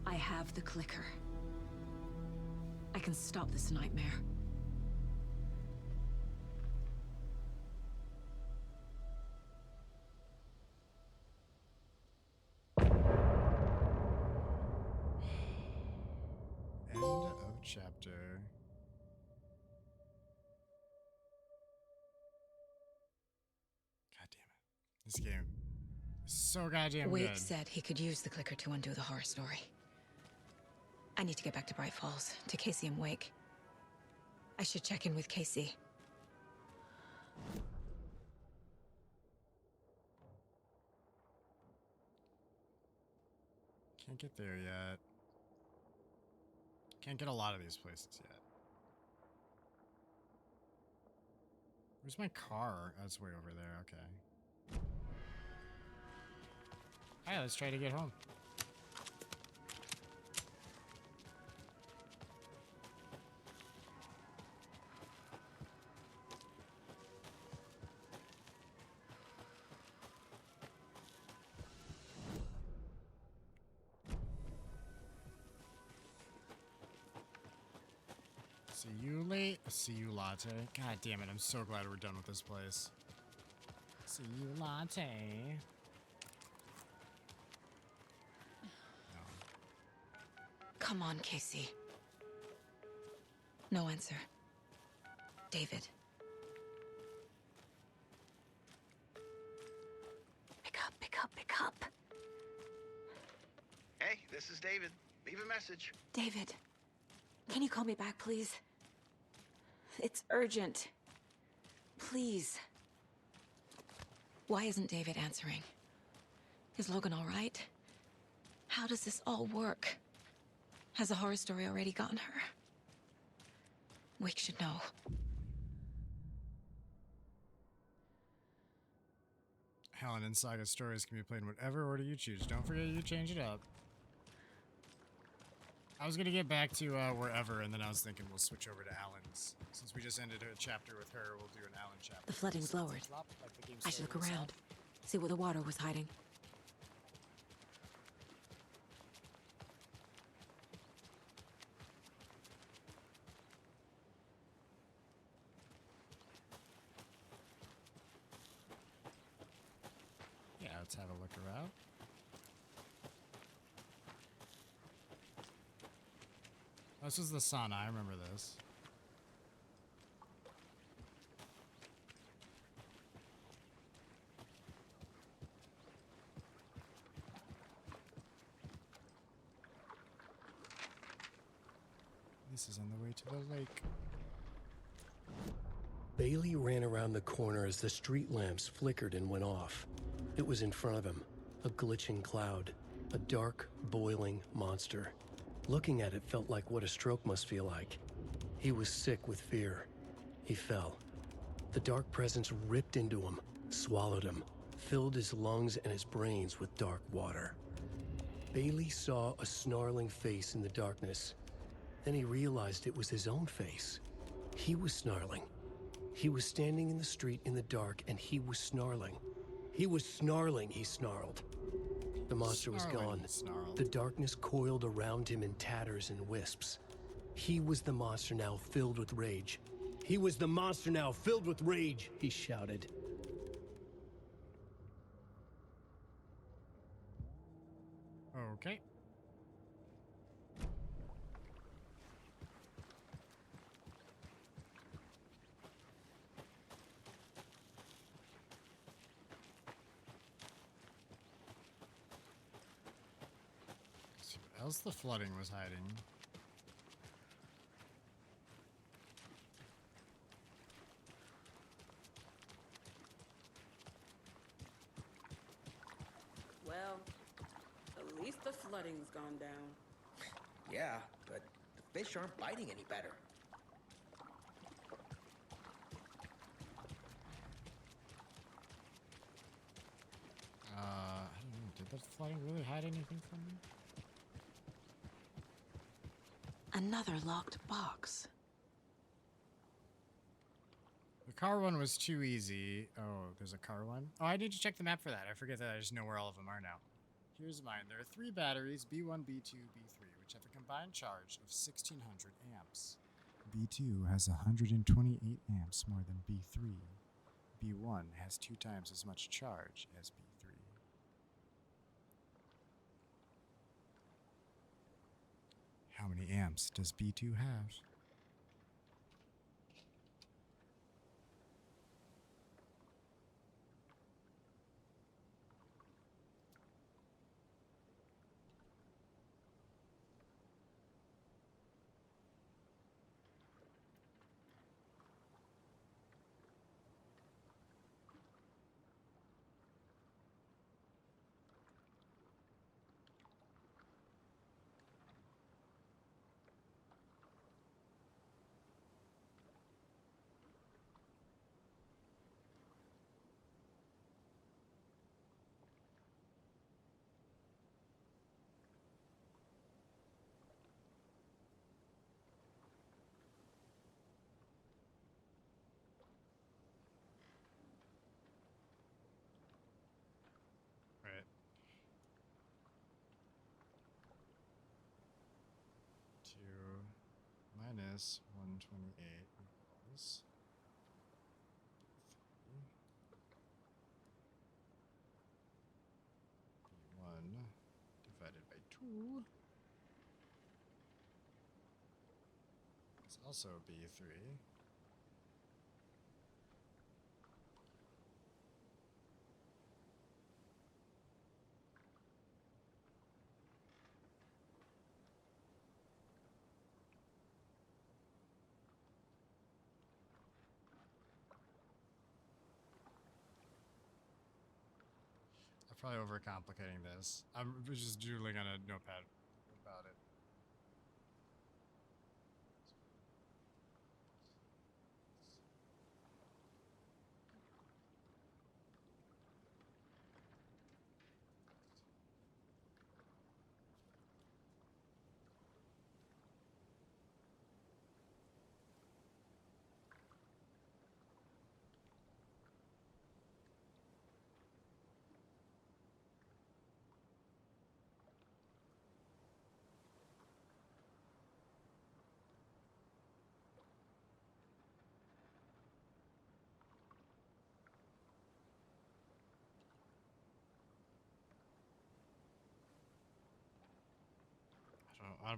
I have the clicker. I can stop this nightmare. End of chapter. God damn it. This game is so goddamn Wake good. said he could use the clicker to undo the horror story. I need to get back to Bright Falls, to Casey and Wake. I should check in with Casey. Can't get there yet. Can't get a lot of these places yet. Where's my car? Oh, it's way over there. Okay. Alright, let's try to get home. See you latte. God damn it, I'm so glad we're done with this place. See you latte. No. Come on, Casey. No answer. David. Pick up, pick up, pick up. Hey, this is David. Leave a message. David, can you call me back, please? It's urgent. Please. Why isn't David answering? Is Logan all right? How does this all work? Has the horror story already gotten her? Wake should know. Helen and Saga stories can be played in whatever order you choose. Don't forget you change it up. I was gonna get back to wherever, and then I was thinking we'll switch over to Alan's. Since we just ended a chapter with her, we'll do an Alan chapter. The flooding's lowered. I should look around, see where the water was hiding. Yeah, let's have a look around. This was the sauna, I remember this. This is on the way to the lake. Bailey ran around the corner as the street lamps flickered and went off. It was in front of him, a glitching cloud, a dark, boiling monster. Looking at it felt like what a stroke must feel like. He was sick with fear. He fell. The dark presence ripped into him, swallowed him, filled his lungs and his brains with dark water. Bailey saw a snarling face in the darkness. Then he realized it was his own face. He was snarling. He was standing in the street in the dark, and he was snarling. He was snarling, he snarled. The monster was gone. The darkness coiled around him in tatters and wisps. He was the monster now filled with rage. He was the monster now filled with rage, he shouted. Okay. Let's see what else the flooding was hiding. Well, at least the flooding's gone down. Yeah, but the fish aren't biting any better. I don't know. Did that flooding really hide anything from me? Another locked box. The car one was too easy. Oh, there's a car one? Oh, I need to check the map for that. I forget that I just know where all of them are now. Here's mine. There are 3 batteries, B1, B2, B3, which have a combined charge of 1600 amps. B2 has 128 amps more than B3. B1 has 2 times as much charge as B3. How many amps does B2 have? Right. 2 minus 128 equals 1 divided by 2 is also B3. I'm probably overcomplicating this. I'm just doodling on a notepad about it.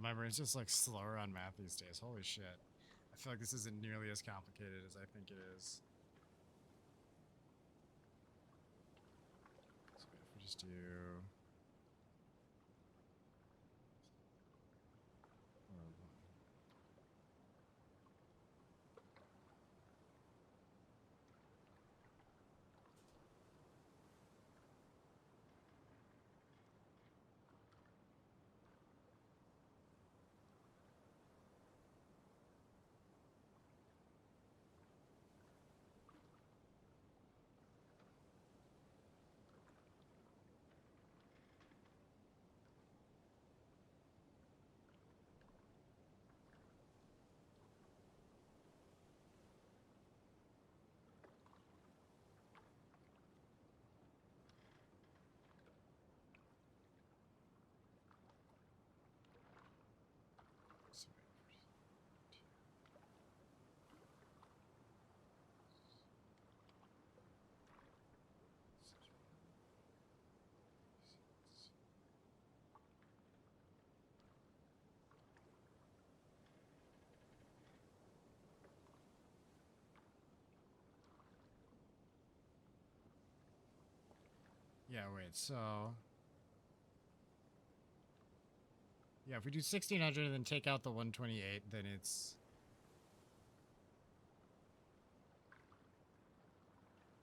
My brain's just like slower on math these days. Holy shit. I feel like this isn't nearly as complicated as I think it is. So if we just do... Yeah, wait, so... Yeah, if we do 1600 and then take out the 128, then it's...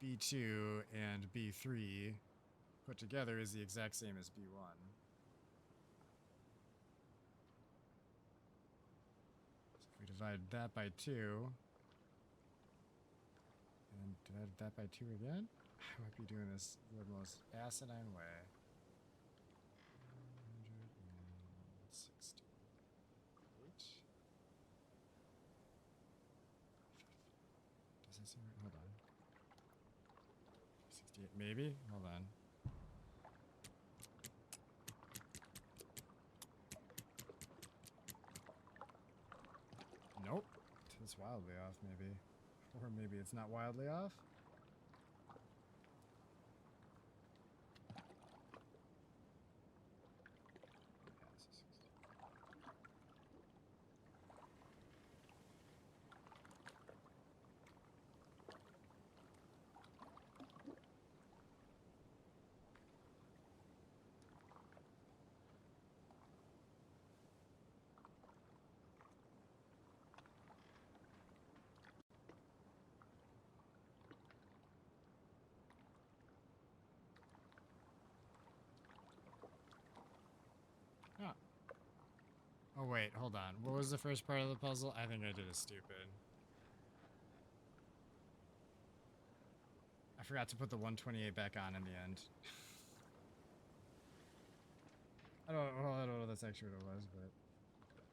B2 and B3 put together is the exact same as B1. So if we divide that by 2, and divide that by 2 again, I might be doing this the most asinine way. 168. Does that seem right? Hold on. 68, maybe? Hold on. Nope. It's wildly off, maybe. Or maybe it's not wildly off. Oh. Oh, wait, hold on. What was the first part of the puzzle? I think I did a stupid. I forgot to put the 128 back on in the end. I don't know if that's actually what it was, but... Okay.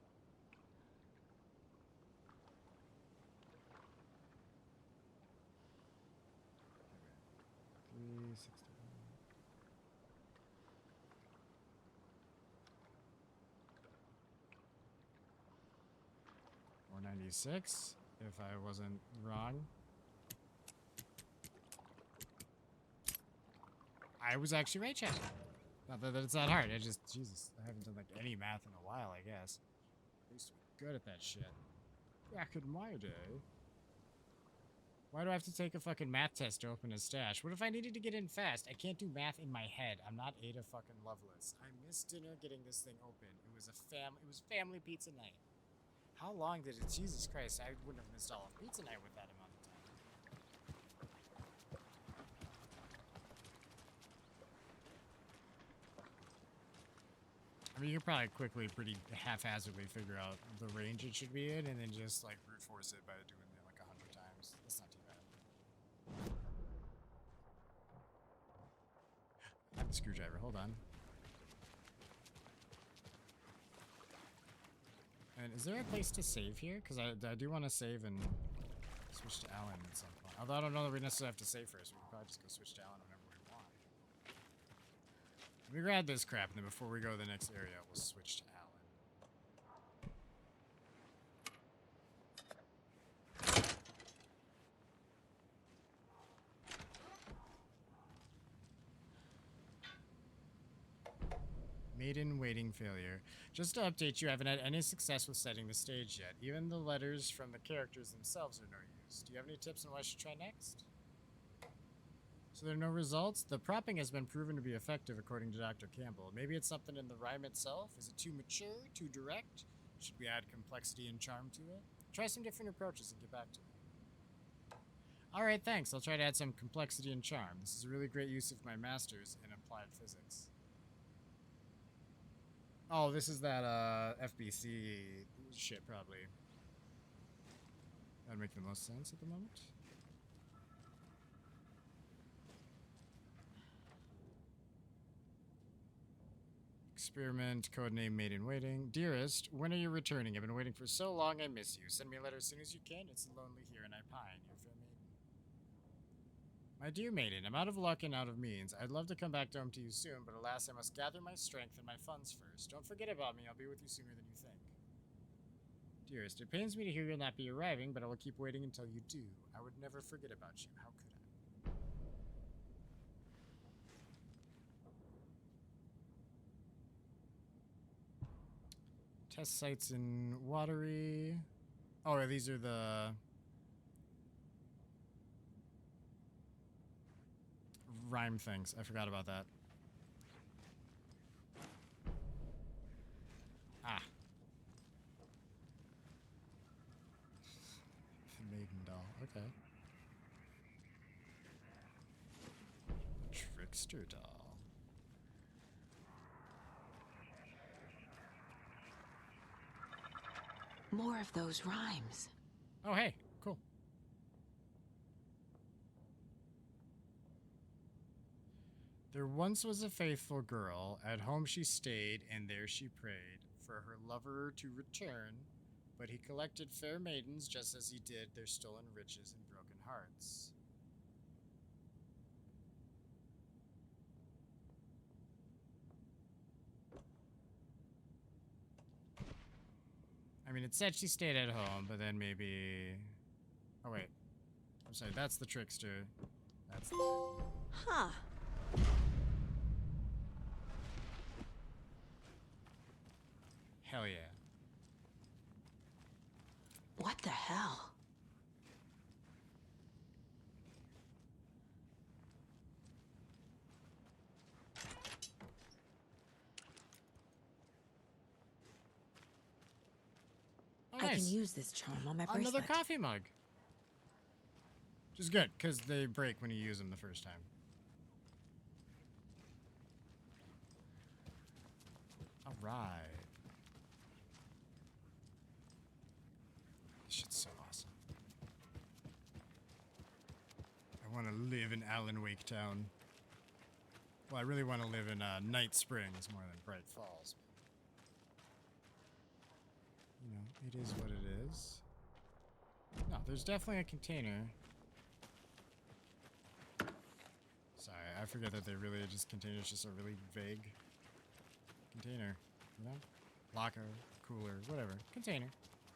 361. 496, if I wasn't wrong. I was actually right, chat. Not that it's that hard. I just, Jesus, I haven't done like any math in a while, I guess. I used to be good at that shit. Back in my day. Why do I have to take a fucking math test to open a stash? What if I needed to get in fast? I can't do math in my head. I'm not Ada fucking Lovelace. I missed dinner getting this thing open. It was family pizza night. How long did it? Jesus Christ, I wouldn't have missed all of pizza night with that amount of time. I mean, you could probably quickly, pretty haphazardly figure out the range it should be in, and then just like brute force it by doing it like 100 times. That's not too bad. I have a screwdriver. Hold on. And is there a place to save here? Because I do want to save and switch to Alan at some point. Although I don't know that we necessarily have to save first. We can probably just go switch to Alan whenever we want. Let me grab this crap, and then before we go to the next area, we'll switch to Alan. Maiden waiting failure. Just to update you, I haven't had any success with setting the stage yet. Even the letters from the characters themselves are no use. Do you have any tips on what I should try next? So there are no results? The propping has been proven to be effective according to Dr. Campbell. Maybe it's something in the rhyme itself? Is it too mature? Too direct? Should we add complexity and charm to it? Try some different approaches and get back to me. Alright, thanks. I'll try to add some complexity and charm. This is a really great use of my master's in applied physics. Oh, this is that FBC shit, probably. That'd make the most sense at the moment. Experiment, codename Maiden Waiting. Dearest, when are you returning? I've been waiting for so long, I miss you. Send me a letter as soon as you can. It's lonely here and I pine. Your fair maiden. My dear maiden, I'm out of luck and out of means. I'd love to come back home to you soon, but alas, I must gather my strength and my funds first. Don't forget about me. I'll be with you sooner than you think. Dearest, it pains me to hear you'll not be arriving, but I will keep waiting until you do. I would never forget about you. How could I? Test sites in Watery. Oh, these are the... rhyme things. I forgot about that. Ah. The maiden doll. Okay. The trickster doll. More of those rhymes. Oh, hey. Cool. There once was a faithful girl. At home she stayed, and there she prayed for her lover to return. But he collected fair maidens just as he did their stolen riches and broken hearts. I mean, it said she stayed at home, but then maybe... Oh, wait. I'm sorry, that's the trickster. That's the... Huh. Hell yeah. What the hell? Oh, I nice. can use this charm on my bracelet. Another coffee mug. Which is good, because they break when you use them the first time. Alright. This shit's so awesome. I want to live in Alan Wake Town. Well, I really want to live in Night Springs more than Bright Falls. You know, it is what it is. No, there's definitely a container. Sorry, I forget that they really just containers just a really vague container. You know? Locker, cooler, whatever. Container.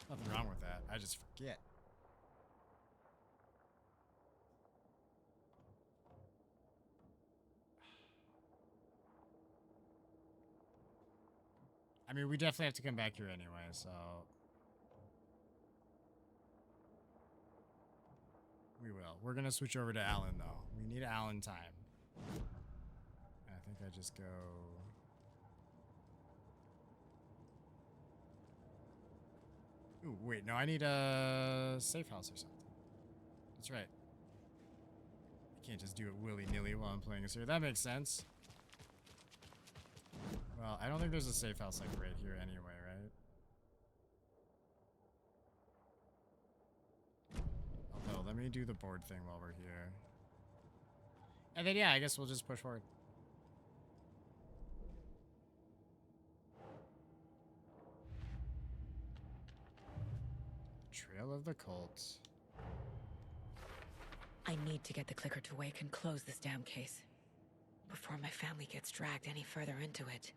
Nothing wrong with that. I just forget. I mean, we definitely have to come back here anyway, so... We will. We're gonna switch over to Alan, though. We need Alan time. And I think I just go... Ooh, wait, no, I need a safe house or something. That's right. I can't just do it willy-nilly while I'm playing a series. That makes sense. Well, I don't think there's a safe house like right here anyway, right? Although, let me do the board thing while we're here. And then, yeah, I guess we'll just push forward. Trail of the Cult. I need to get the clicker to wake and close this damn case before my family gets dragged any further into it.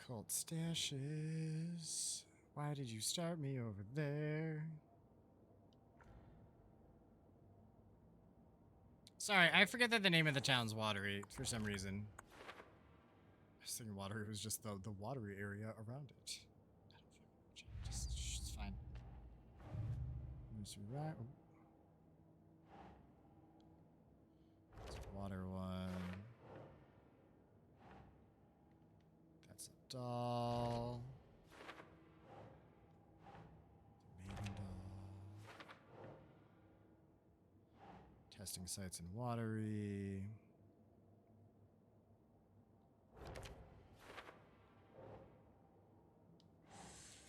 Cult stashes. Why did you start me over there? Sorry, I forget that the name of the town's Watery for some reason. I was thinking Watery was just the watery area around it. It's fine. Right. It's a water one. That's a doll. Maiden doll. Testing sites in Watery.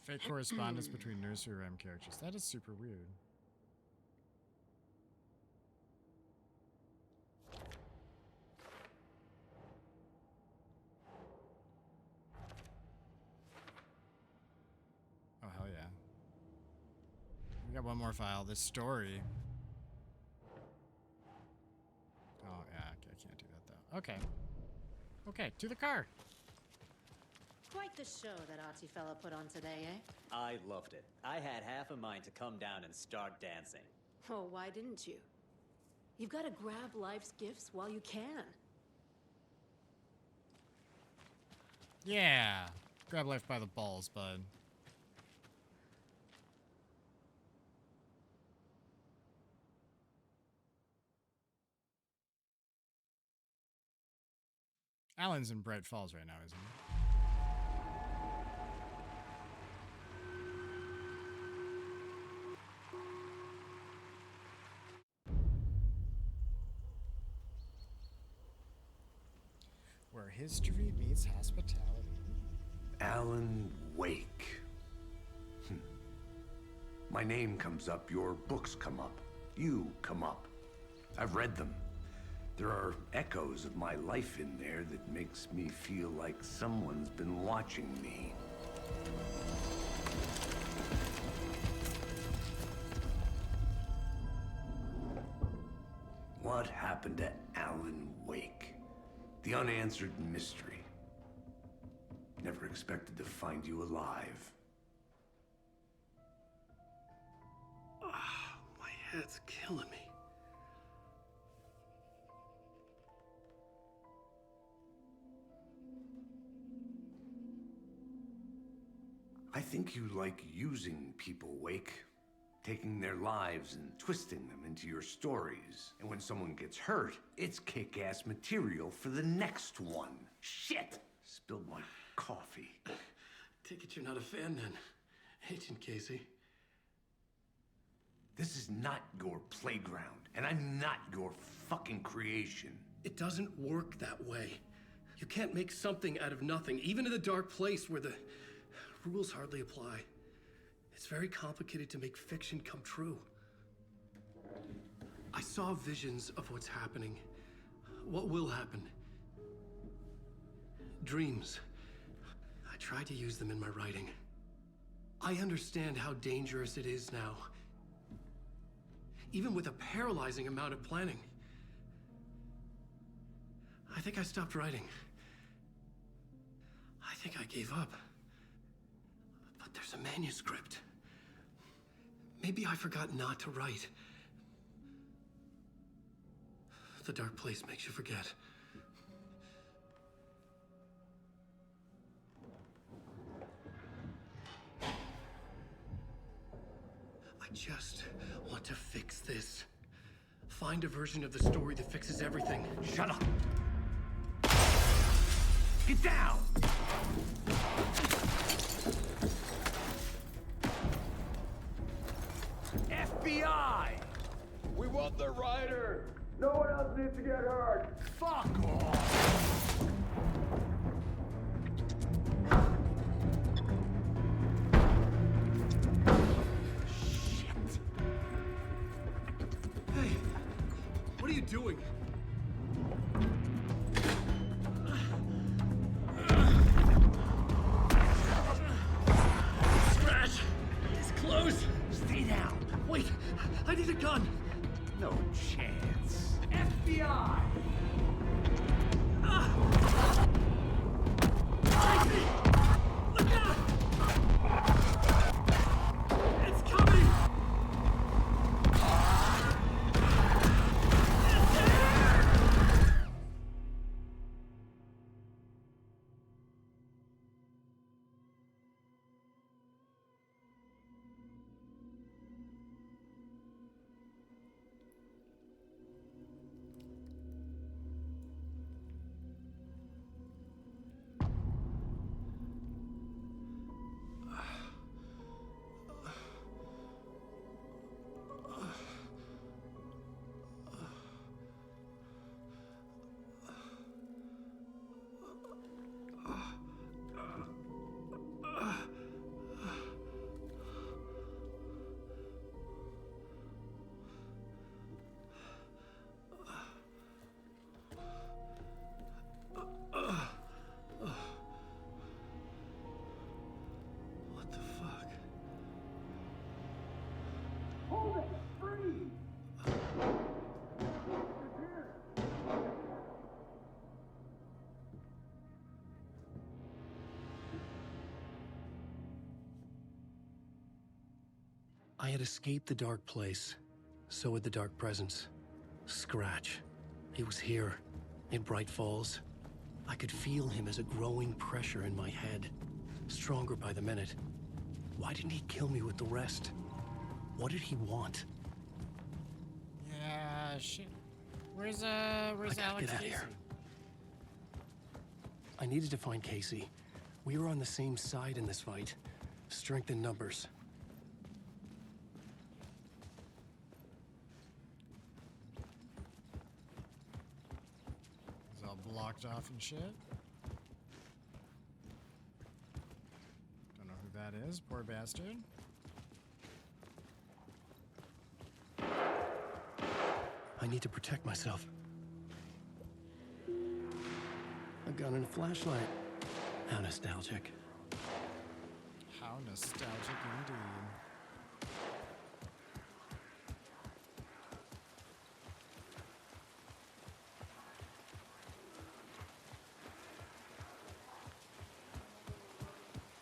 Fake correspondence between nursery rhyme characters. That is super weird. Oh, hell yeah. We got one more file. This story. Oh, yeah. Okay, I can't do that, though. Okay. Okay, to the car. Quite the show that arty fella put on today, eh? I loved it. I had half a mind to come down and start dancing. Oh, why didn't you? You've got to grab life's gifts while you can. Yeah. Grab life by the balls, bud. Alan's in Bright Falls right now, isn't he? Where history meets hospitality. Alan Wake. My name comes up, your books come up, you come up. I've read them. There are echoes of my life in there that makes me feel like someone's been watching me. What happened to Alan Wake? The unanswered mystery. Never expected to find you alive. My head's killing me. I think you like using people, Wake. Taking their lives and twisting them into your stories. And when someone gets hurt, it's kick-ass material for the next one. Shit! Spilled my coffee. Take it you're not a fan then, Agent Casey. This is not your playground, and I'm not your fucking creation. It doesn't work that way. You can't make something out of nothing, even in a dark place where the rules hardly apply. It's very complicated to make fiction come true. I saw visions of what's happening, what will happen. Dreams. I tried to use them in my writing. I understand how dangerous it is now. Even with a paralyzing amount of planning. I think I stopped writing. I think I gave up. But there's a manuscript. Maybe I forgot not to write. The dark place makes you forget. I just want to fix this. Find a version of the story that fixes everything. Shut up! Get down! FBI! We want the rider! No one else needs to get hurt! Fuck off! Shit! Hey, what are you doing? Scratch! It's closed! Stay down! Wait, I need a gun! No chance. FBI! Tracy! Look out! It's coming! What the fuck? Hold it! Freeze! I had escaped the dark place. So had the dark presence. Scratch. He was here, in Bright Falls. I could feel him as a growing pressure in my head. stronger by the minute. Why didn't he kill me with the rest? What did he want? Yeah, shit. Where's I gotta Alex get out of Casey? here. I needed to find Casey. We were on the same side in this fight. Strength in numbers. He's all blocked off and shit. Don't know who that is. Poor bastard. I need to protect myself. A gun and a flashlight. How nostalgic. How nostalgic indeed.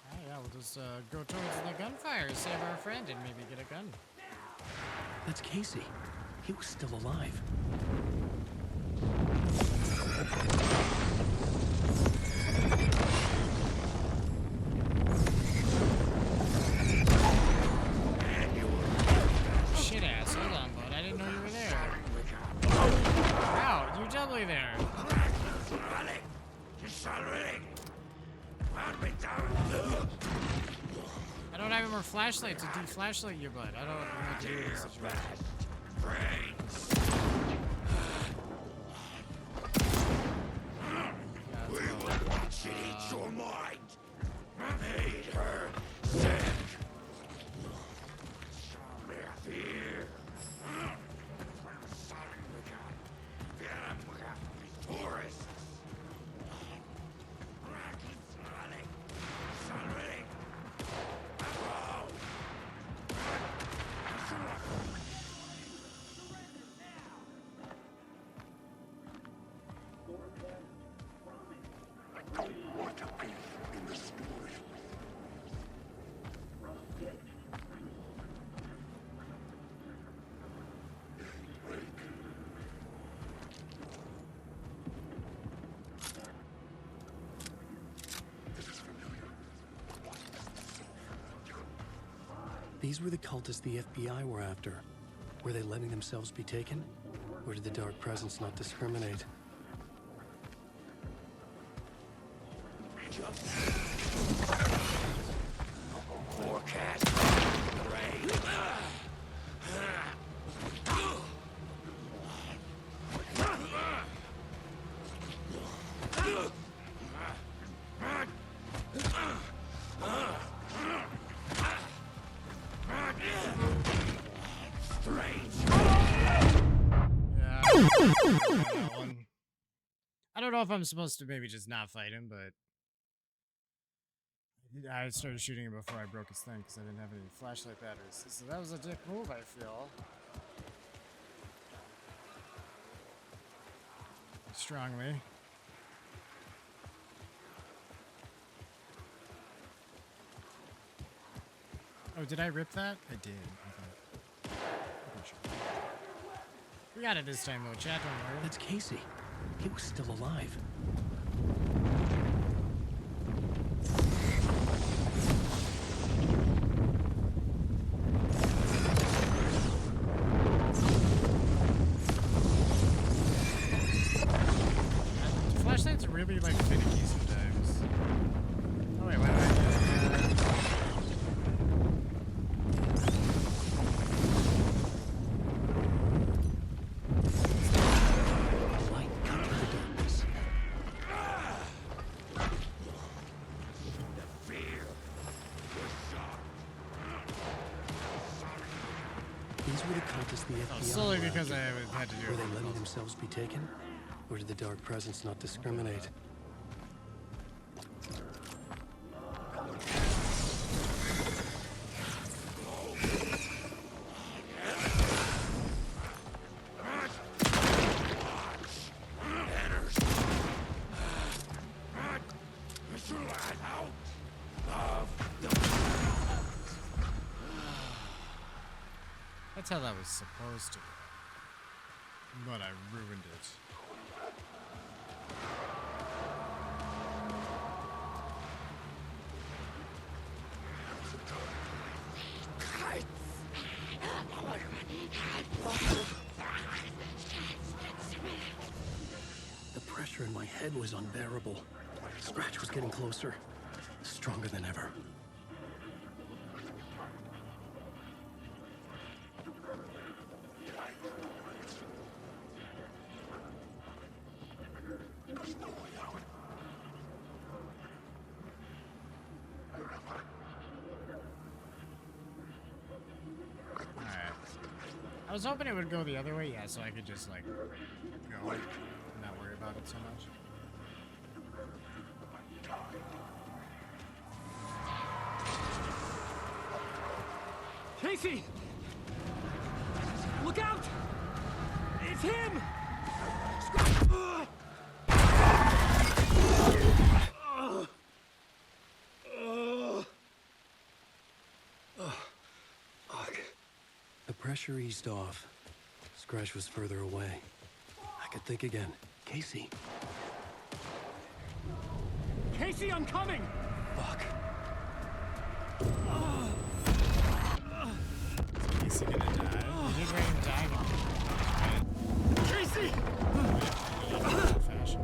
Ah, yeah, we'll just go towards the gunfire, save our friend, and maybe get a gun. That's Casey. He was still alive. Shit ass, hold on, bud. I didn't know you were there. Wow, you're doubly there. I don't have any more flashlight to de-flashlight you, bud. I don't know what to do in this situation. Watch it eat your mind. Made her sick. Fear. Tourists. What a beef in the story. These were the cultists the FBI were after. Were they letting themselves be taken? Or did the Dark Presence not discriminate? Poor cat. That one. I don't know if I'm supposed to maybe just not fight him, but I started shooting him before I broke his thing because I didn't have any flashlight batteries. So that was a dick move, I feel. Strongly. Oh, did I rip that? I did. Okay. Sure. We got it this time, though, chat. Don't worry. That's Casey. He was still alive. Flashlights are really like finicky sometimes. Oh wait, why did I do that? Light cut through the darkness. These were the cultists the FBI solely were because after. I had to do Were it. they letting themselves be taken? Or did the Dark Presence not discriminate? That's how that was supposed to go. But I ruined it. head was unbearable. Scratch was getting closer, stronger than ever. I was hoping it would go the other way, yeah, so I could just, like, go and not worry about it so much. Casey! Look out! It's him! Fuck. The pressure eased off. Scratch was further away. I could think again. Casey. Casey, I'm coming! Fuck. Is he gonna die? He did ready to die. Casey! Fashion.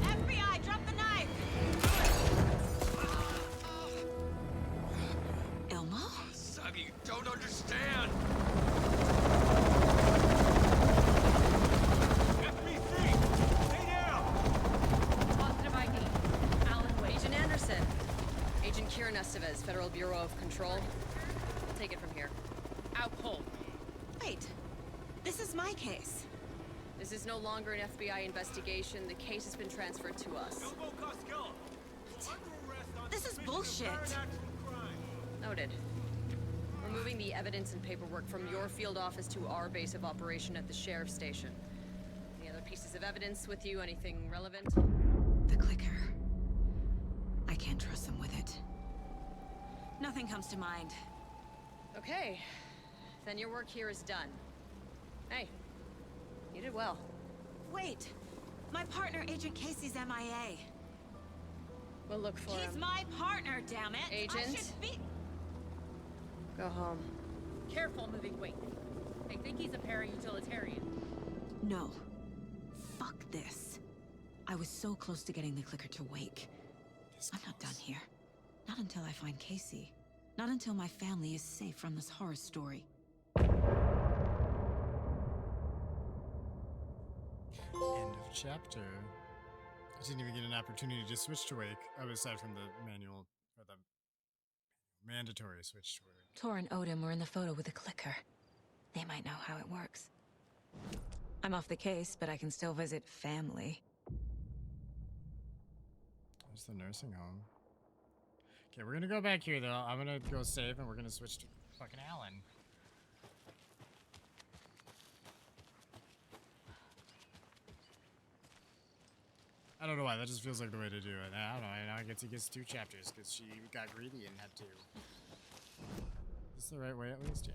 FBI, drop the knife! Elmo? Suggy, you don't understand! FBC! Stay down! Positive ID. Alan Wade. Agent Anderson. Agent Kieran Estevez, Federal Bureau of Control. We'll take it from here. Out cold. Wait. This is my case. This is no longer an FBI investigation. The case has been transferred to us. This is bullshit. Noted. We're moving the evidence and paperwork from your field office to our base of operation at the sheriff's station. Any other pieces of evidence with you? Anything relevant? The clicker. I can't trust them with it. Nothing comes to mind. Okay. Then your work here is done. Hey, you did well. Wait! My partner, Agent Casey's MIA. We'll look for him. He's my partner, damn it! Agent? I should be... Go home. Careful moving weight. They think he's a para-utilitarian. No. Fuck this. I was so close to getting the clicker to wake. I'm not done here. Not until I find Casey. Not until my family is safe from this horror story. End of chapter. I didn't even get an opportunity to switch to wake, aside from the manual, or the mandatory switch to wake. Tor and Odin were in the photo with the clicker. They might know how it works. I'm off the case, but I can still visit family. There's the nursing home. Okay, we're gonna go back here, though. I'm gonna go save, and we're gonna switch to fucking Alan. I don't know why, that just feels like the way to do it. I don't know, now I guess he gets 2 chapters, because she got greedy and had 2. Is this the right way, at least? Yeah,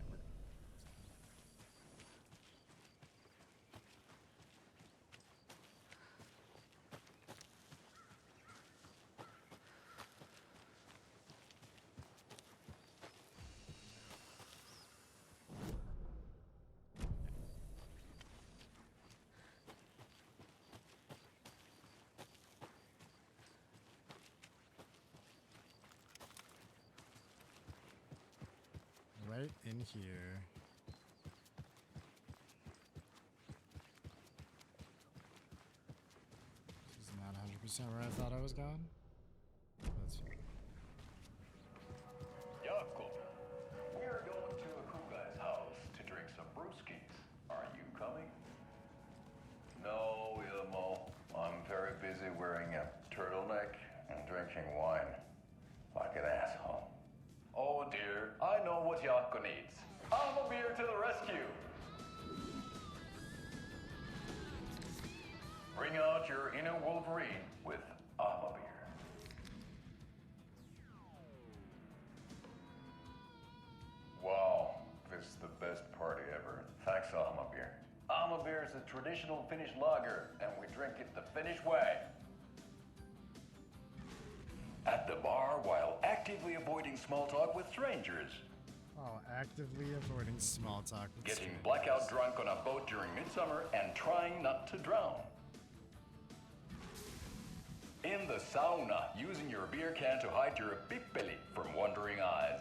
we're right in here. This is not 100% where I thought I was going. Let's see. Jakob, we're going to a crew guy's house to drink some brewskis. Are you coming? No, Ilmo. I'm very busy wearing a turtleneck and drinking wine. Like an asshole. Oh dear, I know what Jakob needs. I'm a beer to the rescue. Bring out your inner Wolverine with Alma beer. Wow, this is the best party a traditional Finnish lager, and we drink it the Finnish way. At the bar while actively avoiding small talk with strangers. Oh, actively avoiding small talk with Getting strangers. blackout drunk on a boat during midsummer and trying not to drown. In the sauna, using your beer can to hide your pippeli from wandering eyes.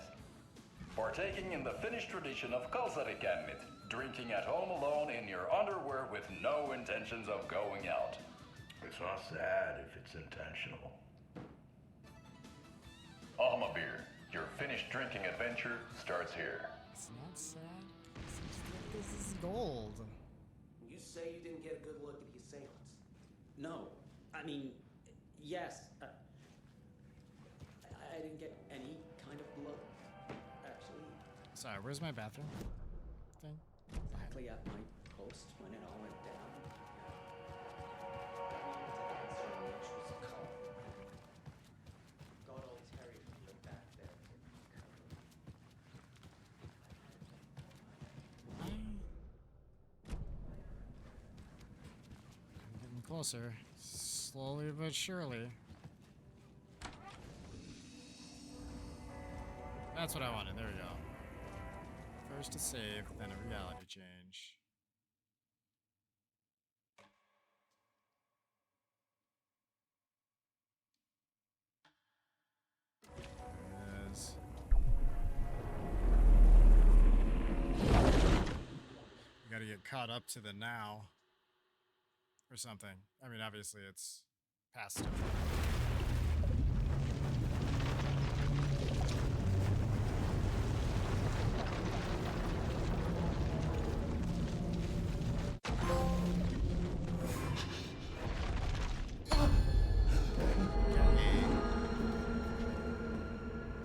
Partaking in the Finnish tradition of kalsarikännit, drinking at home alone in your underwear with no intentions of going out. It's not sad if it's intentional. Alma beer, your Finnish drinking adventure starts here. It's not sad. This is gold. You say you didn't get a good look at the assailants. No, I mean, yes. I didn't get any kind of look, actually. Sorry, where's my bathroom thing? Exactly at my post when it all went down. God old Terry put back there to cover. I'm getting closer, slowly but surely. That's what I wanted. There we go. First a save, then a reality change. There it is. You gotta get caught up to the now. Or something. I mean, obviously it's past stuff.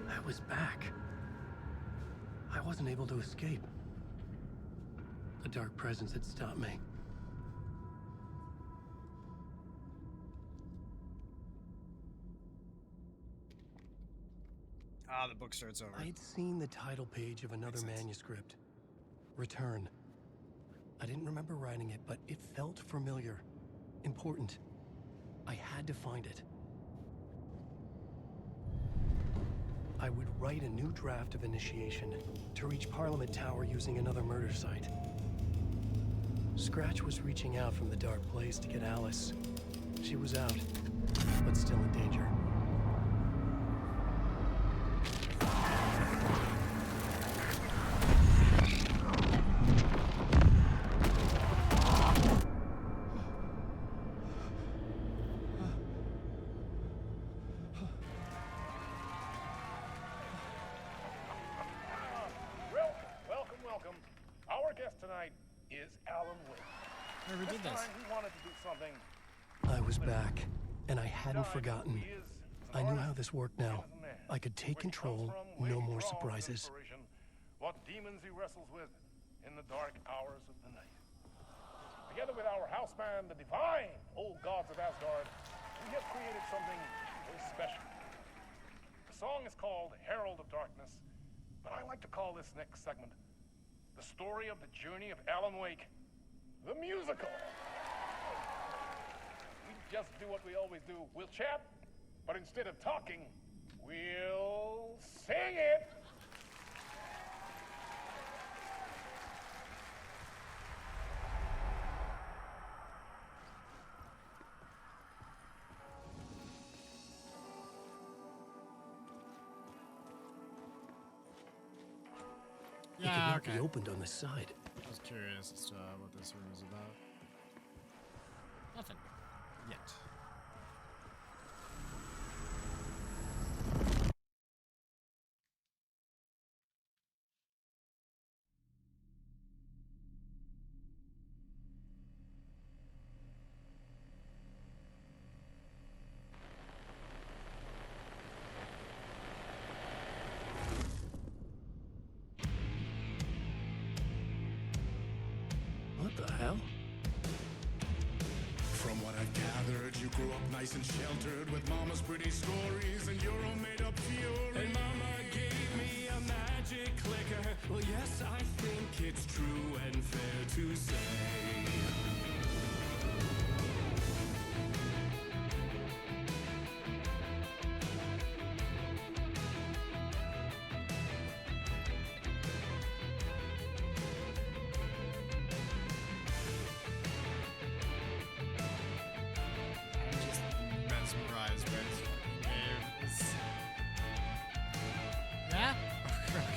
I was back. I wasn't able to escape. A dark presence had stopped me. Ah, the book starts over. I had seen the title page of another manuscript. Return. I didn't remember writing it, but it felt familiar. Important. I had to find it. I would write a new draft of initiation to reach Parliament Tower using another murder site. Scratch was reaching out from the dark place to get Alice. She was out, but still in danger. Welcome. Our guest tonight is Alan Wake. Never did this. Time he wanted to do something. I was back, and I hadn't forgotten. I knew how this worked now. I could take control, no more surprises. What demons he wrestles with in the dark hours of the night. Together with our house band, the divine old gods of Asgard, we have created something very special. The song is called Herald of Darkness, but I like to call this next segment the story of the journey of Alan Wake, the musical. We just do what we always do. We'll chat, but instead of talking, we'll sing it. It could not be opened on the side. I was curious as to what this room is about. Nothing. Yet. What the hell? From what I've gathered, you grew up nice and sheltered with mama's pretty stories and your own made-up fury. And mama gave me a magic clicker. Well, yes, I think it's true and fair to say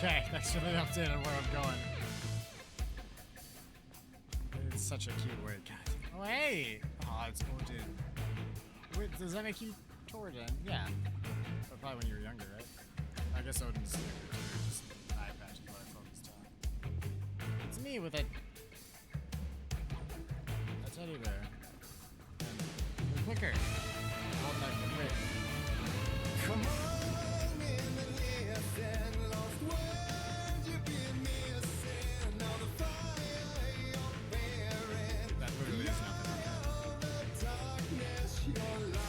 Okay, thanks for the update on where I'm going. It's such a cute word, guys. Oh, hey! Oh, it's Odin. Wait, does that make you Torden? Yeah. But probably when you were younger, right? I guess Odin's just an eye patch is what I focused on. It's me with a teddy bear. And the clicker. Hold that quick. Come on in the listen, lost words you've been missing. All the fire you're bearing. That literally is nothing. All the darkness you're light.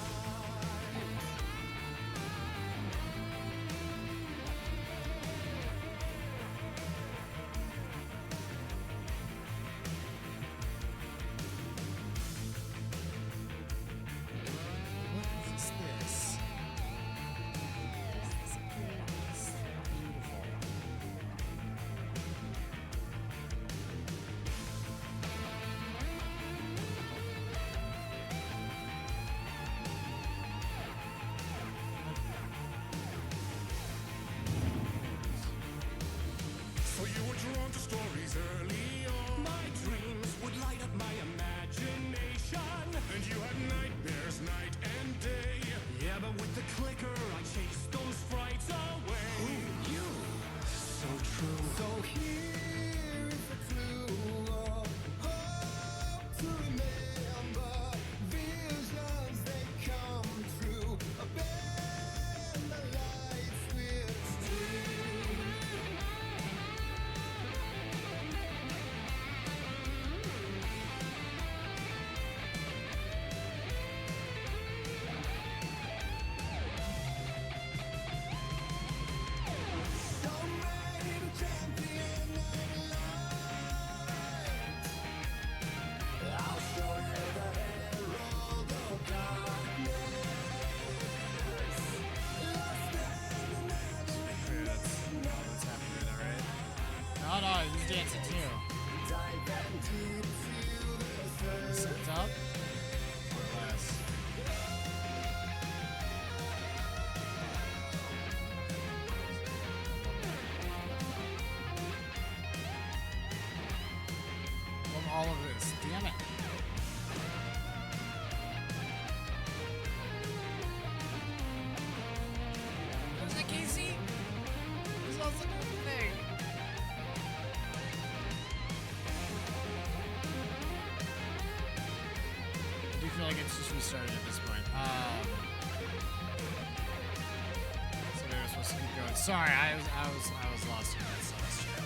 So you were drawn to stories early on. My dreams would light up my imagination. And you had nightmares night and day. Yeah, but with the clicker, I chased those frights away. Who knew? So true. So here is the clue of hope to remember. Visions, they come true. Bend the light switch true. Oh no, he's dancing too. Set up. Or less. Love all of this. Damn it. Was that Casey? There's also another thing. I do feel like it's just restarted at this point. So we were supposed to keep going. Sorry, I was lost in that sauce chat.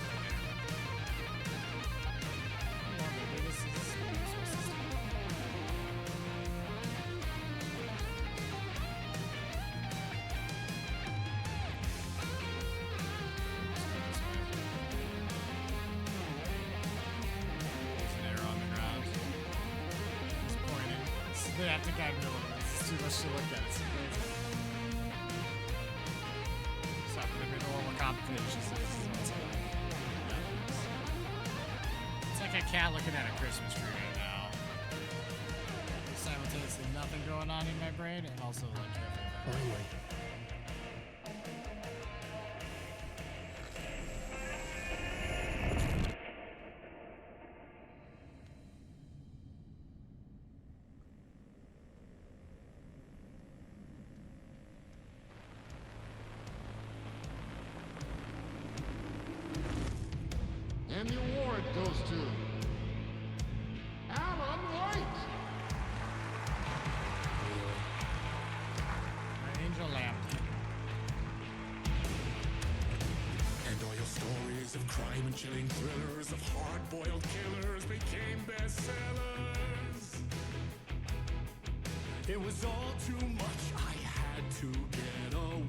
Maybe this is what I'm supposed to do. There's an arrow on the ground. It's pointing. They have to guide me a little bit. It's too much to look at. It's crazy. Stop in the middle of a competition. It's like a cat looking at a Christmas tree right now. There's simultaneously nothing going on in my brain and also like everything. Finally. And the award goes to Alan White. My angel lamp. And all your stories of crime and chilling thrillers of hard-boiled killers became bestsellers. It was all too much. I had to get away.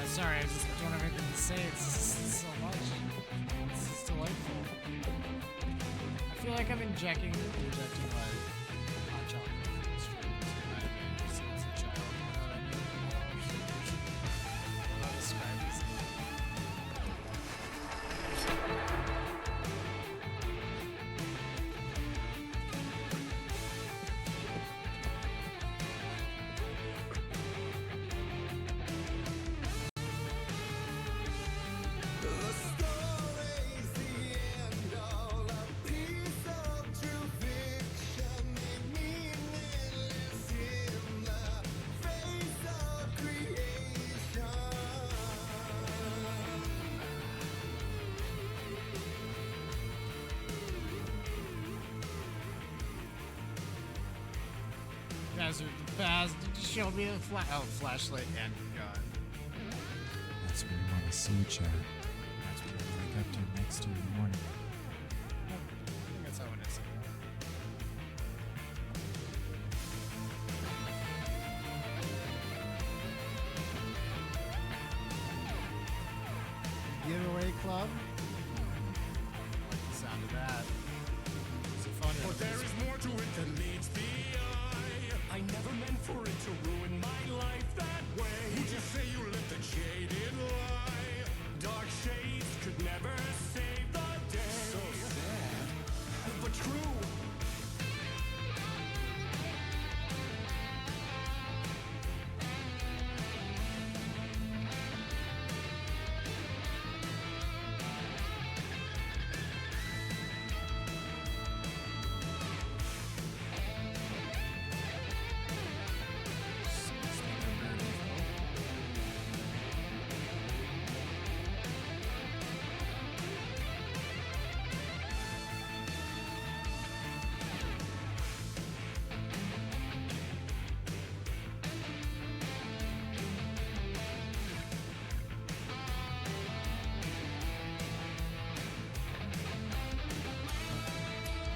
Sorry, I just don't have anything to say. It's just so much. It's just delightful. I feel like I'm injecting like hot chocolate into the streams in my veins as a child. You know what I mean? I'll describe this. You guys are the best. Did you show me the flashlight and gun? That's what we want to see, Chad. That's what we wake up to next to in the morning. I think that's how it is. Giveaway club. I like the sound of that. It's a fun. But there is more to it than meets the eye. I never meant for it to ruin my life that way. Would you say you let the jaded lie? Dark shades could never save the day. So sad, but true.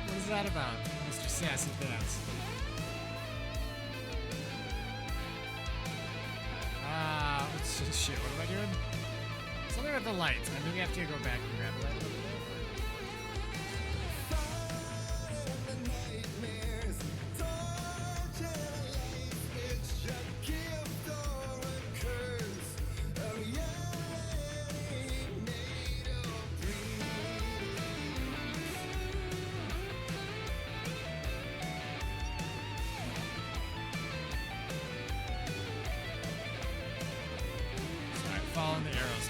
What is that about, Mr. Sassy Pants? Shit, what am I doing? Something with the lights. I maybe have to go back and grab a light. Following the arrows.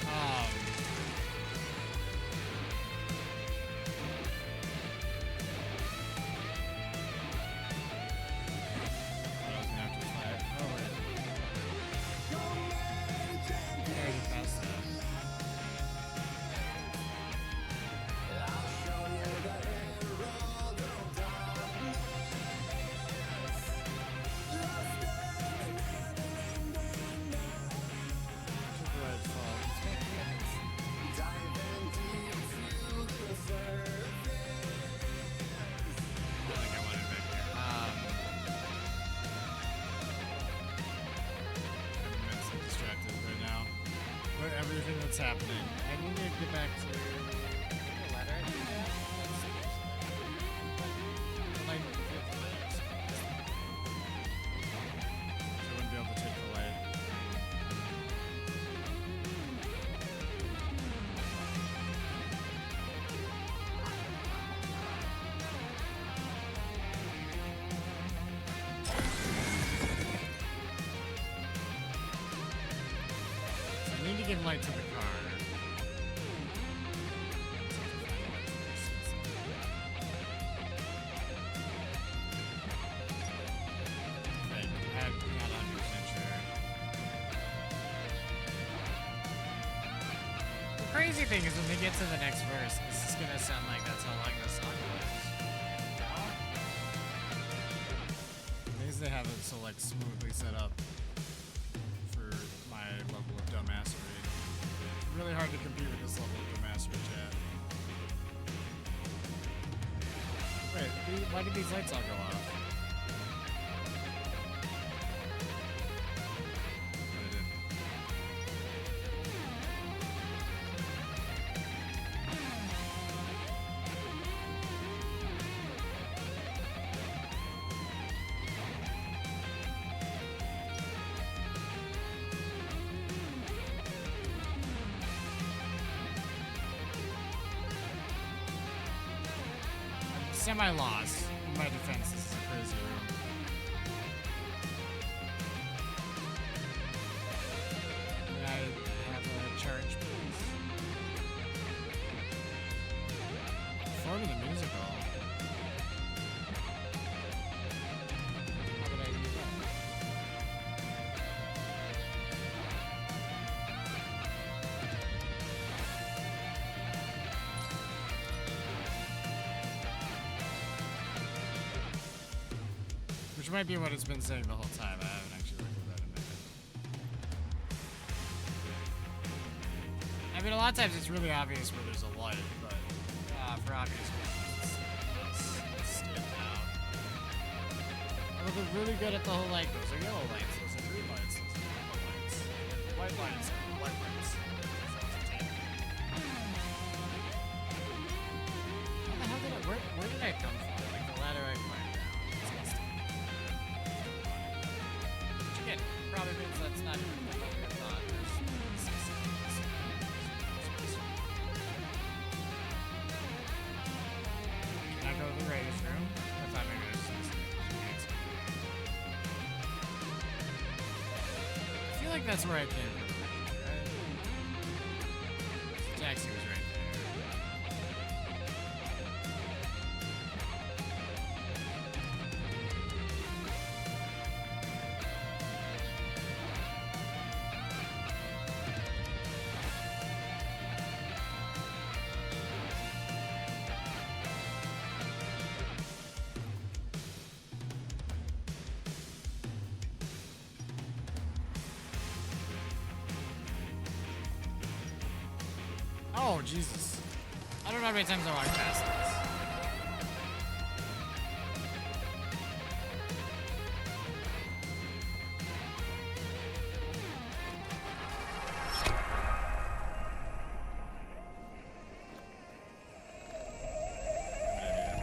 Everything that's happening. I need to get back to the ladder. I wouldn't be able to take the light. I need to give light to the car. The crazy thing is when we get to the next verse, this is gonna sound like that's how long the song was. At least they have it so like smoothly set up for my level of dumbassery. Really hard to compete with this level of dumbassery, chat. Wait, why did these lights all go off? They didn't. semi-lost. In my defense, this is a crazy room. May I have a charge, please? Form of the musical. How would I do that? Which might be what it's been saying the whole time. I haven't actually looked at that in there. I mean, a lot of times it's really obvious where there's a light, but for obvious reasons, it's stand out. Although they're really good at the whole, like, those are yellow lights, those are green lights, those are yellow lights. White lights are white lights. How the hell did I, where did I come from? Like, the ladder I climbed down. Which again, probably means that's not even what we thought. Can I go to the raised room? I thought maybe I was just I feel like that's where I came from, right? The taxi was right there. Oh, Jesus. I don't know how many times I walked past this.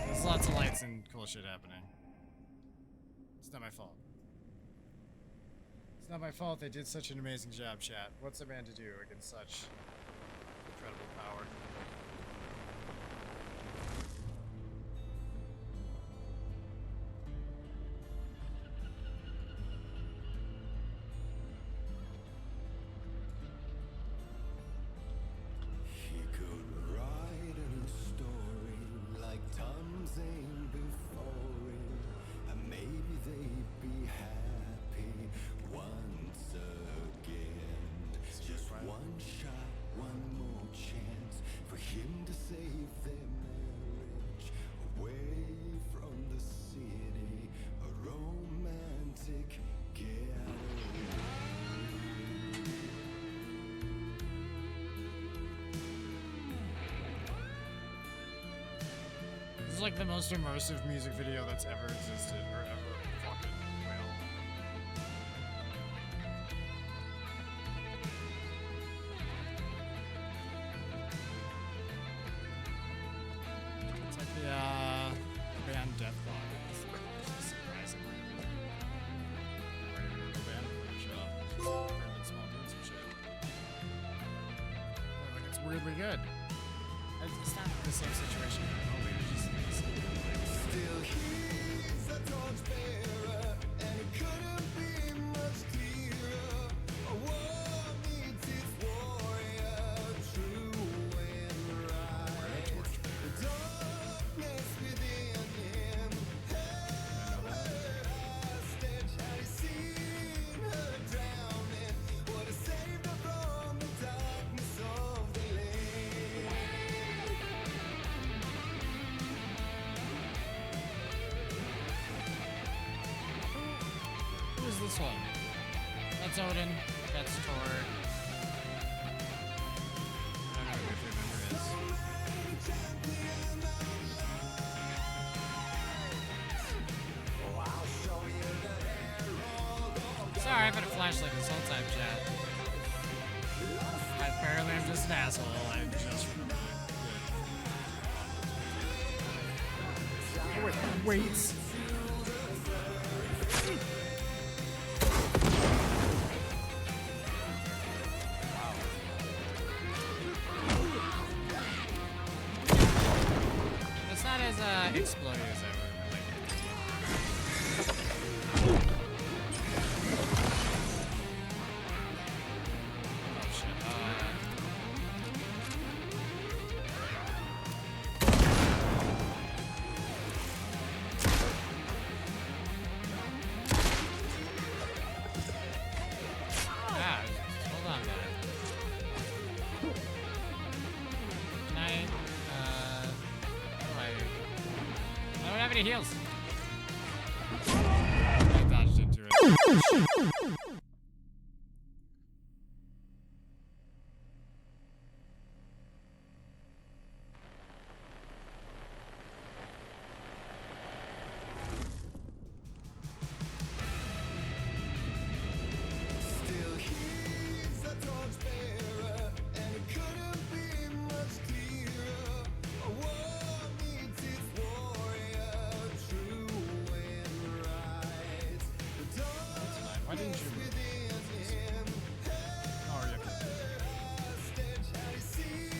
There's lots of lights and cool shit happening. It's not my fault. It's not my fault they did such an amazing job, chat. What's a man to do against such incredible power? He could write a story like Tom Zane before it, and maybe they'd be happy once again. Just one shot, one more chance for him to save their marriage away from the city, a romantic getaway. This is like the most immersive music video that's ever existed or ever fucking will. It's like the band Death Block. It's surprisingly. Or even a band show up. Brandon Small doing some shit. Like it's weirdly good. It's not the same situation. Still he's a torchbearer, and it couldn't be much clearer. A war meets its warrior, true and right. The darkness within him held her hostage. Had he seen her drowning, would have saved her from the darkness of the lake. Who is this one? That's Odin. That's Tor. I don't know who the member is. Sorry, I've had a flashlight this whole time, chat. Apparently I'm just an asshole. I'm just wait. It's not as exploding as I would like. Oh shit. Hold on a minute. Can I, I don't have any heals. I dodged into it. Still he's a torchbearer, and it couldn't be much clearer. A war needs its warrior, true and right. The dark Why didn't you? within him, Oh, yeah. hostage, had he seen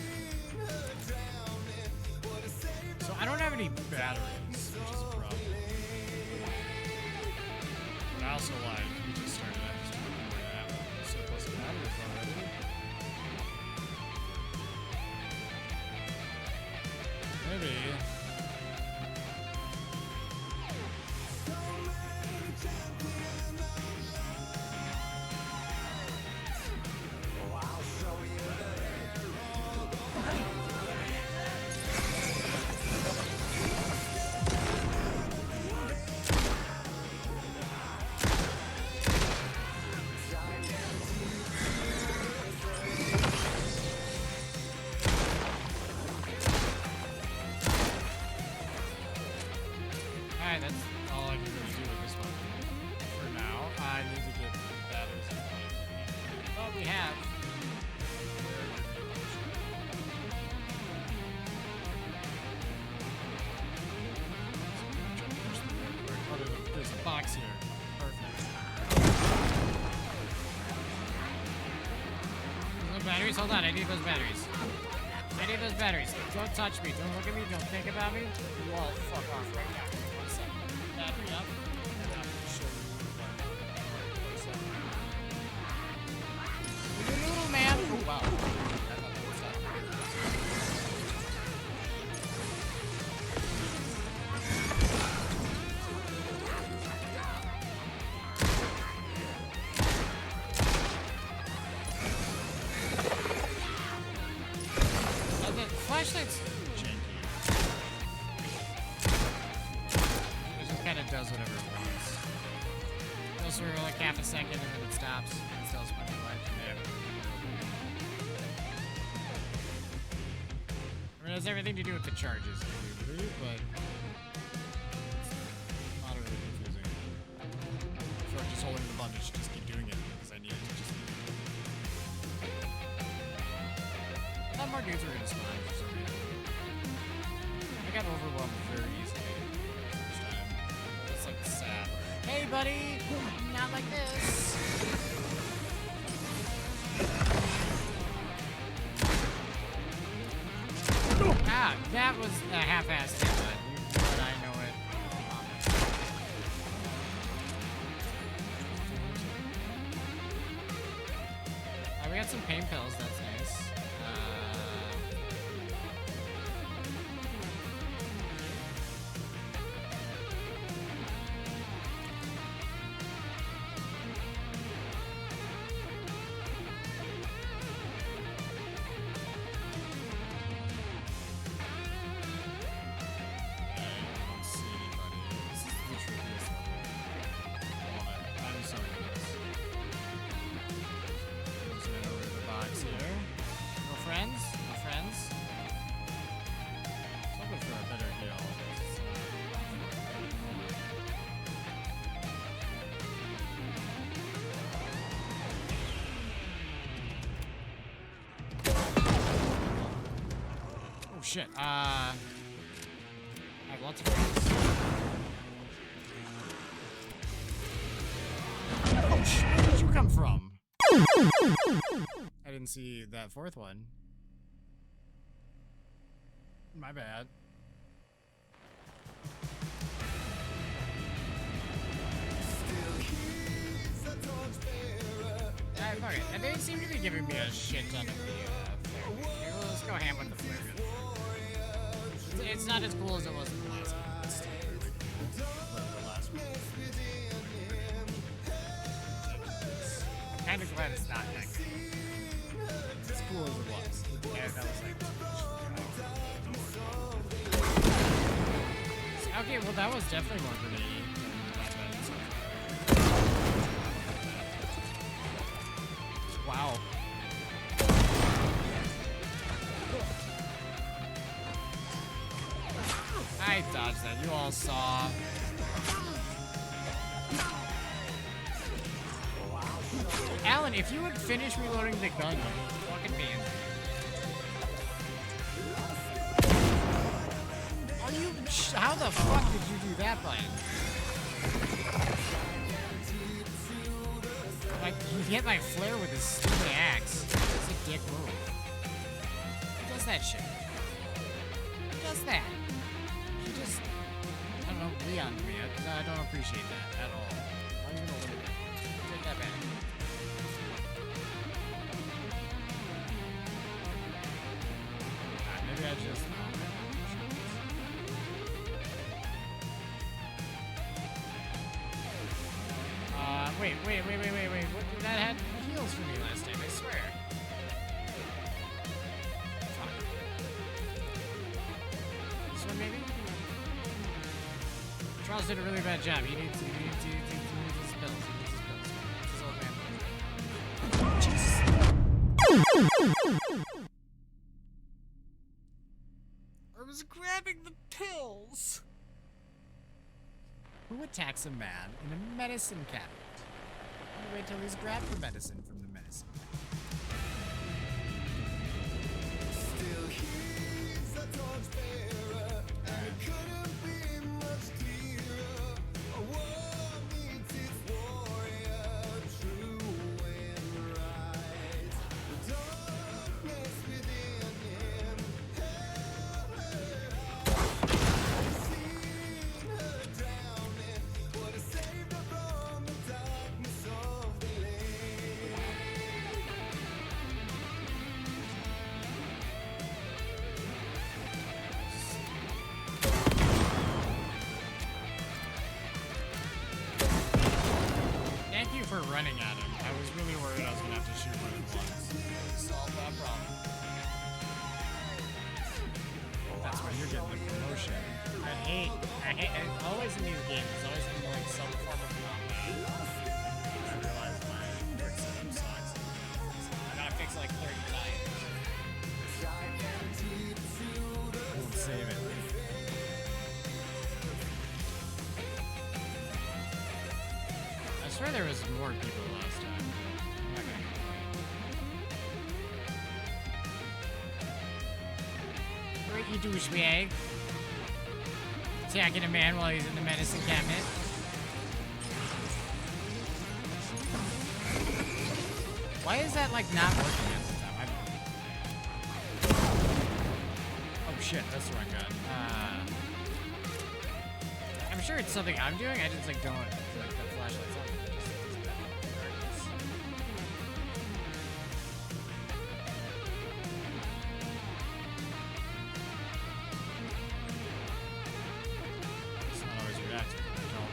her drowning? What a save So I don't have any batteries, which is a problem. But I also lied. We just started. I just don't know where that one. So plus batteries already. Maybe. Alright, that's all I can really do with this one. For now, I need to get batteries in place. Well, we have. Oh, there's a box here. Perfect. Those batteries? Hold on, I need those batteries. I need those batteries. Don't touch me. Don't look at me. Don't think about me. You all fuck off right now. 1 second. Battery up. And then I'm gonna show you what. 1 second. You're a noodle, man. Oh, wow. What's up? The flashlight's janky. It just kind of does whatever it wants. It goes for like half a second and then it stops. It still has plenty of life. Yeah. I mean, it has everything to do with the charges, arguably, but it's moderately confusing. I feel like just holding the button, I should just keep doing it because I need it to just keep doing it. I thought more dudes were gonna spawn for some reason. I got overwhelmed very easily the first time. It's like sad. Hey, buddy! Not like this! Ah, that was a half-assed hit, but you know what, I know it. We got some pain pills, that's nice. Shit, I have lots of friends. Oh shit, where did you come from? I didn't see that fourth one. My bad. Okay, and they seem to be giving me a shit ton of the flare gun. Maybe let's go ham with the flare gun. It's not as cool as it was in the last one. It's still really cool. The last one. I'm kind of glad it's not that cool. As cool as it was. Yeah, that was like... Okay, well that was definitely more grenade. Wow. I dodged that. You all saw. Alan, if you would finish reloading the gun, you fucking man. Are you? How the fuck did you do that, button? Like, he hit my flare with his stupid axe. It's a dick move. Who does that shit? Who does that? He just, I don't know, Leon to me. I don't appreciate that at all. I'm gonna limit it. Take that back. Maybe I just... Wait. What, that had heals for me last time, I swear. Fuck. This one, maybe? Charles did a really bad job. He needs his spells. He needs his old man. I was grabbing the pills. Who attacks a man in a medicine cabinet? Wait till he's grabbed the medicine from the medicine. Still he's a torchbearer, and it couldn't be much clearer. A war needs its warrior, true and right. The darkness within him held her out. I've seen her drowning, but it saved her from the darkness of the lake. Thank you for running at him. I was really worried I was gonna have to shoot him once. Solve that problem. That's why you're getting the promotion. I hate, always in these games, there's always been like some form of combat. I realize my quick setup sucks. I gotta fix it like 30 times. I won't save it. I swear there was more people last time. Okay. Great, you douchebag. Attacking a man while he's in the medicine cabinet. Why is that like not working at the time? I don't know. Oh shit, that's the wrong gun. I'm sure it's something I'm doing. I just like don't like the flashlight's on. It's not always reactive. I don't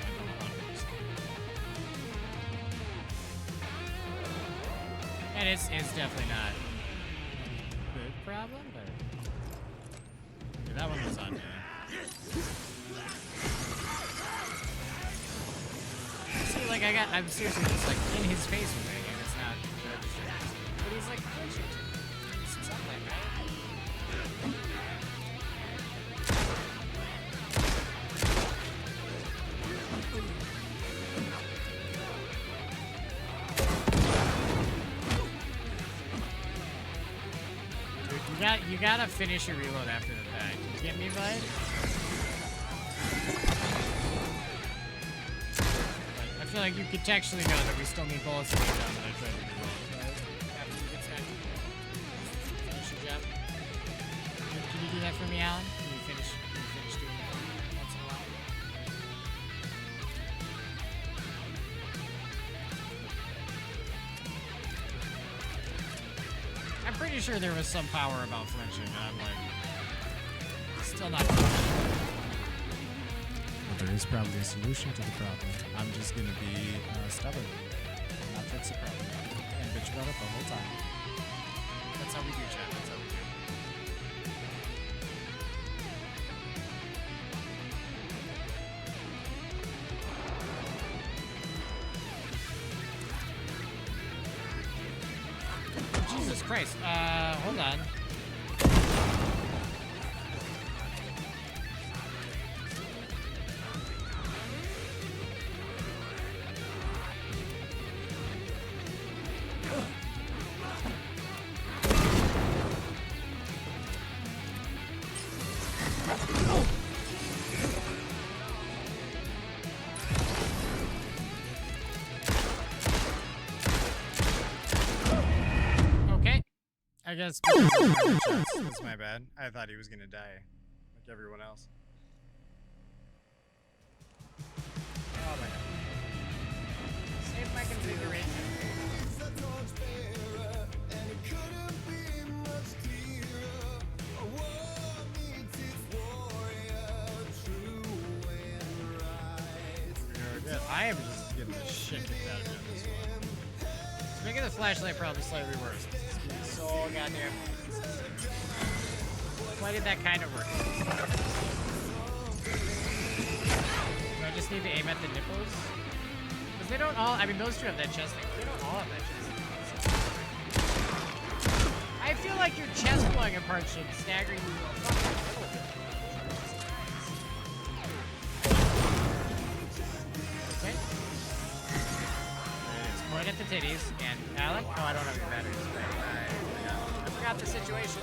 100%. And it's definitely not a big problem, but okay, that one was on me. See, like I'm seriously just like in his face with it, and it's not registering. But he's like punching to me. It's something, right? Dude, you gotta finish your reload after the fact. You get me, bud? I feel like you contextually know that we still need bullets to be done when I try to reload, right? After you get smacked. Finish your job. Can you do that for me, Alan? Can you finish doing that for me once in a while? pretty sure there was some power about flinching, and I'm like, still not. But there is probably a solution to the problem. I'm just gonna be stubborn and not fix the problem and bitch about it the whole time. That's how we do, chat. That's how we do. Jesus Christ. Hold on. I guess that's my bad. I thought he was gonna die, like everyone else. Oh my god. Save my configuration. I am just getting the shit kicked out of me on this one. It's making the flashlight problem slightly worse. So goddamn. Why did that kind of work? Do I just need to aim at the nipples? Because they don't all, I mean, those two have that chest thing. They don't all have that chest thing. I feel like your chest blowing apart should stagger you a fucking little bit. Okay. There it is. Point at the titties. And Alan? Oh, I don't have any batteries. I forgot the situation.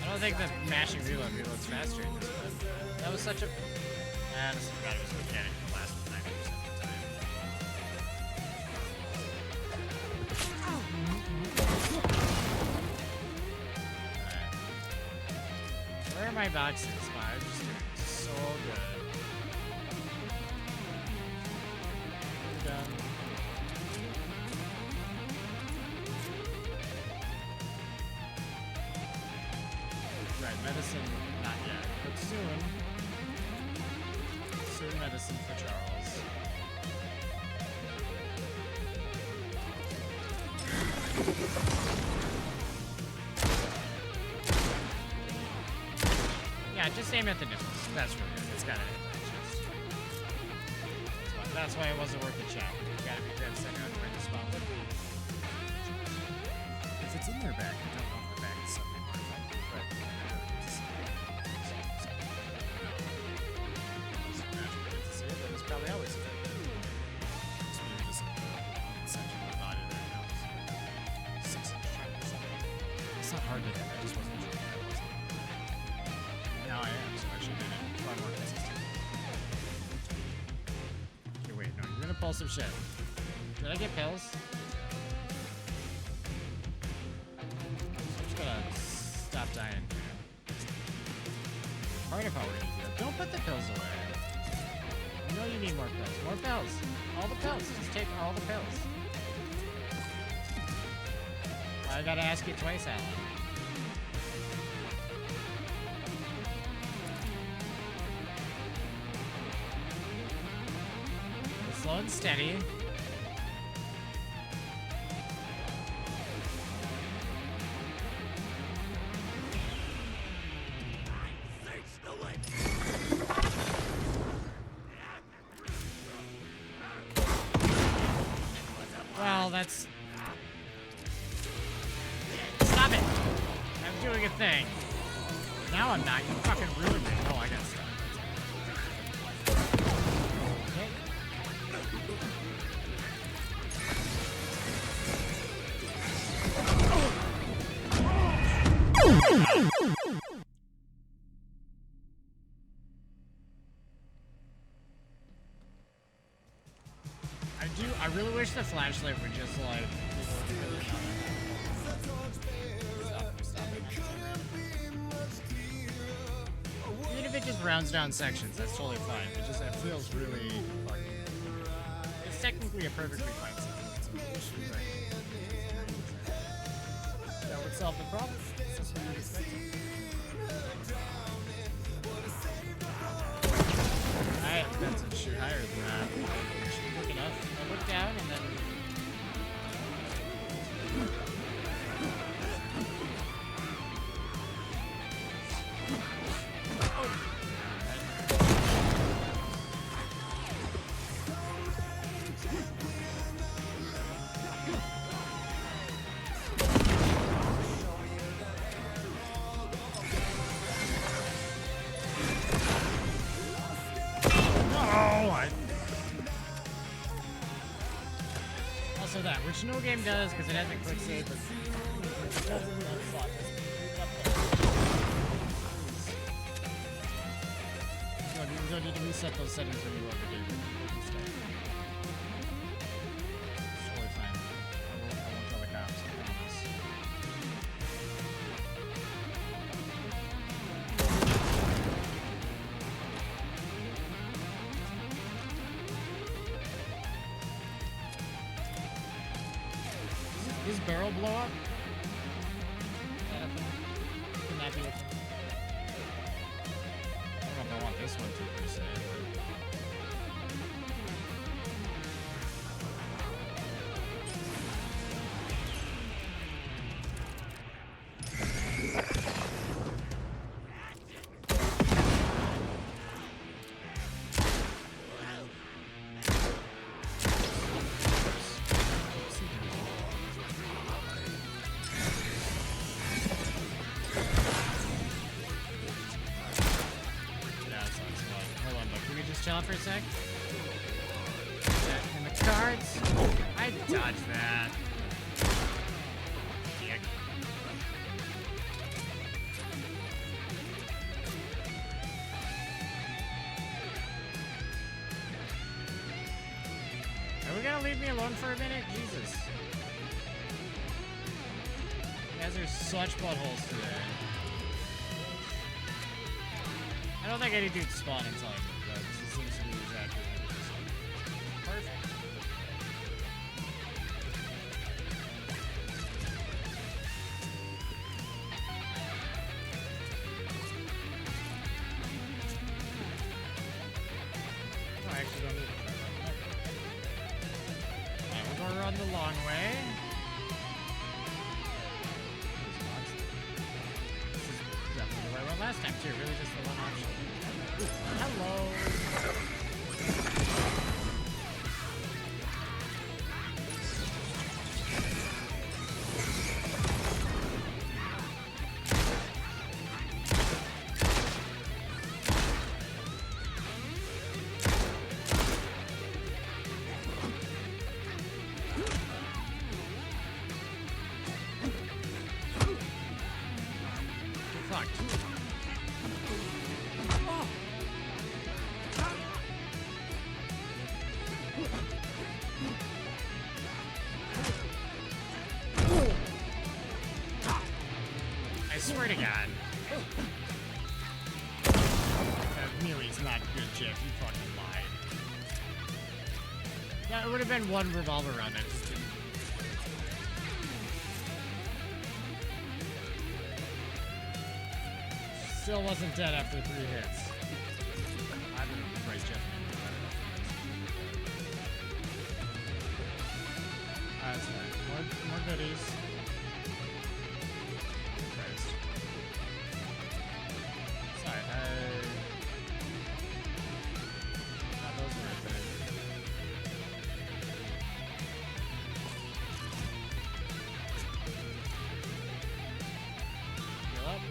I don't think the mashing reloads faster in this, but that was such a... I honestly forgot it was a mechanic that lasted 90% of the time. Alright. Where are my boxes? Wow, I'm just doing so good. Done. Right, medicine, not yet, but soon. Soon medicine for Charles. Yeah, just aim at the nipples. That's really good. It's gotta hit that chest. That's why it wasn't worth the chat. You gotta be dead center on where the spot would be. If it's in their back, I don't know if the back is suddenly more effective, but I really need to see it. So but it's probably always effective. So maybe just section of the body there now. 6 inch track or something. It's not hard to hit, I just wasn't sure that was. Now I am, so I should do it far more consistent. Okay, wait, no, you're gonna pull some shit. Did I get pills? I'm just gonna stop dying here. Part of how we're gonna do it. Don't put the pills away. You know you need more pills. More pills. All the pills. Just take all the pills. Why I gotta ask you twice, Alan? Slow and steady. Well, that's... Stop it! I'm doing a thing. Now I'm not. You fucking ruined it. Oh, I gotta stop. I really wish the flashlight would just like Even if it just just rounds down sections. That's totally fine. It feels really fucking. It's technically a perfectly fine sequence. That would solve the problem. It's just what you expected. I have been to shoot higher than that. Look enough. I look down and then. Also that, which no game does because it hasn't quick save, but it doesn't unlock this. You don't need to reset those settings when you overdo them. It's totally fine. I won't tell the cops, I promise. Does this barrel blow up? Is that a thing? Can that be a thing? I don't know if I want this one to per se. Chill for a sec. And the cards. I dodged that. Dick. Are we gonna leave me alone for a minute? Jesus. You guys are such buttholes today. I don't think any dudes spawn until I move though. This seems to be exactly what it is. Perfect. Oh, I actually don't need it. Alright, we're gonna run the long way. This is definitely the right one last time too. Really just the one option. Ooh, hello. Fuck. I swear to God. That melee's not good, Jeff. You fucking lied. Yeah, it would have been one revolver round. I just didn't. Still wasn't dead after 3 hits. I don't know, right, Jeff. That's fine. More goodies. Christ. Sorry, those were a thing. Heal up.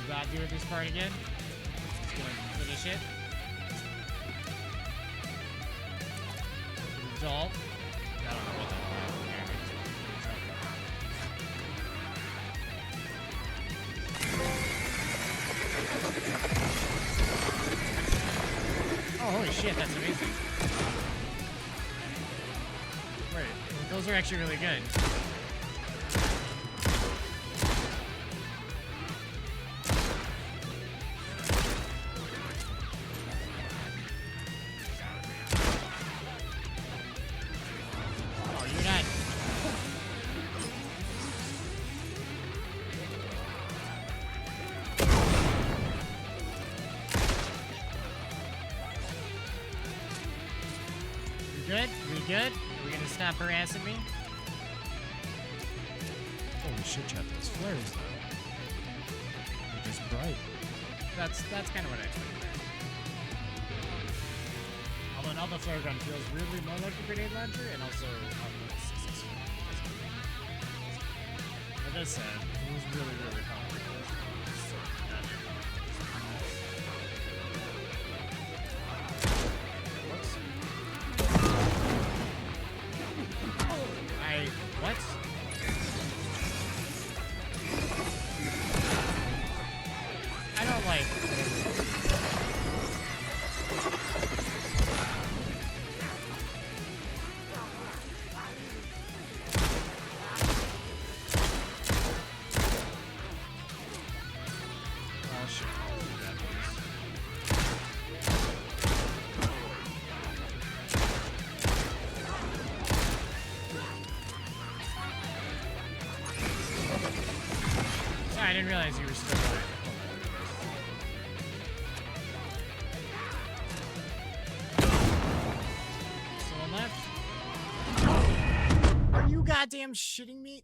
About doing this part again. Just gonna finish it. Doll. I don't know what that is. Oh, holy shit, that's amazing. Wait, those are actually really good. good? We good? Are we gonna stop harassing me? Holy shit, chat, those flares though. They're just bright. That's kind of what I expected there. Although now the flare gun feels weirdly more like a grenade launcher and also like I said, it was really, really powerful. So goddamn powerful. What? I don't like. Oh shit! I'll do that, please. Sorry, I didn't realize you were still alive. Someone left? Are you goddamn shitting me?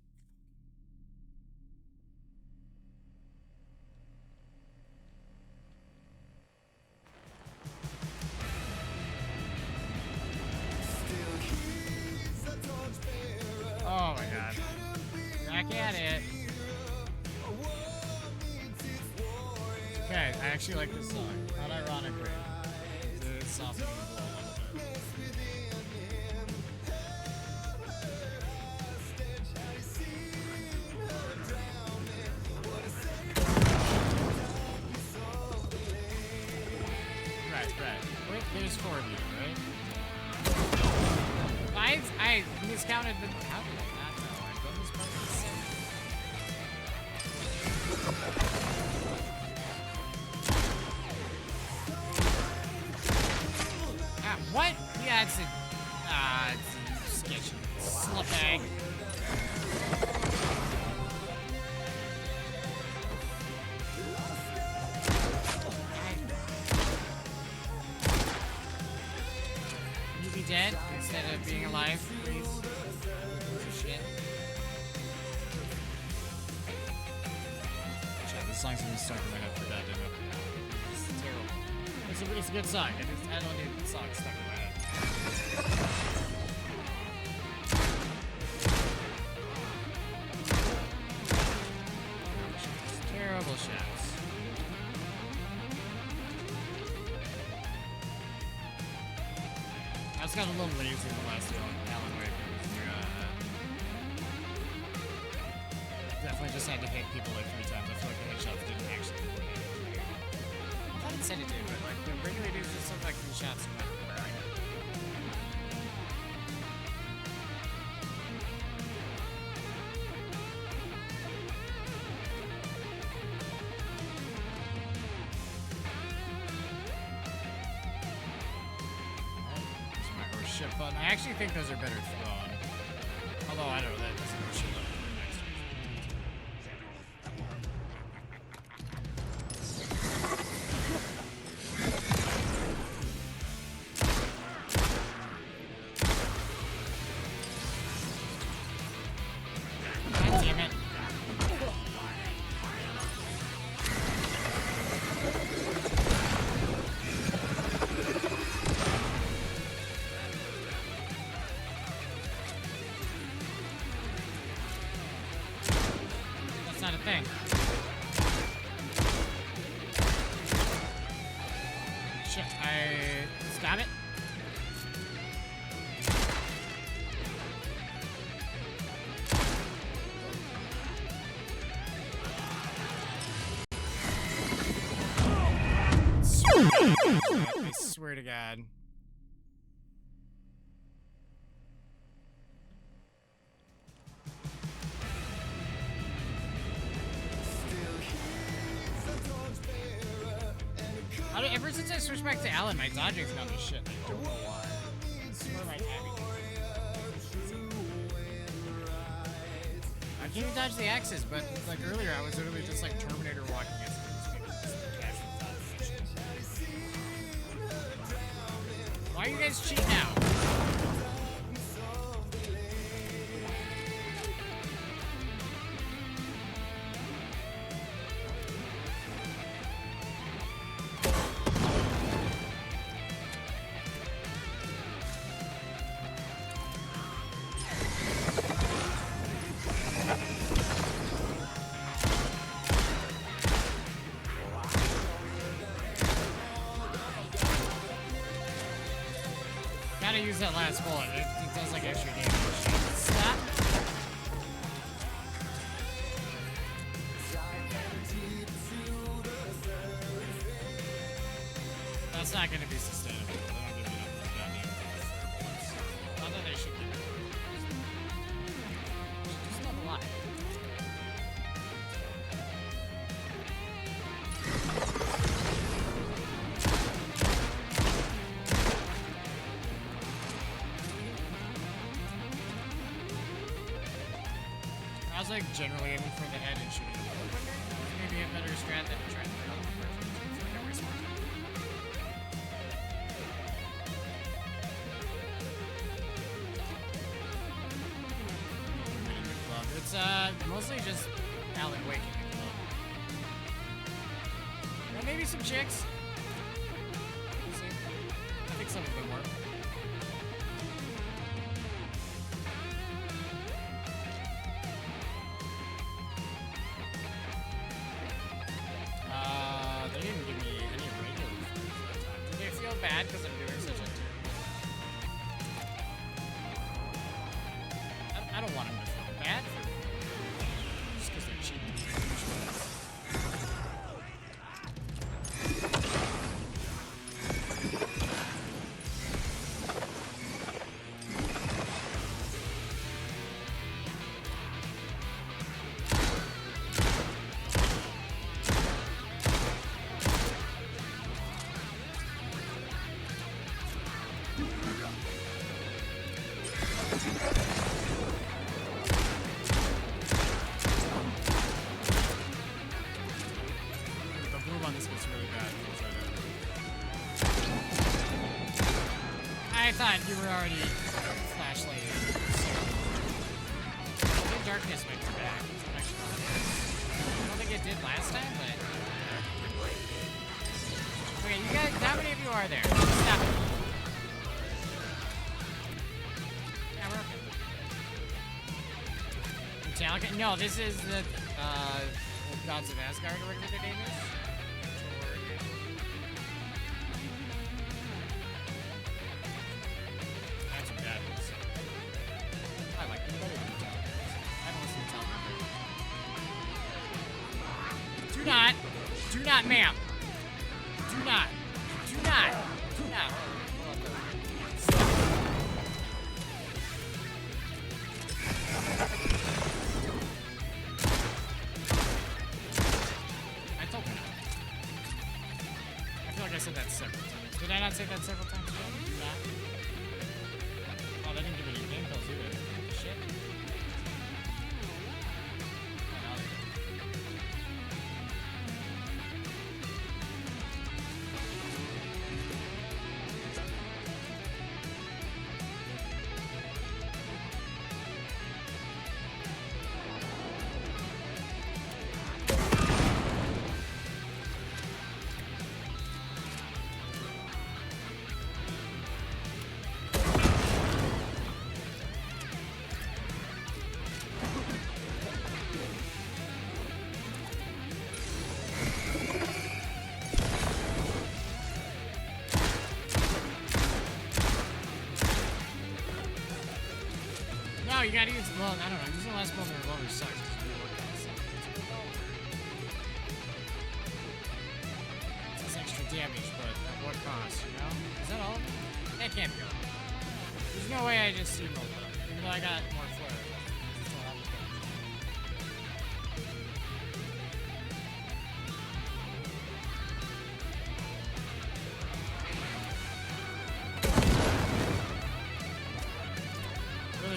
Oh my god. Back at it. Okay, I actually like this song. Not ironically. It's softening the blow a little bit. Right. Wait, there's 4 of you, right? I miscounted the. How did I not know? I've done this part what? Yeah, it's a sketchy slip bag. You be dead instead of being alive, please. Shit. Chat, this song's gonna be stuck in my head for goddamn it. It's terrible. It's a good song. I don't need the song stuck in my head. Terrible shouts. I just got a little lazy in the last Alan Wake. Definitely just had to hit people like 3 times. I feel like the headshots didn't actually hit. I thought it said it did, but like the regular dudes just look like 3 shots. Ship button. I actually think those are better thrown. Although I don't know, that doesn't ship button really nice. God damn it. Not a thing. Shit, I stab it. I swear to God. Ever since I switched back to Alan, my dodging's gone to shit. I don't know why. Where am I tabbing? I can't even dodge the axes, but like earlier, I was literally just like Terminator walking against these people. Just casually dodging shit. Why are you guys cheating now? Gotta use that last bullet. It does like extra damage. Stop. That's not gonna be sustainable. They don't give you enough goddamn bullets. Not that they should give you. Just not a lot. I was like generally aiming for the head and shooting the bullet quicker. Maybe a better strat than trying to kill them first. I feel like I waste more time. It's mostly just Alan Wake in the club. Well, maybe some chicks. We'll see. I think some of them work. They didn't give me any regular food that time. Do they feel bad because I'm doing such a I don't want them to feel bad for me. Just because they're cheating. I thought you were already flashlighting. I think darkness might come back. I don't think it did last time, but... Okay, you guys, how many of you are there? Stop it. Yeah, we're okay. Metallica? No, this is the, Gods of Asgard or whatever their name is. Do not, ma'am. Do not. Do not. Do not. I told her not. I feel like I said that several times. Did I not say that several times? Do not. Oh, they didn't give me any game pills either. Shit. You gotta use, well, I don't know, using the last bullet in the revolver sucks. It's extra damage, but at what cost, you know? Is that all? That can't be all. There's no way I just steamrolled them, even though I got more flare.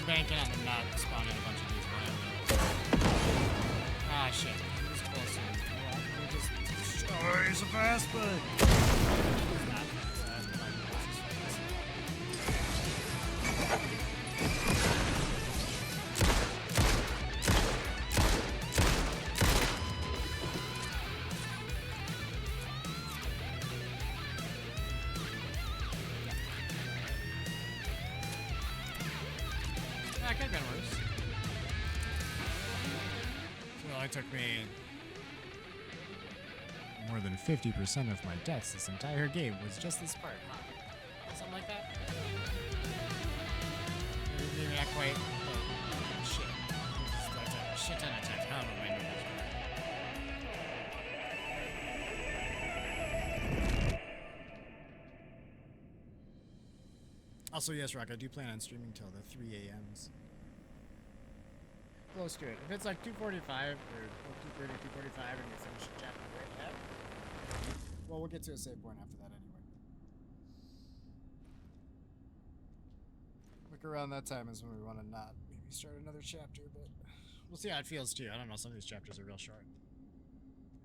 Banking on them not spawning a bunch of these randomly. Ah, shit. He was closer. We'll just destroy so fast, but... He's not fast. That could have been worse. Well, it took me more than 50% of my deaths this entire game was just this part, huh? Something like that? not quite. But shit. That's a shit ton of times. How am I doing? Also, yes, Rock, I do plan on streaming till the 3 a.m.s. Close to it. If it's like 2:45 or 2:30, 2:45, and we finish the chapter right ahead, well, we'll get to a save point after that anyway. Look around that time is when we want to not maybe start another chapter, but we'll see how it feels too. I don't know. Some of these chapters are real short.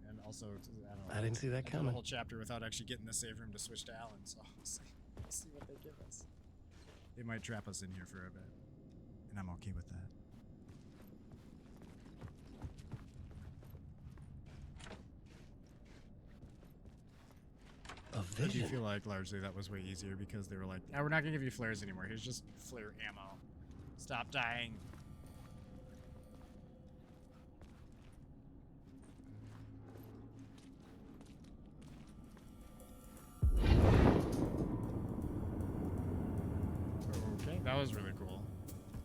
And also, I don't know. I didn't see that I did coming. a whole chapter without actually getting the save room to switch to Alan, so we'll see what they give us. They might trap us in here for a bit, and I'm okay with that. I do feel like largely that was way easier because they were like, we're not gonna give you flares anymore. Here's just flare ammo. Stop dying. Okay, that was really cool.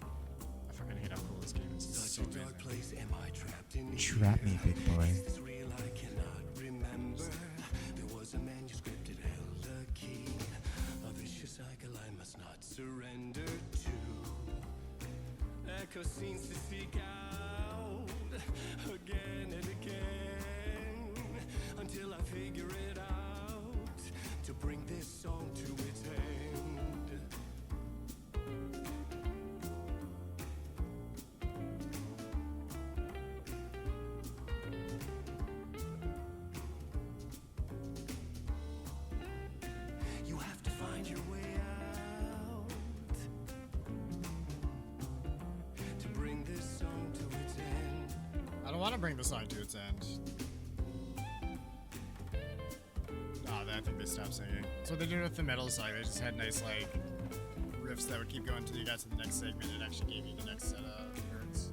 I fucking hate how cool this game is. It's so amazing. Trap me, big boy. A manuscript, it held a key, a vicious cycle I must not surrender to. Echo seems to seek out again and again until I figure it out to bring this song to its end. I want to bring the song to its end. Oh, I think they stopped singing. So what they did with the metal song, they just had nice like riffs that would keep going until you got to the next segment. It actually gave you the next set of words.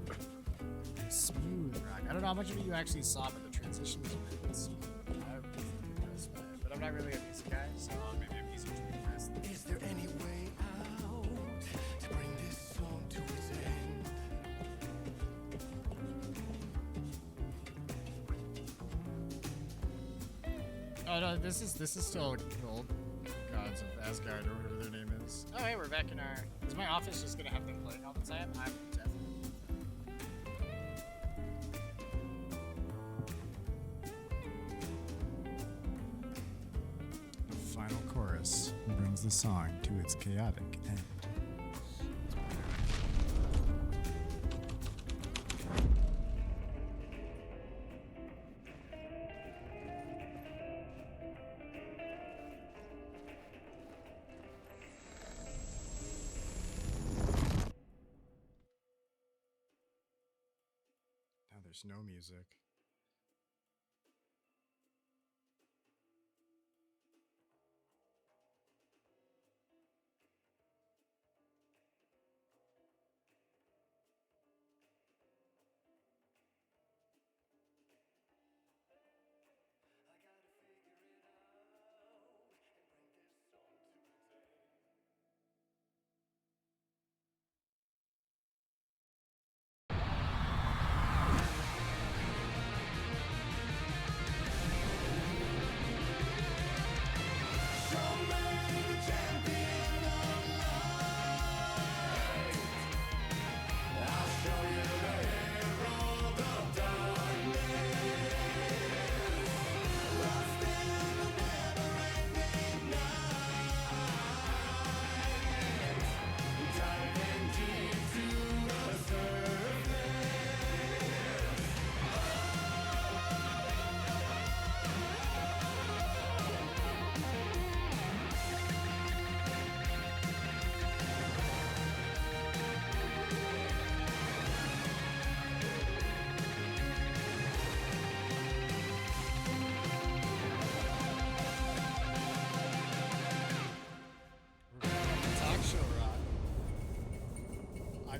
Smooth rock. I don't know how much of it you actually saw, but the transition was really smooth. I was impressed by it, but I'm not really a music guy, so maybe I'm easier to impress. Is there any way out to bring this song to its end? Oh no, this is still old gods of Asgard or whatever their name is. Oh hey, we're back in our. Is my office just gonna have them playing all the time? I'm definitely. The final chorus brings the song to its chaotic end. There's no music.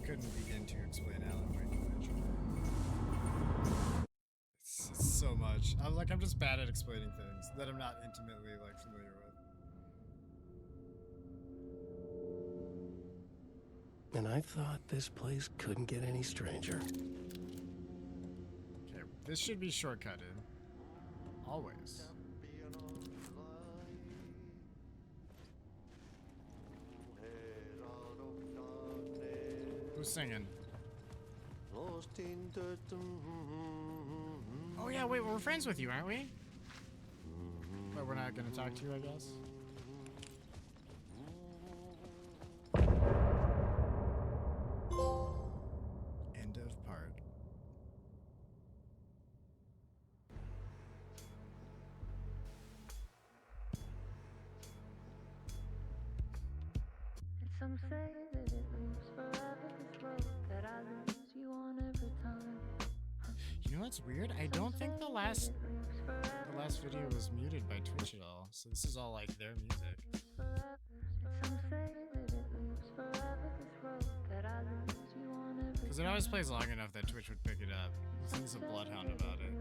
Couldn't begin to explain Alan Wake eventually. It's so much. I'm just bad at explaining things that I'm not intimately like familiar with. And I thought this place couldn't get any stranger. Okay, this should be shortcutted. Always. Who's singing? Oh yeah, wait, we're friends with you, aren't we? But we're not gonna talk to you, I guess. End of part. Some say that it lives forever, this road that I lose you on every time. You know what's weird? I don't think the last video was muted by Twitch at all. So this is all like their music. Some say that it lives forever, this road that I lose you on every time. Because it always plays long enough that Twitch would pick it up. There's a bloodhound about it.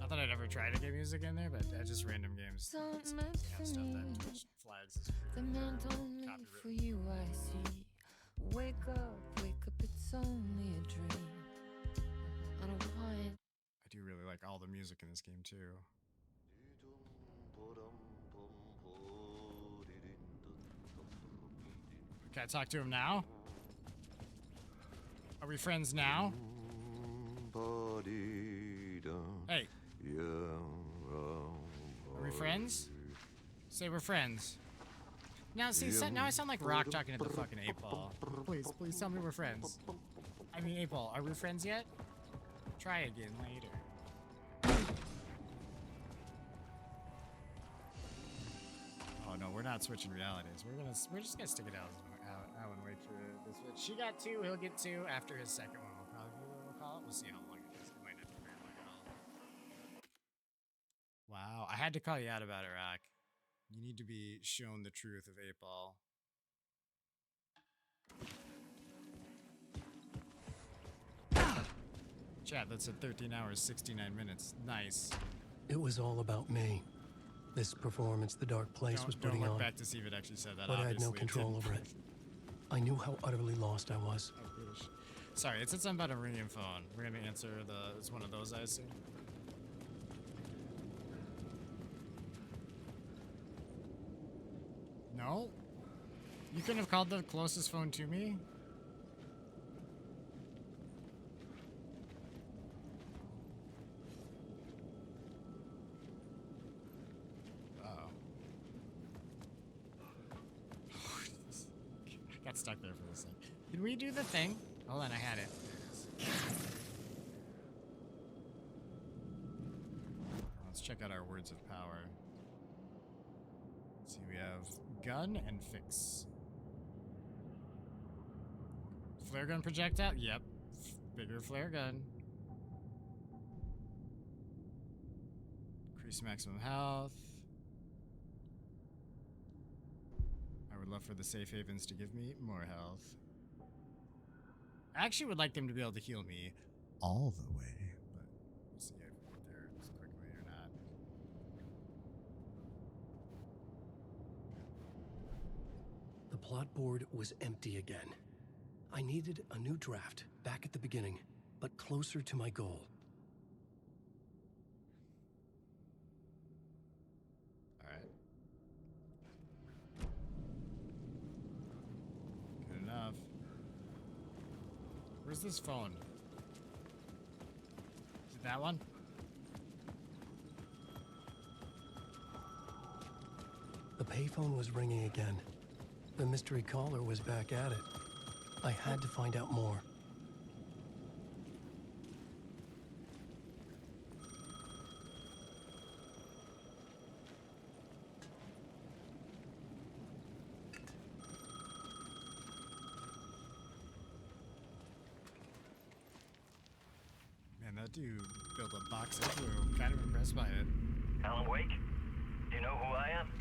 Not that I'd ever tried to get music in there, but just random games have stuff that Twitch flags as the meant only for you, I see. Wake up, it's only a dream. I don't want. I do really like all the music in this game too. Can I talk to him now? Are we friends now? Hey. Are we friends? Say we're friends. Now, see, now I sound like Rock talking to the fucking 8-ball. Please tell me we're friends. I mean, 8-ball, are we friends yet? Try again later. Oh no, we're not switching realities. We're just gonna stick it out and wait for this. She got 2, he'll get 2 after his second one. We'll probably call it. We'll see how long it is. It might not be very long at all. Wow, I had to call you out about it, Rock. You need to be shown the truth of 8-ball. Chat, that's at 13 hours, 69 minutes. Nice. It was all about me. This performance the Dark Place was putting on. Don't look back to see if it actually said that. But I had no control over it. I knew how utterly lost I was. Sorry, it said something about a ringing phone. We're gonna answer it's one of those, I assume. No? You couldn't have called the closest phone to me? Got stuck there for a second. Did we do the thing? Hold on, I had it. Let's check out our words of power. Let's see, we have gun and fix. Flare gun projectile? Yep. Bigger flare gun. Increase maximum health. I would love for the safe havens to give me more health. I actually would like them to be able to heal me all the way, but we'll see if we get there as quickly or not. The plot board was empty again. I needed a new draft, back at the beginning, but closer to my goal. Alright. Good enough. Where's this phone? Is it that one? The payphone was ringing again. The mystery caller was back at it. I had to find out more. Man, that dude built a box of glue. I'm kind of impressed by it. Alan Wake? Do you know who I am?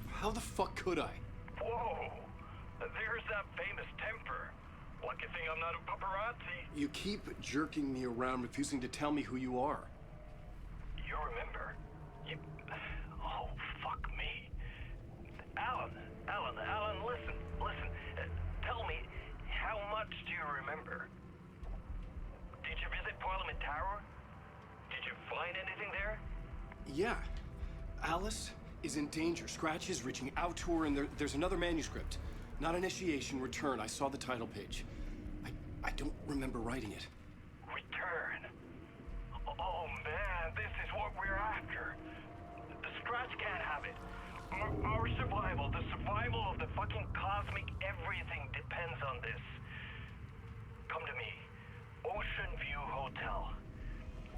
How the fuck could I? Whoa! There's that famous temper. Lucky thing I'm not a paparazzi. You keep jerking me around, refusing to tell me who you are. You remember? Oh, fuck me. Alan, listen. Tell me, Yeah. Alice is in danger. Scratch is reaching out to her, and there's another manuscript. Not initiation, return. I saw the title page. I don't remember writing it. Return. Oh man, this is what we're after. The Scratch can't have it. Our survival, the survival of the fucking cosmic everything depends on this. Come to me. Ocean View Hotel.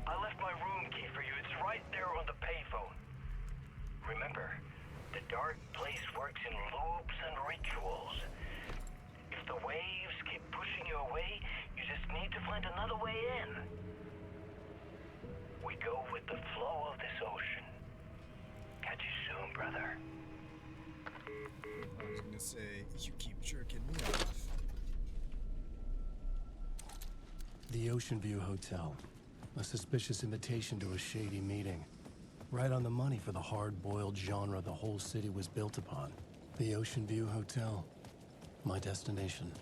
I left my room key for you. It's right there on the payphone. Remember, the dark place works in loops and rituals. If the waves keep pushing you away, you just need to find another way in. We go with the flow of this ocean. Catch you soon, brother. I was gonna say, you keep jerking me off. The Ocean View Hotel. A suspicious invitation to a shady meeting. Right on the money for the hard-boiled genre the whole city was built upon. The Ocean View Hotel. My destination.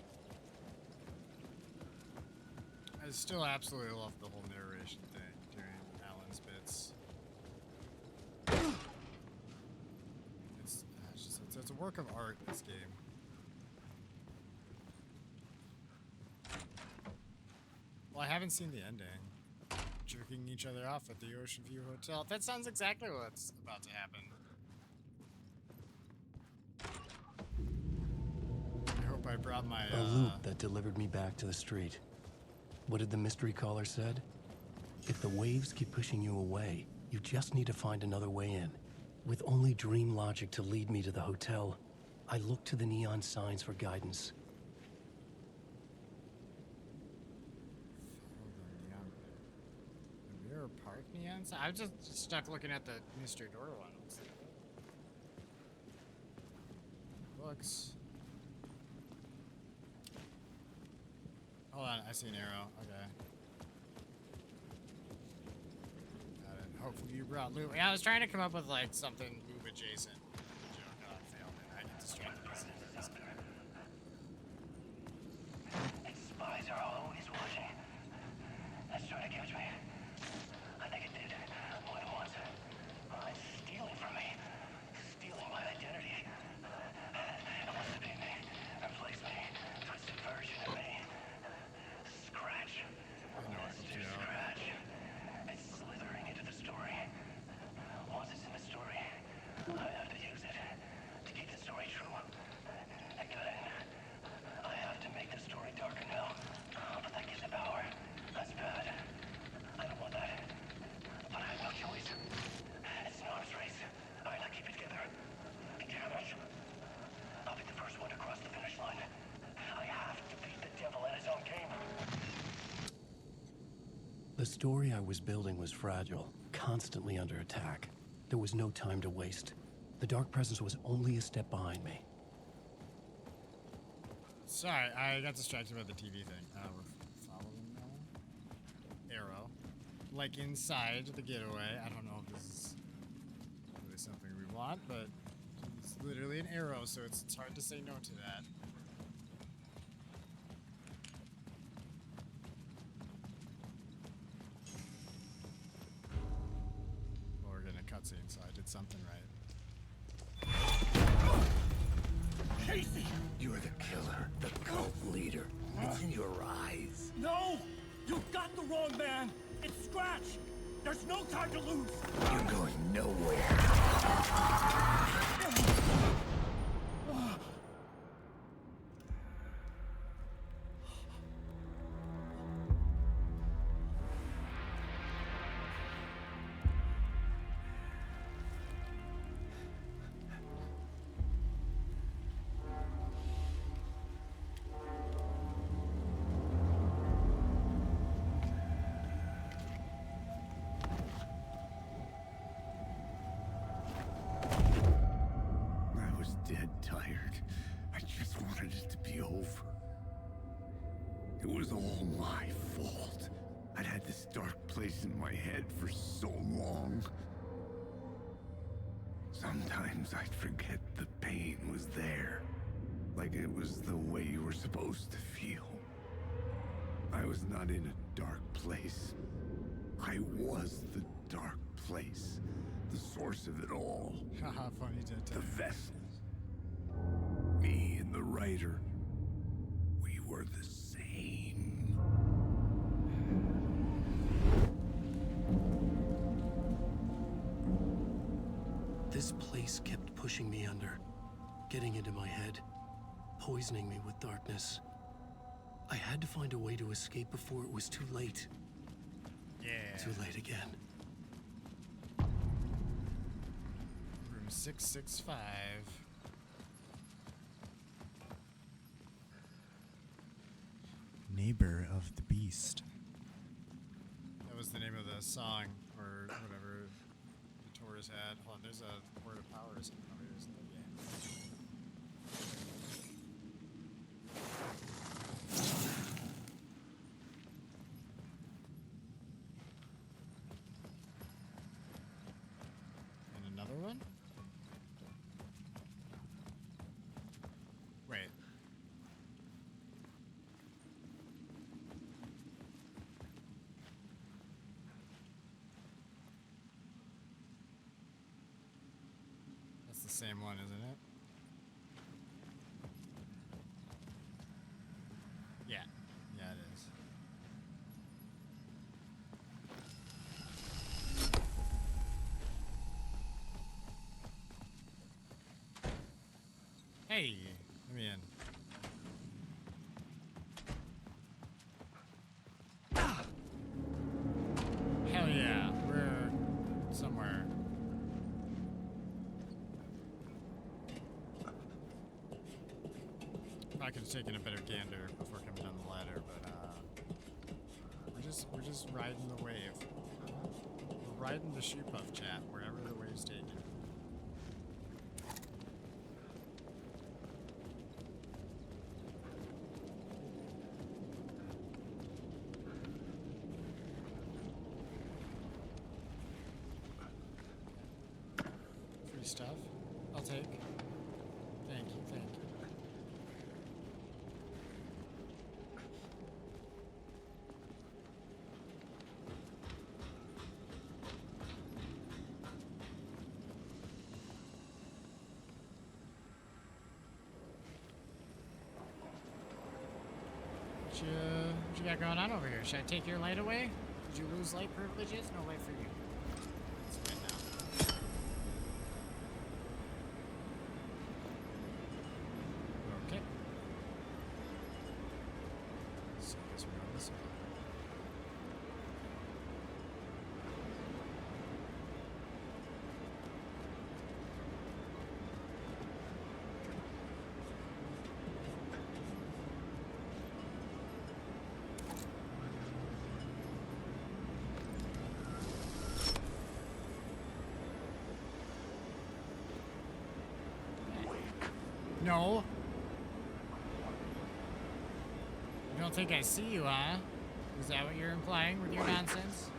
I still absolutely love the whole narration thing during Alan's bits. It's a work of art, this game. Well, I haven't seen the ending. Jerking each other off at the Ocean View Hotel. That sounds exactly what's about to happen. I hope I brought my, A loop that delivered me back to the street. What did the mystery caller said? If the waves keep pushing you away, you just need to find another way in. With only dream logic to lead me to the hotel, I looked to the neon signs for guidance. The Mirror Park neon sign? I'm just stuck looking at the mystery door one. Books. Hold on, I see an arrow. Okay. Got it. Hopefully you brought loot. Yeah, I was trying to come up with like something loot adjacent. Joke, I failed it. I get distracted. Spies are always watching. That's trying to catch me. I think it did more than once. It's stealing from me. Stealing my identity. It wants to be me. Replace me. Twisted version of me. Scratch. Mr. Scratch. It's slithering into the story. Once it's in the story, I have to use it to keep the story true. I got it. I have to make the story darker now. But that gives it power. That's bad. I don't want that. But I have no choice. It's an arms race. Alright, I'll keep it together. Damn it. I'll be the first one to cross the finish line. I have to beat the devil at his own game. The story I was building was fragile, constantly under attack. There was no time to waste. The dark presence was only a step behind me. Sorry, I got distracted by the TV thing. We're following now. Arrow. Like inside the getaway. I don't know if this is really something we want, but it's literally an arrow, so it's hard to say no to that. Well, we're getting a cutscene, so I did something right. Casey! You're the killer, the cult leader. It's in your eyes. No! You've got the wrong man! It's Scratch! There's no time to lose! You're going nowhere. I was dead tired. I just wanted it to be over. It was all my fault. I'd had this dark place in my head for so long. Sometimes I'd forget the pain was there. Like it was the way you were supposed to feel. I was not in a dark place. I was the dark place. source of it all. Haha, funny The detail. vessel. Me and the writer. We were the same. This place kept pushing me under, getting into my head, poisoning me with darkness. I had to find a way to escape before it was too late. Yeah. Too late again. Room 665. Neighbor of the Beast. That was the name of the song, or whatever the Taurus had. Hold on, there's a word of power or something over here, isn't there? Yeah. And another one? Wait. That's the same one, isn't it? Yeah. Yeah, it is. Hey, let me in. Hell yeah, we're somewhere. I could have taken a better gander before coming down the ladder, but we're just riding the wave. We're riding the shoe puff chat wherever the wave's taking. Free stuff. I'll take. Thank you, thank you. What you got going on over here? Should I take your light away? Did you lose light privileges? No light for you. It's right now. Okay. So I guess we're going this way. No. You don't think I see you, huh? Is that what you're implying with your nonsense?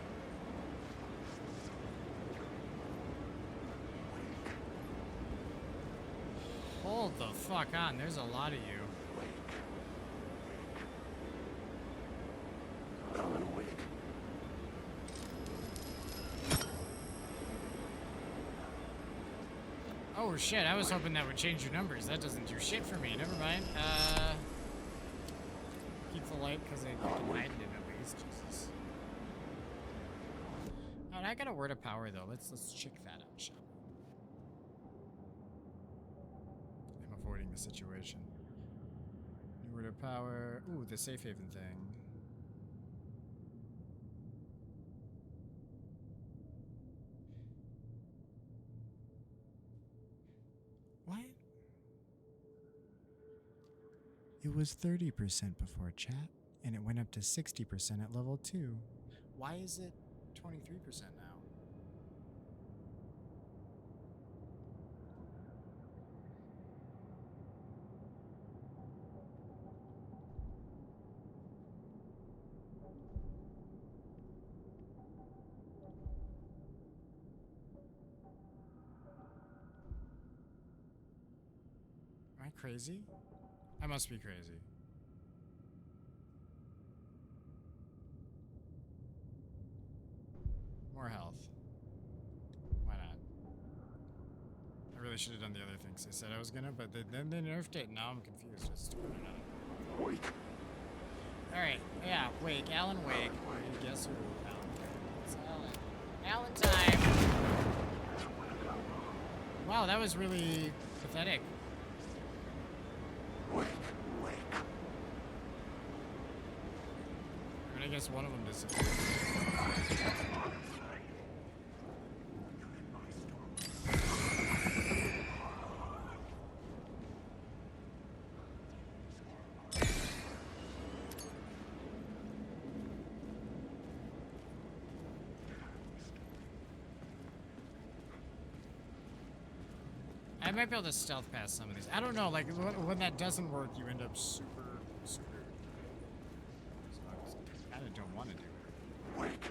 Hold the fuck on, there's a lot of you. Oh shit, I was hoping that would change your numbers. That doesn't do shit for me. Never mind. Keep the light because I can hide it at least. Jesus. Oh, and I got a word of power though. Let's check that out, shall we? I'm avoiding the situation. New word of power. Ooh, the safe haven thing. What? It was 30% before chat, and it went up to 60% at level 2. Why is it 23% now? Am I crazy? I must be crazy. More health. Why not? really should have done the other things I said I was gonna, but then they nerfed it, and now I'm confused as to whether or not. Wake. Alright, yeah, Wake. Alan Wake. Guess who? Alan. It's Alan. Alan time! Wow, that was really pathetic. Wake. I mean, I guess one of them disappeared. I might be able to stealth past some of these. I don't know, like, when that doesn't work, you end up super screwed. So I kind of don't want to do it. Wake.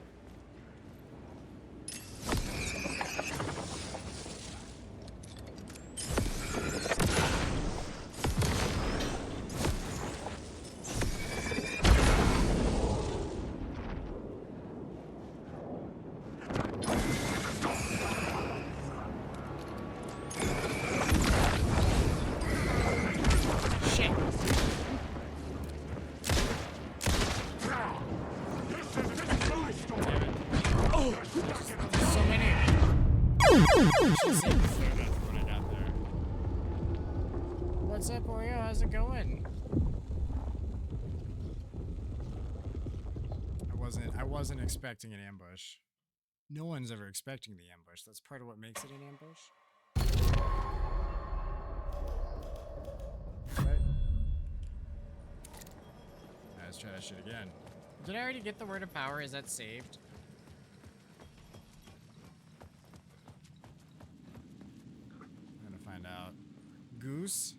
What's up, Oreo? How's it going? I wasn't expecting an ambush. No one's ever expecting the ambush. That's part of what makes it an ambush. Right? Let's try that shit again. Did I already get the word of power? Is that saved? I'm gonna find out. Goose?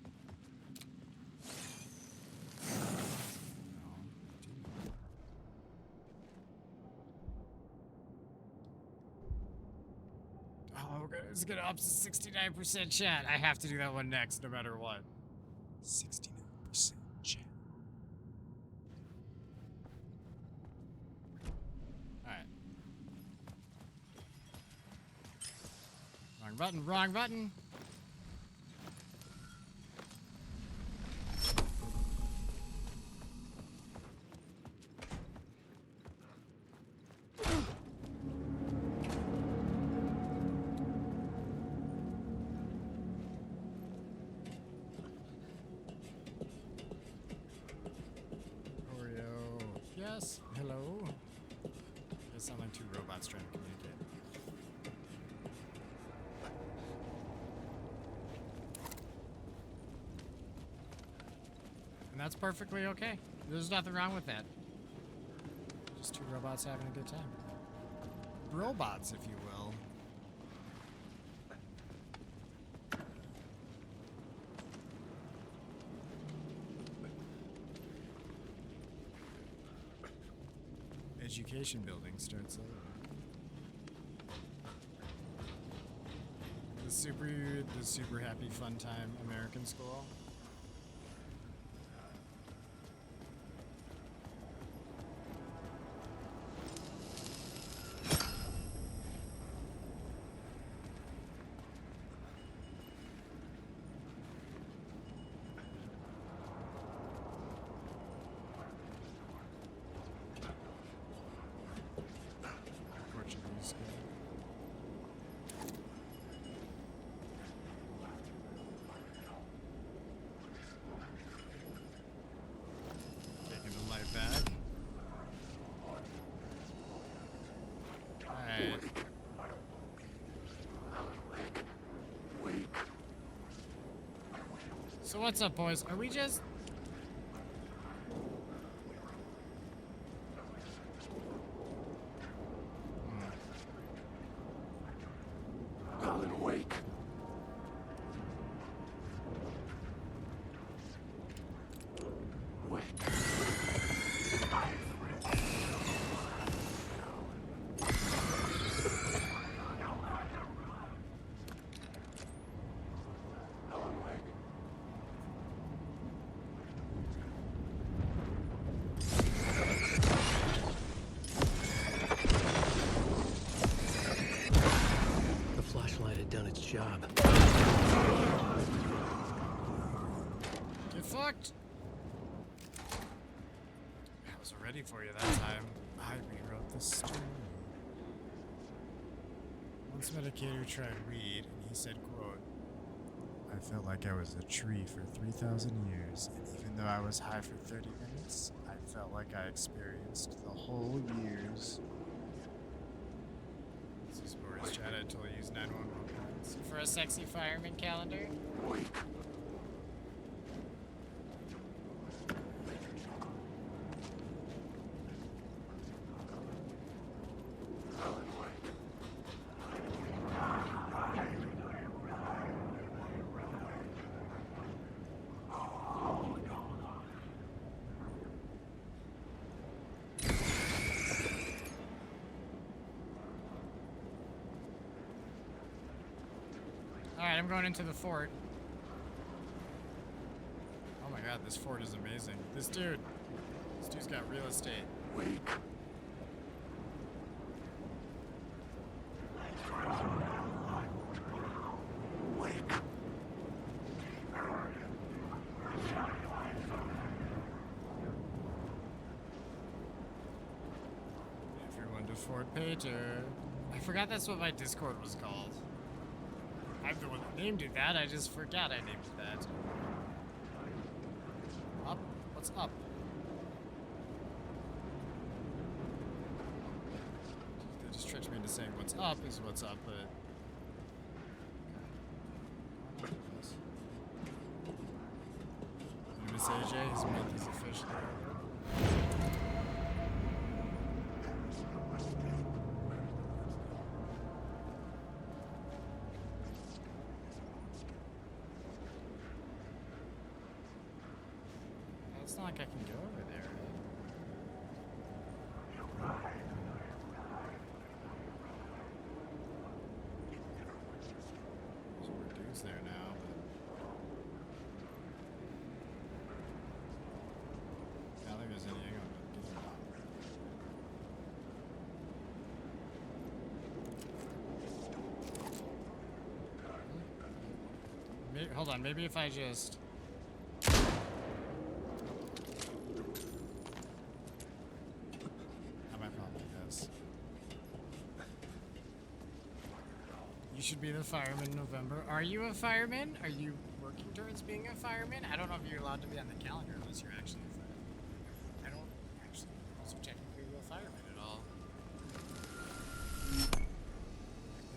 Oh, it's gonna up to 69% chat. I have to do that one next, no matter what. 69% chat. Alright. Wrong button, wrong button! Yes, hello. They sound like two robots trying to communicate. And that's perfectly okay. There's nothing wrong with that. Just two robots having a good time. Robots, if you will. Education building starts over. The super happy fun time American school. So what's up, boys? Are we just... Alan Wake. Wake. flashlight had done its job. Get fucked! I was ready for you that time. I rewrote the story. Once Medicator tried weed, and he said, quote, I felt like I was a tree for 3,000 years, and even though I was high for 30 minutes, I felt like I experienced the whole years. This is Boris Chat. I told you use 911 plans. For a sexy fireman calendar? Alright, I'm going into the fort. Oh my god, this fort is amazing. This dude's got real estate. Wake. Wake. Everyone to Fort Pater. I forgot that's what my Discord was called. I'm the one that named it that, I just forgot I named it that. Up? What's up? They just tricked me into saying what's up is what's up, but... Miss AJ, his month is officially over. It's not like I can go over there. There's more dudes there now, but I don't think there's any angle to get them. Hold on, maybe if I just... You should be the fireman in November. Are you a fireman? Are you working towards being a fireman? I don't know if you're allowed to be on the calendar unless you're actually a fireman. I don't actually know if you're technically a fireman at all.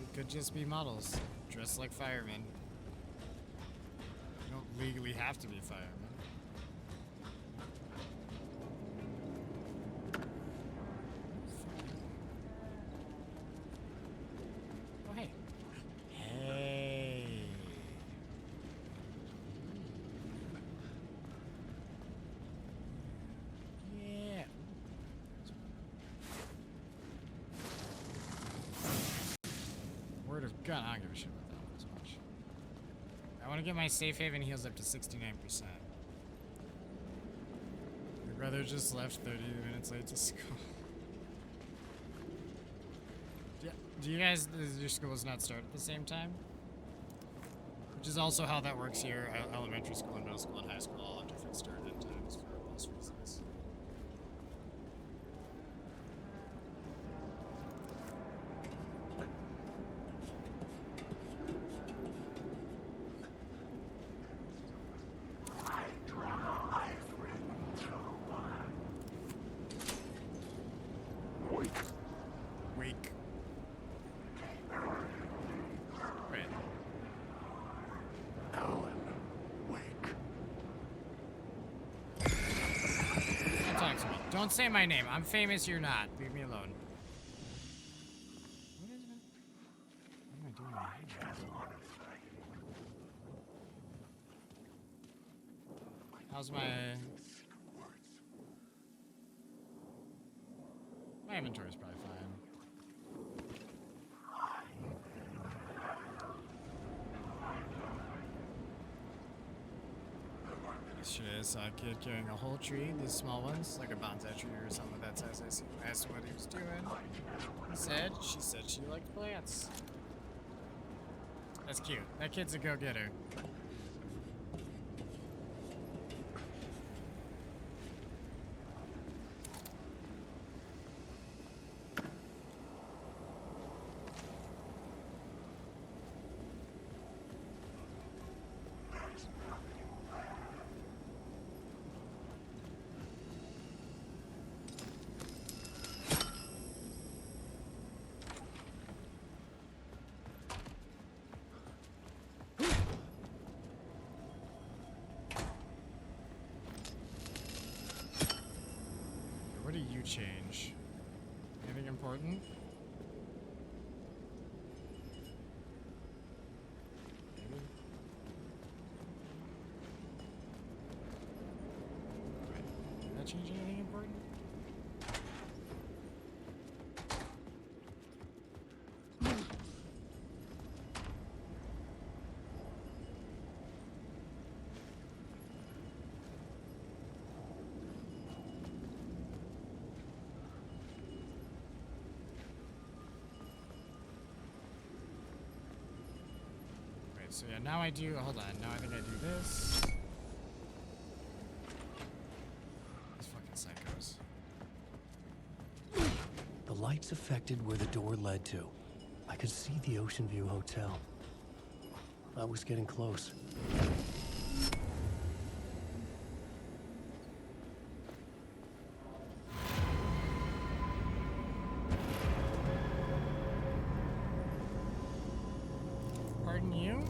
It could just be models dressed like firemen. You don't legally have to be firemen. God, I don't give a shit about that one as much. I want to get my safe haven heals up to 69%. My brother just left 30 minutes late to school. Do you guys, does your schools not start at the same time? Which is also how that works here. Elementary school and middle school and high school all have different start and end times for most reasons. Don't say my name. I'm famous, you're not. Leave me alone. What is it? What am I doing? How's my inventory's probably fine. Yesterday I saw a kid carrying a whole tree, these small ones, like a bonsai tree or something of that size. I asked him what he was doing. She said she liked plants. That's cute. That kid's a go-getter. What do you change? Anything important? Maybe? Did that change anything important? So yeah, now I do, hold on, now I think I do this. These fucking psychos. The lights affected where the door led to. I could see the Ocean View Hotel. I was getting close. Pardon you?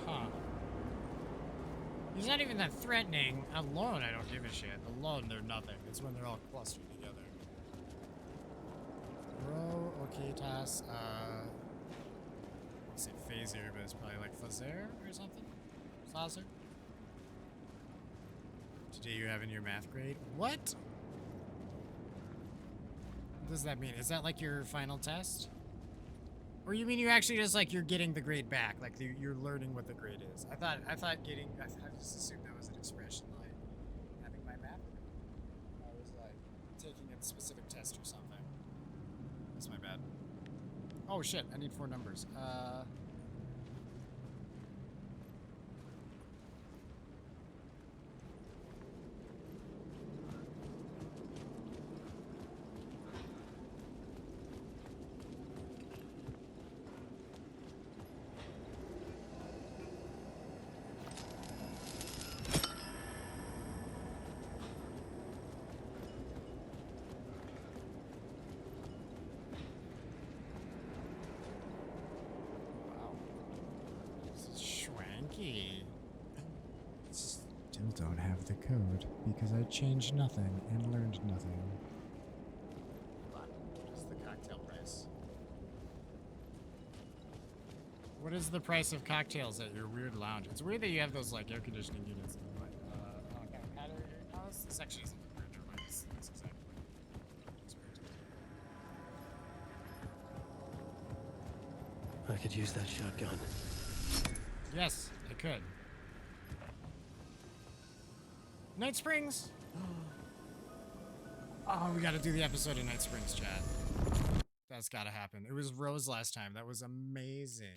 Huh. He's not even that threatening. Alone, I don't give a shit. Alone, they're nothing. It's when they're all clustered together. Bro, okay, Tass. I'll say Phaser, but it's probably like Fazer or something? Fazer? Today you're having your math grade? What? What does that mean? Is that like your final test? Or you mean you actually just like you're getting the grade back, like you're learning what the grade is? I just assumed that was an expression like having my math grade. I was like taking a specific test or something. That's my bad. Oh shit! I need 4 numbers. Still don't have the code because I changed nothing and learned nothing. What is the cocktail price? What is the price of cocktails at your weird lounge? It's weird that you have those like air conditioning units. This actually isn't weird. Never mind. This is exactly I could use that shotgun. Yes, I could. Night Springs! Oh, we gotta do the episode of Night Springs, chat. That's gotta happen. It was Rose last time. That was amazing.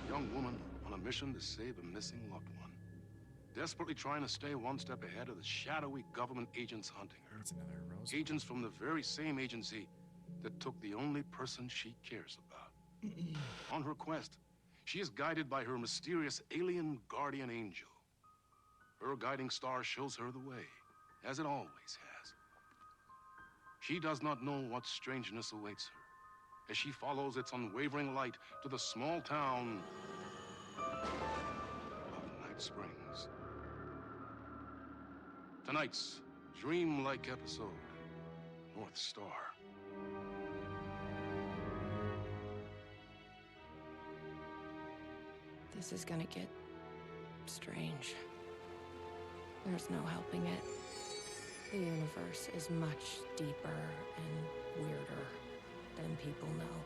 Young woman on a mission to save a missing loved one. Desperately trying to stay one step ahead of the shadowy government agents hunting her. That's another Rose. Agents from the very same agency that took the only person she cares about. On her quest, she is guided by her mysterious alien guardian angel. Her guiding star shows her the way, as it always has. She does not know what strangeness awaits her as she follows its unwavering light to the small town of Night Springs. Tonight's dreamlike episode, North Star. This is gonna get strange. There's no helping it. The universe is much deeper and weirder than people know.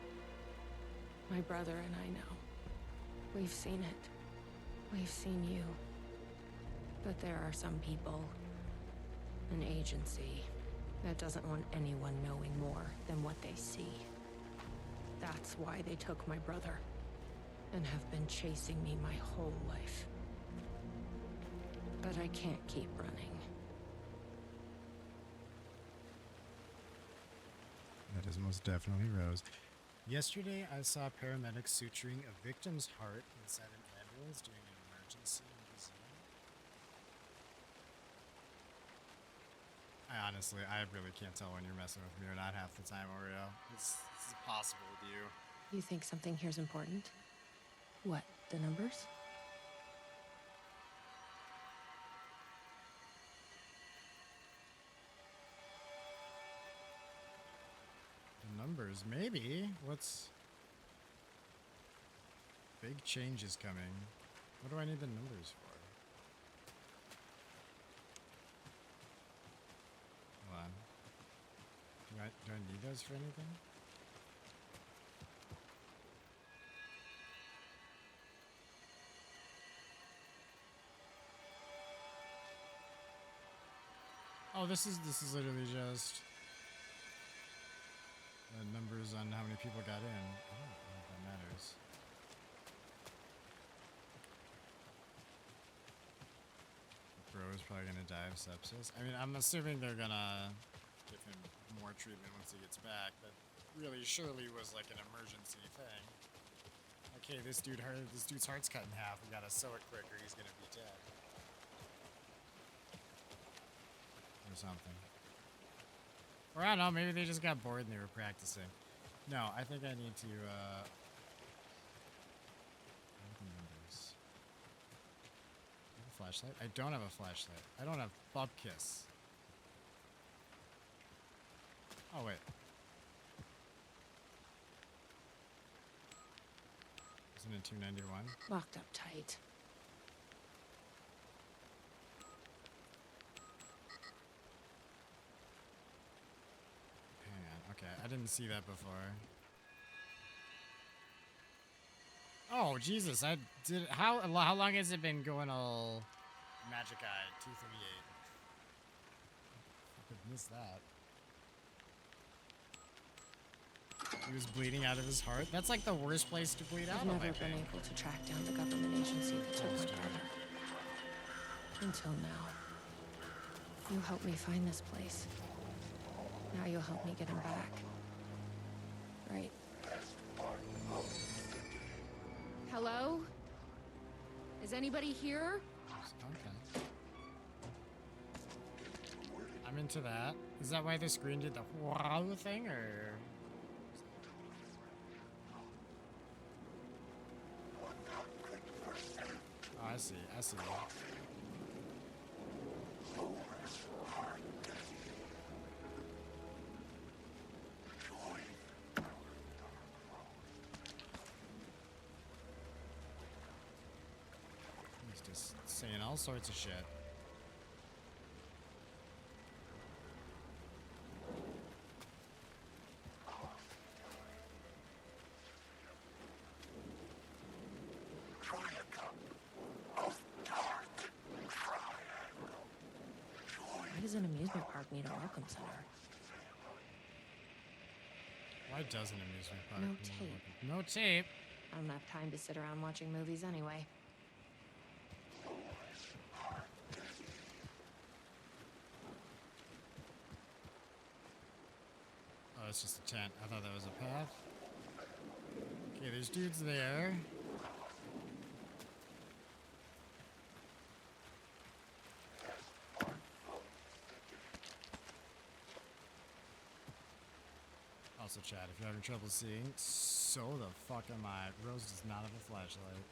My brother and I know. We've seen it. We've seen you. But there are some people, an agency, that doesn't want anyone knowing more than what they see. That's why they took my brother, and have been chasing me my whole life. But I can't keep running. That is most definitely Rose. Yesterday, I saw paramedics suturing a victim's heart inside an ambulance during an emergency in Brazil. I really can't tell when you're messing with me or not half the time, Oreo. This is possible with you. You think something here's important? What, the numbers? The numbers, maybe. What's... Big change is coming. What do I need the numbers for? Hold on. Do I need those for anything? Oh, this is literally just numbers on how many people got in. I don't know if that matters. Bro is probably gonna die of sepsis. I mean, I'm assuming they're gonna give him more treatment once he gets back. That really surely was like an emergency thing. Okay, this dude's heart's cut in half. We gotta sew it quick or he's gonna be dead. Or something. Or I don't know, maybe they just got bored and they were practicing. No, I think I need to, what are the numbers? Do I have a flashlight? I don't have a flashlight. I don't have Bubkiss. Oh, wait. Isn't it 291? Locked up tight. Okay, I didn't see that before. Oh, Jesus, I did... How long has it been going all Magic Eye 238? I could miss that. He was bleeding out of his heart? That's like the worst place to bleed out I've of, never been able to track down the government agency that took my brother. Until now. You helped me find this place. Now you'll help me get him back. Right. Hello? Is anybody here? Okay. I'm into that. Is that why the screen did the wow thing, or? Oh, I see. I see. He's just saying all sorts of shit. Why does an amusement park need a welcome center? Why does an amusement park? No tape. No tape. I don't have time to sit around watching movies anyway. Oh, it's just a tent. I thought that was a path. Okay, there's dudes there. Also, chat, if you're having trouble seeing, so the fuck am I. Rose does not have a flashlight.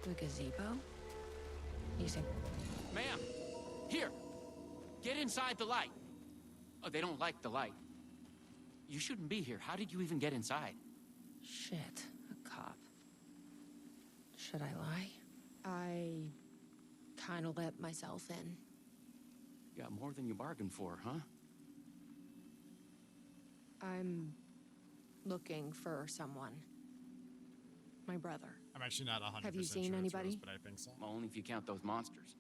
The gazebo? You think... Ma'am! Here! Get inside the light! Oh, they don't like the light. You shouldn't be here. How did you even get inside? Shit, a cop. Should I lie? I kinda let myself in. You got more than you bargained for, huh? looking for someone. My brother. I'm actually not 100% Have you seen sure anybody? it's Rose, but I think so. Well, only if you count those monsters.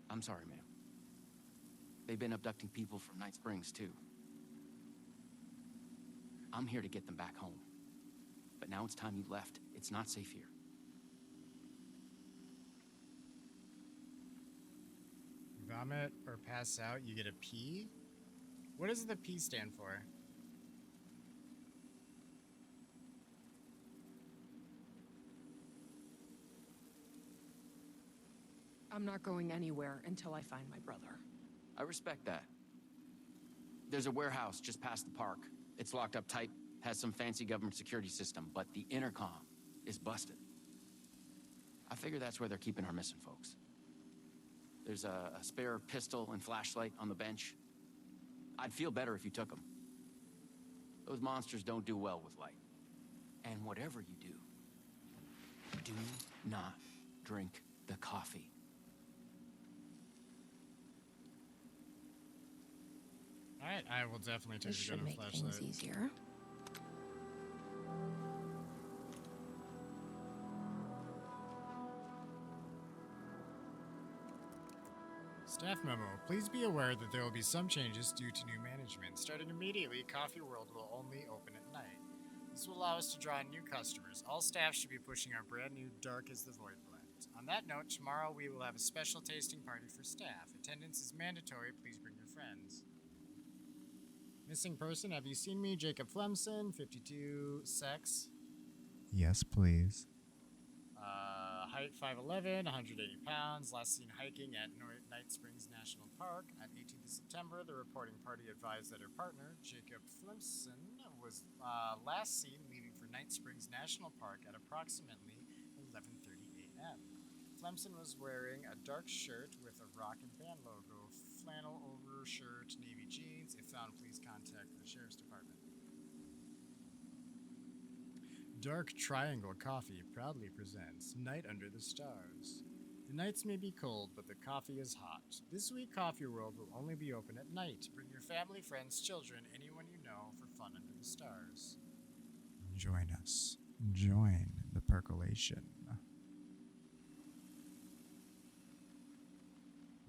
I'm sorry, ma'am. They've been abducting people from Night Springs, too. I'm here to get them back home. But now it's time you left. It's not safe here. Vomit or pass out, you get a P? What does the P stand for? I'm not going anywhere until I find my brother. I respect that. There's a warehouse just past the park. It's locked up tight, has some fancy government security system, but the intercom is busted. I figure that's where they're keeping our missing folks. There's a spare pistol and flashlight on the bench. I'd feel better if you took them. Those monsters don't do well with light. And whatever you do not drink the coffee. Alright, I will definitely take This the gun should and make flashlight. things easier. Staff memo. Please be aware that there will be some changes due to new management. Starting immediately, Coffee World will only open at night. This will allow us to draw in new customers. All staff should be pushing our brand new Dark as the Void blend. On that note, tomorrow we will have a special tasting party for staff. Attendance is mandatory. Please bring your friends. Missing person. Have you seen me? Jacob Flemson, 52, sex. Yes, please. Height 5'11", 180 pounds. Last seen hiking at Night Springs National Park. On 18th of September, the reporting party advised that her partner, Jacob Flemson, was last seen leaving for Night Springs National Park at approximately 11:30 a.m. Flemson was wearing a dark shirt with a rock and band logo, flannel overshirt, navy jeans. If found, please contact the Sheriff's Department. Dark Triangle Coffee proudly presents Night Under the Stars. The nights may be cold, but the coffee is hot. This week, Coffee World will only be open at night. Bring your family, friends, children, anyone you know for fun under the stars. Join us. Join the percolation.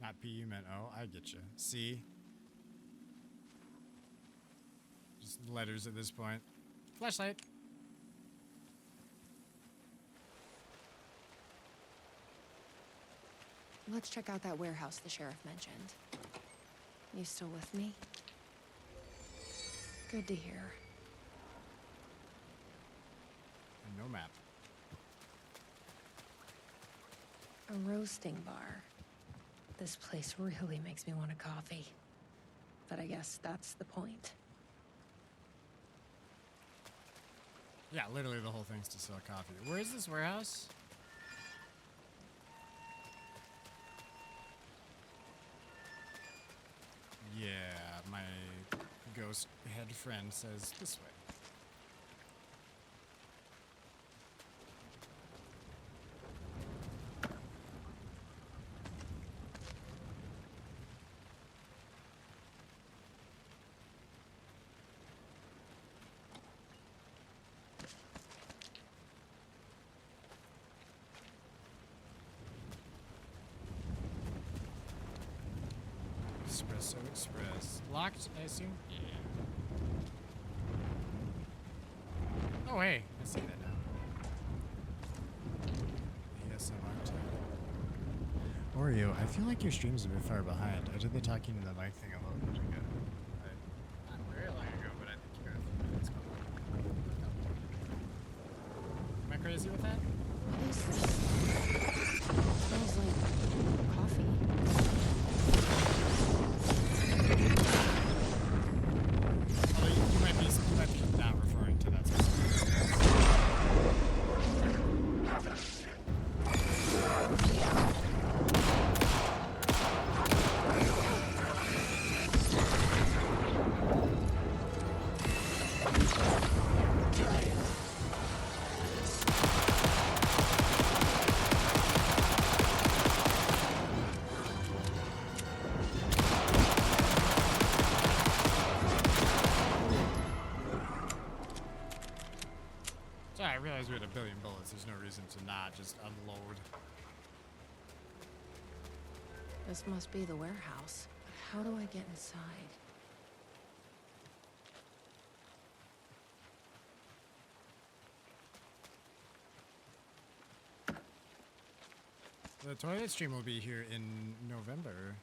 Not P, you meant O. I get you. C. Just letters at this point. Flashlight. Let's check out that warehouse the sheriff mentioned. You still with me? Good to hear. No map. A roasting bar. This place really makes me want a coffee. But I guess that's the point. Yeah, literally the whole thing's to sell coffee. Where is this warehouse? Yeah, my ghost head friend says this way. Espresso Express. Locked, I assume? Yeah. Oh, hey. I see that now. ASMR too. Oreo, I feel like your stream's a bit far behind. I did the talking to the mic thing a little bit ago. Not very long ago, but I think you got a few minutes before. Am I crazy with that? What is this? Smells like coffee. Although you might be not referring to that specific guess there's no reason to not just unload. This must be the warehouse. But how do I get inside? The toilet stream will be here in November.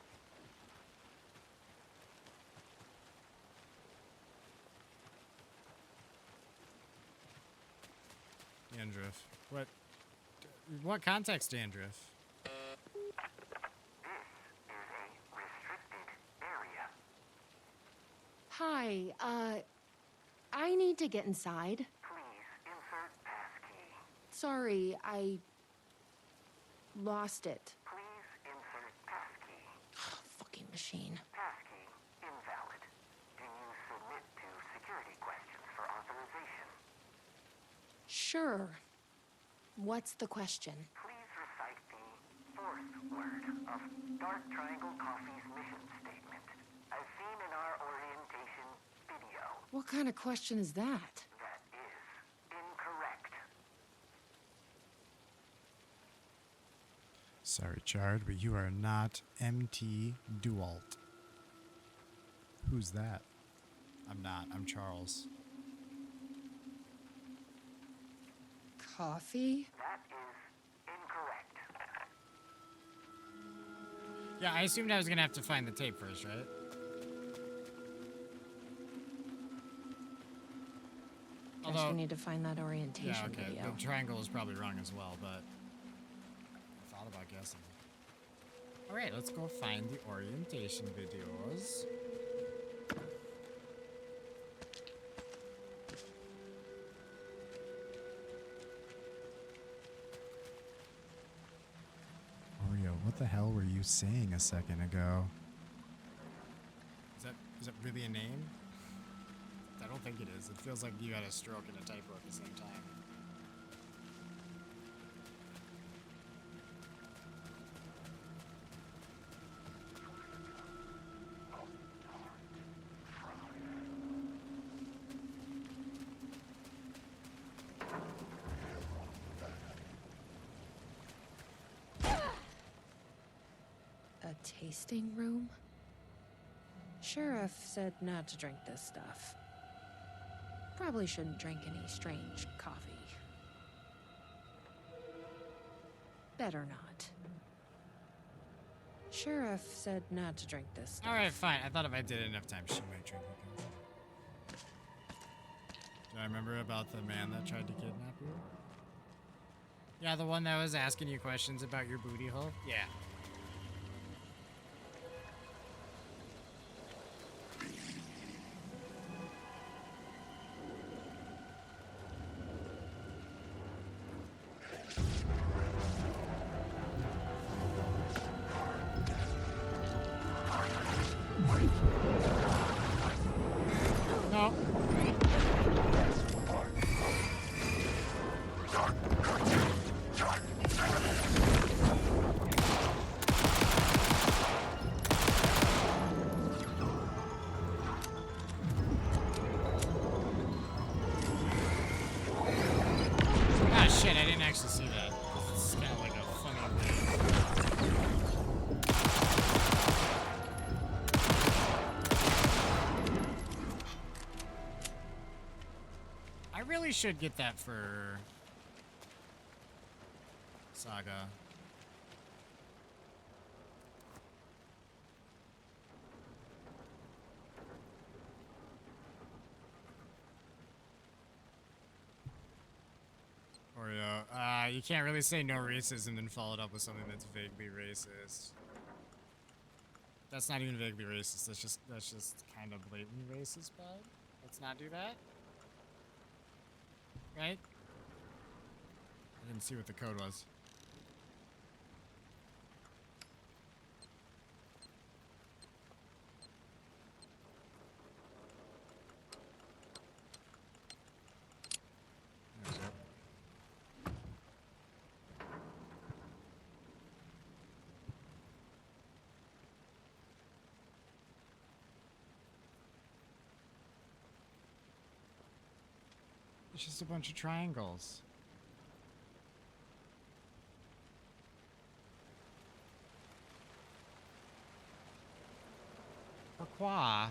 Dandruff. What context dandruff? Hi, I need to get inside. Please insert passkey. Sorry, I lost it. Please insert passkey. Fucking machine. Passkey invalid. Can you submit to security questions for authorization? Sure. What's the question? Please recite the fourth word of Dark Triangle Coffee's mission statement, as seen in our orientation video. What kind of question is that? That is incorrect. Sorry, Chard, but you are not MT Dualt. Who's that? I'm not. I'm Charles. Coffee? That is incorrect. Yeah, I assumed I was gonna have to find the tape first, right? Guess we need to find that orientation yeah, okay. video. The triangle is probably wrong as well, but I thought about guessing. All right, let's go find the orientation videos. Oreo, what the hell were you saying a second ago? Is that really a name? I don't think it is. It feels like you had a stroke and a typo at the same time. A tasting room? Sheriff said not to drink this stuff. Probably shouldn't drink any strange coffee. Better not. Sheriff said not to drink this stuff. Alright, fine. I thought if I did it enough times, she might drink it. Do I remember about the man that tried to kidnap you? Yeah, the one that was asking you questions about your booty hole? Yeah. No. Ah, shit, I didn't actually see that. It's kind of like a funny I really should get that for Saga. Oreo, you can't really say no racism and then follow it up with something that's vaguely racist. That's not even vaguely racist. That's just kind of blatantly racist, bud. Let's not do that. Right? I didn't see what the code was. There we go. It's just a bunch of triangles. Qua.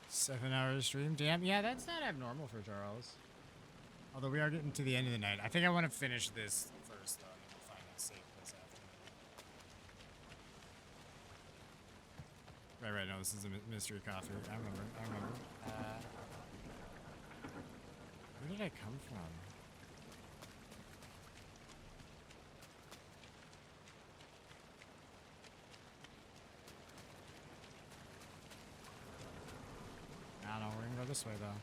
Seven-hour stream. Damn. Yeah, that's not abnormal for Charles. Although we are getting to the end of the night. I think I want to finish this first, though, and then we'll find a safe place after. Right. No, this is a mystery coffee. I remember. Where did I come from? I don't know. We're gonna go this way, though.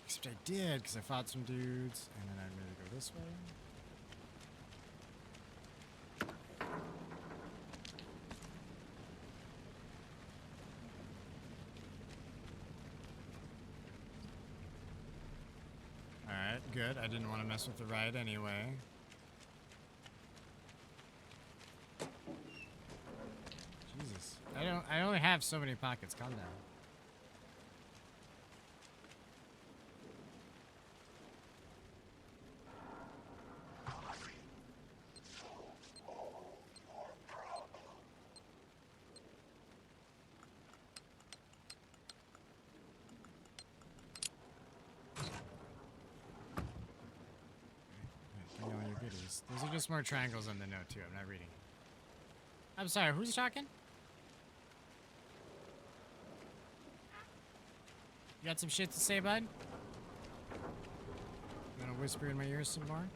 Except I did, because I fought some dudes, and then I maybe go this way. Alright, good. I didn't want to mess with the ride anyway. Jesus. I only have so many pockets. Calm down. Those are just more triangles on the note, too. I'm not reading it. I'm sorry, who's talking? You got some shit to say, bud? You wanna whisper in my ear some more?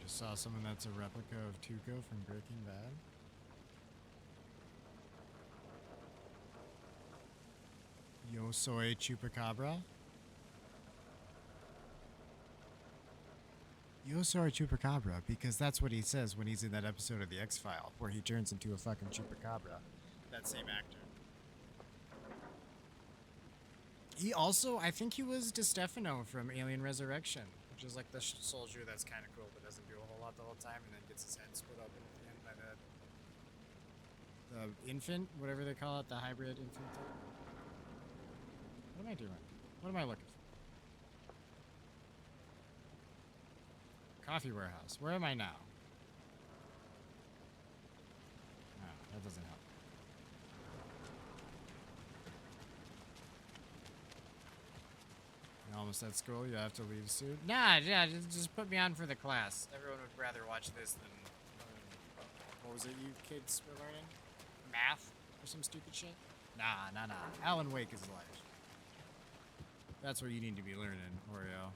Saw someone that's a replica of Tuco from Breaking Bad. Yo soy Chupacabra. Yo soy Chupacabra, because that's what he says when he's in that episode of The X-File, where he turns into a fucking Chupacabra. That same actor. He also, I think he was DeStefano from Alien Resurrection, which is like the soldier that's kind of cool but doesn't do a whole lot the whole time, and then gets his head split open at the end by the infant, whatever they call it, the hybrid infant. What am I doing? What am I looking for? Coffee warehouse. Where am I now? No, that doesn't help. You're almost at school. You have to leave soon. Nah, yeah, just put me on for the class. Everyone would rather watch this than what was it you kids were learning? Math or some stupid shit? Nah. Alan Wake is life. That's what you need to be learning, Oreo.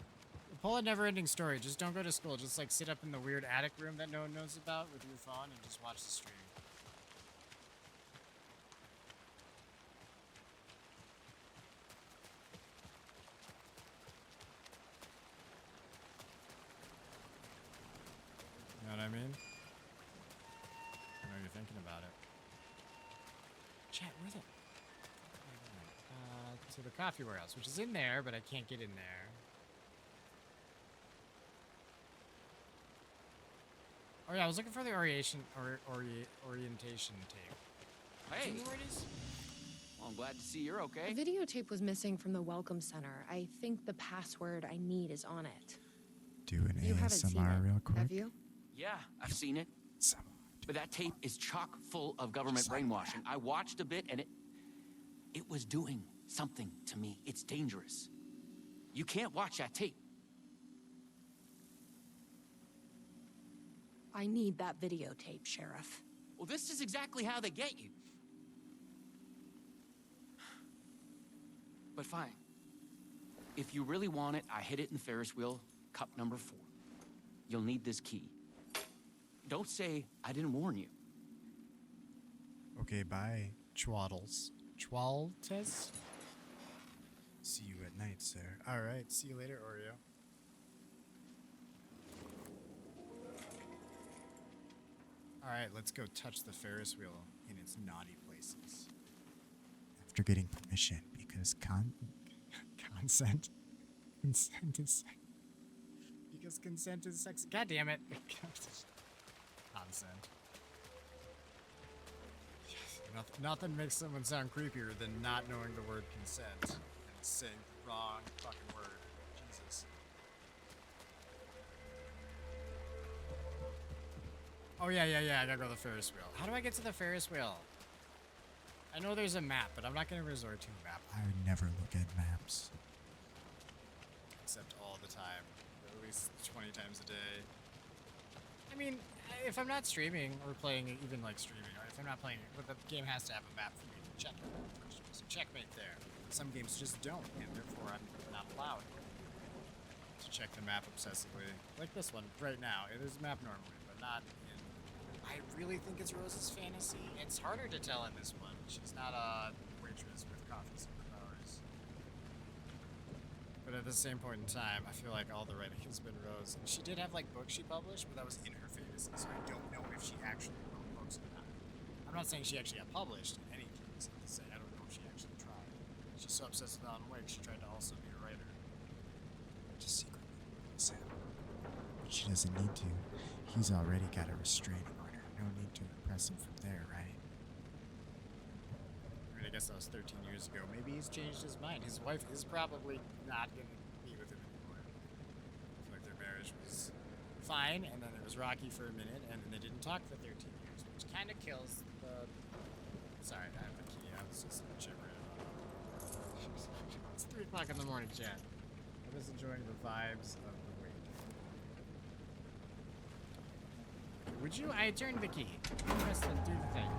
Pull a never-ending story. Just don't go to school. Just like sit up in the weird attic room that no one knows about with your phone and just watch the stream. You know what I mean? I know you're thinking about it. Chat, where's it? To the coffee warehouse, which is in there, but I can't get in there. Oh yeah, I was looking for the orientation tape. Hey! Do you know where it is? Well, I'm glad to see you're okay. The videotape was missing from the welcome center. I think the password I need is on it. Do an You haven't seen ASMR it, real quick. have you? Yeah, I've seen it. But that tape is chock full of government brainwashing. I watched a bit, and it was doing something to me. It's dangerous. You can't watch that tape. I need that videotape, Sheriff. Well, this is exactly how they get you. But fine. If you really want it, I hid it in the Ferris wheel, cup number 4. You'll need this key. Don't say I didn't warn you. Okay, bye, Chwaddles. Chwaltes? See you at night, sir. Alright, see you later, Oreo. right, let's go touch the Ferris wheel in its naughty places. After getting permission, because consent is because consent is sex. God damn it! Consent. Nothing makes someone sound creepier than not knowing the word consent and saying the wrong fucking word. Jesus. Oh yeah, I gotta go to the Ferris wheel. How do I get to the Ferris wheel? I know there's a map, but I'm not gonna resort to a map. I would never look at maps. Except all the time. At least 20 times a day. I mean, if I'm not streaming or playing, even like streaming, or if I'm not playing, but the game has to have a map for me to check it. So checkmate there. Some games just don't, and therefore I'm not allowed to check the map obsessively. Like this one, right now. There's a map normally, but not in... I really think it's Rose's fantasy. It's harder to tell in this one. She's not a waitress with coffee superpowers. But at the same point in time, I feel like all the writing has been Rose. And she did have like books she published, but that was in her fantasy, so I don't know if she actually wrote books or not. I'm not saying she actually got published in any case. I'm just saying I don't know if she actually tried. She's so obsessed with Alan Wake, she tried to also be a writer. Just secretly, Sam. But she doesn't need to. He's already got a restraining order. No need to impress him from there, right? I mean, I guess that was 13 years ago. Maybe he's changed his mind. His wife is probably not going to be with him anymore. I feel like their marriage was fine, and then it was rocky for a minute, and then they didn't talk for 13 years, which kind of kills the... Sorry, I have the key. I was just gibbering about it. It's 3 o'clock in the morning, chat. I was enjoying the vibes of the wake. Would you? I turned the key. Press the do the thing.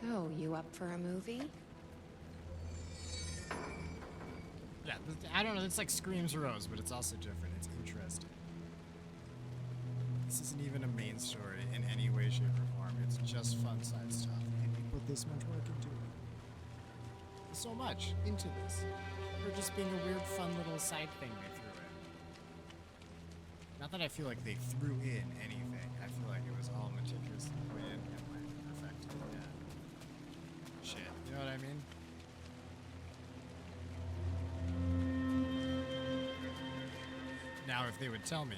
So, you up for a movie? Yeah, I don't know. It's like Screams Rose, but it's also different. It's interesting. This isn't even a main story in any way, shape, or form. It's just fun side stuff. And we put this much work into it. So much into this. For just being a weird, fun little side thing they threw in. Not that I feel like they threw in anything. I feel like it was all meticulously planned and like perfected. Yeah. Shit. You know what I mean? Now, if they would tell me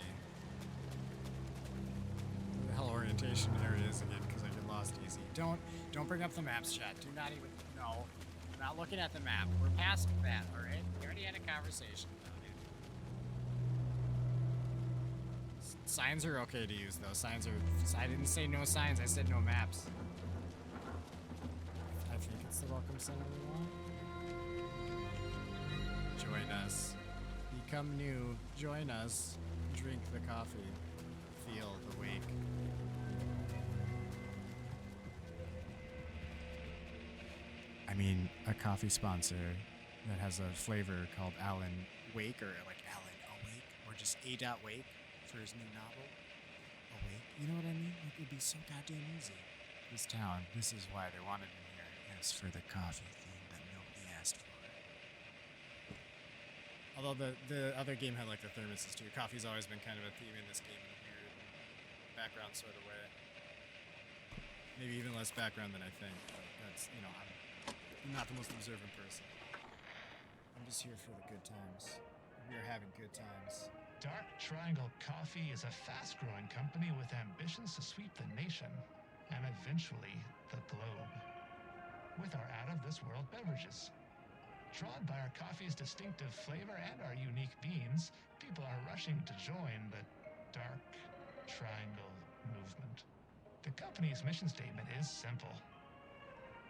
where the hell orientation area is again, because I get lost easy. Don't bring up the maps, chat. Do not even. No, I'm not looking at the map. We're past that. All right. We already had a conversation about it. Signs are okay to use, though. Signs are. I didn't say no signs. I said no maps. I think it's the welcome center we want. Join us. Become new. Join us. Drink the coffee. Feel the wake. I mean, a coffee sponsor that has a flavor called Alan Wake, or like Alan Awake, or just A.Wake for his new novel. Awake. You know what I mean? Like, it'd be so goddamn easy. This town, this is why they wanted him here. It's for the coffee theme that nobody asked for. Although the other game had like the thermoses too. Coffee's always been kind of a theme in this game in a weird background sort of way. Maybe even less background than I think. But that's, you know, I'm not the most observant person. I'm just here for the good times. We are having good times. Dark Triangle Coffee is a fast-growing company with ambitions to sweep the nation and eventually the globe with our out-of-this-world beverages. Drawn by our coffee's distinctive flavor and our unique beans, people are rushing to join the Dark Triangle movement. The company's mission statement is simple.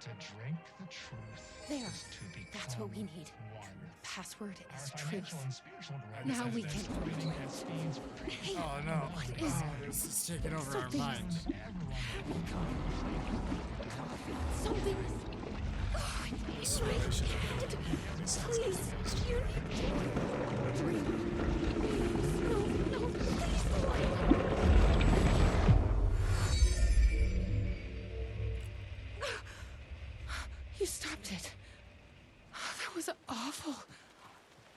To drink the truth There. is to become That's what we need. one. The password Our is financial truth. and spiritual growth Now has we been can spreading complete. at speeds Hey, Oh no. what is This is taking over our something? mind. Something. This is really should Please, you need to. No, you stopped it. That was awful.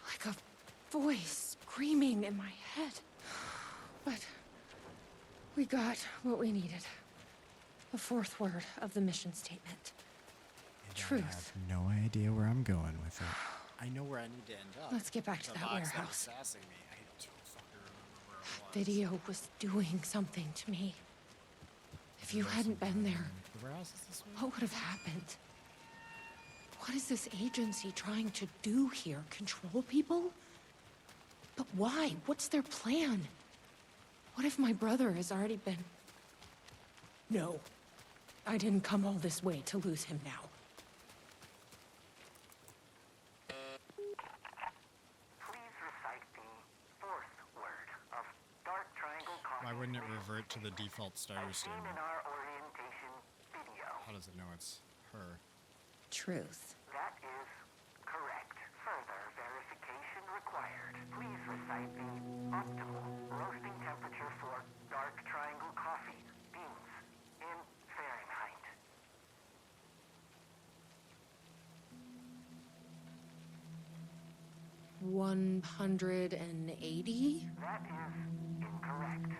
Like a voice screaming in my head. But we got what we needed. The fourth word of the mission statement. Truth. I have no idea where I'm going with it. I know where I need to end up. Let's get back to The that box warehouse. That was sassing me. I don't fucking remember where it was. Video was doing something to me. If you hadn't been there, The warehouse is this way? what would have happened? What is this agency trying to do here? Control people? But why? What's their plan? What if my brother has already been... No. I didn't come all this way to lose him now. Please recite the fourth word of Dark Triangle Coffee. Why wouldn't it revert to the default starter As seen statement? in our orientation video. How does it know it's her? Truth. That is correct. Further verification required. Please recite the optimal roasting temperature for Dark Triangle Coffee beans in Fahrenheit. 180? That is incorrect.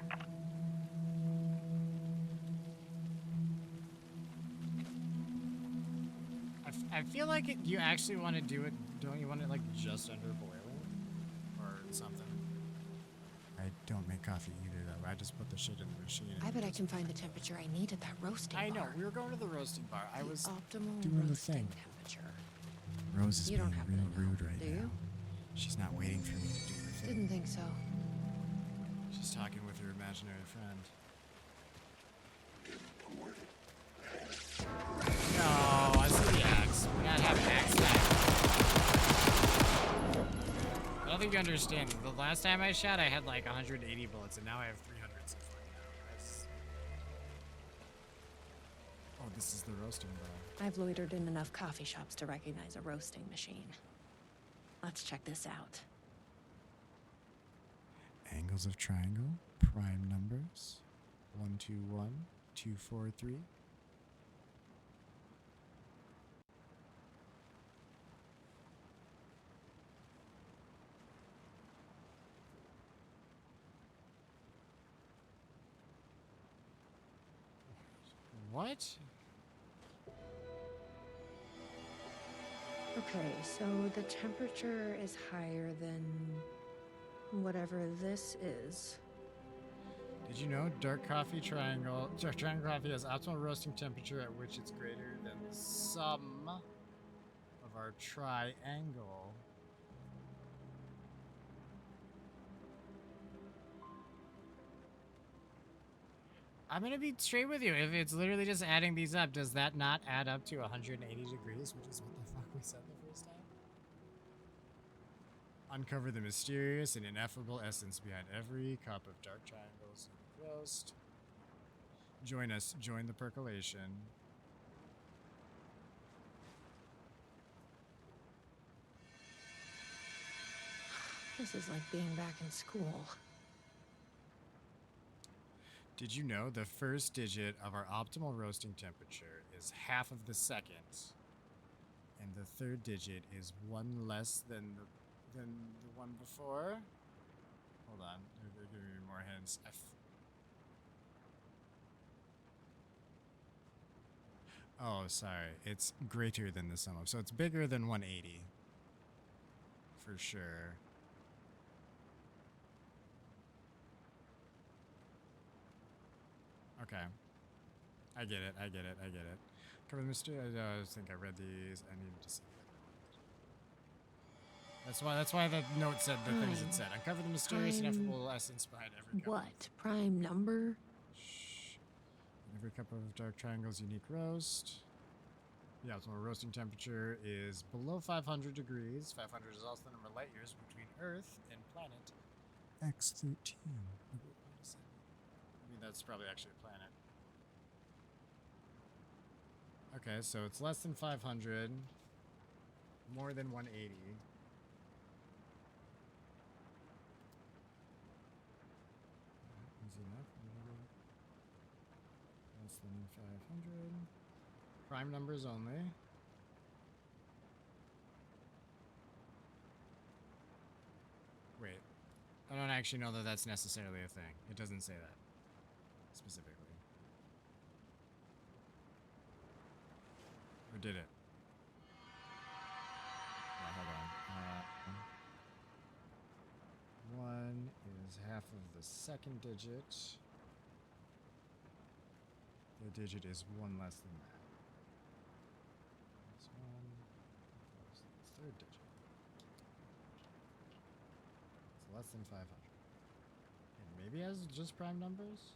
I feel like you actually want to do it. Don't you want it like just under boiling or something? I don't make coffee either though. I just put the shit in the machine. I bet I can find the temperature I need at that roasting I know. bar. We were going to the roasting bar. I was Optimal doing the roasting thing. temperature. Rose is You don't being have real to know, rude right do now. you? She's not waiting for me to do the thing. Didn't think so. She's talking with her imaginary friend. No, I see the axe. We're not having axe time. I don't think you understand. The last time I shot, I had like 180 bullets, and now I have 300 so far. Oh, this is the roasting bar. I've loitered in enough coffee shops to recognize a roasting machine. Let's check this out. Angles of triangle, prime numbers, 121, 243. What? Okay, so the temperature is higher than whatever this is. Did you know dark triangle coffee has optimal roasting temperature at which it's greater than the sum of our triangle? I'm gonna be straight with you. If it's literally just adding these up, does that not add up to 180 degrees, which is what the fuck we said the first time? Uncover the mysterious and ineffable essence behind every cup of dark triangles in the roast. Join us. Join the percolation. This is like being back in school. Did you know the first digit of our optimal roasting temperature is half of the second, and the third digit is one less than the one before? Hold on, they're giving me more hints. Oh, sorry. It's greater than the sum of, so it's bigger than 180 for sure. Okay. I get it. Cover the mystery. I think I read these. I needed to see the other one. That's why the note said the things it said. Uncover the mysterious and ineffable essence behind every cup. What? Prime number? Shh. Every cup of dark triangles unique roast. The optimal roasting temperature is below 500 degrees. 500 is also the number of light years between Earth and planet X13. I mean, that's probably actually a planet. Okay, so it's less than 500, more than 180. Easy enough. Less than 500. Prime numbers only. Wait. I don't actually know that that's necessarily a thing. It doesn't say that specifically. Or did it? Yeah, hold on. 1 is half of the second digit. The digit is 1 less than that. This 1 equals the third digit. It's less than 500. And maybe it has just prime numbers?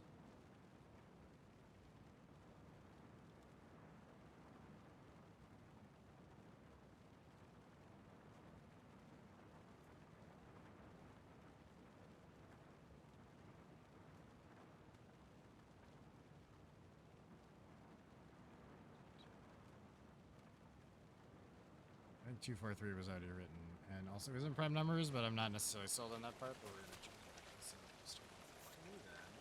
I think 243 was already written, and also isn't prime numbers, but I'm not necessarily sold on that part, but we're gonna check it out. So we'll start with 3 then.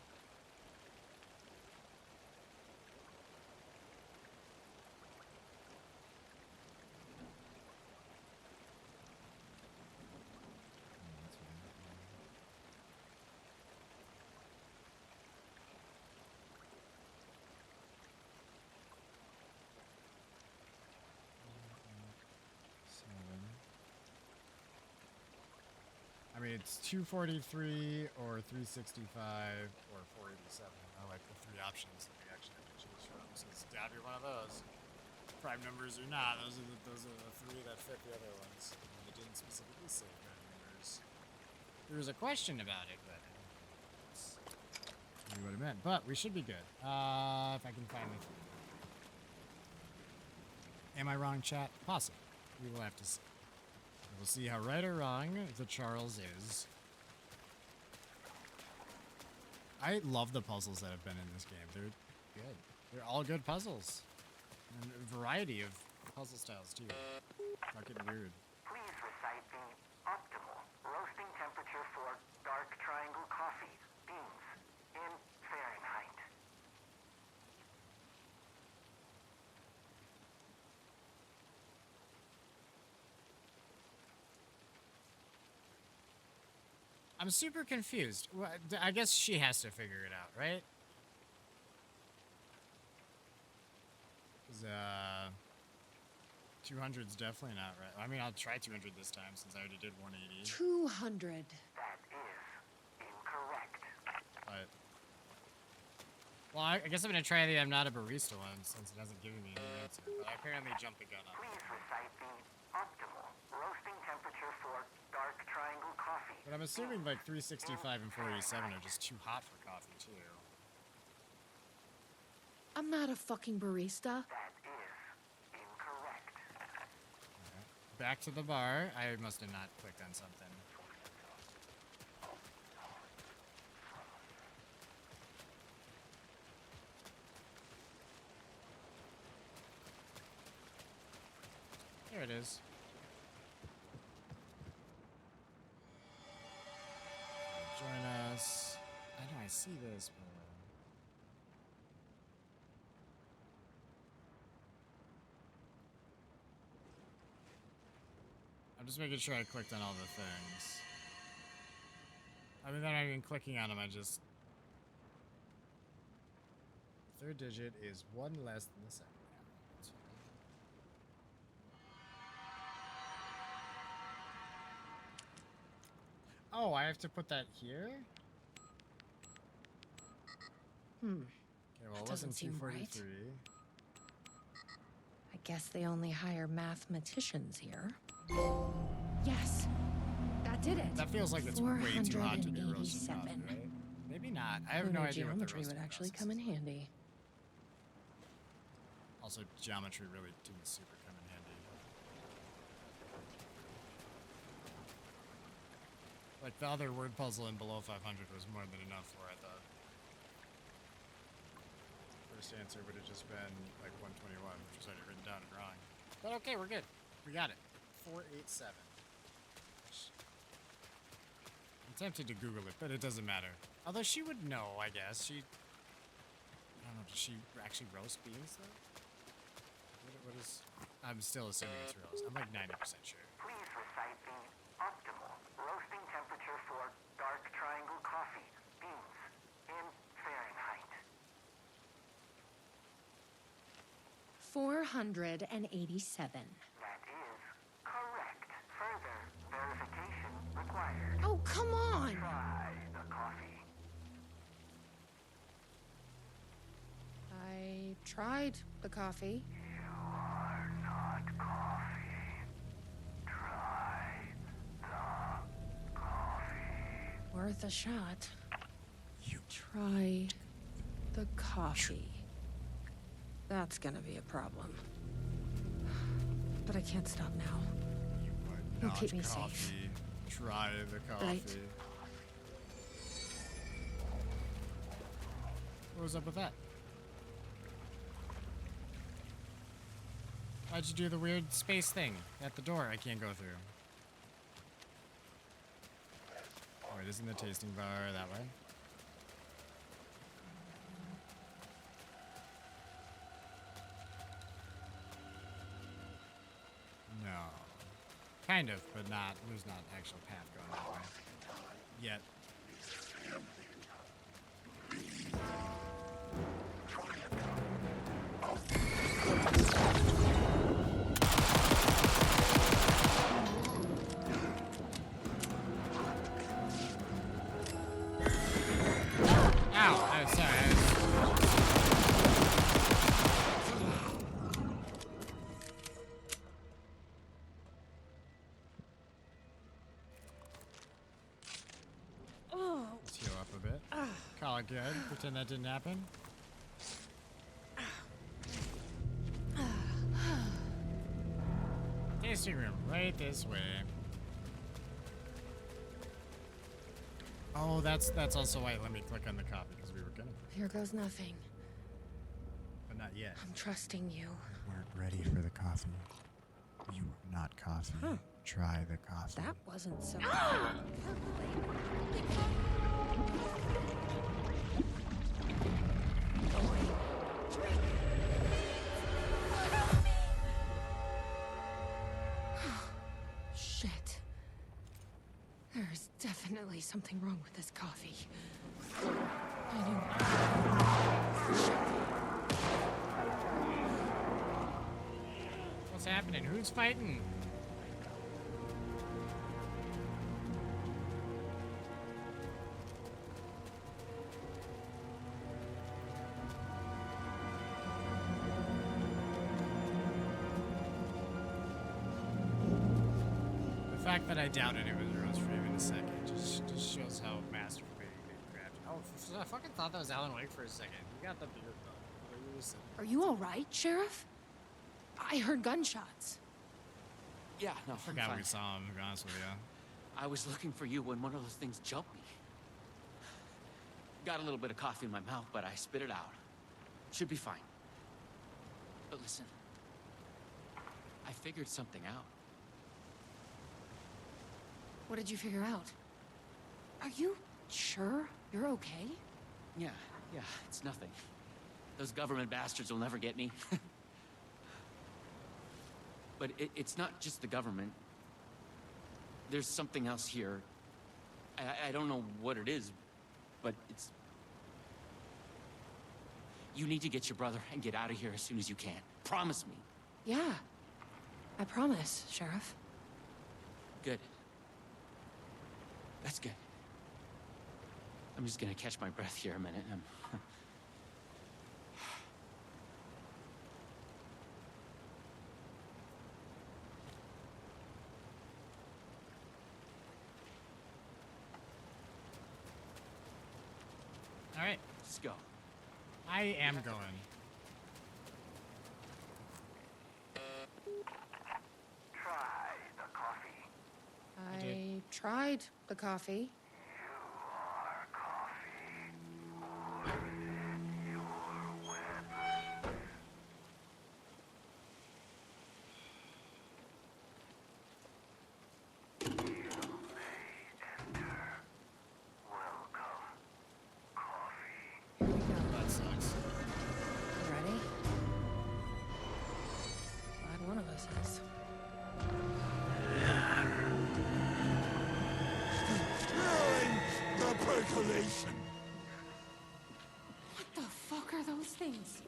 I mean, it's 243 or 365 or 487. I like the 3 options that we actually have to choose from. So it's gotta be one of those. Prime numbers or not, those are the 3 that fit the other ones. And it didn't specifically say prime numbers. There was a question about it, but I don't think that's really what it meant. But we should be good. If I can finally. Am I wrong, chat? Possibly. We will have to see. We'll see how right or wrong the Charles is. I love the puzzles that have been in this game. They're good. They're all good puzzles. And a variety of puzzle styles, too. Fucking weird. Please recite the optimal roasting temperature for dark triangle coffee beans in Fahrenheit. I'm super confused. I guess she has to figure it out, right? Because, 200's definitely not right. I mean, I'll try 200 this time since I already did 180. 200. That is incorrect. But, well, I guess I'm going to try the I'm not a barista one since it hasn't given me any answer. But I apparently jumped the gun on it. Please recite the optimal roasting temperature for dark triangle coffee. But I'm assuming like 365 and 487 are just too hot for coffee, too. I'm not a fucking barista. That is incorrect. Alright. Back to the bar. I must have not clicked on something. There it is. Join us. I know I see this, but I'm just making sure I clicked on all the things. I mean, I'm not even clicking on them. I just. The third digit is 1 less than the second. Oh, I have to put that here? Hmm. Okay, well, it wasn't Doesn't seem right. 243. I guess they only hire mathematicians here. Yes, that did it. That feels like it's way too hot to be roasted coffee, right? Maybe not. I have no idea what the geometry roasting would actually process come in is. handy. Also, geometry really didn't super come in handy. Like, the other word puzzle in below 500 was more than enough for, I thought. First answer would have just been, like, 121, which was already written down and wrong. But okay, we're good. We got it. 487. I'm tempted to Google it, but it doesn't matter. Although she would know, I guess. I don't know, does she actually roast beans, though? What is... I'm still assuming it's roast. I'm like 90% sure. Please recite the optimal roasting temperature for dark triangle coffee beans in Fahrenheit. 487. That is correct. Further verification required. Oh, come on! Try the coffee. I tried the coffee. You are not coffee. Try the coffee. Worth a shot. You try the coffee. That's gonna be a problem. But I can't stop now. You'll keep me coffee. safe. Try the coffee. Right. What was up with that? Why'd you do the weird space thing at the door I can't go through? Oh, wait, isn't the tasting bar that way? No. Kind of, but not. There's not an actual path going that way. Yet. Ow! I'm sorry. Let's heal up a bit. Call it good. Pretend that didn't happen. Tasting room, right this way. Oh, that's also why. Let me click on the copy because we were gonna. Here goes nothing. But not yet. I'm trusting you. We weren't ready for the coffee. You are not coffee. Huh. Try the coffee. That wasn't so. Shit. There's definitely something wrong with this coffee. I knew. What's happening? Who's fighting? The fact that I doubted it was Rose for even a second just shows how masterfully they crafted. Oh, I fucking thought that was Alan Wake for a second. You got the beard though. Are you all right, Sheriff? I heard gunshots. Yeah, no, I forgot we saw him, to be honest with you. I was looking for you when one of those things jumped me. Got a little bit of coffee in my mouth, but I spit it out. Should be fine. But listen, I figured something out. What did you figure out? Are you sure you're okay? Yeah, it's nothing. Those government bastards will never get me. But it's not just the government. There's something else here. I don't know what it is, but it's... You need to get your brother and get out of here as soon as you can. Promise me. Yeah. I promise, Sheriff. Good. That's good. I'm just gonna catch my breath here a minute. All right. Let's go. I am going. tried the coffee. That sucks. Ready? Glad one of us is. The percolation. What the fuck are those things?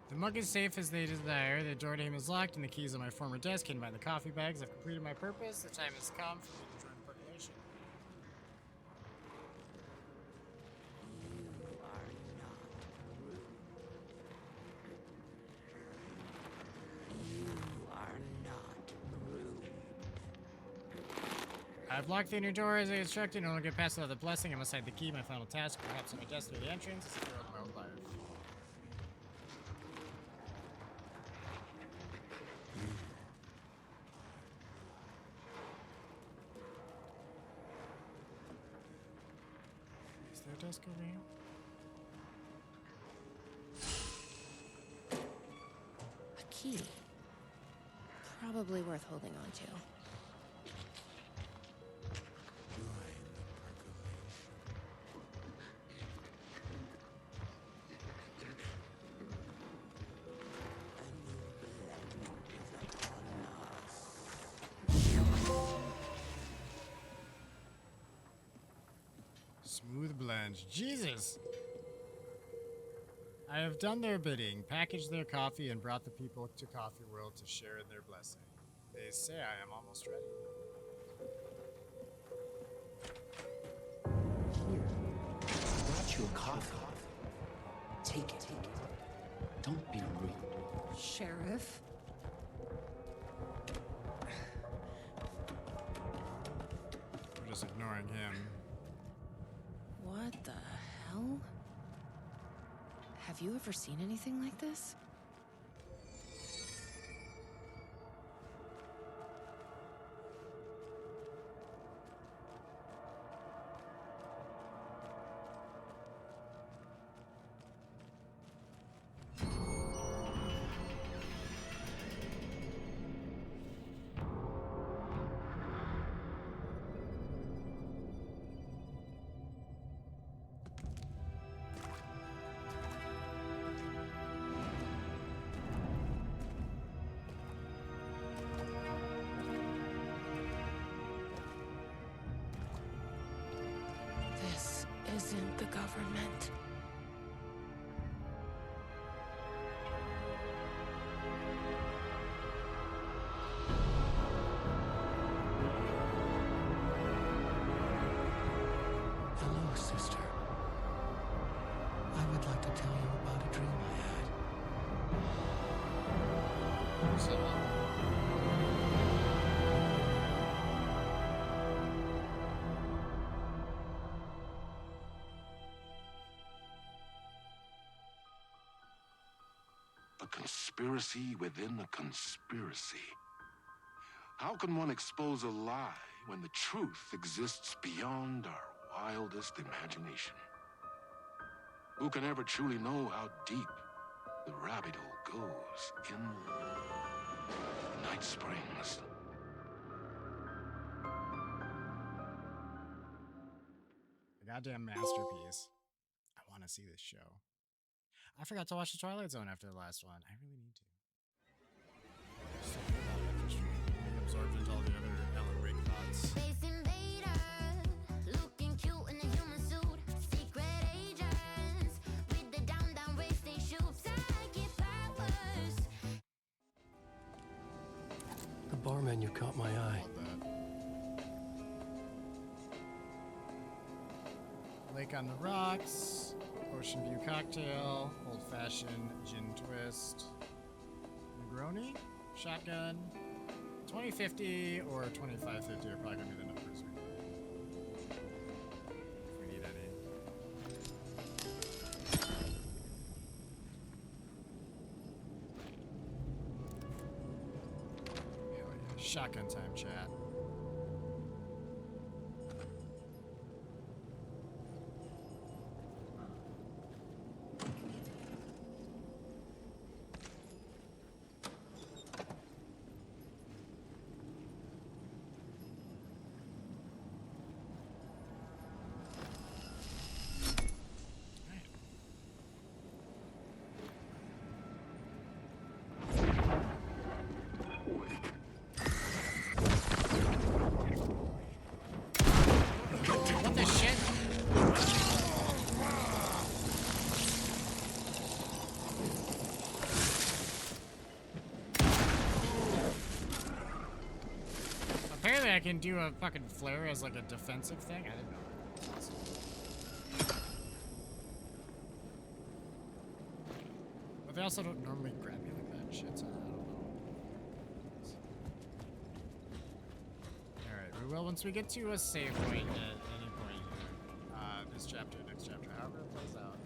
The mug is safe as they desire. The door to him is locked, and the keys on my former desk hidden by the coffee bags. I've completed my purpose. The time has come for me to join the percolation. I've locked the inner door as I instructed. In order to get past without the blessing, I must hide the key. My final task, perhaps on my destiny, the entrance, is to throw my own life. Is there a desk over here? A key. Probably worth holding on to. Smooth blend. Jesus! I have done their bidding, packaged their coffee, and brought the people to Coffee World to share in their blessing. They say I am almost ready. I brought you a coffee. Take it. Don't be rude. Sheriff? We're just ignoring him. What the hell? Have you ever seen anything like this? This isn't the government. Hello, sister. I would like to tell you about a dream I had. A conspiracy within a conspiracy. How can one expose a lie when the truth exists beyond our wildest imagination? Who can ever truly know how deep the rabbit hole goes in Night Springs? A goddamn masterpiece. I want to see this show. I forgot to watch The Twilight Zone after the last one. I really need to. Still feel about it after stream. I'm absorbed into all the other Alan Wake thoughts. The bar menu caught my eye. Lake on the Rocks, Ocean View Cocktail, Old Fashioned Gin Twist, Negroni, Shotgun, 2050 or 2550 are probably gonna be the numbers we need. If we need any. Hell yeah. Shotgun time, chat. What the shit? Apparently I can do a fucking flare as like a defensive thing. I didn't know that. That's awesome. But they also don't normally grab me like that and shit, so I don't know. Alright, we will once we get to a save point at any point here. This chapter, next chapter, however it plays out.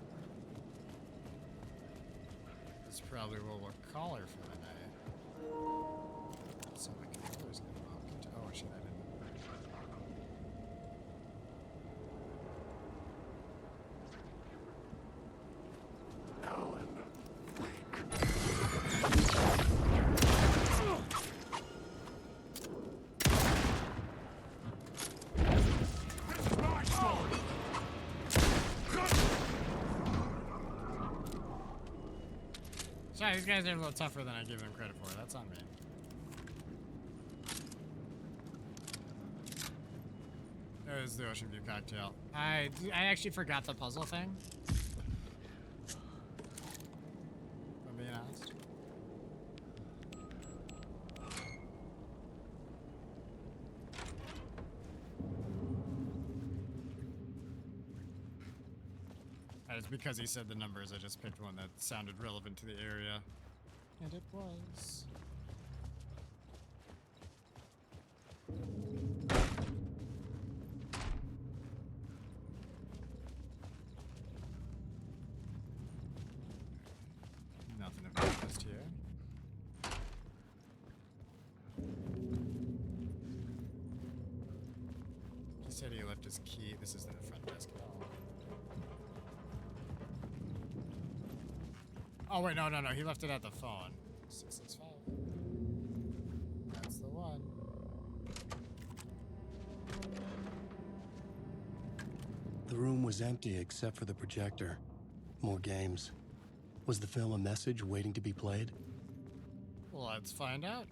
This is probably where we'll call her for the night. So my controller's gonna oh shit, I didn't. Alan, Sorry, these guys are a little tougher than I give them credit for. That's on me. That was the Ocean View Cocktail. I actually forgot the puzzle thing. If I'm being honest. And it's because he said the numbers, I just picked one that sounded relevant to the area. And it was. Nothing of interest here. He said he left his key. This isn't the front desk at all. Oh wait, no. He left it at the phone. 665. That's the one. The room was empty except for the projector. More games. Was the film a message waiting to be played? Let's find out.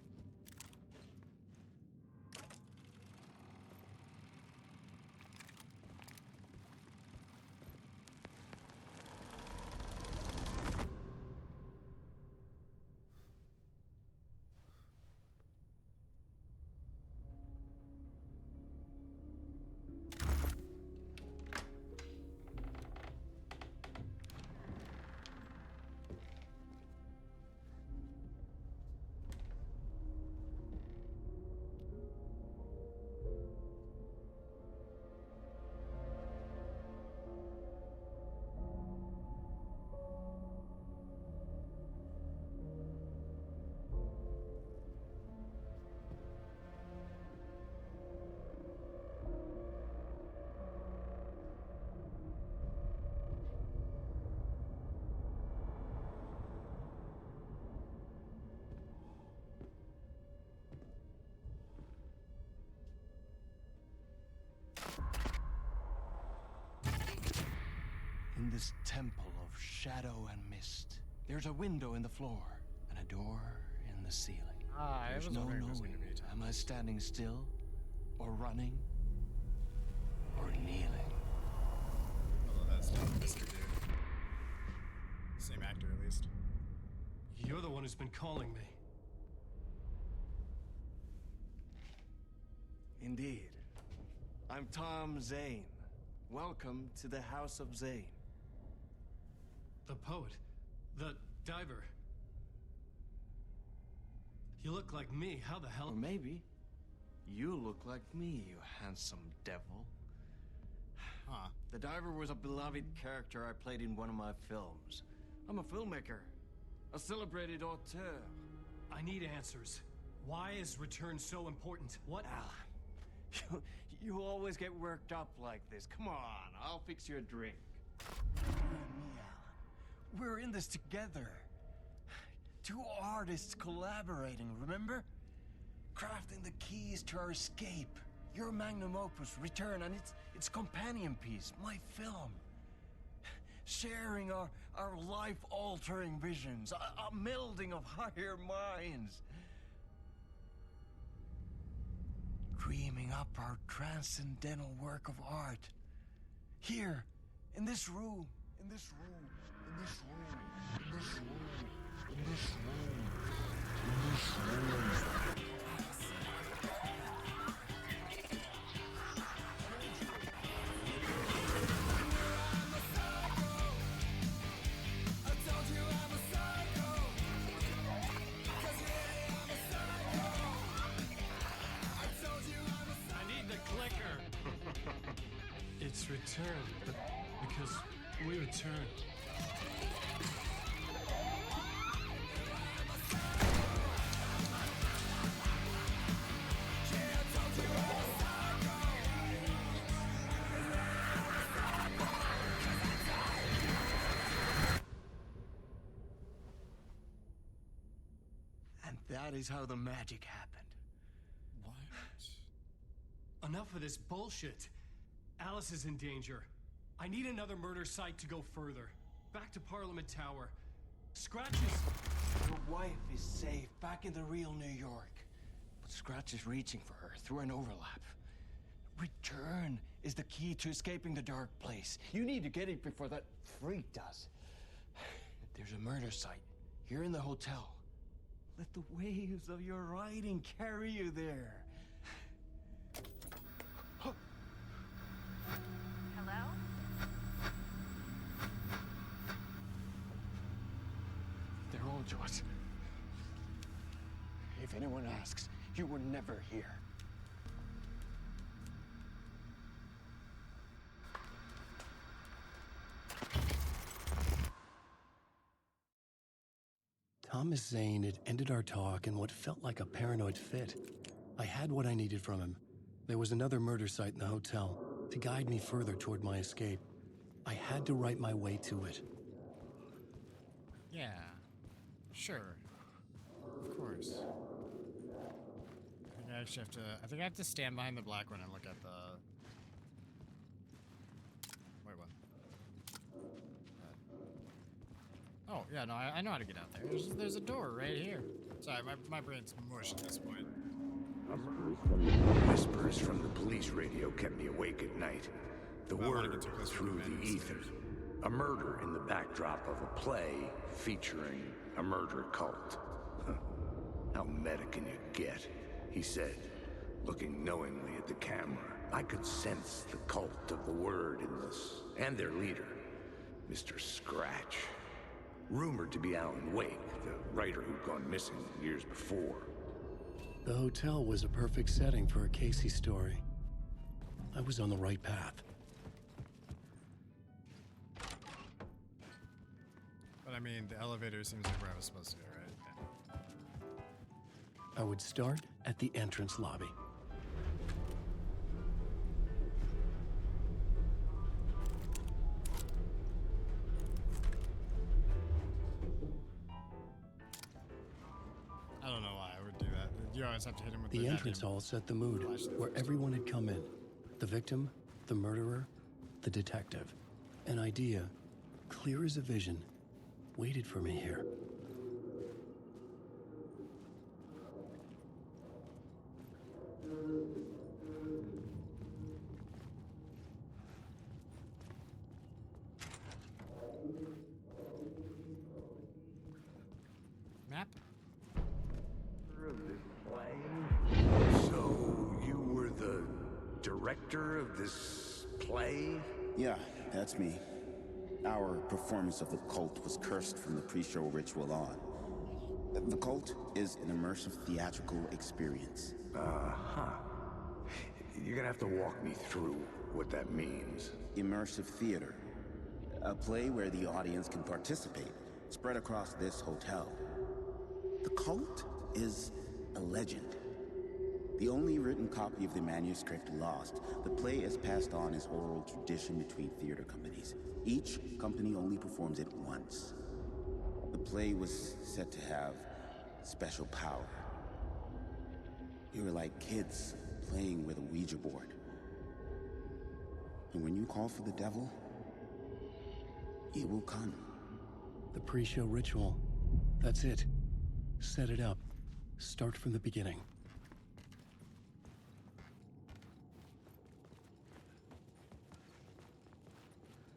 In this temple of shadow and mist, there's a window in the floor and a door in the ceiling. I There's was no wondering if there's knowing, gonna be a time. am I standing still, or running, or kneeling? Although that's not the same dude. Same actor, at least. You're the one who's been calling me. Indeed. I'm Tom Zane, Welcome to the House of Zane. The poet. The diver. You look like me. How the hell? Or maybe you look like me, you handsome devil. Huh. The diver was a beloved character I played in one of my films. I'm a filmmaker, a celebrated auteur. I need answers. Why is Return so important? What? Alan, you always get worked up like this. Come on, I'll fix you a drink. You and me, Alan. We're in this together. Two artists collaborating, remember? Crafting the keys to our escape. Your magnum opus, Return, and its companion piece, my film. Sharing our life-altering visions, a melding of higher minds. Dreaming up our transcendental work of art. Here, in this room, in this room, in this room, in this room, in this room, in this room. It's Return, but because we return. And that is how the magic happened. What? Enough of this bullshit. Alice is in danger. I need another murder site to go further. Back to Parliament Tower. Scratch is... Your wife is safe, back in the real New York. But Scratch is reaching for her through an overlap. Return is the key to escaping the dark place. You need to get it before that freak does. There's a murder site here in the hotel. Let the waves of your writing carry you there. Hello? They're all yours. If anyone asks, you were never here. Thomas Zane had ended our talk in what felt like a paranoid fit. I had what I needed from him. There was another murder site in the hotel to guide me further toward my escape. I had to write my way to it. Yeah. Sure. Of course. I think I have to stand behind the black one and look at the... Wait, what? Oh, yeah, no, I know how to get out there. There's a door right here. Sorry, my brain's mush at this point. Whispers from the police radio kept me awake at night. The word through the ether. A murder in the backdrop of a play featuring a murder cult. How meta can you get? He said, looking knowingly at the camera. I could sense the cult of the word in this, and their leader, Mr. Scratch. Rumored to be Alan Wake, the writer who'd gone missing years before. The hotel was a perfect setting for a Casey story. I was on the right path. But I mean, the elevator seems like where I was supposed to go, right? Yeah. I would start at the entrance lobby. I don't know why I would do that. You always have to hit him with The entrance hall set the mood, where everyone had come in. The victim, the murderer, the detective. An idea, clear as a vision, waited for me here. Map? So, you were the director of this play? Yeah, that's me. Our performance of the cult was cursed from the pre-show ritual on. The cult is an immersive theatrical experience. Uh-huh. You're gonna have to walk me through what that means. Immersive theater. A play where the audience can participate, spread across this hotel. The cult is a legend. The only written copy of the manuscript lost, the play is passed on as oral tradition between theater companies. Each company only performs it once. The play was said to have special power. We were like kids playing with a Ouija board. And when you call for the devil, he will come. The pre-show ritual. That's it. Set it up. Start from the beginning.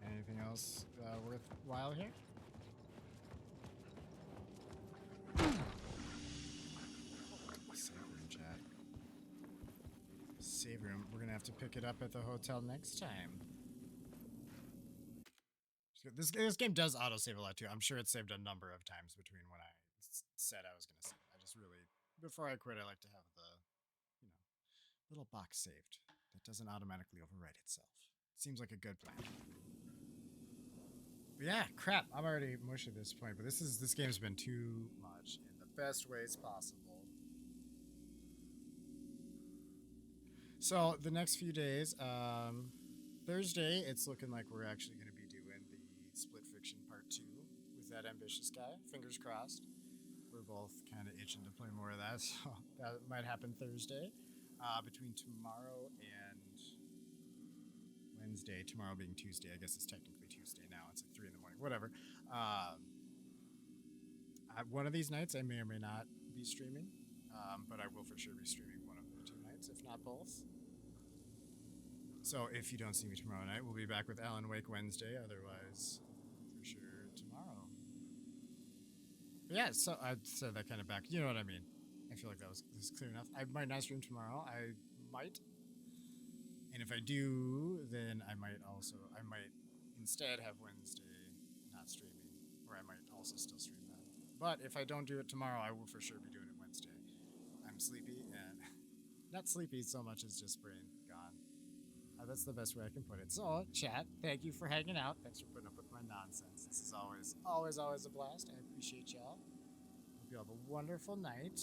Anything else worthwhile here? Save room, chat. Save room. We're gonna have to pick it up at the hotel next time. This game does autosave a lot too. I'm sure it saved a number of times between when I said I was gonna save. I just really, before I quit, I like to have the, little box saved that doesn't automatically overwrite itself. Seems like a good plan. But yeah, crap. I'm already mush at this point, but this game's been too much in the best ways possible. So the next few days, Thursday, it's looking like we're actually going to be doing the Split Fiction Part 2 with that ambitious guy. Fingers crossed. We're both kind of itching to play more of that, so that might happen Thursday. Between tomorrow and Wednesday, tomorrow being Tuesday, I guess it's technically Tuesday now. It's like 3 in the morning, whatever. One of these nights, I may or may not be streaming, but I will for sure be streaming one of the 2 nights, if not both. So if you don't see me tomorrow night, we'll be back with Alan Wake Wednesday. Otherwise, for sure tomorrow. But yeah, so I said that kind of back. You know what I mean? I feel like that was clear enough. I might not stream tomorrow. I might. And if I do, then I might instead have Wednesday not streaming, or I might also still stream that. But if I don't do it tomorrow, I will for sure be doing it Wednesday. I'm sleepy, and not sleepy so much as just brain gone. That's the best way I can put it. So, chat, thank you for hanging out. Thanks for putting up with my nonsense. This is always a blast. I appreciate y'all. Hope you have a wonderful night.